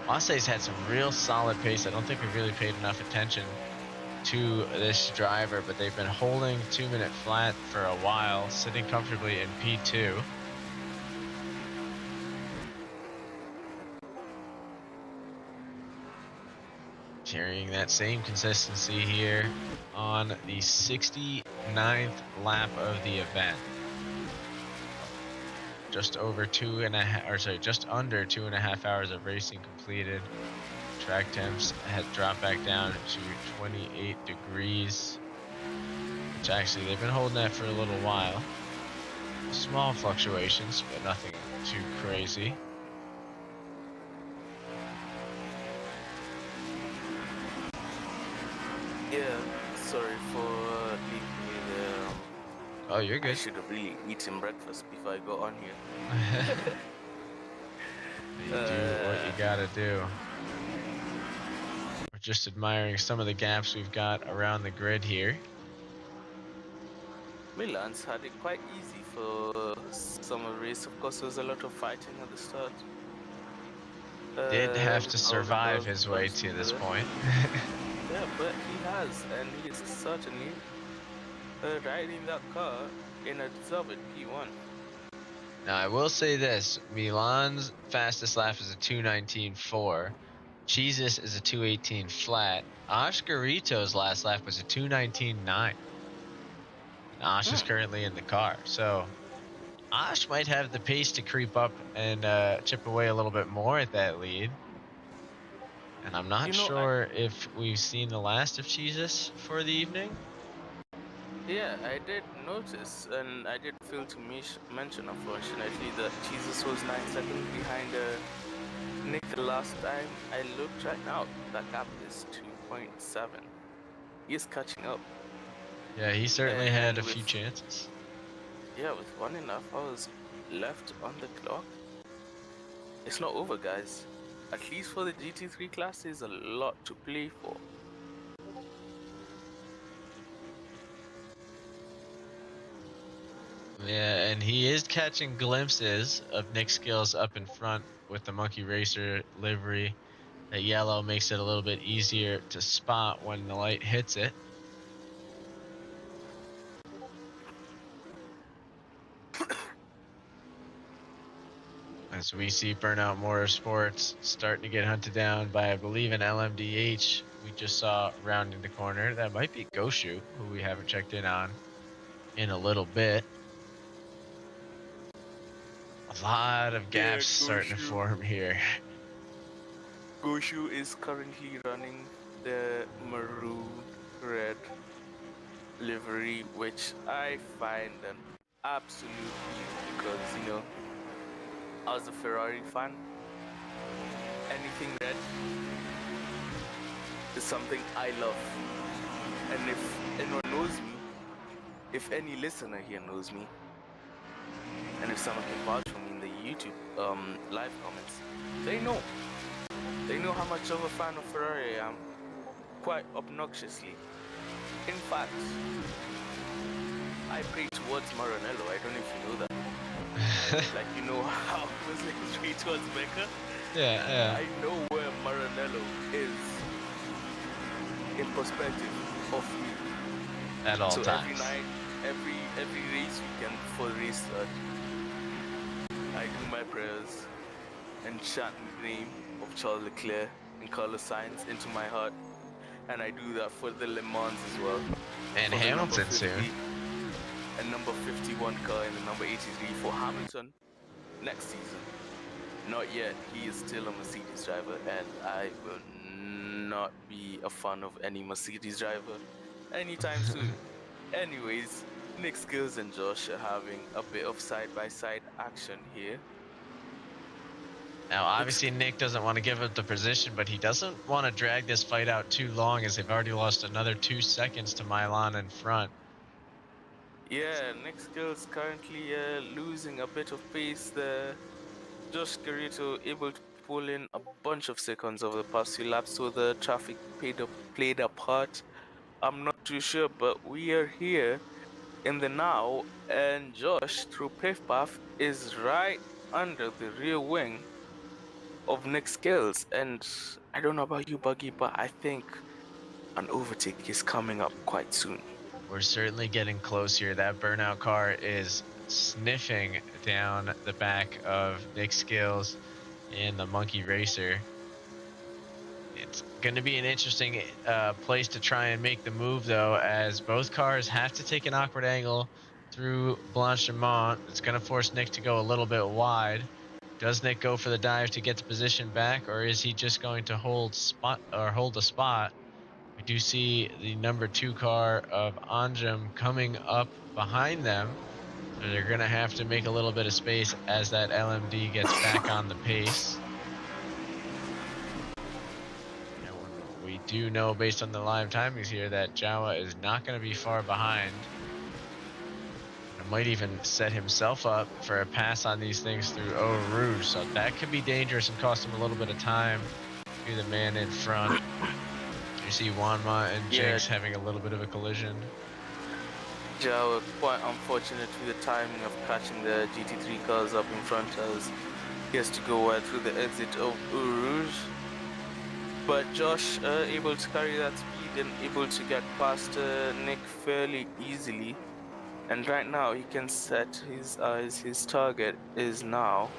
Wase's had some real solid pace. I don't think we've really paid enough attention to this driver, but they've been holding 2-minute flat for a while, sitting comfortably in P2. Carrying that same consistency here on the 69th lap of the event. Just under 2.5 hours of racing completed. Track temps had dropped back down to 28 degrees, which actually they've been holding that for a little while. Small fluctuations, but nothing too crazy. Yeah, sorry for leaving you there. Oh, you're good. I should have really eaten breakfast before I got on here. You do what you gotta do. We're just admiring some of the gaps we've got around the grid here. Milan's had it quite easy for summer race. Of course, there was a lot of fighting at the start. Did have to survive his way to this point. Yeah, but he has, and he is certainly riding that car in a deserved P1. Now, I will say this. Milan's fastest lap is a 2:19.4. Jesus is a 2:18 flat. Oscarito's last lap was a 2:19.9. And Osh is currently in the car. So Osh might have the pace to creep up and chip away a little bit more at that lead. And I'm not sure if we've seen the last of Jesus for the evening. Yeah, I did notice, and I did fail to mention, unfortunately, that Jesus was 9 seconds behind Nick the last time I looked right now. That gap is 2.7. He is catching up. Yeah, he certainly had And a few with chances. yeah, with 1.5 hours left on the clock, it's not over, guys. At least for the GT3 class, there's a lot to play for. Yeah, and he is catching glimpses of Nick Skills up in front with the Monkey Racer livery. That yellow makes it a little bit easier to spot when the light hits it. As we see Burnout Motorsports starting to get hunted down by, I believe, an LMDH we just saw rounding the corner. That might be Goshu, who we haven't checked in on in a little bit. A lot of gaps starting to form here. Goshu is currently running the maroon red livery, which I find an absolute beauty because, you know, as a Ferrari fan, anything red is something I love. And if anyone knows me, if any listener here knows me, and if someone can vouch for me in the YouTube live comments, they know how much of a fan of Ferrari I am, quite obnoxiously. In fact, I pray towards Maranello. I don't know if you know that. Like, you know how Muslims pray towards Mecca? Yeah. I know where Maranello is in perspective of me. At all so times. Every night, every race weekend before the race start, I do my prayers and chant the name of Charles Leclerc in color signs into my heart. And I do that for the Le Mans as well. And for Hamilton the number 50, soon. And number 51 car and the number 83 for Hamilton next season. Not yet. He is still a Mercedes driver, and I will not be a fan of any Mercedes driver anytime soon. Anyways, Nick Skills and Josh are having a bit of side-by-side action here. Now, obviously, Nick doesn't want to give up the position, but he doesn't want to drag this fight out too long as they've already lost another 2 seconds to Milan in front. Yeah, Nick Skills currently losing a bit of pace there. Josh Garrito able to pull in a bunch of seconds over the past few laps, so the traffic played a part. I'm not too sure, but we are here in the now, and Josh, through Pave Path, is right under the rear wing of Nick Skills. And I don't know about you, Buggy, but I think an overtake is coming up quite soon. We're certainly getting close here. That burnout car is sniffing down the back of Nick Skills in the Monkey Racer. It's going to be an interesting place to try and make the move, though, as both cars have to take an awkward angle through Blanchimont. It's going to force Nick to go a little bit wide. Does Nick go for the dive to get the position back, or is he just going to hold a spot? We do see the number 2 car of Anjem coming up behind them, so they're going to have to make a little bit of space as that LMD gets back on the pace. We do know, based on the live timings here, that Jawa is not going to be far behind. It might even set himself up for a pass on these things through Eau Rouge, so that could be dangerous and cost him a little bit of time. Be the man in front. You see Wanma and Jinx having a little bit of a collision. Jawa, quite unfortunate with the timing of catching the GT3 cars up in front as he has to go wide through the exit of Eau Rouge. But Josh able to carry that speed and able to get past Nick fairly easily. And right now he can set his eyes, his target is now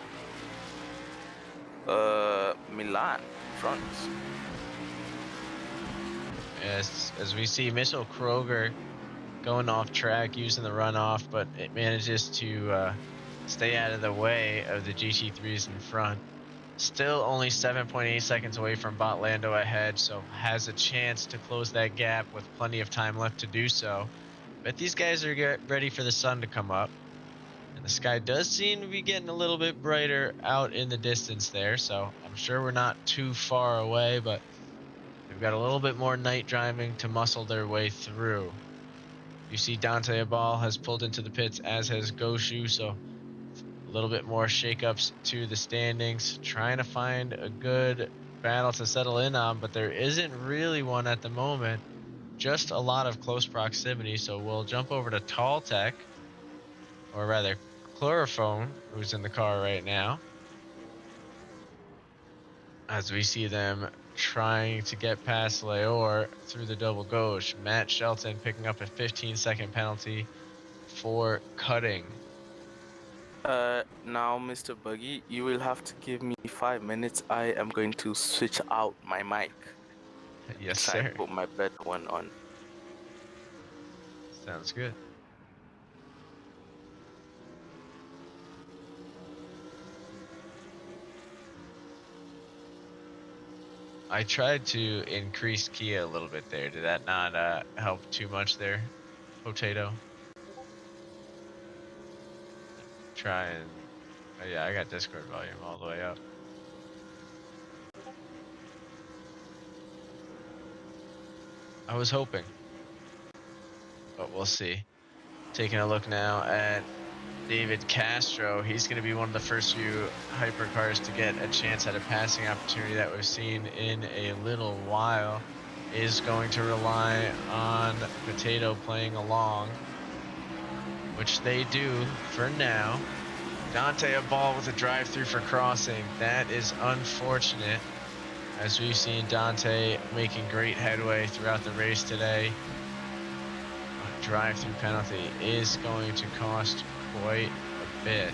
Milan front. Yes, as we see Mitchell Kroger going off track using the runoff, but it manages to stay out of the way of the GT3s in front. Still only 7.8 seconds away from Bot Lando ahead, so has a chance to close that gap with plenty of time left to do so. But these guys are ready for the sun to come up. And the sky does seem to be getting a little bit brighter out in the distance there, so I'm sure we're not too far away, but they've got a little bit more night driving to muscle their way through. You see Dante Abal has pulled into the pits, as has Goshu, so a little bit more shakeups to the standings, trying to find a good battle to settle in on, but there isn't really one at the moment. Just a lot of close proximity, so we'll jump over to Tall Tech, or rather Chlorophone, who's in the car right now, as we see them trying to get past Leor through the double gauche. Matt Shelton picking up a 15-second penalty for cutting. Now, Mr. Buggy, you will have to give me 5 minutes. I am going to switch out my mic. Yes, Try sir. put my better one on. Sounds good. I tried to increase Kia a little bit there. Did that not help too much there, Potato? Try and... Oh yeah, I got Discord volume all the way up. I was hoping, but we'll see. Taking a look now at David Castro. He's going to be one of the first few hypercars to get a chance at a passing opportunity that we've seen in a little while. Is going to rely on Potato playing along, which they do for now. Dante Abal with a drive-through for crossing. That is unfortunate, as we've seen Dante making great headway throughout the race today. A drive-through penalty is going to cost quite a bit.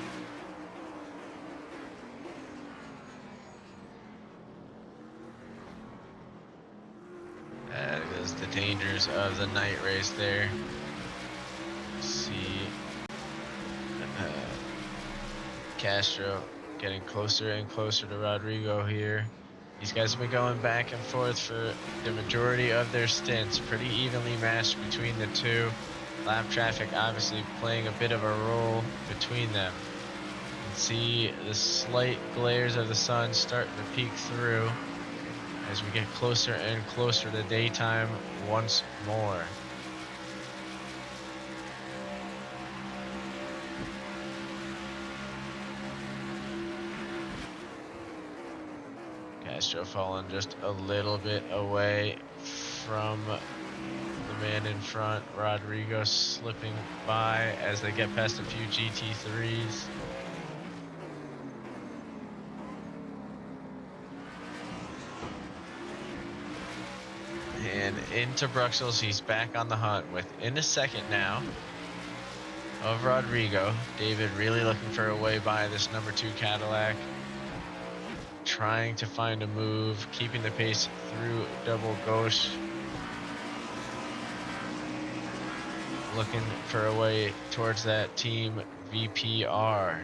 That is the dangers of the night race there. See Castro getting closer and closer to Rodrigo here. These guys have been going back and forth for the majority of their stints, pretty evenly matched between the two. Lap traffic obviously playing a bit of a role between them. You can see the slight glares of the sun starting to peek through as we get closer and closer to daytime once more. Castro falling just a little bit away from the man in front. Rodrigo slipping by as they get past a few GT3s. And into Bruxelles, he's back on the hunt within a second now of Rodrigo. David really looking for a way by this number 2 Cadillac. Trying to find a move, keeping the pace through double gauche. Looking for a way towards that team VPR.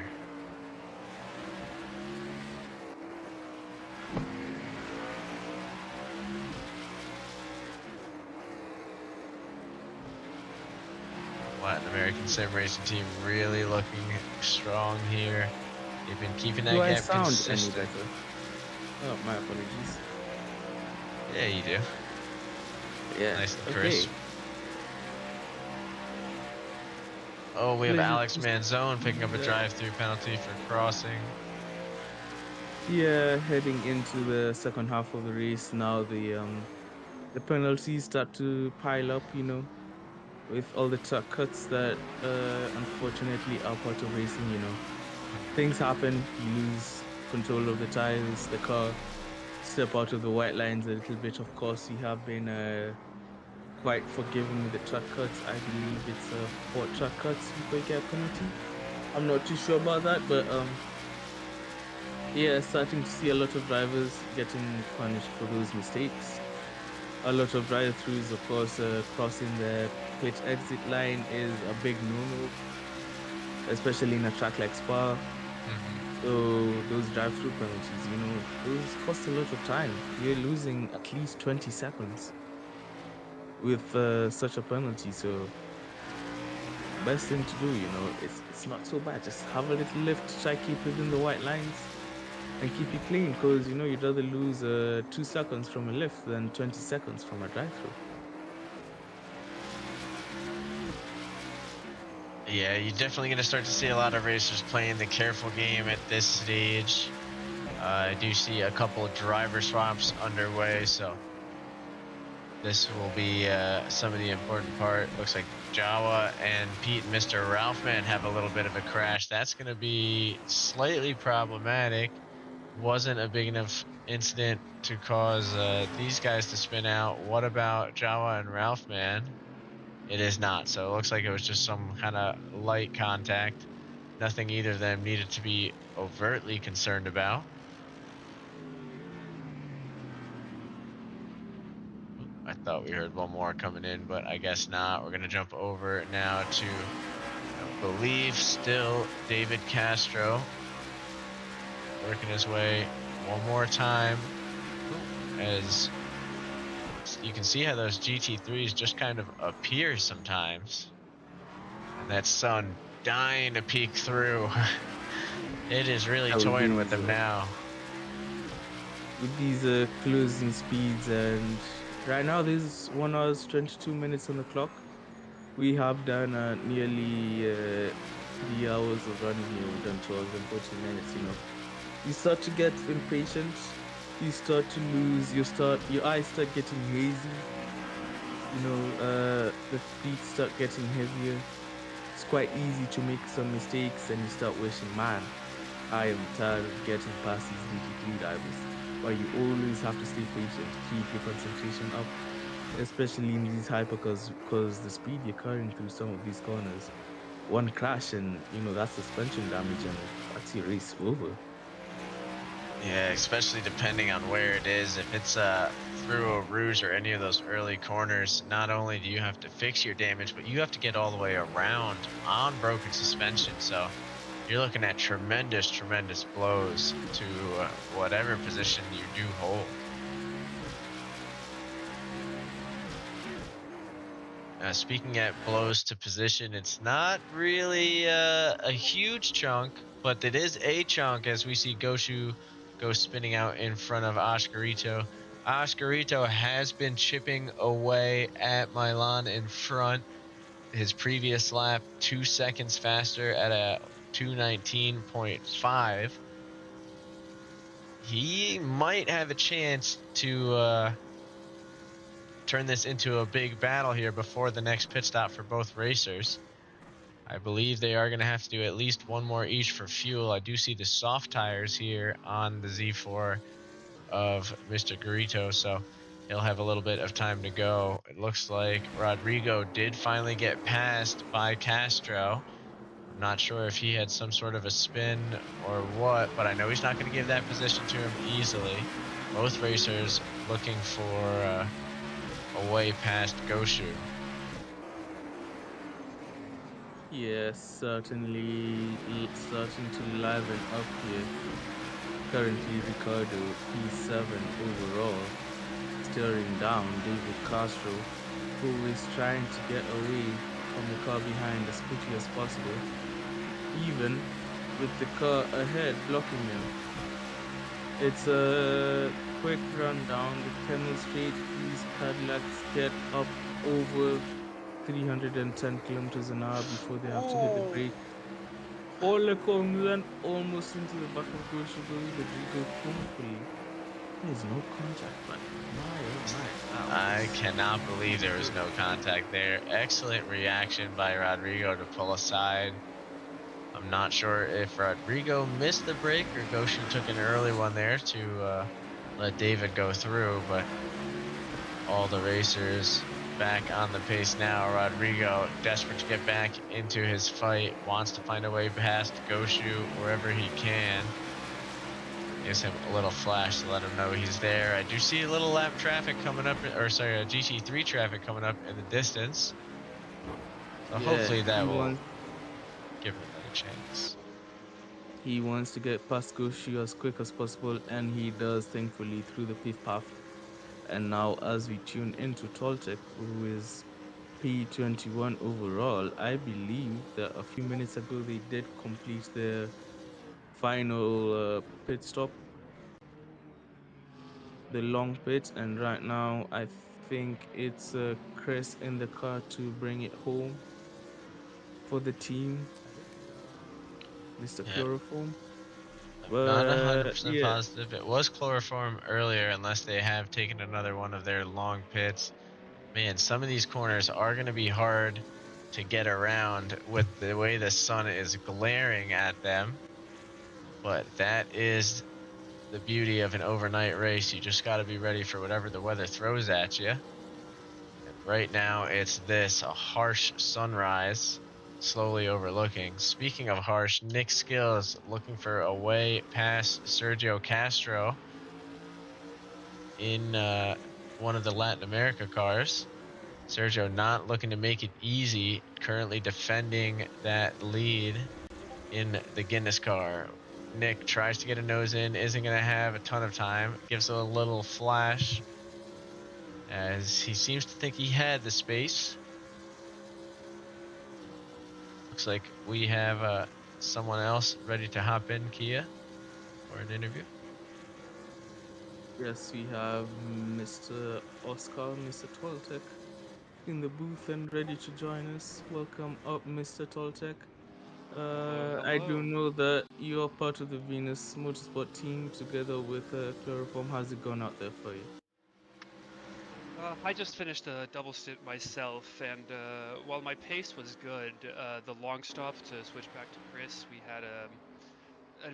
Latin American sim racing team really looking strong here. They've been keeping that gap consistent. Any better? Oh, my apologies. Yeah, you do. Yeah. Nice and okay. crisp. Oh, we have Alex Manzone picking up a drive-through penalty for crossing. Yeah, heading into the second half of the race now, the penalties start to pile up, you know, with all the track cuts that unfortunately are part of racing, you know. Things happen, you lose control of the tires, the car, step out of the white lines a little bit. Of course, you have been quite forgiving with the track cuts. I believe it's 4 track cuts before you get a penalty. I'm not too sure about that, but yeah, starting to see a lot of drivers getting punished for those mistakes. A lot of drive-throughs, of course, crossing the pit exit line is a big no-no, especially in a track like Spa. So those drive-through penalties, you know, those cost a lot of time. You're losing at least 20 seconds with such a penalty. So best thing to do, you know, it's not so bad. Just have a little lift, try keep within the white lines, and keep it clean. Because you know you'd rather lose 2 seconds from a lift than 20 seconds from a drive-through. Yeah, you're definitely going to start to see a lot of racers playing the careful game at this stage. I do see a couple of driver swaps underway, so this will be some of the important part. Looks like Jawa and Pete and Mr. Ralphman have a little bit of a crash. That's going to be slightly problematic. Wasn't a big enough incident to cause these guys to spin out. What about Jawa and Ralphman? It is not. So it looks like it was just some kind of light contact. Nothing either of them needed to be overtly concerned about. I thought we heard one more coming in, but I guess not. We're going to jump over now to, I believe, still David Castro working his way one more time, as you can see how those GT3s just kind of appear sometimes. And that sun dying to peek through. It is really toying with them now. With these closing speeds, and right now there's 1 hour 22 minutes on the clock. We have done nearly 3 hours of running here. We've done 12 and 14 minutes. You start to get impatient. You start to lose. Your eyes start getting hazy. The feet start getting heavier. It's quite easy to make some mistakes, and you start wishing, man, I am tired of getting past these GT3 drivers. But you always have to stay patient, keep your concentration up, especially in these hypercars, because the speed you're carrying through some of these corners, one crash and that's suspension damage, and that's your race over. Yeah, especially depending on where it is. If it's through a Rouge or any of those early corners, not only do you have to fix your damage, but you have to get all the way around on broken suspension. So you're looking at tremendous, tremendous blows to whatever position you do hold. Speaking at blows to position, it's not really a huge chunk, but it is a chunk, as we see Goshu go spinning out in front of Oscarito. Oscarito has been chipping away at Milan in front. His previous lap, 2 seconds faster at a 2:19.5. He might have a chance to turn this into a big battle here before the next pit stop for both racers. I believe they are going to have to do at least one more each for fuel. I do see the soft tires here on the Z4 of Mr. Garito, so he'll have a little bit of time to go. It looks like Rodrigo did finally get passed by Castro. I'm not sure if he had some sort of a spin or what, but I know he's not going to give that position to him easily. Both racers looking for a way past Goshu. Yes, certainly starting to liven up here. Currently, Ricardo P7 overall, staring down David Castro, who is trying to get away from the car behind as quickly as possible, even with the car ahead blocking him. It's a quick run down the Camel Straight. These Cadillacs get up over 310 kilometers an hour before they have to hit the brake. Ole comes and almost into the back of Goshu goes Rodrigo. Thankfully, there's no contact, but my oh my. I cannot believe there was no contact there. Excellent reaction by Rodrigo to pull aside. I'm not sure if Rodrigo missed the break or Goshu took an early one there to let David go through, but all the racers back on the pace now. Rodrigo, desperate to get back into his fight, wants to find a way past Goshu wherever he can. Gives him a little flash to let him know he's there. I do see a little lap traffic coming up, or sorry, a GT3 traffic coming up in the distance. So Yeah, hopefully that will give him another chance. He wants to get past Goshu as quick as possible, and he does, thankfully, through the pit path. And now, as we tune into Toltec, who is P21 overall, I believe that a few minutes ago they did complete their final pit stop, the long pit, and right now I think it's Chris in the car to bring it home. for the team, Mr. Yeah. Chloroform. I'm not But 100% yeah, positive. It was chloroform earlier, unless they have taken another one of their long pits. Man, some of these corners are going to be hard to get around with the way the sun is glaring at them. But that is the beauty of an overnight race. You just got to be ready for whatever the weather throws at you. And right now, it's this a harsh sunrise slowly overlooking. Speaking of harsh, Nick Skills looking for a way past Sergio Castro in one of the Latin America cars. Sergio not looking to make it easy, currently defending that lead in the Guinness car. Nick tries to get a nose in, isn't going to have a ton of time, gives a little flash as he seems to think he had the space. Looks like we have someone else ready to hop in, Kia, for an interview. yes, we have Mr. Oscar, Mr. Toltec in the booth and ready to join us. Welcome up, Mr. Toltec. I do hello. know that you're part of the Venus Motorsport team together with Chloroform. How's it gone out there for you? I just finished a double stint myself, and while my pace was good, the long stop to switch back to Chris, we had a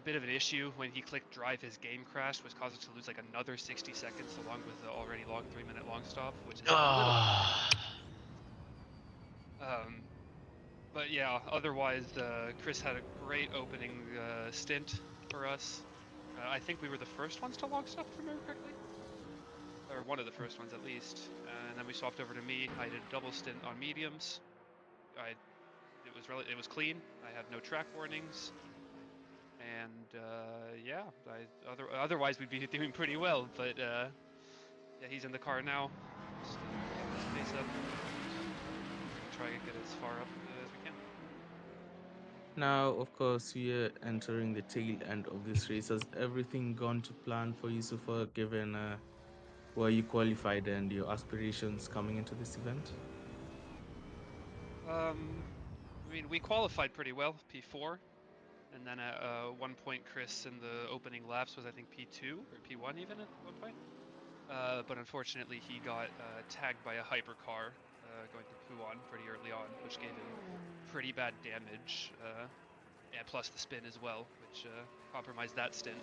bit of an issue when he clicked drive. His game crashed, which caused us to lose like another 60 seconds along with the already long 3-minute long stop, which is a little annoying. But yeah, otherwise, Chris had a great opening stint for us. I think we were the first ones to long stop, if I remember correctly. Or one of the first ones at least. And then we swapped over to me. I did a double stint on mediums. It was clean. I had no track warnings. And yeah, otherwise we'd be doing pretty well. But yeah, he's in the car now. Just getting his pace up. We're gonna try and get as far up as we can. Now, of course, we are entering the tail end of this race. Has everything gone to plan for you so far, given where you qualified and your aspirations coming into this event? I mean, we qualified pretty well, P4, and then at one point, Chris in the opening laps was I think P2 or P1 even at one point. But unfortunately, he got tagged by a hypercar going through Puan pretty early on, which gave him pretty bad damage, and plus the spin as well, which compromised that stint.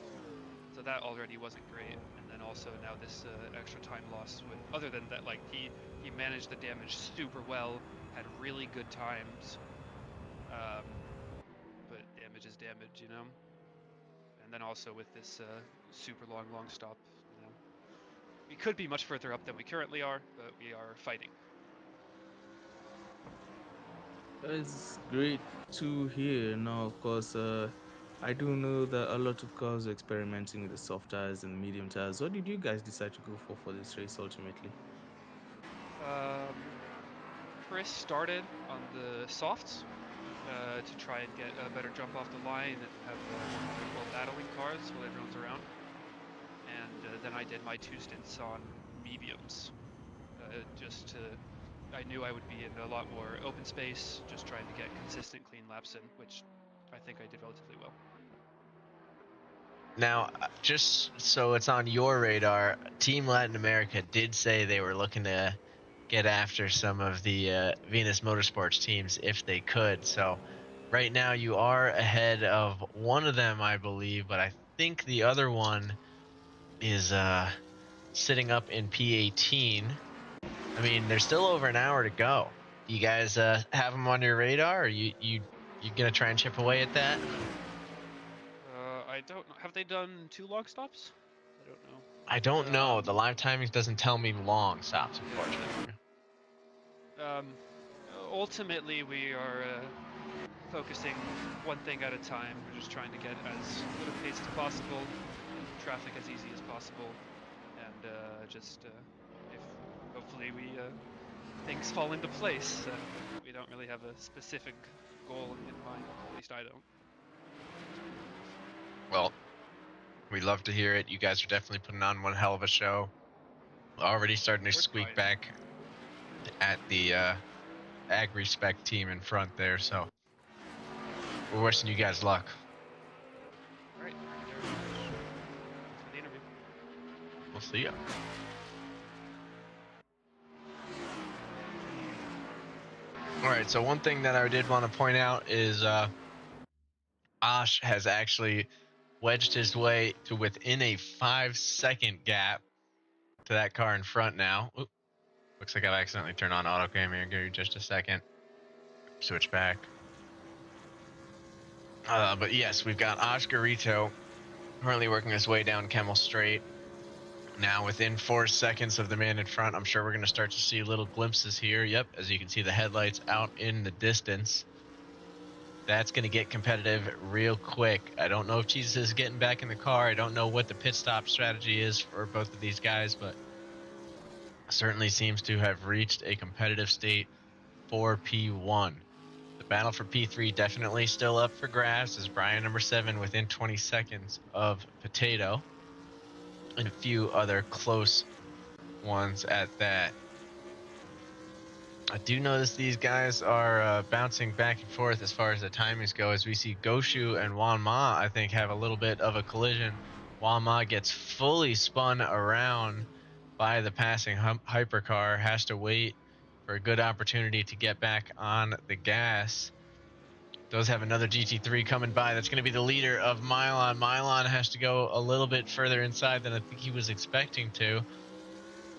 So that already wasn't great, and then also now this extra time loss. Other than that, like he managed the damage super well, had really good times, but damage is damage, you know. And then also with this super long stop, you know, we could be much further up than we currently are, but we are fighting. It's great to hear. Now, of course, I do know that a lot of cars are experimenting with the soft tires and medium tires. What did you guys decide to go for this race ultimately? Chris started on the softs to try and get a better jump off the line and have more comfortable battling cars while everyone's around. And then I did my 2 stints on mediums, I knew I would be in a lot more open space, just trying to get consistent clean laps in, which I think I did relatively well. Now, just so it's on your radar, Team Latin America did say they were looking to get after some of the Venus Motorsports teams if they could. So right now you are ahead of one of them, I believe, but I think the other one is sitting up in P18. I mean, there's still over an hour to go. Do you guys have them on your radar, or you gonna try and chip away at that? I don't know. Have they done 2 long stops? I don't know. I don't know. The live timing doesn't tell me long stops, unfortunately. Ultimately, we are focusing one thing at a time. We're just trying to get as good a pace as possible, get traffic as easy as possible, and if hopefully things fall into place. We don't really have a specific goal in mind. At least I don't. Well, we love to hear it. You guys are definitely putting on one hell of a show. Already starting to squeak back at the Ag Respect team in front there. So we're wishing you guys luck. All right. Thank you very much. Thanks for the interview. We'll see ya. All right, so one thing that I did want to point out is Osh has actually wedged his way to within a 5-second gap to that car in front now. Oop. Looks like I've accidentally turned on auto cam here. Give you just a second. Switch back. But yes, we've got Oscar Rito currently working his way down Kemmel Straight. Now within 4 seconds of the man in front, I'm sure we're going to start to see little glimpses here. Yep, as you can see the headlights out in the distance. That's going to get competitive real quick. I don't know if Jesus is getting back in the car. I don't know what the pit stop strategy is for both of these guys, but certainly seems to have reached a competitive state for P1. The battle for P3 definitely still up for grabs as Brian number 7 within 20 seconds of Potato and a few other close ones at that. I do notice these guys are bouncing back and forth as far as the timings go, as we see Goshu and Wan Ma, I think, have a little bit of a collision. Wan Ma gets fully spun around by the passing hypercar, has to wait for a good opportunity to get back on the gas. Does have another GT3 coming by. That's going to be the leader of Mylon. Mylon has to go a little bit further inside than I think he was expecting to,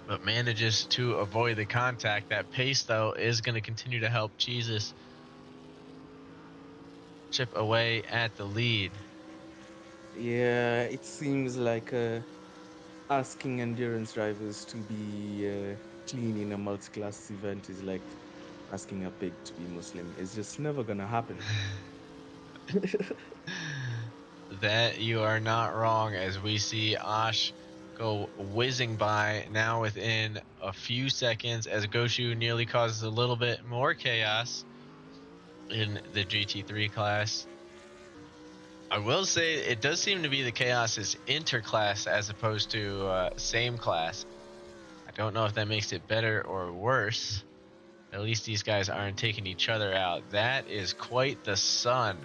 but manages to avoid the contact. That pace, though, is going to continue to help Jesus chip away at the lead. Yeah, it seems like asking endurance drivers to be clean in a multi-class event is like asking a pig to be Muslim. It's just never gonna happen. That you are not wrong, as we see Osh go whizzing by now within a few seconds, as Goshu nearly causes a little bit more chaos in the GT3 class. I will say it does seem to be the chaos is interclass as opposed to same class. I don't know if that makes it better or worse. At least these guys aren't taking each other out. That is quite the sun.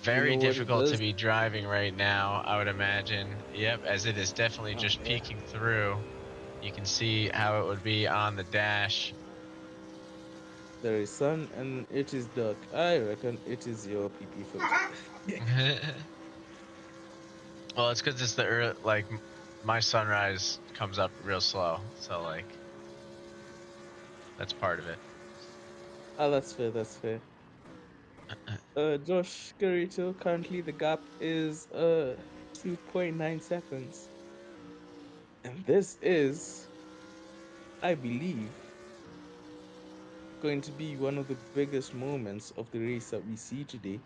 Very what it difficult to does? be driving right now, I would imagine. Yep, as it is definitely just yeah. peeking through. You can see how it would be on the dash. There is sun and it is dark. I reckon it is your PP filter. Well, it's because it's the early, like, my sunrise comes up real slow, so like that's part of it. Ah, that's fair, that's fair. Josh Garito, currently the gap is 2.9 seconds. And this is, I believe, going to be one of the biggest moments of the race that we see today,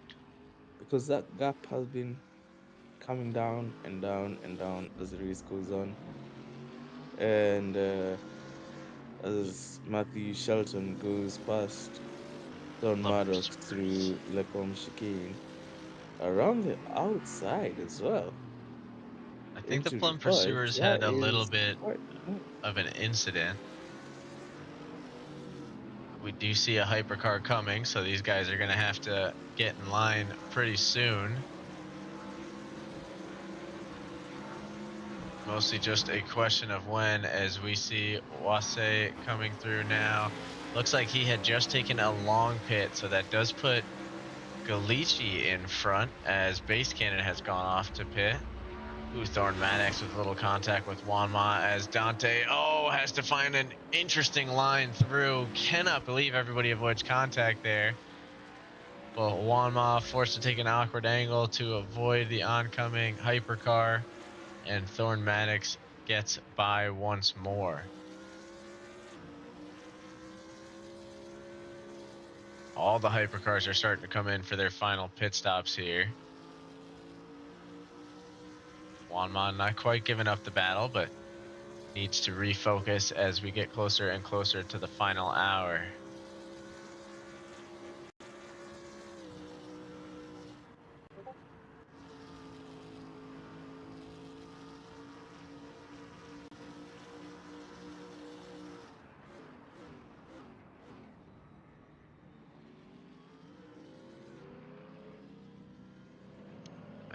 because that gap has been coming down and down and down as the race goes on. And as Matthew Shelton goes past Don Maddox through Lecombe chicane, around the outside as well. I think the Into Plum reverse, Pursuers that had a little is bit quite the move. of an incident. We do see a hypercar coming, so these guys are going to have to get in line pretty soon. Mostly just a question of when, as we see Wase coming through now. Looks like he had just taken a long pit, so that does put Galici in front as Base Cannon has gone off to pit. Ooh, Thorn Maddox with a little contact with Wanma as Dante, has to find an interesting line through. Cannot believe everybody avoids contact there. But Wanma forced to take an awkward angle to avoid the oncoming hypercar, and Thorn Maddox gets by once more. All the hypercars are starting to come in for their final pit stops here. Wanma not quite giving up the battle, but needs to refocus as we get closer and closer to the final hour.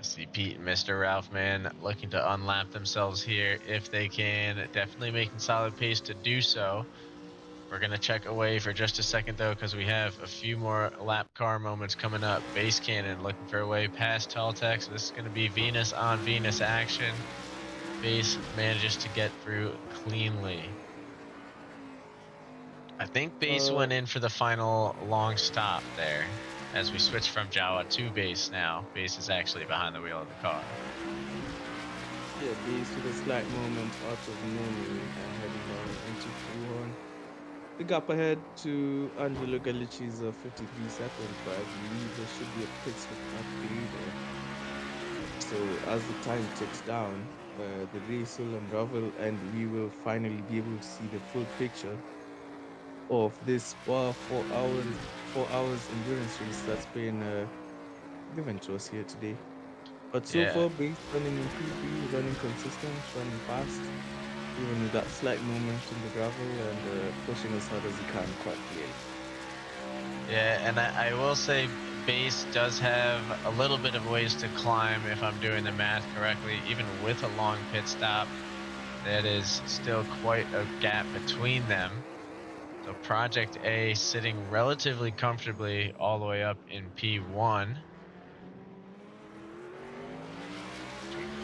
I see Pete and Mr. Ralph, man, looking to unlap themselves here if they can. Definitely making solid pace to do so. We're going to check away for just a second, though, because we have a few more lap car moments coming up. Base Cannon looking for a way past Tall-Tech, so this is going to be Venus on Venus action. Base manages to get through cleanly. I think Base went in for the final long stop there. As we switch from Jawa to Base now, Base is actually behind the wheel of the car. Yeah, Base with a slight moment out of nowhere and heading down into Q1. The gap ahead to Angelo Gallici is 53 seconds, but I believe there should be a pit stop upgrade. So as the time ticks down, the race will unravel and we will finally be able to see the full picture of this 4 hours endurance race that's been given to us here today. But so Yeah. far, Base running in P3, running consistent, running fast, even with that slight movement in the gravel and pushing as hard as he can quite clearly. Yeah, and I will say Base does have a little bit of ways to climb if I'm doing the math correctly. Even with a long pit stop, that is still quite a gap between them. So Project A sitting relatively comfortably all the way up in P1.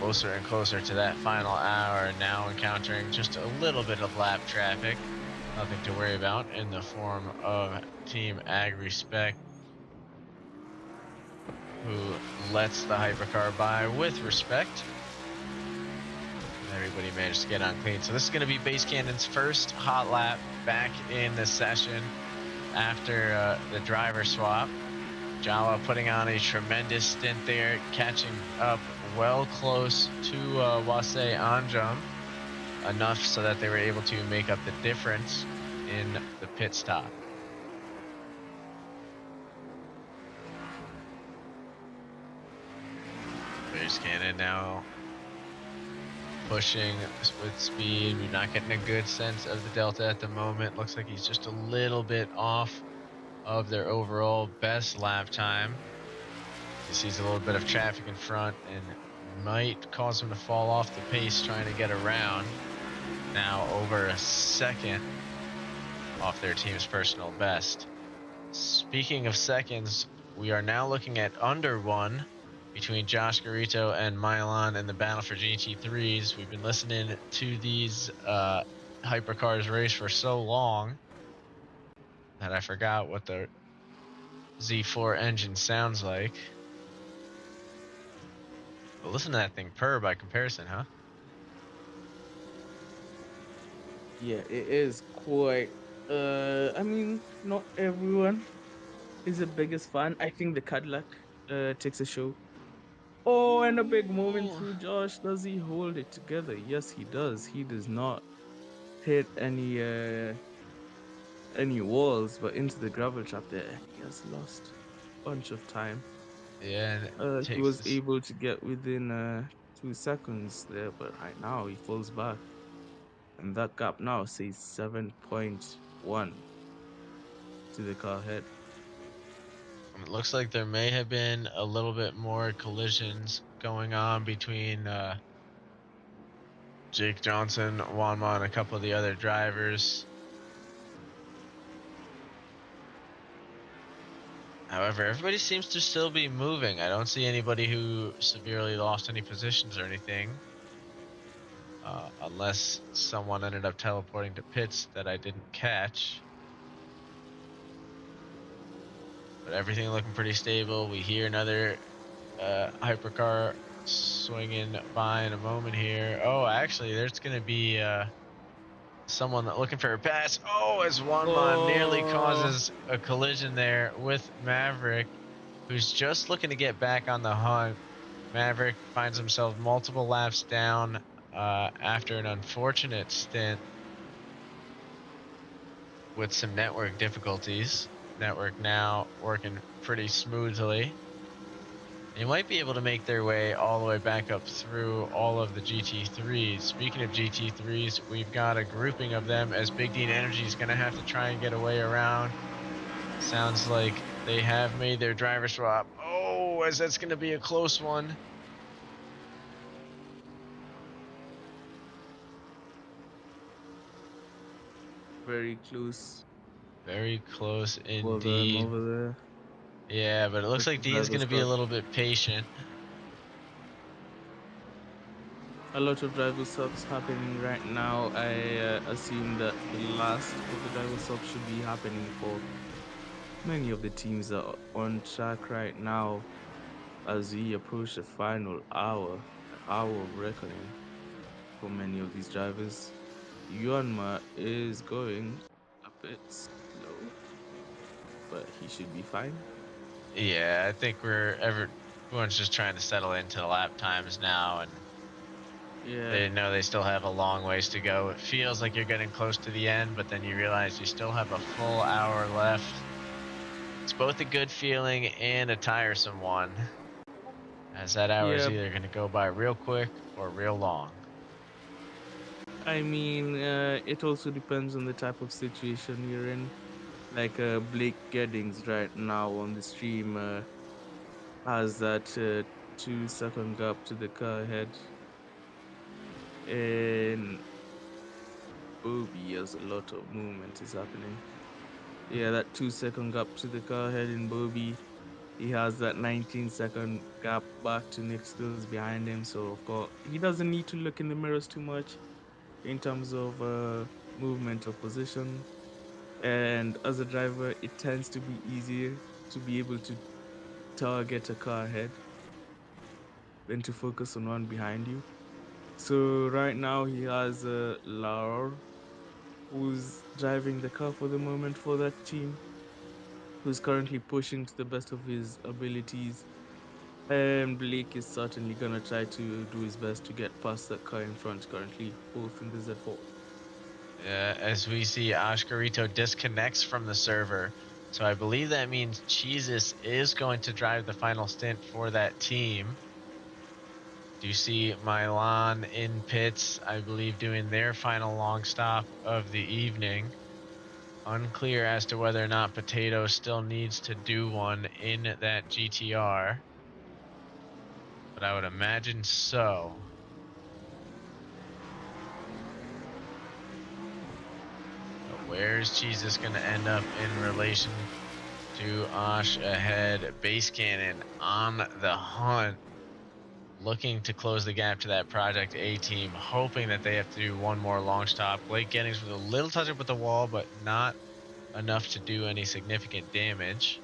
Closer and closer to that final hour, now encountering just a little bit of lap traffic. Nothing to worry about in the form of Team Ag Respect, who lets the hypercar by with respect. Everybody managed to get on clean. So this is going to be Base Cannon's first hot lap back in the session after the driver swap. Jawa putting on a tremendous stint there, catching up well close to Wasei Anjum, enough so that they were able to make up the difference in the pit stop. Base Cannon now pushing with speed. We're not getting a good sense of the delta at the moment. Looks like he's just a little bit off of their overall best lap time. He sees a little bit of traffic in front and might cause him to fall off the pace trying to get around. Now over a second off their team's personal best. Speaking of seconds, we are now looking at under one between Josh Garito and Milan in the battle for GT3s. We've been listening to these hypercars race for so long that I forgot what the Z4 engine sounds like. But listen to that thing purr by comparison, huh? Yeah, it is quite. I mean, not everyone is the biggest fan. I think the Cadillac takes a show. Oh, and a big moment through Josh. Does he hold it together? Yes, he does. He does not hit any walls, but into the gravel trap there, and he has lost a bunch of time. Yeah, and He takes was this. able to get within 2 seconds there, but right now he falls back. And that gap now says 7.1 to the car head. It looks like there may have been a little bit more collisions going on between Jake Johnson, Wanma, and a couple of the other drivers. However, everybody seems to still be moving. I don't see anybody who severely lost any positions or anything. Unless someone ended up teleporting to pits that I didn't catch. But everything looking pretty stable. We hear another hypercar swinging by in a moment here. Oh, actually, there's going to be someone looking for a pass. Oh, as Wanma nearly causes a collision there with Maverick, who's just looking to get back on the hunt. Maverick finds himself multiple laps down after an unfortunate stint with some network difficulties. Network now working pretty smoothly. They might be able to make their way all the way back up through all of the GT3s. Speaking of GT3s, we've got a grouping of them as Big Dean Energy is going to have to try and get away around. Sounds like they have made their driver swap. Oh, as that's going to be a close one. very close. Very close For them indeed. over there. Yeah, but it looks With like the Dean's going driver to be a swap. little bit patient. A lot of driver swaps happening right now. I assume that the last of the driver swaps should be happening for many of the teams that are on track right now as we approach the final hour of reckoning for many of these drivers. Yuanma is going a bit slow, but he should be fine. Yeah, I think everyone's just trying to settle into the lap times now, and Yeah. they know they still have a long ways to go. It feels like you're getting close to the end, but then you realize you still have a full hour left. It's both a good feeling and a tiresome one, as that hour is Yeah. either going to go by real quick or real long. I mean, it also depends on the type of situation you're in. Like Blake Geddings right now on the stream has that 2 second gap to the car ahead. And Bobby has a lot of movement is happening. Yeah, that 2 second gap to the car ahead in Bobby. He has that 19-second gap back to Nick Stills behind him. So, of course, he doesn't need to look in the mirrors too much in terms of movement or position. And as a driver, it tends to be easier to be able to target a car ahead than to focus on one behind you. So right now he has Laura, who's driving the car for the moment for that team, who's currently pushing to the best of his abilities. And Blake is certainly gonna try to do his best to get past that car in front currently, both in the Z4. As we see, Oscarito disconnects from the server. So I believe that means Jesus is going to drive the final stint for that team. Do you see Milan in pits, I believe, doing their final long stop of the evening? Unclear as to whether or not Potato still needs to do one in that GTR, but I would imagine so. But where's Jesus going to end up in relation to Osh ahead? Base Cannon on the hunt, looking to close the gap to that Project A team, hoping that they have to do one more long stop. Blake Gettings with a little touch up with the wall, but not enough to do any significant damage.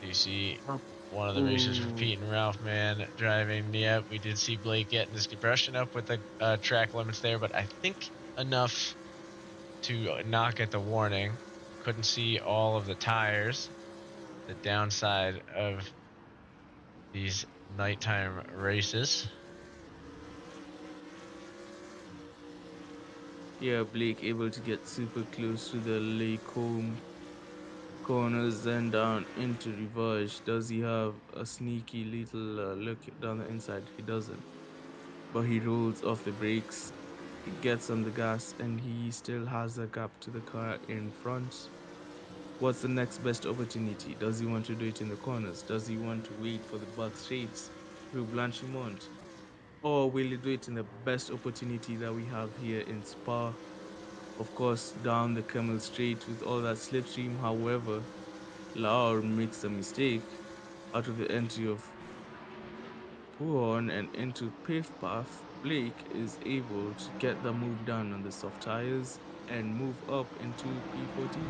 Do you see one of the racers for Pete and Ralph, man, driving? Yep, we did see Blake getting his depression up with the track limits there, but I think enough to not get the warning. Couldn't see all of the tires. The downside of these nighttime races. Yeah, Blake able to get super close to the Lake Home corners, then down into reverse. Does he have a sneaky little look down the inside? He doesn't. But he rolls off the brakes, he gets on the gas, and he still has a gap to the car in front. What's the next best opportunity? Does he want to do it in the corners? Does he want to wait for the back straights through Blanchimont? Or will he do it in the best opportunity that we have here in Spa? Of course, down the Camel Straight with all that slipstream. However, Laur makes a mistake out of the entry of Puon and into paved path. Blake is able to get the move done on the soft tires and move up into P14.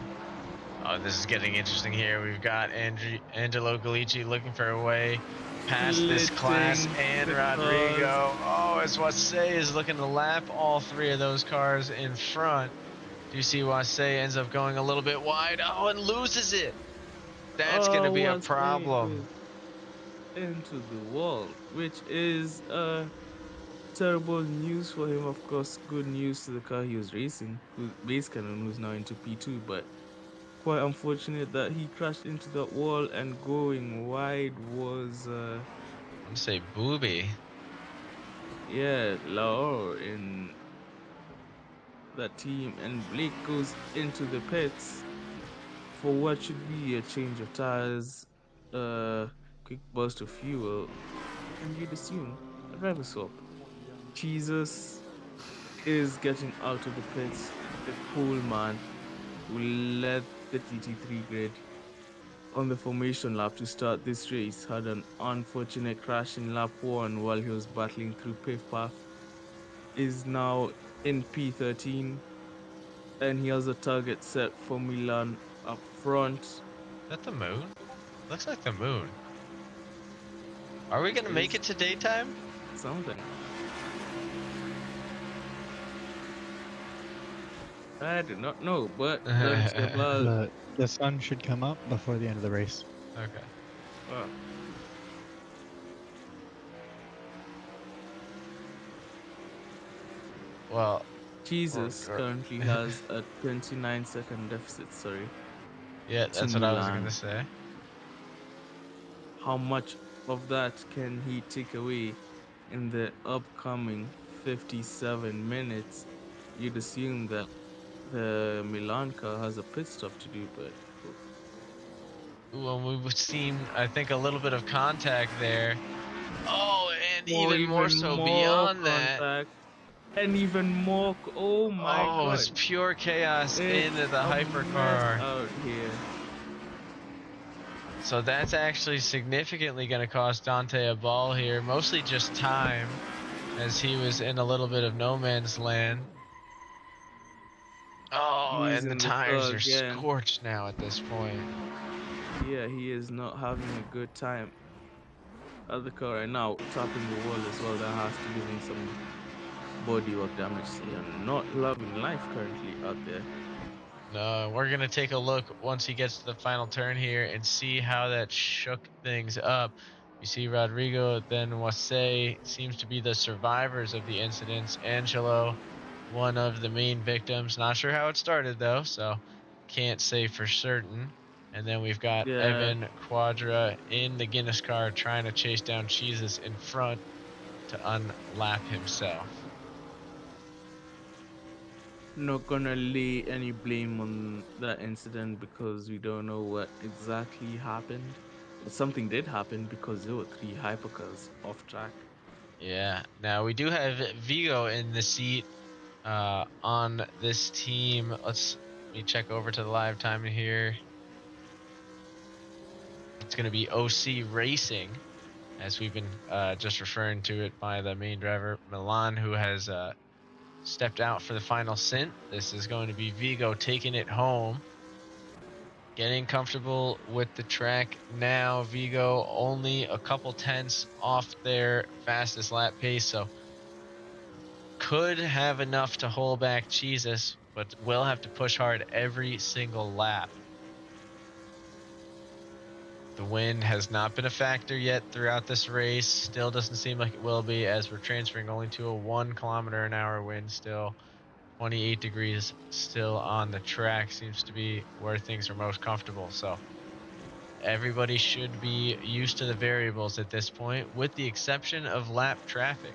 Oh, this is getting interesting here. We've got Angelo Galici looking for a way past this class and Rodrigo. Oh, as Wasey is looking to lap all three of those cars in front. Do you see Wasey ends up going a little bit wide? Oh, and loses it. That's going to be a problem. Into the wall, which is terrible news for him. Of course, good news to the car he was racing, whose base cannon was now into P2, but quite unfortunate that he crashed into that wall, and going wide was I'm gonna say Booby. Yeah, Laor in that team, and Blake goes into the pits for what should be a change of tires, quick burst of fuel, and you'd assume a driver swap. Jesus is getting out of the pits. The cool man who led the GT3 grid on the formation lap to start this race had an unfortunate crash in lap 1 while he was battling through pit path. Is now in P13 and he has a target set for Milan up front. Is that the moon? Looks like the moon. Are we gonna make it to daytime? Something. I do not know, but the sun should come up before the end of the race. Okay. Oh. Well, Jesus currently has a 29-second deficit, sorry. Yeah, that's what I was gonna say. How much of that can he take away in the upcoming 57 minutes? You'd assume that the Milan car has a pit stop to do, but Well, we've seen, I think, a little bit of contact there. Oh, and even more so beyond that. And even more. Oh my god. Oh, it's pure chaos into the hypercar. Out here. So that's actually significantly going to cost Dante a ball here. Mostly just time, as he was in a little bit of no man's land. Oh, and the tires are scorched now at this point. Yeah, he is not having a good time at the car right now, tapping the wall as well. That has to give him some bodywork damage. And not loving life currently out there. No, we're going to take a look once he gets to the final turn here and see how that shook things up. You see Rodrigo, then Wasey seems to be the survivors of the incidents. Angelo, one of the main victims. Not sure how it started, though, so can't say for certain. And then we've got Evan Quadra in the Guinness car trying to chase down Jesus in front to unlap himself. Not gonna lay any blame on that incident because we don't know what exactly happened. But something did happen because there were 3 hypercars off track. Yeah. Now we do have Vigo in the seat on this team. Let me check over to the live time here. It's going to be OC Racing, as we've been just referring to it by the main driver, Milan, who has stepped out for the final stint. This is going to be Vigo taking it home. Getting comfortable with the track now. Vigo only a couple tenths off their fastest lap pace, so could have enough to hold back Jesus, but will have to push hard every single lap. The wind has not been a factor yet throughout this race. Still doesn't seem like it will be, as we're transferring only to a 1 km/h wind still. 28 degrees still on the track seems to be where things are most comfortable. So everybody should be used to the variables at this point, with the exception of lap traffic.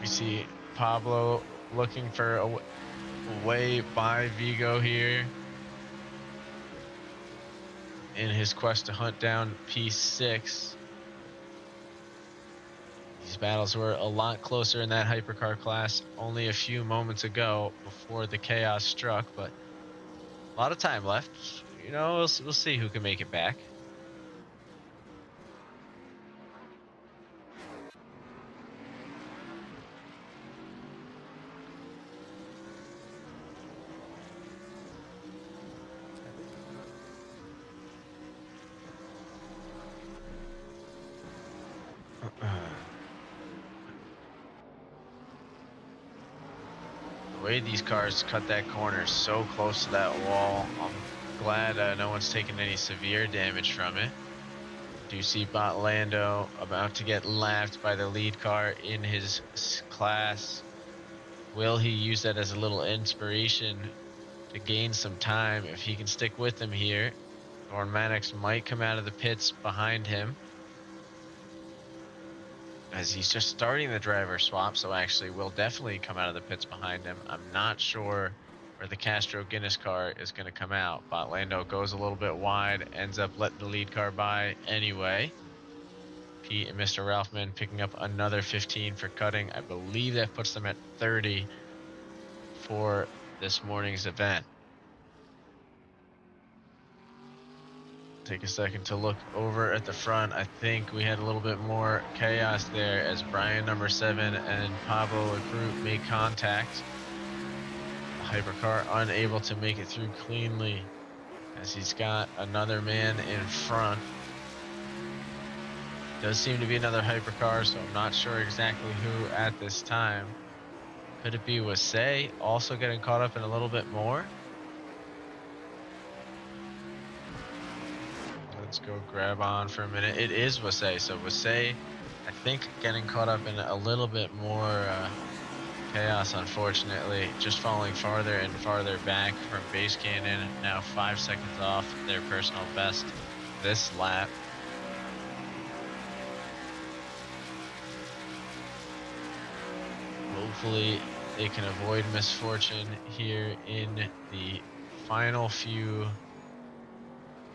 We see Pablo looking for a way by Vigo here in his quest to hunt down P6. These battles were a lot closer in that hypercar class only a few moments ago before the chaos struck, but a lot of time left. You know, we'll see who can make it back. The way these cars cut that corner so close to that wall, I'm glad no one's taken any severe damage from it. Do see Bot Lando about to get lapped by the lead car in his class. Will he use that as a little inspiration to gain some time? If he can stick with him here, Norm Mannix might come out of the pits behind him, as he's just starting the driver swap, so actually will definitely come out of the pits behind him. I'm not sure where the Castro Guinness car is going to come out. Botlando goes a little bit wide, ends up letting the lead car by anyway. Pete and Mr. Ralphman picking up another 15 for cutting. I believe that puts them at 30 for this morning's event. Take a second to look over at the front. I think we had a little bit more chaos there as Brian number 7 and Pablo Acrut make contact. The hypercar unable to make it through cleanly as he's got another man in front. Does seem to be another hypercar, so I'm not sure exactly who at this time. Could it be Wasay also getting caught up in a little bit more? Let's go grab on for a minute. It is Wasay. So Wasay, I think, getting caught up in a little bit more chaos, unfortunately. Just falling farther and farther back from Base Canyon. Now 5 seconds off their personal best this lap. Hopefully they can avoid misfortune here in the final few,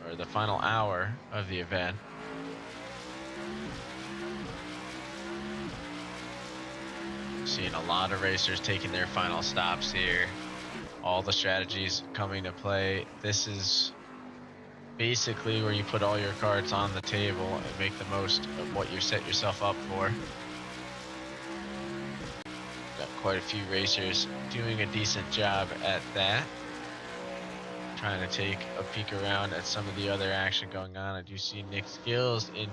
or the final hour of the event. Seeing a lot of racers taking their final stops here. All the strategies coming to play. This is basically where you put all your cards on the table and make the most of what you set yourself up for. Got quite a few racers doing a decent job at that. Trying to take a peek around at some of the other action going on. I do see Nick Skills in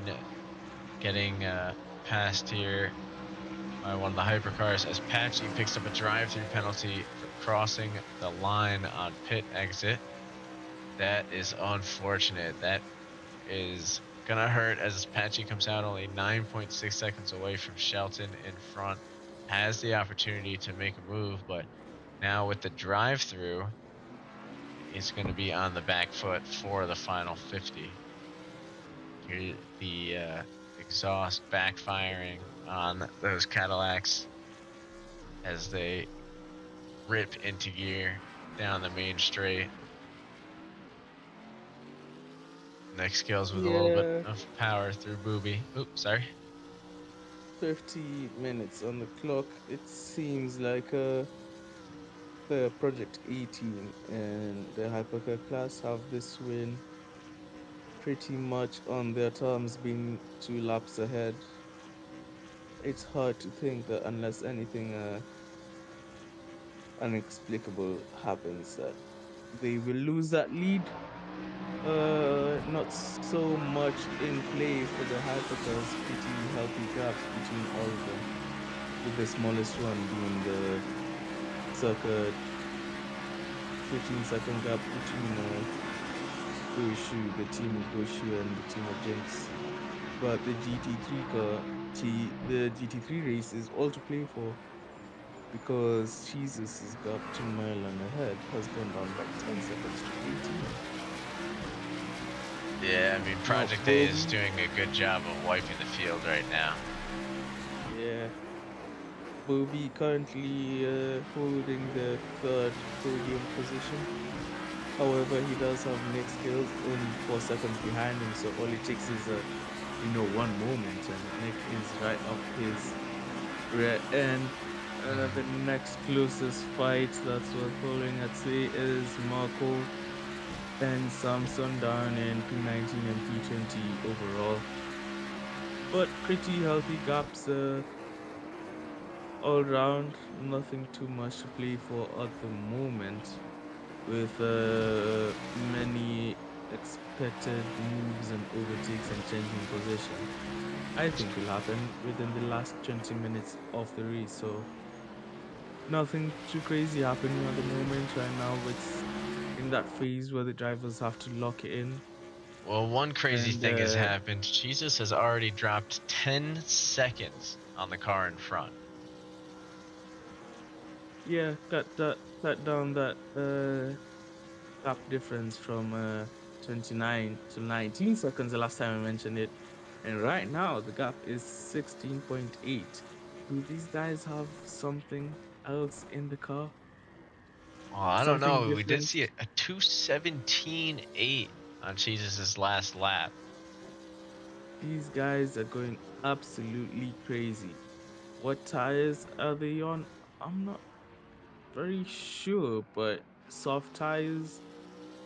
getting passed here by one of the hypercars as Patchy picks up a drive-through penalty for crossing the line on pit exit. That is unfortunate. That is gonna hurt as Patchy comes out only 9.6 seconds away from Shelton in front. Has the opportunity to make a move, but now with the drive-through, it's going to be on the back foot for the final 50. Here, the exhaust backfiring on those Cadillacs as they rip into gear down the main straight. Next Skills with a little bit of power through Booby. Oops, sorry. 50 minutes on the clock. It seems like the Project 18 and the Hypercar class have this win pretty much on their terms, being 2 laps ahead. It's hard to think that unless anything inexplicable happens, that they will lose that lead. Not so much in play for the hypercars, pretty healthy gaps between all of them, with the smallest one being the circa 15-second gap between Goshu, the team of Goshu, and the team of Jinx. But the GT3 car, the GT3 race is all to play for, because Jesus' gap to Milan ahead has gone down by 10 seconds to 18. Yeah, I mean, Project A is doing a good job of wiping the field right now. Yeah. Bobby currently holding the 3rd podium position. However, he does have Nick Skills only 4 seconds behind him, so all it takes is one moment, and Nick is right up his rear end. The next closest fight that's worth following, I'd say, is Marco and Samson down in P19 and P20 overall. But pretty healthy gaps all round. Nothing too much to play for at the moment, with many expected moves and overtakes and changing position. I think will happen within the last 20 minutes of the race, so nothing too crazy happening at the moment right now. It's in that phase where the drivers have to lock it in. Well, one crazy thing has happened. Jesus has already dropped 10 seconds on the car in front. Yeah, cut down that gap difference from 29 to 19 seconds the last time I mentioned it. And right now the gap is 16.8. Do these guys have something else in the car? Oh, I don't know. We did see a 2:17.8 on Jesus' last lap. These guys are going absolutely crazy. What tires are they on? I'm not very sure, but soft tires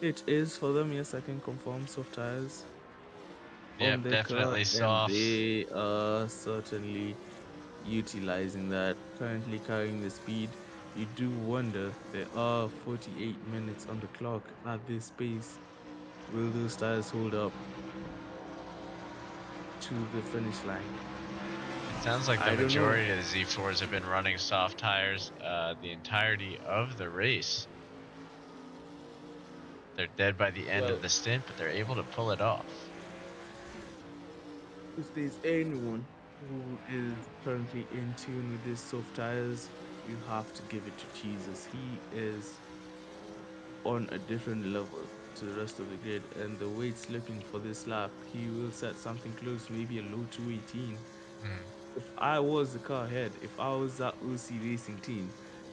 it is for them. Yes, I can confirm soft tires on Yep, their car, definitely and softs. they are certainly utilizing that, currently carrying the speed. You do wonder, there are 48 minutes on the clock at this pace. Will those tires hold up to the finish line? It sounds like the I don't know. majority of the Z4s have been running soft tires the entirety of the race. They're dead by the end Well, of the stint, but they're able to pull it off. if there's anyone who is currently in tune with these soft tires, you have to give it to Jesus. He is on a different level to the rest of the grid, and the way it's looking for this lap, he will set something close, maybe a low 218. If I was the car head, if I was that UC racing team,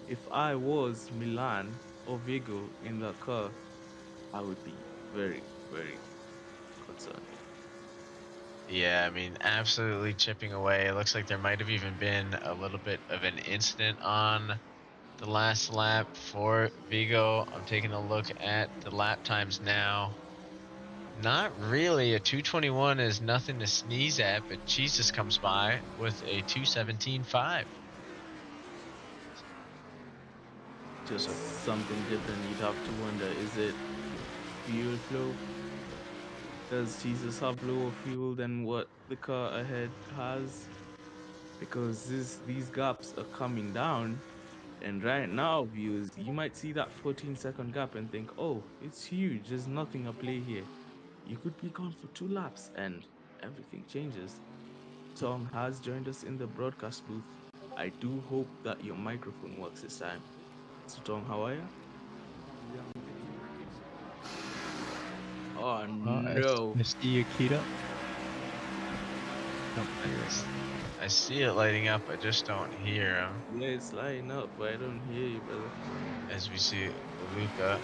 if I was Milan or Vigo in that car, I would be very, very concerned. Yeah, I mean, absolutely chipping away. It looks like there might have even been a little bit of an incident on the last lap for Vigo. I'm taking a look at the lap times now. Not really. A 221 is nothing to sneeze at, but Jesus comes by with a 217.5. Just something different. You'd have to wonder, is it fuel flow? Does Jesus have lower fuel than what the car ahead has? Because these gaps are coming down. And right now, viewers, you might see that 14-second gap and think, oh, it's huge. There's nothing at play here. You could be gone for 2 laps and everything changes. Tom has joined us in the broadcast booth. I do hope that your microphone works this time. So, Tom, how are you? Oh, no. I see you keyed up. Oh, I see it lighting up. I just don't hear him. Yeah, it's lighting up, but I don't hear you, brother. As we see Luca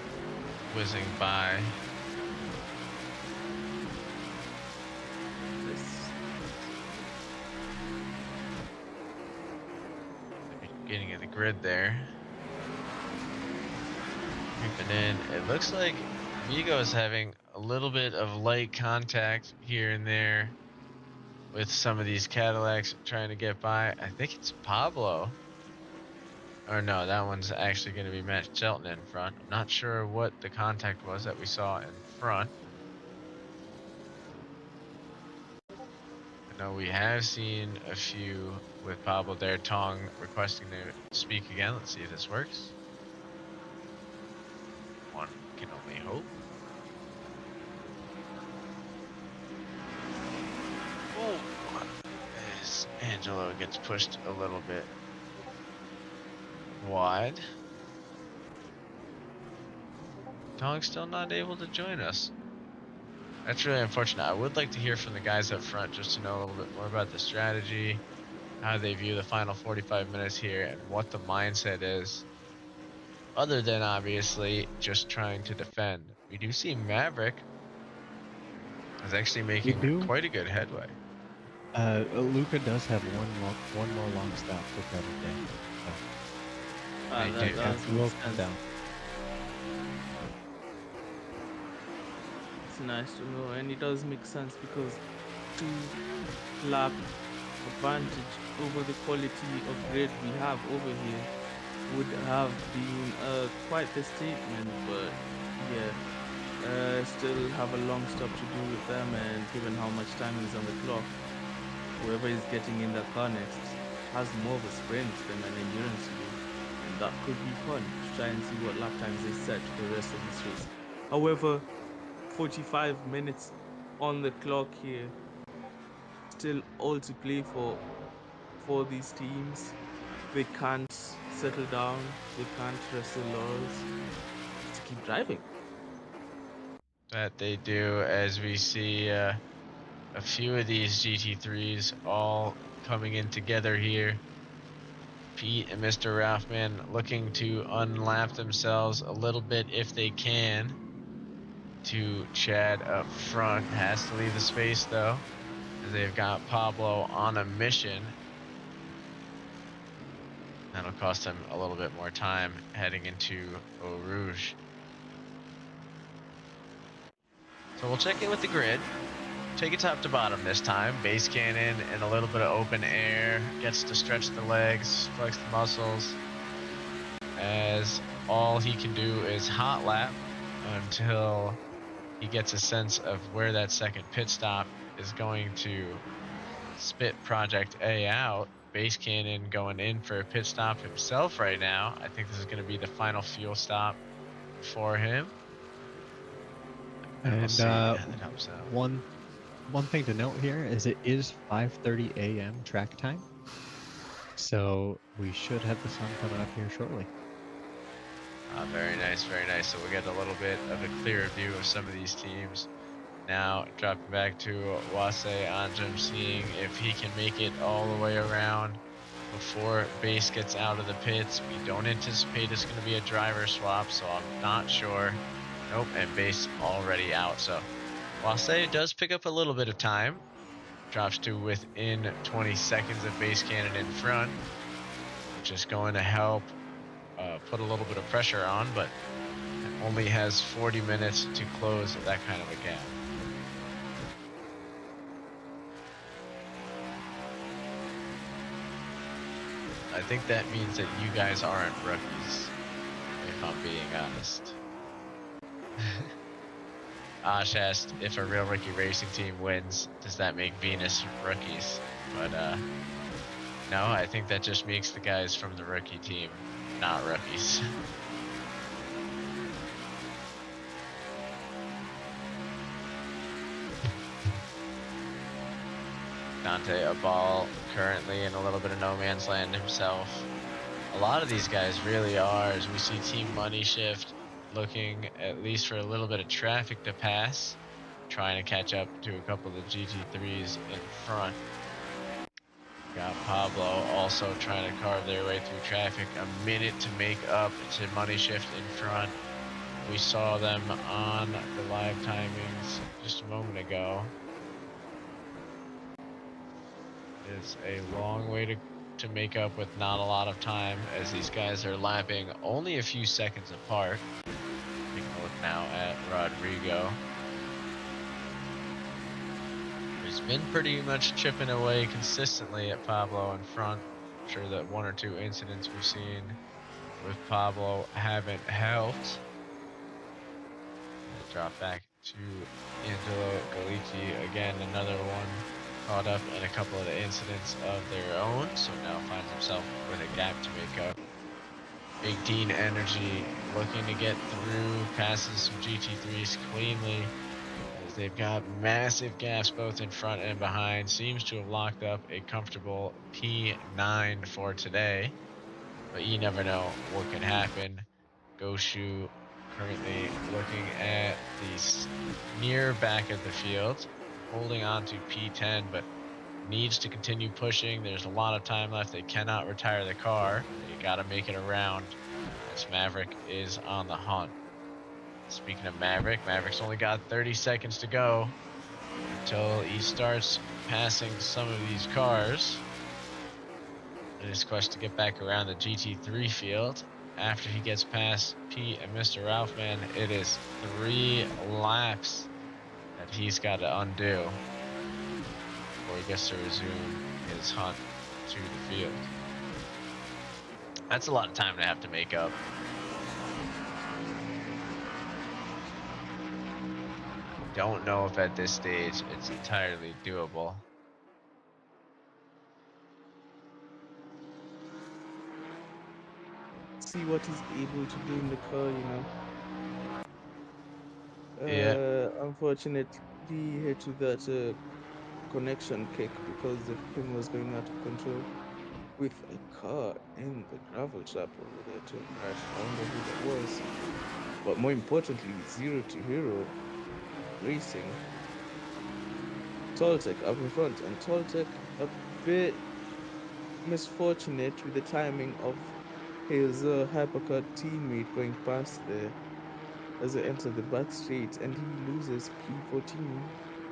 whizzing by. Getting in the grid there. Creeping in. It looks like Vigo is having a little bit of light contact here and there with some of these Cadillacs trying to get by. I think it's Pablo. Or no, that one's actually going to be Matt Shelton in front. I'm not sure what the contact was that we saw in front. I know we have seen a few with Pablo there. Tong requesting to speak again. Let's see if this works. One can only hope. Oh, as Angelo gets pushed a little bit wide. Tong's still not able to join us. That's really unfortunate. I would like to hear from the guys up front just to know a little bit more about the strategy, how they view the final 45 minutes here, and what the mindset is. Other than obviously just trying to defend. We do see Maverick is actually making quite a good headway. Luca does have one more long stop for Project Day. So. That will come down. It's nice to know, and it does make sense because 2-lap advantage over the quality of grid we have over here would have been quite the statement, but yeah, still have a long stop to do with them, and given how much time is on the clock, whoever is getting in that car next has more of a sprint than an endurance to do, and that could be fun to try and see what lap times they set for the rest of this race. However, 45 minutes on the clock here, still all to play for these teams. They can't settle down, they can't rest their laurels, to keep driving. That they do, as we see a few of these GT3s all coming in together here. Pete and Mr. Ralphman looking to unlap themselves a little bit if they can. To Chad up front, has to leave the space though. as they've got Pablo on a mission. That'll cost him a little bit more time heading into Eau Rouge. So we'll check in with the grid. Take it top to bottom this time. Base cannon and a little bit of open air. Gets to stretch the legs, flex the muscles. As all he can do is hot lap until he gets a sense of where that second pit stop is going to spit Project A out. Base cannon going in for a pit stop himself right now. I think this is going to be the final fuel stop for him. And we'll see how that helps out. One thing to note here is it is 5:30 a.m. track time, so we should have the sun coming up here shortly. Very nice, very nice. So we'll get a little bit of a clearer view of some of these teams. Now dropping back to Wase Anjum, seeing if he can make it all the way around before Base gets out of the pits. We don't anticipate it's going to be a driver swap, so I'm not sure. Nope, and Base already out. So Wase does pick up a little bit of time. Drops to within 20 seconds of Base cannon in front, which is going to help put a little bit of pressure on, but only has 40 minutes to close that kind of a gap. I think that means that you guys aren't rookies, if I'm being honest. Ash asked if a real rookie racing team wins, does that make Venus rookies? But no, I think that just makes the guys from the rookie team not rookies. Dante Abal currently in a little bit of no man's land himself. A lot of these guys really are, as we see Team Money Shift looking at least for a little bit of traffic to pass, trying to catch up to a couple of the GT3s in front. Got Pablo also trying to carve their way through traffic. A minute to make up to Money Shift in front. We saw them on the live timings just a moment ago. It's a long way to make up with not a lot of time, as these guys are lapping only a few seconds apart. Taking a look now at Rodrigo. He's been pretty much chipping away consistently at Pablo in front. I'm sure that one or two incidents we've seen with Pablo haven't helped. Drop back to Angelo Galici again, another one caught up in a couple of the incidents of their own, so now finds himself with a gap to make up. Big Dean Energy looking to get through, passes some GT3s cleanly, as they've got massive gaps both in front and behind. Seems to have locked up a comfortable P9 for today, but you never know what could happen. Goshu currently looking at the near back of the field, holding on to P10, but needs to continue pushing. There's a lot of time left. They cannot retire the car. They got to make it around, as Maverick is on the hunt. Speaking of Maverick, Maverick's only got 30 seconds to go until he starts passing some of these cars in his quest to get back around the GT3 field. After he gets past Pete and Mr. Ralphman, it is 3 laps that he's got to undo before he gets to resume his hunt to the field. That's a lot of time to have to make up. Don't know if at this stage it's entirely doable. See what he's able to do in the car, you know. Yeah. Unfortunately, he hit with that connection kick because the pin was going out of control with a car in the gravel trap over there to a crash. I wonder who that was. But more importantly, 0 to Hero Racing. Toltec up in front, and Toltec a bit misfortunate with the timing of his hypercar teammate going past there as they enter the back straight, and he loses P14.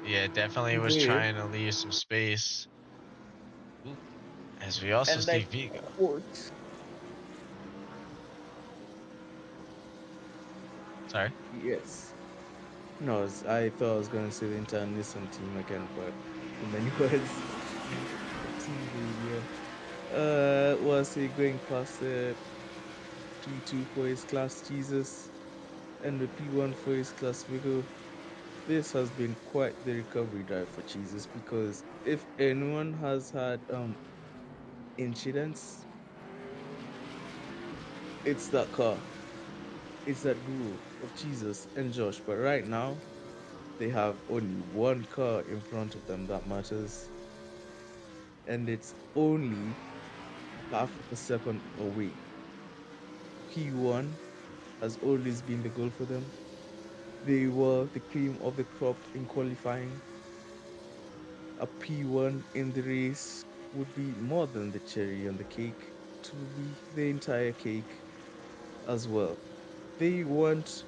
Yeah, definitely was They trying to leave some space. Ooh, as we also and see I Vigo. quote, Sorry. yes. No, I thought I was gonna say the entire Nissan team again, but too many words. Team radio. Was he going past the P2 for his class Jesus and the P1 for his class Vigo? This has been quite the recovery drive for Jesus, because if anyone has had incidents, it's that car. It's that duo of Jesus and Josh. But right now, they have only one car in front of them that matters, and it's only half a second away. P1 has always been the goal for them. They were the cream of the crop in qualifying. A P1 in the race would be more than the cherry on the cake. It would be the entire cake as well. They want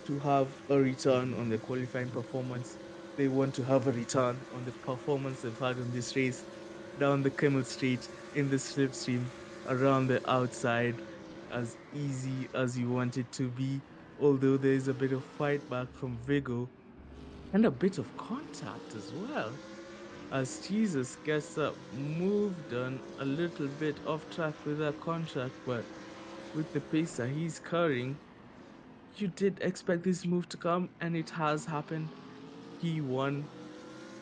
to have a return on their qualifying performance. They want to have a return on the performance they've had in this race, down the Camel Straight, in the slipstream, around the outside, as easy as you want it to be. Although there is a bit of fight back from Vigo and a bit of contact as well, as Jesus gets up, moved on a little bit off track with that contract, but with the pace that he's carrying, you did expect this move to come, and it has happened. P1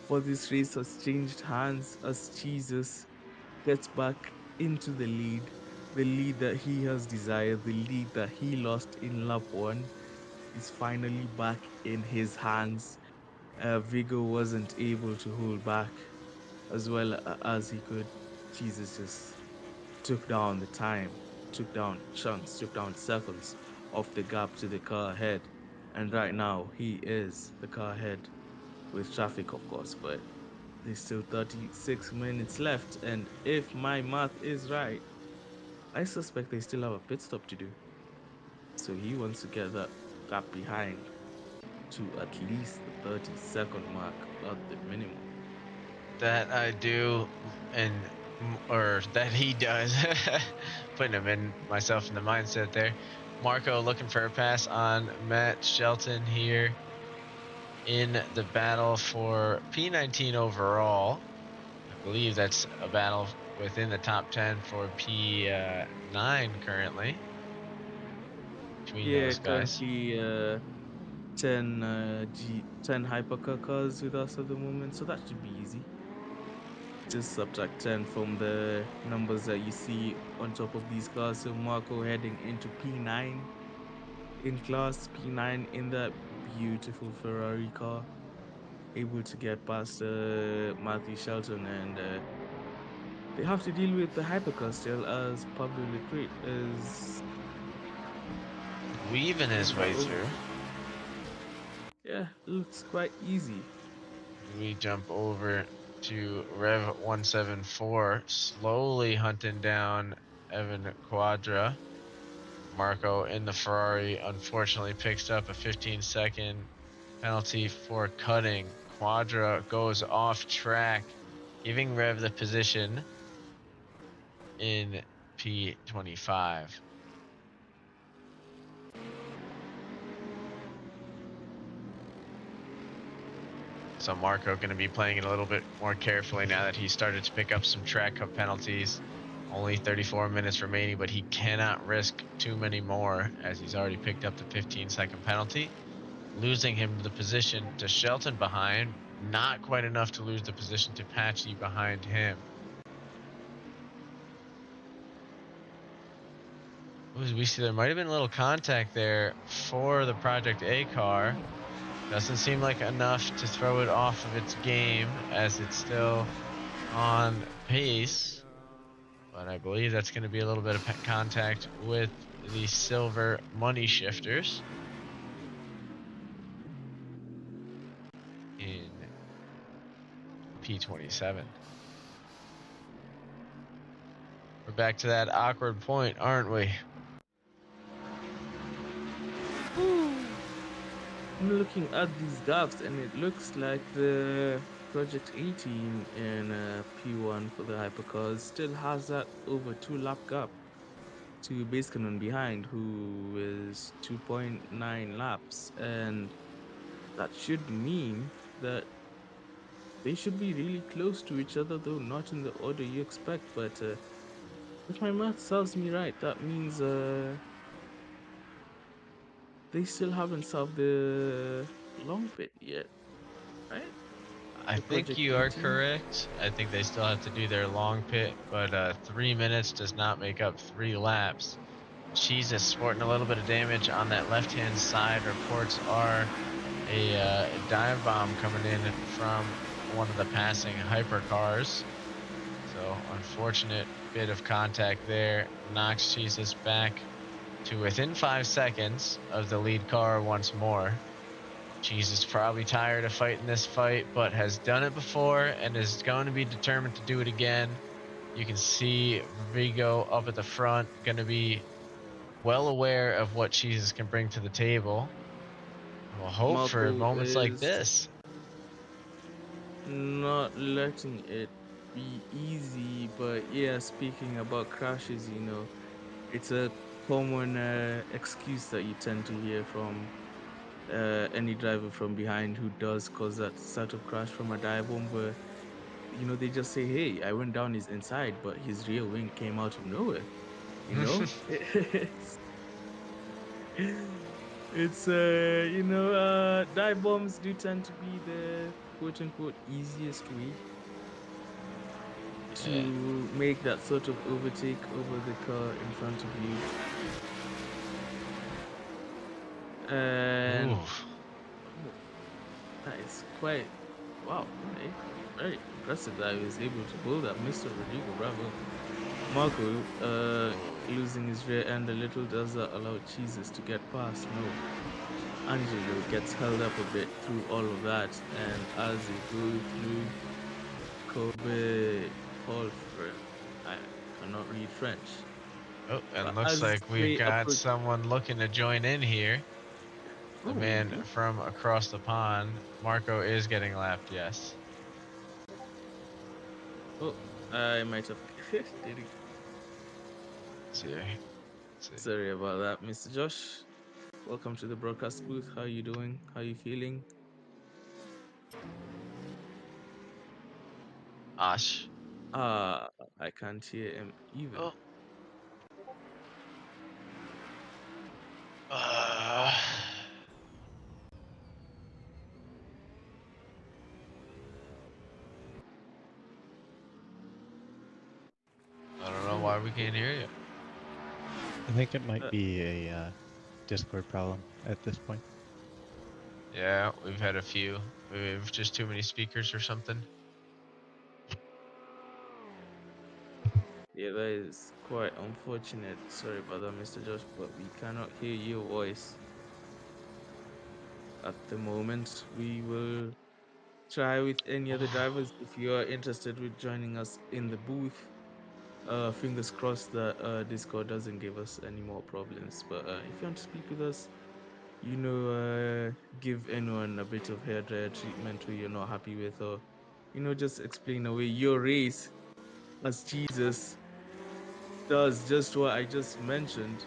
for this race has changed hands as Jesus gets back into the lead that he has desired, the lead that he lost in lap 1 is finally back in his hands. Vigo wasn't able to hold back as well as he could. Jesus just took down the time, took down chunks, took down seconds of the gap to the car ahead. And right now, he is the car ahead with traffic, of course, but there's still 36 minutes left. And if my math is right, I suspect they still have a pit stop to do. So he wants to get that gap behind to at least the 30-second mark at the minimum. That I do, or that he does. Putting him in myself in the mindset there. Marco looking for a pass on Matt Shelton here in the battle for P19 overall. I believe that's a battle within the top 10 for P9 currently between Yeah, those guys. currently 10 hypercar cars with us at the moment, so that should be easy. Just subtract 10 from the numbers that you see on top of these cars. So Marco heading into P9 in class, P9 in that beautiful Ferrari car, able to get past Matthew Shelton, and they have to deal with the hypercar still, as Pablo Leclerc is Weaving his way through. Yeah, looks quite easy. We jump over to Rev 174, slowly hunting down Evan Quadra. Marco in the Ferrari unfortunately picks up a 15-second penalty for cutting. Quadra goes off track, giving Rev the position in P25. So Marco going to be playing it a little bit more carefully now that he's started to pick up some track cut penalties. Only 34 minutes remaining, but he cannot risk too many more, as he's already picked up the 15-second penalty, losing him the position to Shelton behind. Not quite enough to lose the position to Patchy behind him. Ooh, we see there might have been a little contact there for the Project A car. Doesn't seem like enough to throw it off of its game, as it's still on pace. But I believe that's going to be a little bit of contact with the silver money shifters in P27. We're back to that awkward point, aren't we? I'm looking at these gaps, and it looks like the Project 18 in P1 for the hypercars still has that over 2 lap gap to base canon behind, who is 2.9 laps, and that should mean that they should be really close to each other, though not in the order you expect. But if my math serves me right, that means they still haven't solved the long bit yet, right? I The think Project you are 18. correct. I think they still have to do their long pit, but 3 minutes does not make up 3 laps. Cheese is sporting a little bit of damage on that left-hand side. Reports are a dive bomb coming in from one of the passing hypercars. So unfortunate bit of contact there. Knocks Jesus back to within 5 seconds of the lead car once more. Cheese is probably tired of fighting this fight, but has done it before and is going to be determined to do it again. You can see Vigo up at the front, going to be well aware of what Jesus can bring to the table. We'll hope for Marco moments like is this. not letting it be easy, but yeah, speaking about crashes, it's a common excuse that you tend to hear from any driver from behind who does cause that sort of crash from a dive bomb, where they just say, "Hey, I went down his inside, but his rear wing came out of nowhere." It's dive bombs do tend to be the quote unquote easiest way to make that sort of overtake over the car in front of you. And that is quite wow, eh? Very impressive that he was able to pull that, Mr. Rodrigo. Bravo. Marco, losing his rear end a little, does that allow Jesus to get past? No. Angelo gets held up a bit through all of that, and as they go through Kobe Paulford, I cannot read French. Oh, and But looks as like we've they got approach, someone looking to join in here. The man really? from across the pond, Marco, is getting lapped, yes. Oh, I might have did it. See. Sorry about that, Mr. Josh. Welcome to the broadcast booth. How you doing? How you feeling? Ash. I can't hear him even. Oh. I don't know why we can't hear you. I think it might be a Discord problem at this point. Yeah, we've had a few. We've just too many speakers or something. Yeah, that is quite unfortunate. Sorry about that, Mr. Josh, but we cannot hear your voice at the moment. We will try with any other drivers if you are interested with joining us in the booth. Fingers crossed that Discord doesn't give us any more problems. But if you want to speak with us, give anyone a bit of hairdryer treatment who you're not happy with, or just explain away your race as Jesus does just what I just mentioned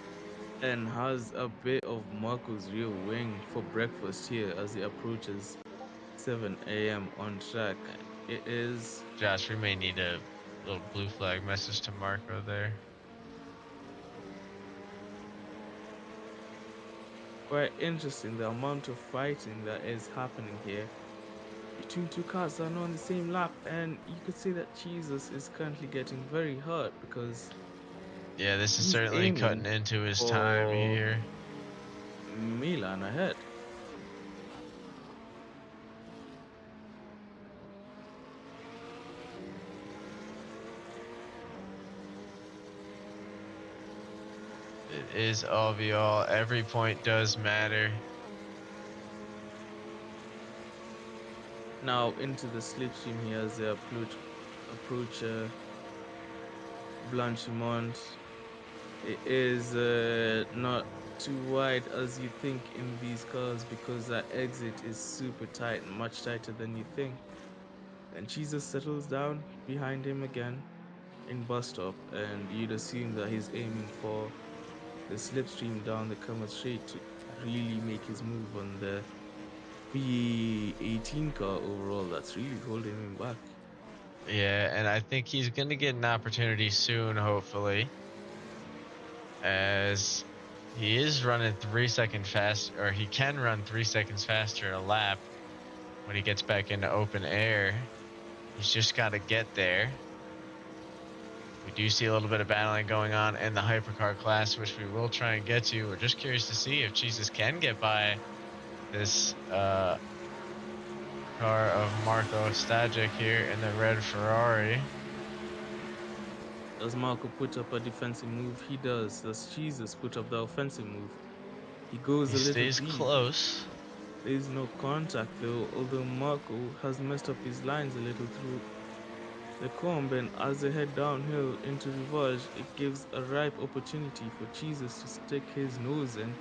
and has a bit of Marco's rear wing for breakfast here as he approaches 7 a.m. on track. It is Josh, we may need a little blue flag message to Marco there. quite interesting the amount of fighting that is happening here between two cars that are not on the same lap, and you could say that Jesus is currently getting very hurt because Yeah, this is he's certainly aiming cutting into his time for here. Milan ahead. It is all be all. Every point does matter. Now into the slipstream here as they approach Blanchimont. It is not too wide as you think in these cars because that exit is super tight and much tighter than you think. And Jesus settles down behind him again in bus stop, and you'd assume that he's aiming for the slipstream down the Kama straight to really make his move on the B18 car overall. That's really holding him back. Yeah, and I think he's going to get an opportunity soon, hopefully, as he is running 3 seconds fast, or he can run 3 seconds faster a lap when he gets back into open air. He's just got to get there. We do see a little bit of battling going on in the hypercar class, which we will try and get to. We're just curious to see if Jesus can get by this car of Marco Stajic here in the red Ferrari. Does Marco put up a defensive move? He does. Does Jesus put up the offensive move? He goes He a little stays deep. close. There is no contact though, although Marco has messed up his lines a little through the comb, and as they head downhill into Rivage, it gives a ripe opportunity for Jesus to stick his nose in,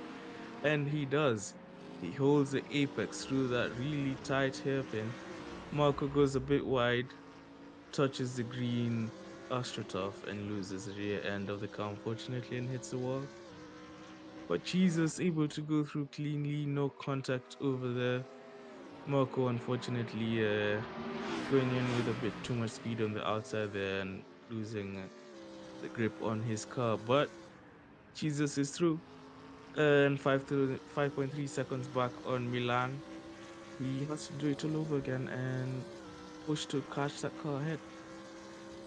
and he does. He holds the apex through that really tight hairpin. Marco goes a bit wide, touches the green AstroTurf, and loses the rear end of the car, unfortunately, and hits the wall. But Jesus able to go through cleanly, no contact over there. Marco, unfortunately, going in with a bit too much speed on the outside there and losing the grip on his car. But Jesus is through. And 5.3 seconds back on Milan. He has to do it all over again and push to catch that car ahead.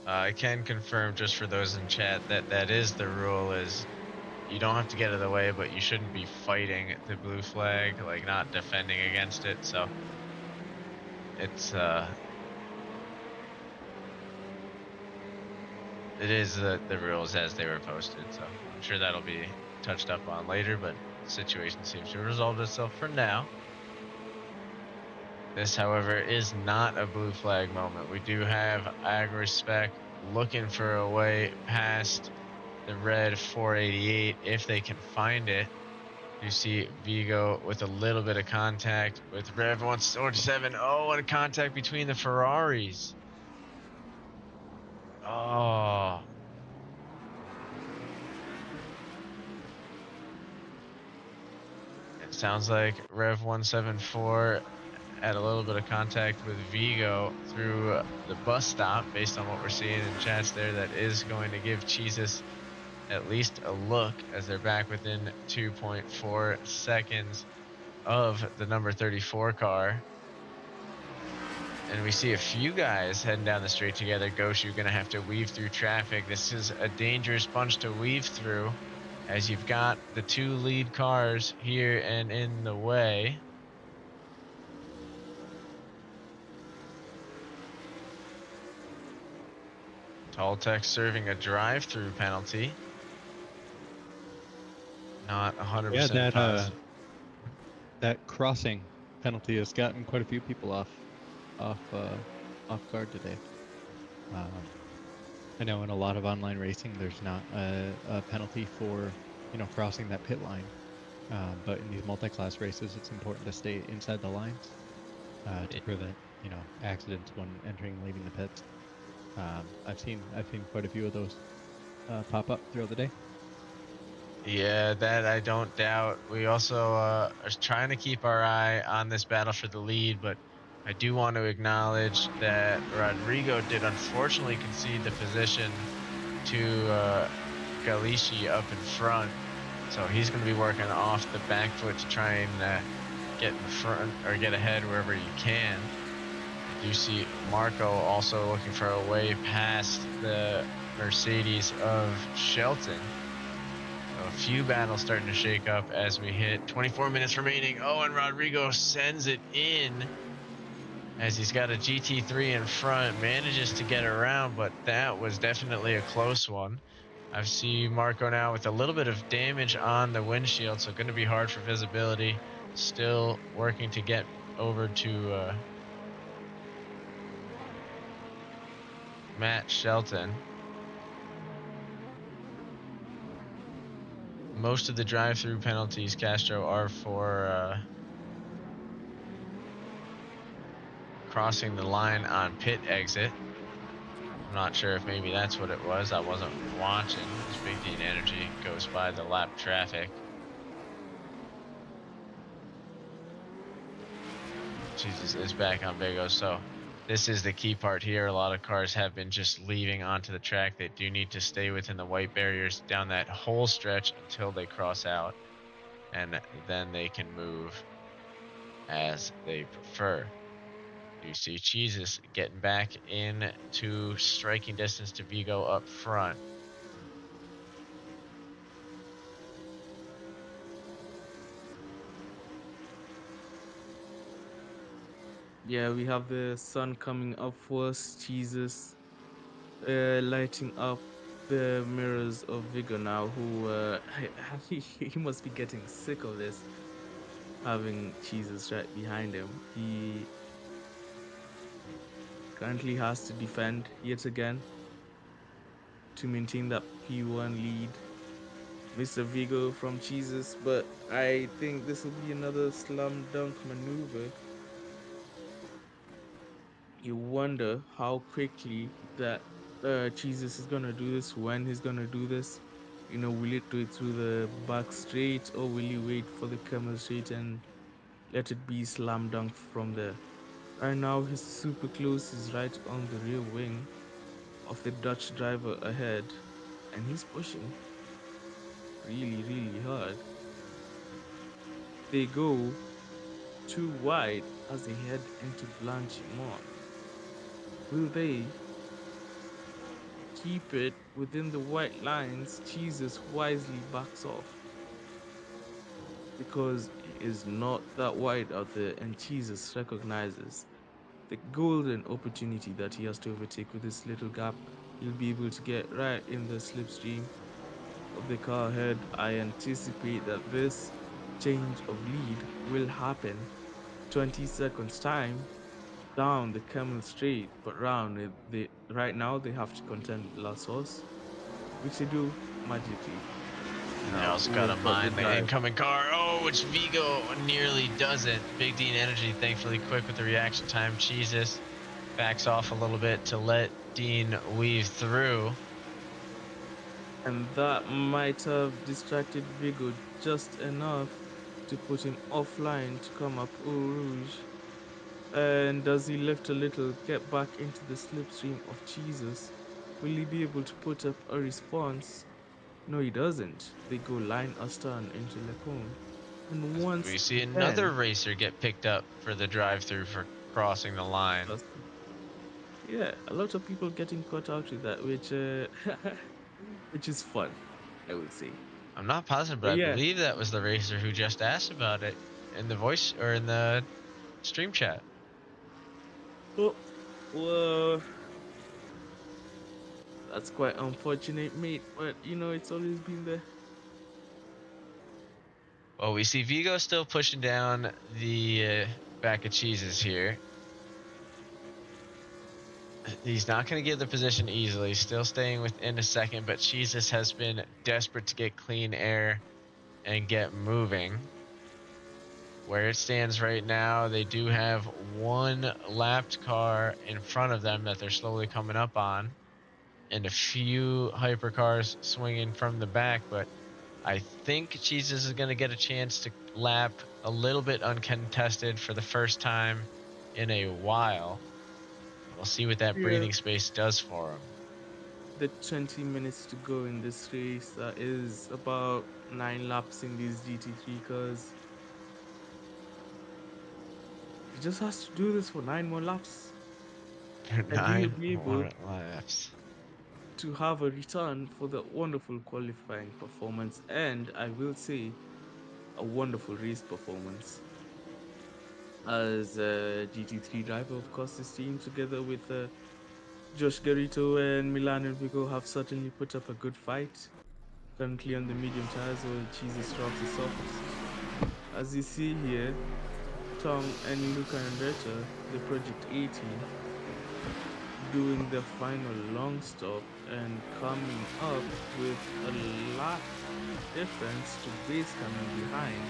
I can confirm, just for those in chat, that that is the rule, is you don't have to get out of the way, but you shouldn't be fighting the blue flag, like not defending against it. So it's it is the rules as they were posted. So I'm sure that'll be touched up on later, but the situation seems to have resolved itself for now. This, however, is not a blue flag moment. We do have AgriSpec looking for a way past the red 488 if they can find it. You see Vigo with a little bit of contact with Rev 147. Oh, and a contact between the Ferraris. Oh. It sounds like Rev 174 had a little bit of contact with Vigo through the bus stop. Based on what we're seeing in chats there, that is going to give Jesus at least a look, as they're back within 2.4 seconds of the number 34 car. And we see a few guys heading down the street together. Goshu going to have to weave through traffic. This is a dangerous bunch to weave through, as you've got the two lead cars here and in the way. Tall-Tech serving a drive-through penalty. Not 100% positive. That crossing penalty has gotten quite a few people off guard today. I know in a lot of online racing, there's not a penalty for crossing that pit line, but in these multi-class races, it's important to stay inside the lines to prevent accidents when entering and leaving the pits. I've seen quite a few of those pop up throughout the day. Yeah, that I don't doubt. We also are trying to keep our eye on this battle for the lead, but I do want to acknowledge that Rodrigo did unfortunately concede the position to Galici up in front. So he's going to be working off the back foot to try and get in front or get ahead wherever he can. You see Marco also looking for a way past the Mercedes of Shelton. So a few battles starting to shake up as we hit 24 minutes remaining. Oh, and Rodrigo sends it in as he's got a GT3 in front, manages to get around, but that was definitely a close one. I see Marco now with a little bit of damage on the windshield, so going to be hard for visibility. Still working to get over to Matt Shelton. most of the drive-through penalties, Castro, are for crossing the line on pit exit. I'm not sure if maybe that's what it was. I wasn't watching as Big Dean Energy goes by the lap traffic. Jesus is back on Vigo, so this is the key part here. A lot of cars have been just leaving onto the track. They do need to stay within the white barriers down that whole stretch until they cross out, and then they can move as they prefer. You see Jesus getting back into striking distance to Vigo up front. Yeah, we have the sun coming up first. Jesus lighting up the mirrors of Vigor now, who he must be getting sick of this, having Jesus right behind him. He currently has to defend yet again to maintain that P1 lead. Mr. Vigo from Jesus, but I think this will be another slam dunk maneuver. You wonder how quickly that Jesus is gonna do this, when he's gonna do this. You know, will it do it through the back straight, or will he wait for the camera straight and let it be slam dunk from there? Right now, he's super close. He's right on the rear wing of the Dutch driver ahead, and he's pushing really, really hard. They go too wide as they head into Blanchimont. Will they keep it within the white lines? Jesus wisely backs off because it is not that wide out there, and Jesus recognizes the golden opportunity that he has to overtake with this little gap. He'll be able to get right in the slipstream of the car ahead. I anticipate that this change of lead will happen 20 seconds time down the Camel Straight, but right now they have to contend with La Sauce, which they do magically. They Now, also who got has to got the mind the drive? incoming car. Oh, which Vigo nearly doesn't. Big Dean Energy, thankfully quick with the reaction time. Jesus backs off a little bit to let Dean weave through. And that might have distracted Vigo just enough to put him offline to come up Eau Rouge. And does he lift a little, get back into the slipstream of Jesus? Will he be able to put up a response? No, he doesn't. They go line astern into Lecon. And once We see another again, racer get picked up for the drive-through for crossing the line. yeah, a lot of people getting caught out with that, which is fun, I would say. I'm not positive, but But I yeah, believe that was the racer who just asked about it in the voice or in the stream chat. oh, well, that's quite unfortunate, mate. But you know, it's always been there. Well, we see Vigo still pushing down the back of cheeses here. He's not going to get the position easily, still staying within a second, but Jesus has been desperate to get clean air and get moving. Where it stands right now, they do have one lapped car in front of them that they're slowly coming up on, and a few hypercars swinging from the back, but I think Jesus is going to get a chance to lap a little bit uncontested for the first time in a while. We'll see what that Yeah. breathing space does for him. The 20 minutes to go in this race, that is about 9 laps in these GT3 cars. He just has to do this for 9 more laps. And he'll 9 be able more laps. to have a return for the wonderful qualifying performance, and I will say a wonderful race performance. As a GT3 driver, of course, this team together with Josh Garito and Milan and Vigo have certainly put up a good fight. Currently on the medium tires where Jesus rocks the softest. As you see here, Tom and Luca and Berta, the Project A team, doing the final long stop and coming up with a lap difference to Grace coming behind.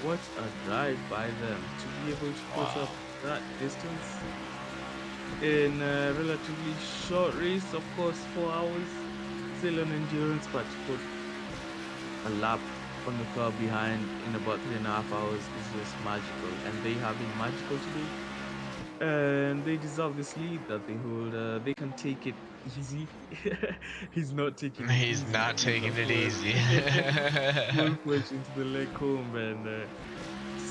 What a drive by them to be able to put up that distance in a relatively short race. Of course, 4 hours, still an endurance, but to put a lap on the car behind in about 3.5 hours is just magical, and they have been magical today. And they deserve this lead that they hold. They can take it easy. He's not taking it He's easy. not taking it easy. Full push into the leg comb and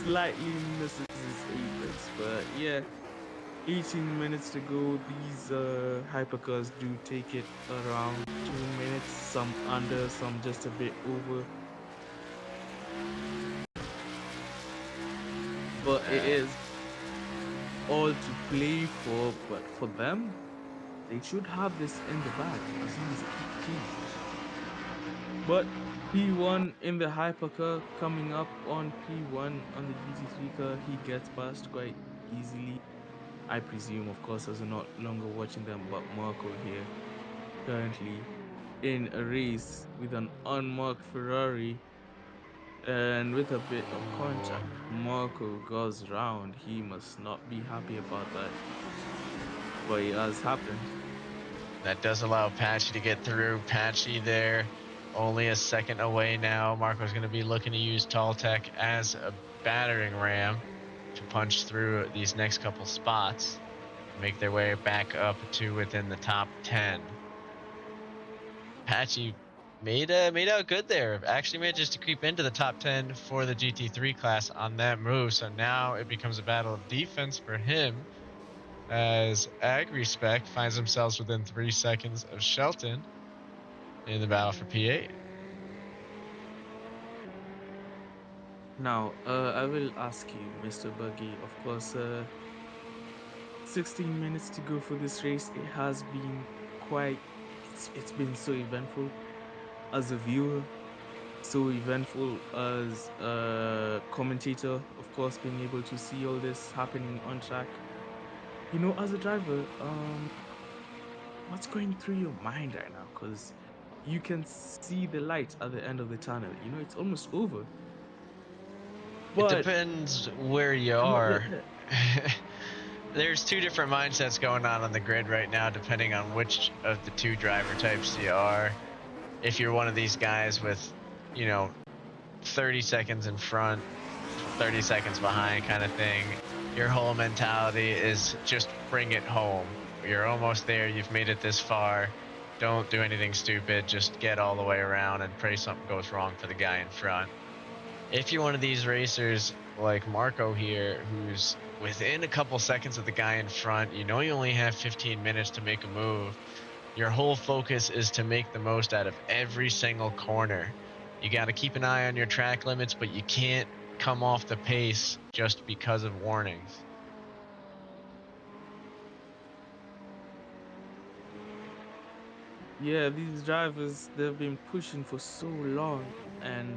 slightly misses his apex. But yeah, 18 minutes to go. These hypercars do take it around 2 minutes, some under, some just a bit over. But it is all to play for. But for them, they should have this in the bag as long as they keep the team. But P1 in the hypercar coming up on P1 on the GT3 car, he gets past quite easily. I presume, of course, as we're not longer watching them, but Marco here currently in a race with an unmarked Ferrari and with a bit of contact. Marco goes round. He must not be happy about that, but it has happened. That does allow Patchy to get through. Patchy there, only a second away now. Marco's going to be looking to use Tall Tech as a battering ram to punch through these next couple spots, make their way back up to within the top 10. Patchy made out good there. Actually managed to creep into the top 10 for the GT3 class on that move. So now it becomes a battle of defense for him, as AgriSpec finds themselves within 3 seconds of Shelton in the battle for P8. Now, I will ask you, Mr. Buggy, of course, 16 minutes to go for this race. It has been it's been so eventful as a viewer, so eventful as a commentator, of course, being able to see all this happening on track. You know, as a driver, what's going through your mind right now? Because you can see the light at the end of the tunnel. You know, it's almost over. But it depends where you are. There's two different mindsets going on the grid right now, depending on which of the two driver types you are. If you're one of these guys with, 30 seconds in front, 30 seconds behind kind of thing, your whole mentality is just bring it home. You're almost there. You've made it this far. Don't do anything stupid. Just get all the way around and pray something goes wrong for the guy in front. If you're one of these racers like Marco here, who's within a couple seconds of the guy in front, you only have 15 minutes to make a move. Your whole focus is to make the most out of every single corner. You got to keep an eye on your track limits, but you can't come off the pace just because of warnings. Yeah, these drivers, they've been pushing for so long, and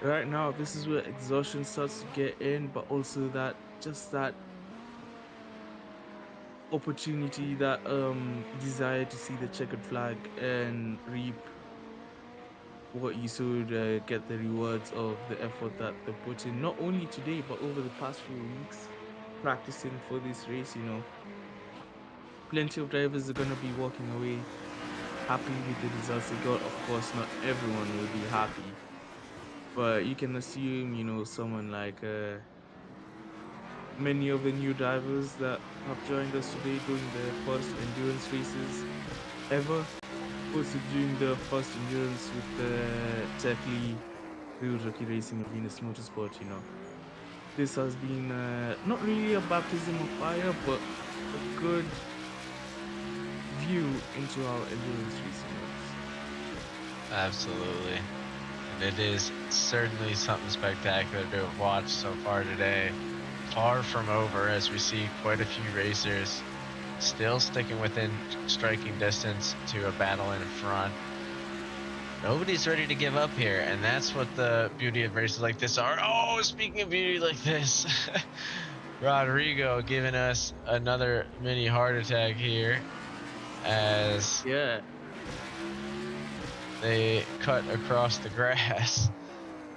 right now this is where exhaustion starts to get in, but also that opportunity, that desire to see the checkered flag and reap what you sowed, get the rewards of the effort that they put in, not only today but over the past few weeks practicing for this race. Plenty of drivers are going to be walking away happy with the results they got. Of course, not everyone will be happy, but you can assume, someone like many of the new drivers that have joined us today doing the first endurance races ever, also doing the first endurance with the Tekly through Rookie Racing and Venus Motorsport. This has been not really a baptism of fire, but a good view into how endurance racing works. Absolutely. And it is certainly something spectacular to have watched so far today. Far from over, as we see quite a few racers still sticking within striking distance to a battle in front. Nobody's ready to give up here, and that's what the beauty of races like this are. Oh, speaking of beauty like this, Rodrigo giving us another mini heart attack here, as they cut across the grass,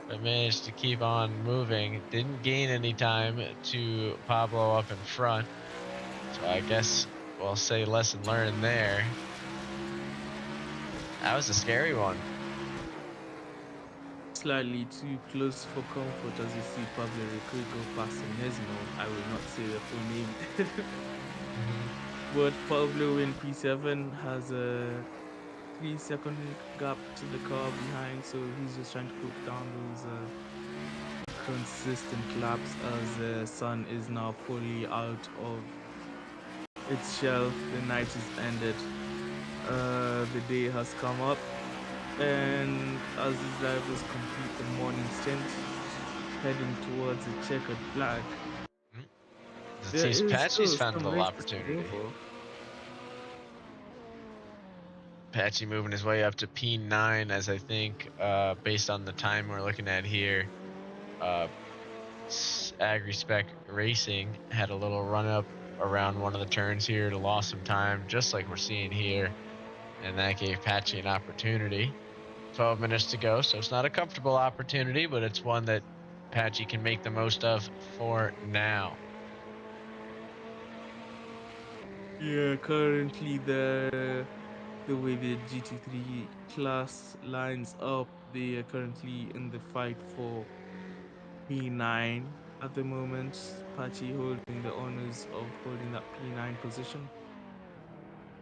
but managed to keep on moving. Didn't gain any time to Pablo up in front. So I guess we'll say lesson learned there. That was a scary one. Slightly too close for comfort as you see Pablo Ricard go past Nesmo. I will not say the full name. But Pablo in P7 has a 3-second gap to the car behind, so he's just trying to put down those consistent laps as the sun is now fully out of its shell. The night is ended. The day has come up, and as these drivers complete the morning stint, heading towards a checkered flag, It there seems is Patchy's still found a some little races to go opportunity. for. Patchy moving his way up to P9, as I think, based on the time we're looking at here, AgriSpec Racing had a little run up around one of the turns here to lost some time, just like we're seeing here, and that gave Patchy an opportunity. 12 minutes to go, so it's not a comfortable opportunity, but it's one that Patchy can make the most of for now. Yeah, currently the way the GT3 class lines up, they are currently in the fight for P9 at the moment. Pachi holding the honors of holding that P9 position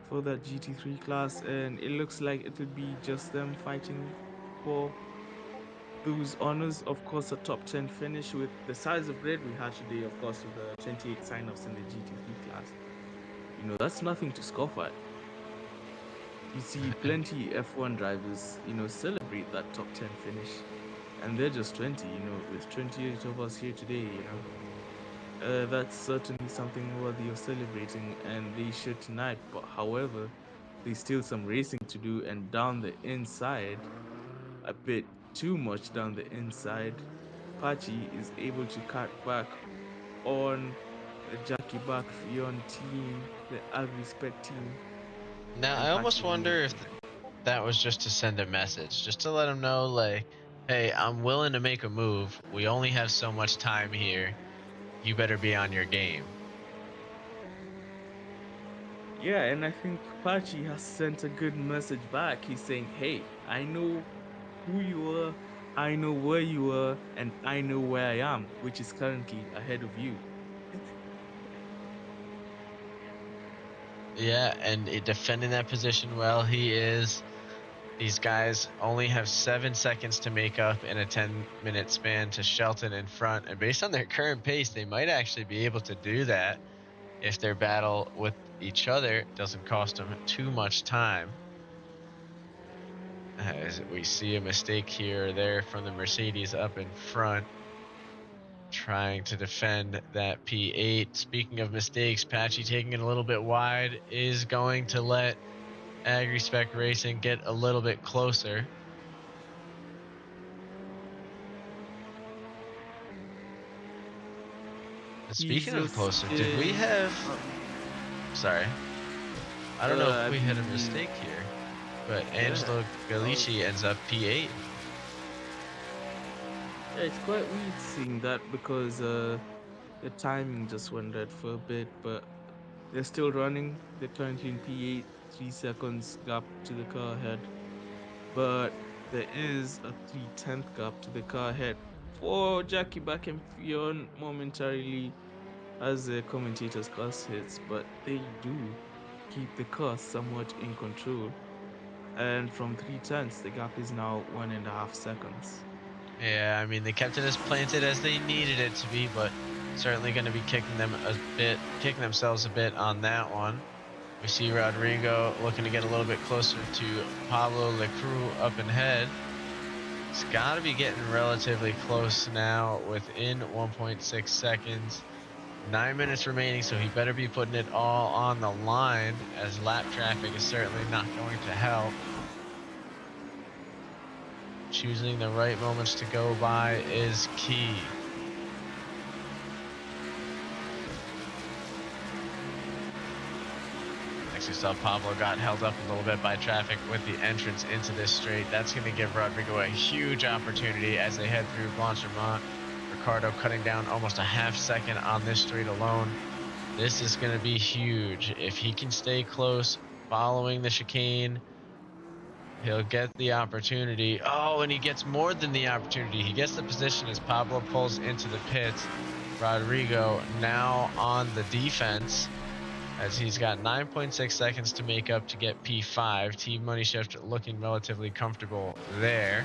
for that GT3 class, and it looks like it will be just them fighting for those honors. Of course, a top 10 finish with the size of grid we had today, of course, with the 28 signups in the GT3 class. You know, that's nothing to scoff at. You see plenty F1 drivers, you know, celebrate that top 10 finish. And they're just 20, you know, with 28 of us here today, you know. That's certainly something worthy of celebrating, and they should tonight. But however, there's still some racing to do, and down the inside, a bit too much down the inside, Pachi is able to cut back on the Jackie Back Fion team, the AgriSpec team. Now, And I almost Pachi will wonder if that was just to send a message, just to let him know, like, hey, I'm willing to make a move. We only have so much time here. You better be on your game. Yeah, and I think Pachi has sent a good message back. He's saying, hey, I know who you are, I know where you are, and I know where I am, which is currently ahead of you. Yeah, and defending that position well, he is. These guys only have 7 seconds to make up in a 10-minute span to Shelton in front. And based on their current pace, they might actually be able to do that if their battle with each other doesn't cost them too much time. As we see a mistake here or there from the Mercedes up in front, trying to defend that P8. Speaking of mistakes, Patchy taking it a little bit wide is going to let AgriSpec Racing get a little bit closer. Speaking of closer, did we have... Sorry. I don't know if we had a mistake here, but Angelo Galici ends up P8. Yeah, it's quite weird seeing that because the timing just went dead for a bit, but they're still running. They're currently in P8, 3 seconds gap to the car ahead. But there is a 3/10 gap to the car ahead for Jackie back and Fion momentarily as the commentators cast hits, but they do keep the car somewhat in control. And from 3/10, the gap is now 1.5 seconds. Yeah, I mean, they kept it as planted as they needed it to be, but certainly going to be kicking themselves a bit on that one. We see Rodrigo looking to get a little bit closer to Pablo Lecru up ahead. He's got to be getting relatively close now, within 1.6 seconds. 9 minutes remaining, so he better be putting it all on the line, as lap traffic is certainly not going to help. Choosing the right moments to go by is key. box. You saw Pablo got held up a little bit by traffic with the entrance into this straight. That's going to give Rodrigo a huge opportunity as they head through Blanchimont. Ricardo cutting down almost a half second on this straight alone. This is going to be huge. If he can stay close following the chicane, he'll get the opportunity. Oh, and he gets more than the opportunity. He gets the position as Pablo pulls into the pits. Rodrigo now on the defense as he's got 9.6 seconds to make up to get P5. Team Money Shift looking relatively comfortable there.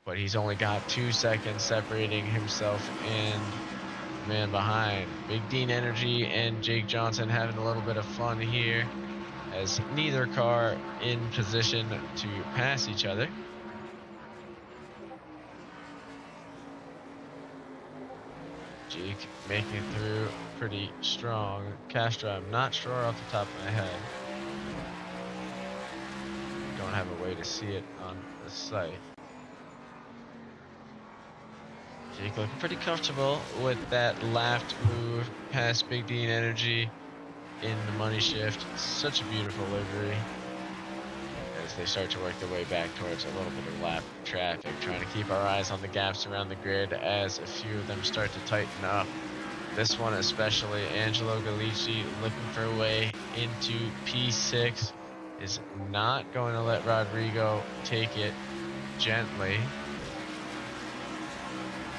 But he's only got 2 seconds separating himself and the man behind. Big Dean Energy and Jake Johnson having a little bit of fun here as neither car in position to pass each other. Jake making it through pretty strong. Castro, I'm not sure off the top of my head. Don't have a way to see it on the site. Jake looking pretty comfortable with that left move past Big Dean Energy in the money shift. Such a beautiful livery as they start to work their way back towards a little bit of lap traffic, trying to keep our eyes on the gaps around the grid as a few of them start to tighten up. This one especially, Angelo Galici looking for a way into P6 is not going to let Rodrigo take it gently.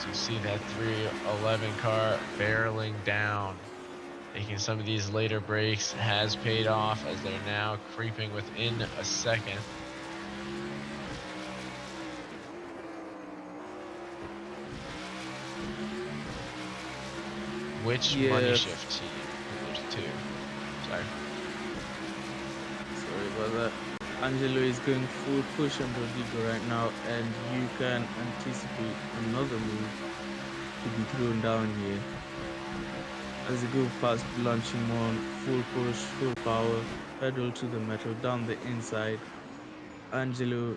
So you see that 311 car barreling down. Making some of these later breaks has paid off as they're now creeping within a second. Which money shift team? There's two. Sorry. Sorry about that. Angelo is going full push on Rodrigo right now, and you can anticipate another move to be thrown down here. As they go past Blanchimont, full push, full power, pedal to the metal down the inside. Angelo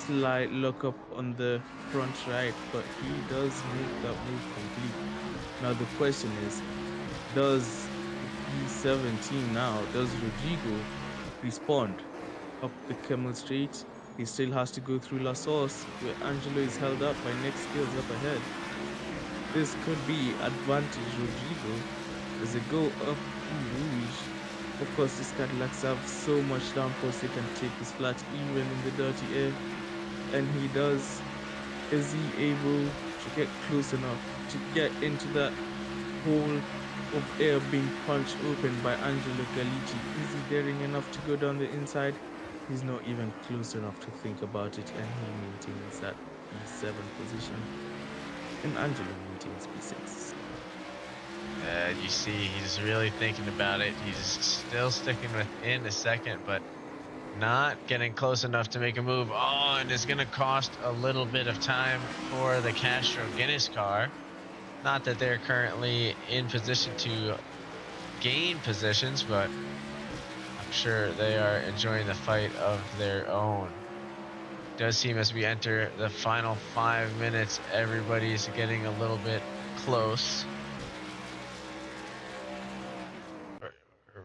slight lock up on the front right, but he does make that move complete. Now the question is, does the P7 team now, does Rodrigo respond up the Camel Straight? He still has to go through La Source, where Angelo is held up by next skills up ahead. This could be advantage Rodrigo as they go up Rouge. Of course, these Cadillacs have so much downforce they can take this flat even in the dirty air. And he does. Is he able to get close enough to get into that hole of air being punched open by Angelo Galici? Is he daring enough to go down the inside? He's not even close enough to think about it, and he maintains that P7 position. And Angelo maintains P6. You see, he's really thinking about it. He's still sticking within a second, but not getting close enough to make a move. Oh, and it's going to cost a little bit of time for the Castro Guinness car. Not that they're currently in position to gain positions, but I'm sure they are enjoying the fight of their own. It does seem as we enter the final 5 minutes, everybody's getting a little bit close.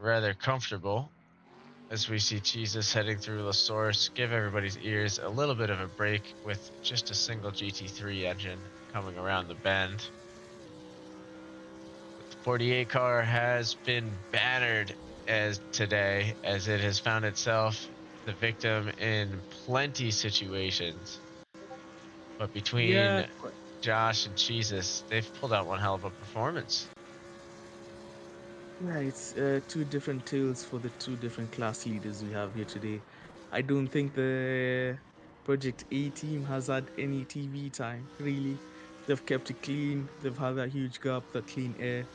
Rather comfortable as we see Jesus heading through La Source, give everybody's ears a little bit of a break with just a single GT3 engine coming around the bend. But the 48 car has been battered as today, as it has found itself the victim in plenty situations. But between Josh and Jesus, they've pulled out one hell of a performance. Yeah, it's two different tales for the two different class leaders we have here today. I don't think the Project A team has had any TV time, really. They've kept it clean, they've had that huge gap, that clean air.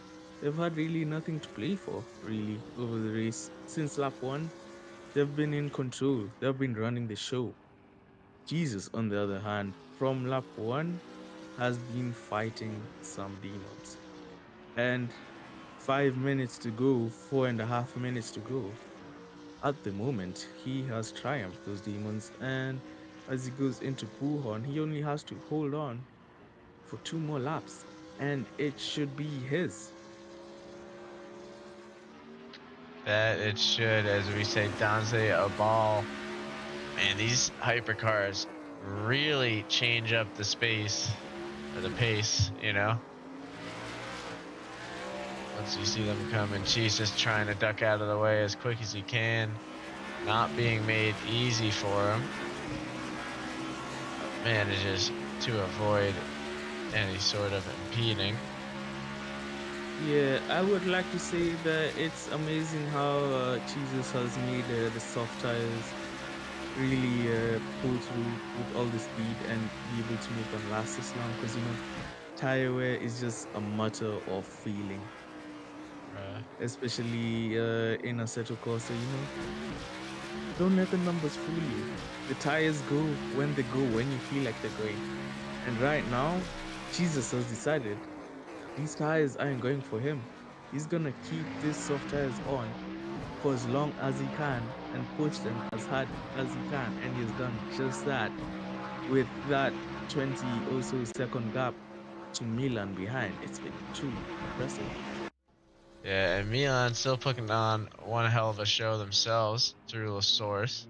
They've had really nothing to play for, really, over the race. Since lap one, they've been in control, they've been running the show. Jesus, on the other hand, from lap one, has been fighting some demons. And 5 minutes to go, 4.5 minutes to go. At the moment, he has triumphed those demons, and as he goes into Buhon, he only has to hold on for 2 more laps, and it should be his. That it should, as we say, Danze a ball. Man, these hypercars really change up the space or the pace, you know? Once you see them coming, Cheese just trying to duck out of the way as quick as he can. Not being made easy for him. Manages to avoid any sort of impeding. Yeah, I would like to say that it's amazing how Jesus has made the soft tires really pull through with all the speed and be able to make them last this long. Because tire wear is just a matter of feeling, Right. especially in a Assetto Corsa. Don't let the numbers fool you. The tires go, when you feel like they're going. And right now, Jesus has decided these tires aren't going for him. He's gonna keep these soft tires on for as long as he can and push them as hard as he can. And he has done just that with that 20 or so second gap to Milan behind. It's been truly impressive. Yeah, and Milan still putting on one hell of a show themselves through the source.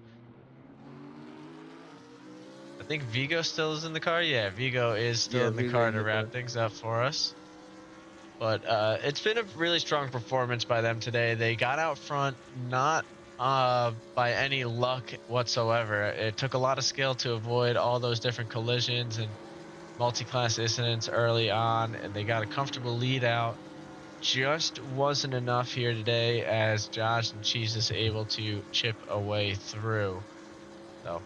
I think Vigo still is in the car. Yeah, Vigo is still in the Vigo car in to the wrap car. things up for us. But it's been a really strong performance by them today. They got out front, not by any luck whatsoever. It took a lot of skill to avoid all those different collisions and multi-class incidents early on, and they got a comfortable lead out. Just wasn't enough here today as Josh and Cheese is able to chip away through. So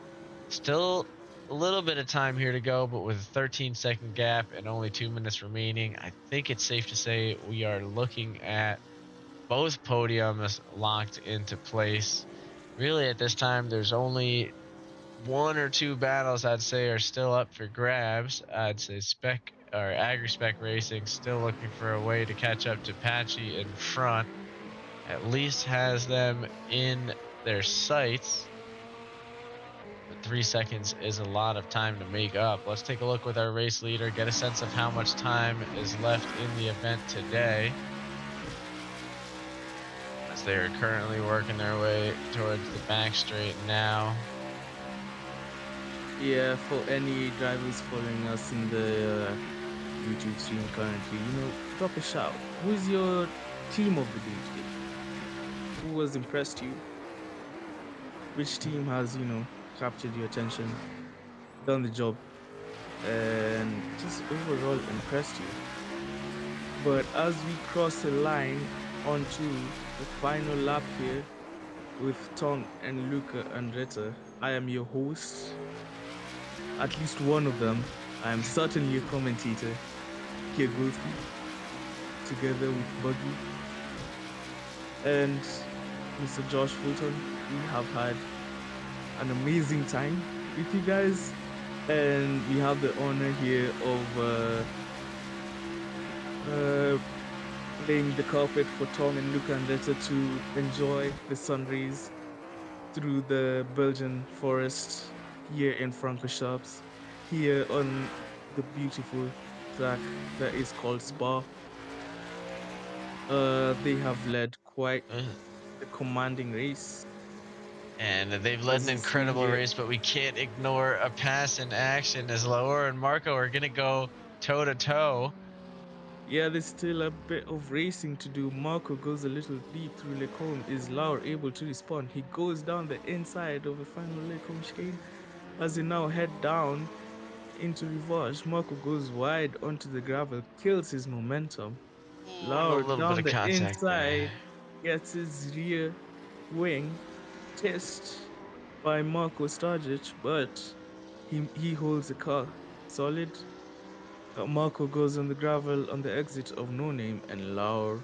still a little bit of time here to go, but with a 13-second gap and only 2 minutes remaining, I think it's safe to say we are looking at both podiums locked into place. Really, at this time, there's only one or two battles I'd say are still up for grabs. I'd say Spec or Agri-Spec Racing still looking for a way to catch up to Patchy in front. At least has them in their sights. But 3 seconds is a lot of time to make up. Let's take a look with our race leader, get a sense of how much time is left in the event today, as they are currently working their way towards the back straight now. Yeah, for any drivers following us in the YouTube stream currently, drop a shout. Who's your team of the day today? Who has impressed you? Which team has, captured your attention, done the job, and just overall impressed you? But as we cross the line onto the final lap here with Tong and Luca Andretta, I am your host. At least one of them. I am certainly a commentator, Kegulfi, together with Buggy and Mr. Josh Fulton. We have had an amazing time with you guys, and we have the honor here of laying the carpet for Tom and Luca Andretta to enjoy the sun rays through the Belgian forest here in Francorchamps, here on the beautiful track that is called Spa. They have led quite a commanding race. And they've led an incredible race, but we can't ignore a pass in action as Laura and Marco are going to go toe-to-toe. Yeah, there's still a bit of racing to do. Marco goes a little deep through Lecombe. Is Laur able to respond? He goes down the inside of the final Lecombe chicane. As they now head down into Rivage, Marco goes wide onto the gravel, kills his momentum. Laur a little bit down of the contact inside there. gets his rear wing kissed by Marco Stargic, but he holds the car solid. Marco goes on the gravel on the exit of No Name, and Laur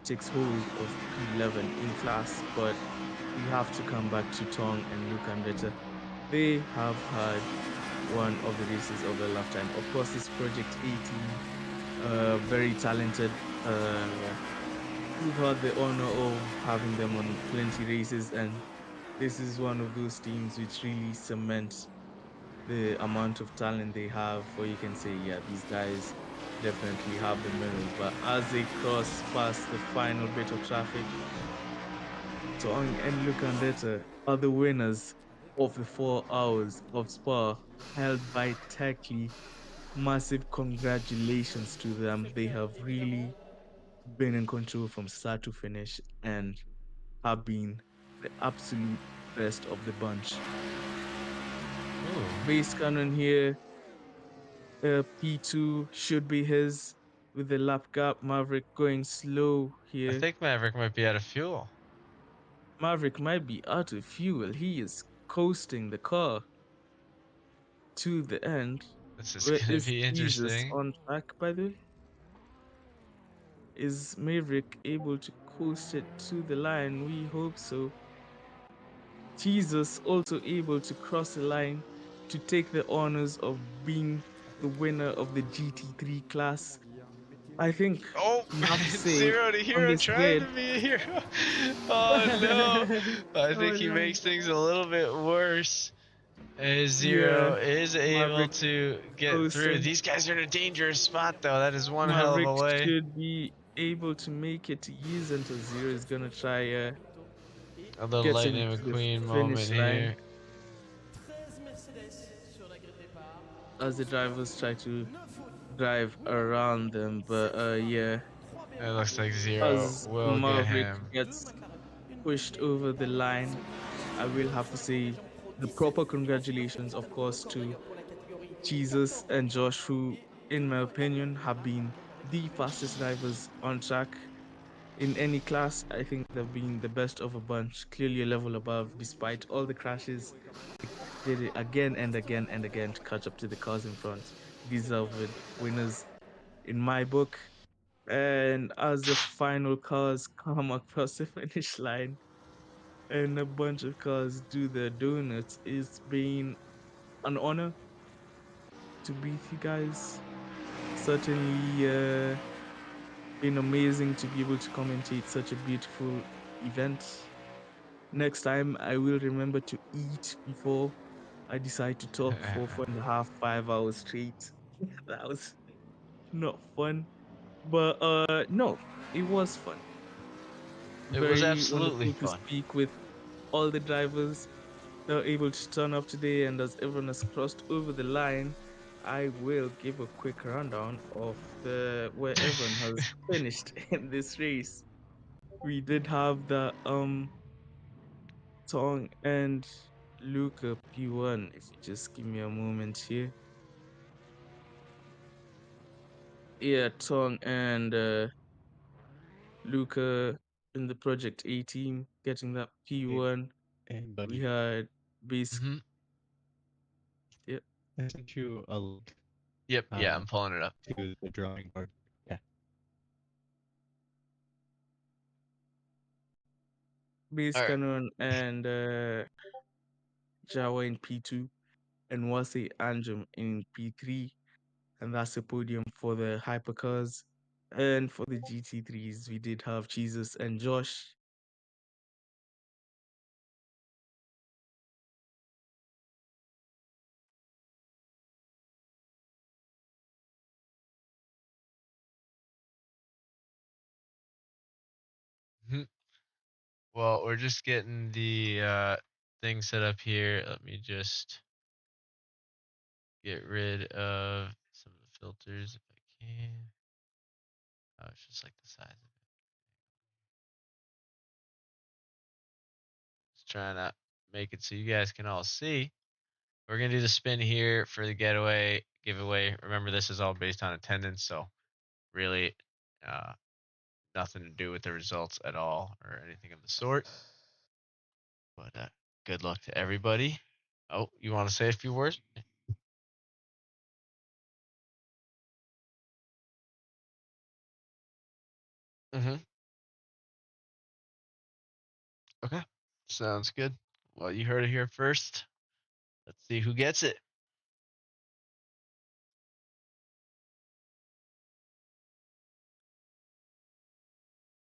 takes hold of P11 in class. But we have to come back to Tong and Luke Andretta. They have had one of the races of their lifetime. Of course, this Project 18, very talented. We've had the honor of having them on plenty races, and this is one of those teams which really cements the amount of talent they have, or you can say, yeah, these guys definitely have the medal. But as they cross past the final bit of traffic, Tong and Lukandeta are the winners of the 4 hours of Spa held by Tekly. Massive congratulations to them. They have really been in control from start to finish and have been the absolute best of the bunch. Base cannon here, P2 should be his with the lap gap. Maverick going slow I here. think Maverick might be out of fuel. Maverick might be out of fuel. He is coasting the car to the end. This is Where gonna is be Jesus interesting. on track, by the way? Is Maverick able to coast it to the line? We hope so. Jesus also able to cross the line to take the honors of being the winner of the GT3 class. I think Oh, we have to it's say Zero to on Hero this trying grid. to be a hero. Oh no! I Oh think he no. makes things a little bit worse. As Yeah, Zero is able Maverick to get through. coasting. These guys are in a dangerous spot though. That is one hell of Maverick a way. should be able to make it easy until Zero is gonna try A little getting Lightning to the McQueen moment finish line here. as the drivers try to drive around them. But yeah, It looks like Zero as will get Maverick him. gets pushed over the line, I will have to say the proper congratulations, of course, to Jesus and Josh, who, in my opinion, have been the fastest drivers on track in any class. I think they've been the best of a bunch, clearly a level above, despite all the crashes. They did it again and again and again to catch up to the cars in front. Deserved winners in my book. And as the final cars come across the finish line and a bunch of cars do their donuts, it's been an honor to be with you guys. Certainly been amazing to be able to commentate such a beautiful event. Next time, I will remember to eat before I decide to talk for 4.5, 5 hours straight. That was not fun, but no, it was fun. It was Very absolutely wonderful to fun. speak with all the drivers that were able to turn up today, and as everyone has crossed over the line, I will give a quick rundown of the where everyone has finished in this race. We did have the Tong and Luca P1. If you just give me a moment here. Yeah, Tong and Luca in the Project A team getting that P1. And We buddy, had base. Mm-hmm. Yep. I sent you a link. Yep. Yeah, I'm pulling it up. To the drawing board. Yeah. Base All right. Cannon and Jawa in P2 and Wasi Anjum in P3. And that's the podium for the hypercars. And for the GT3s, we did have Jesus and Josh. Mhm. Well, we're just getting the thing set up here. Let me just get rid of some of the filters if I can. Oh, it's just like the size of it. Just trying to make it so you guys can all see. We're gonna do the spin here for the getaway giveaway. Remember, this is all based on attendance, so really uh, nothing to do with the results at all or anything of the sort. But good luck to everybody. Oh, you want to say a few words? Mm-hmm. Okay. Sounds good. Well, you heard it here first. Let's see who gets it.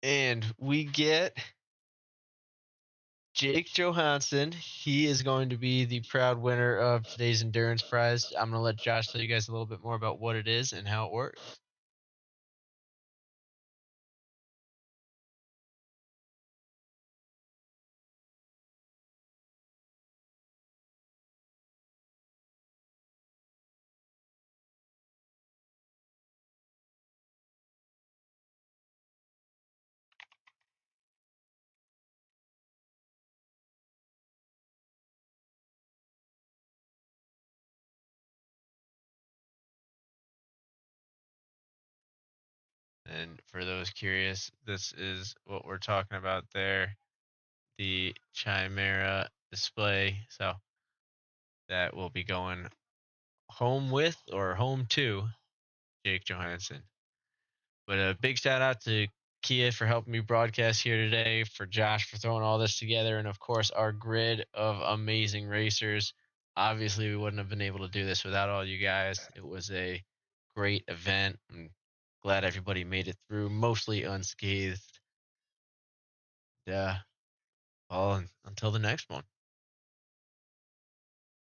And we get Jake Johansson. He is going to be the proud winner of today's endurance prize. I'm going to let Josh tell you guys a little bit more about what it is and how it works. And for those curious, this is what we're talking about there, the Chimera display. So that will be going home with or home to Jake Johansson. But a big shout out to Kia for helping me broadcast here today, for Josh for throwing all this together, and of course our grid of amazing racers. Obviously, we wouldn't have been able to do this without all you guys. It was a great event. I'm glad everybody made it through, mostly unscathed. Yeah. Well, until the next one.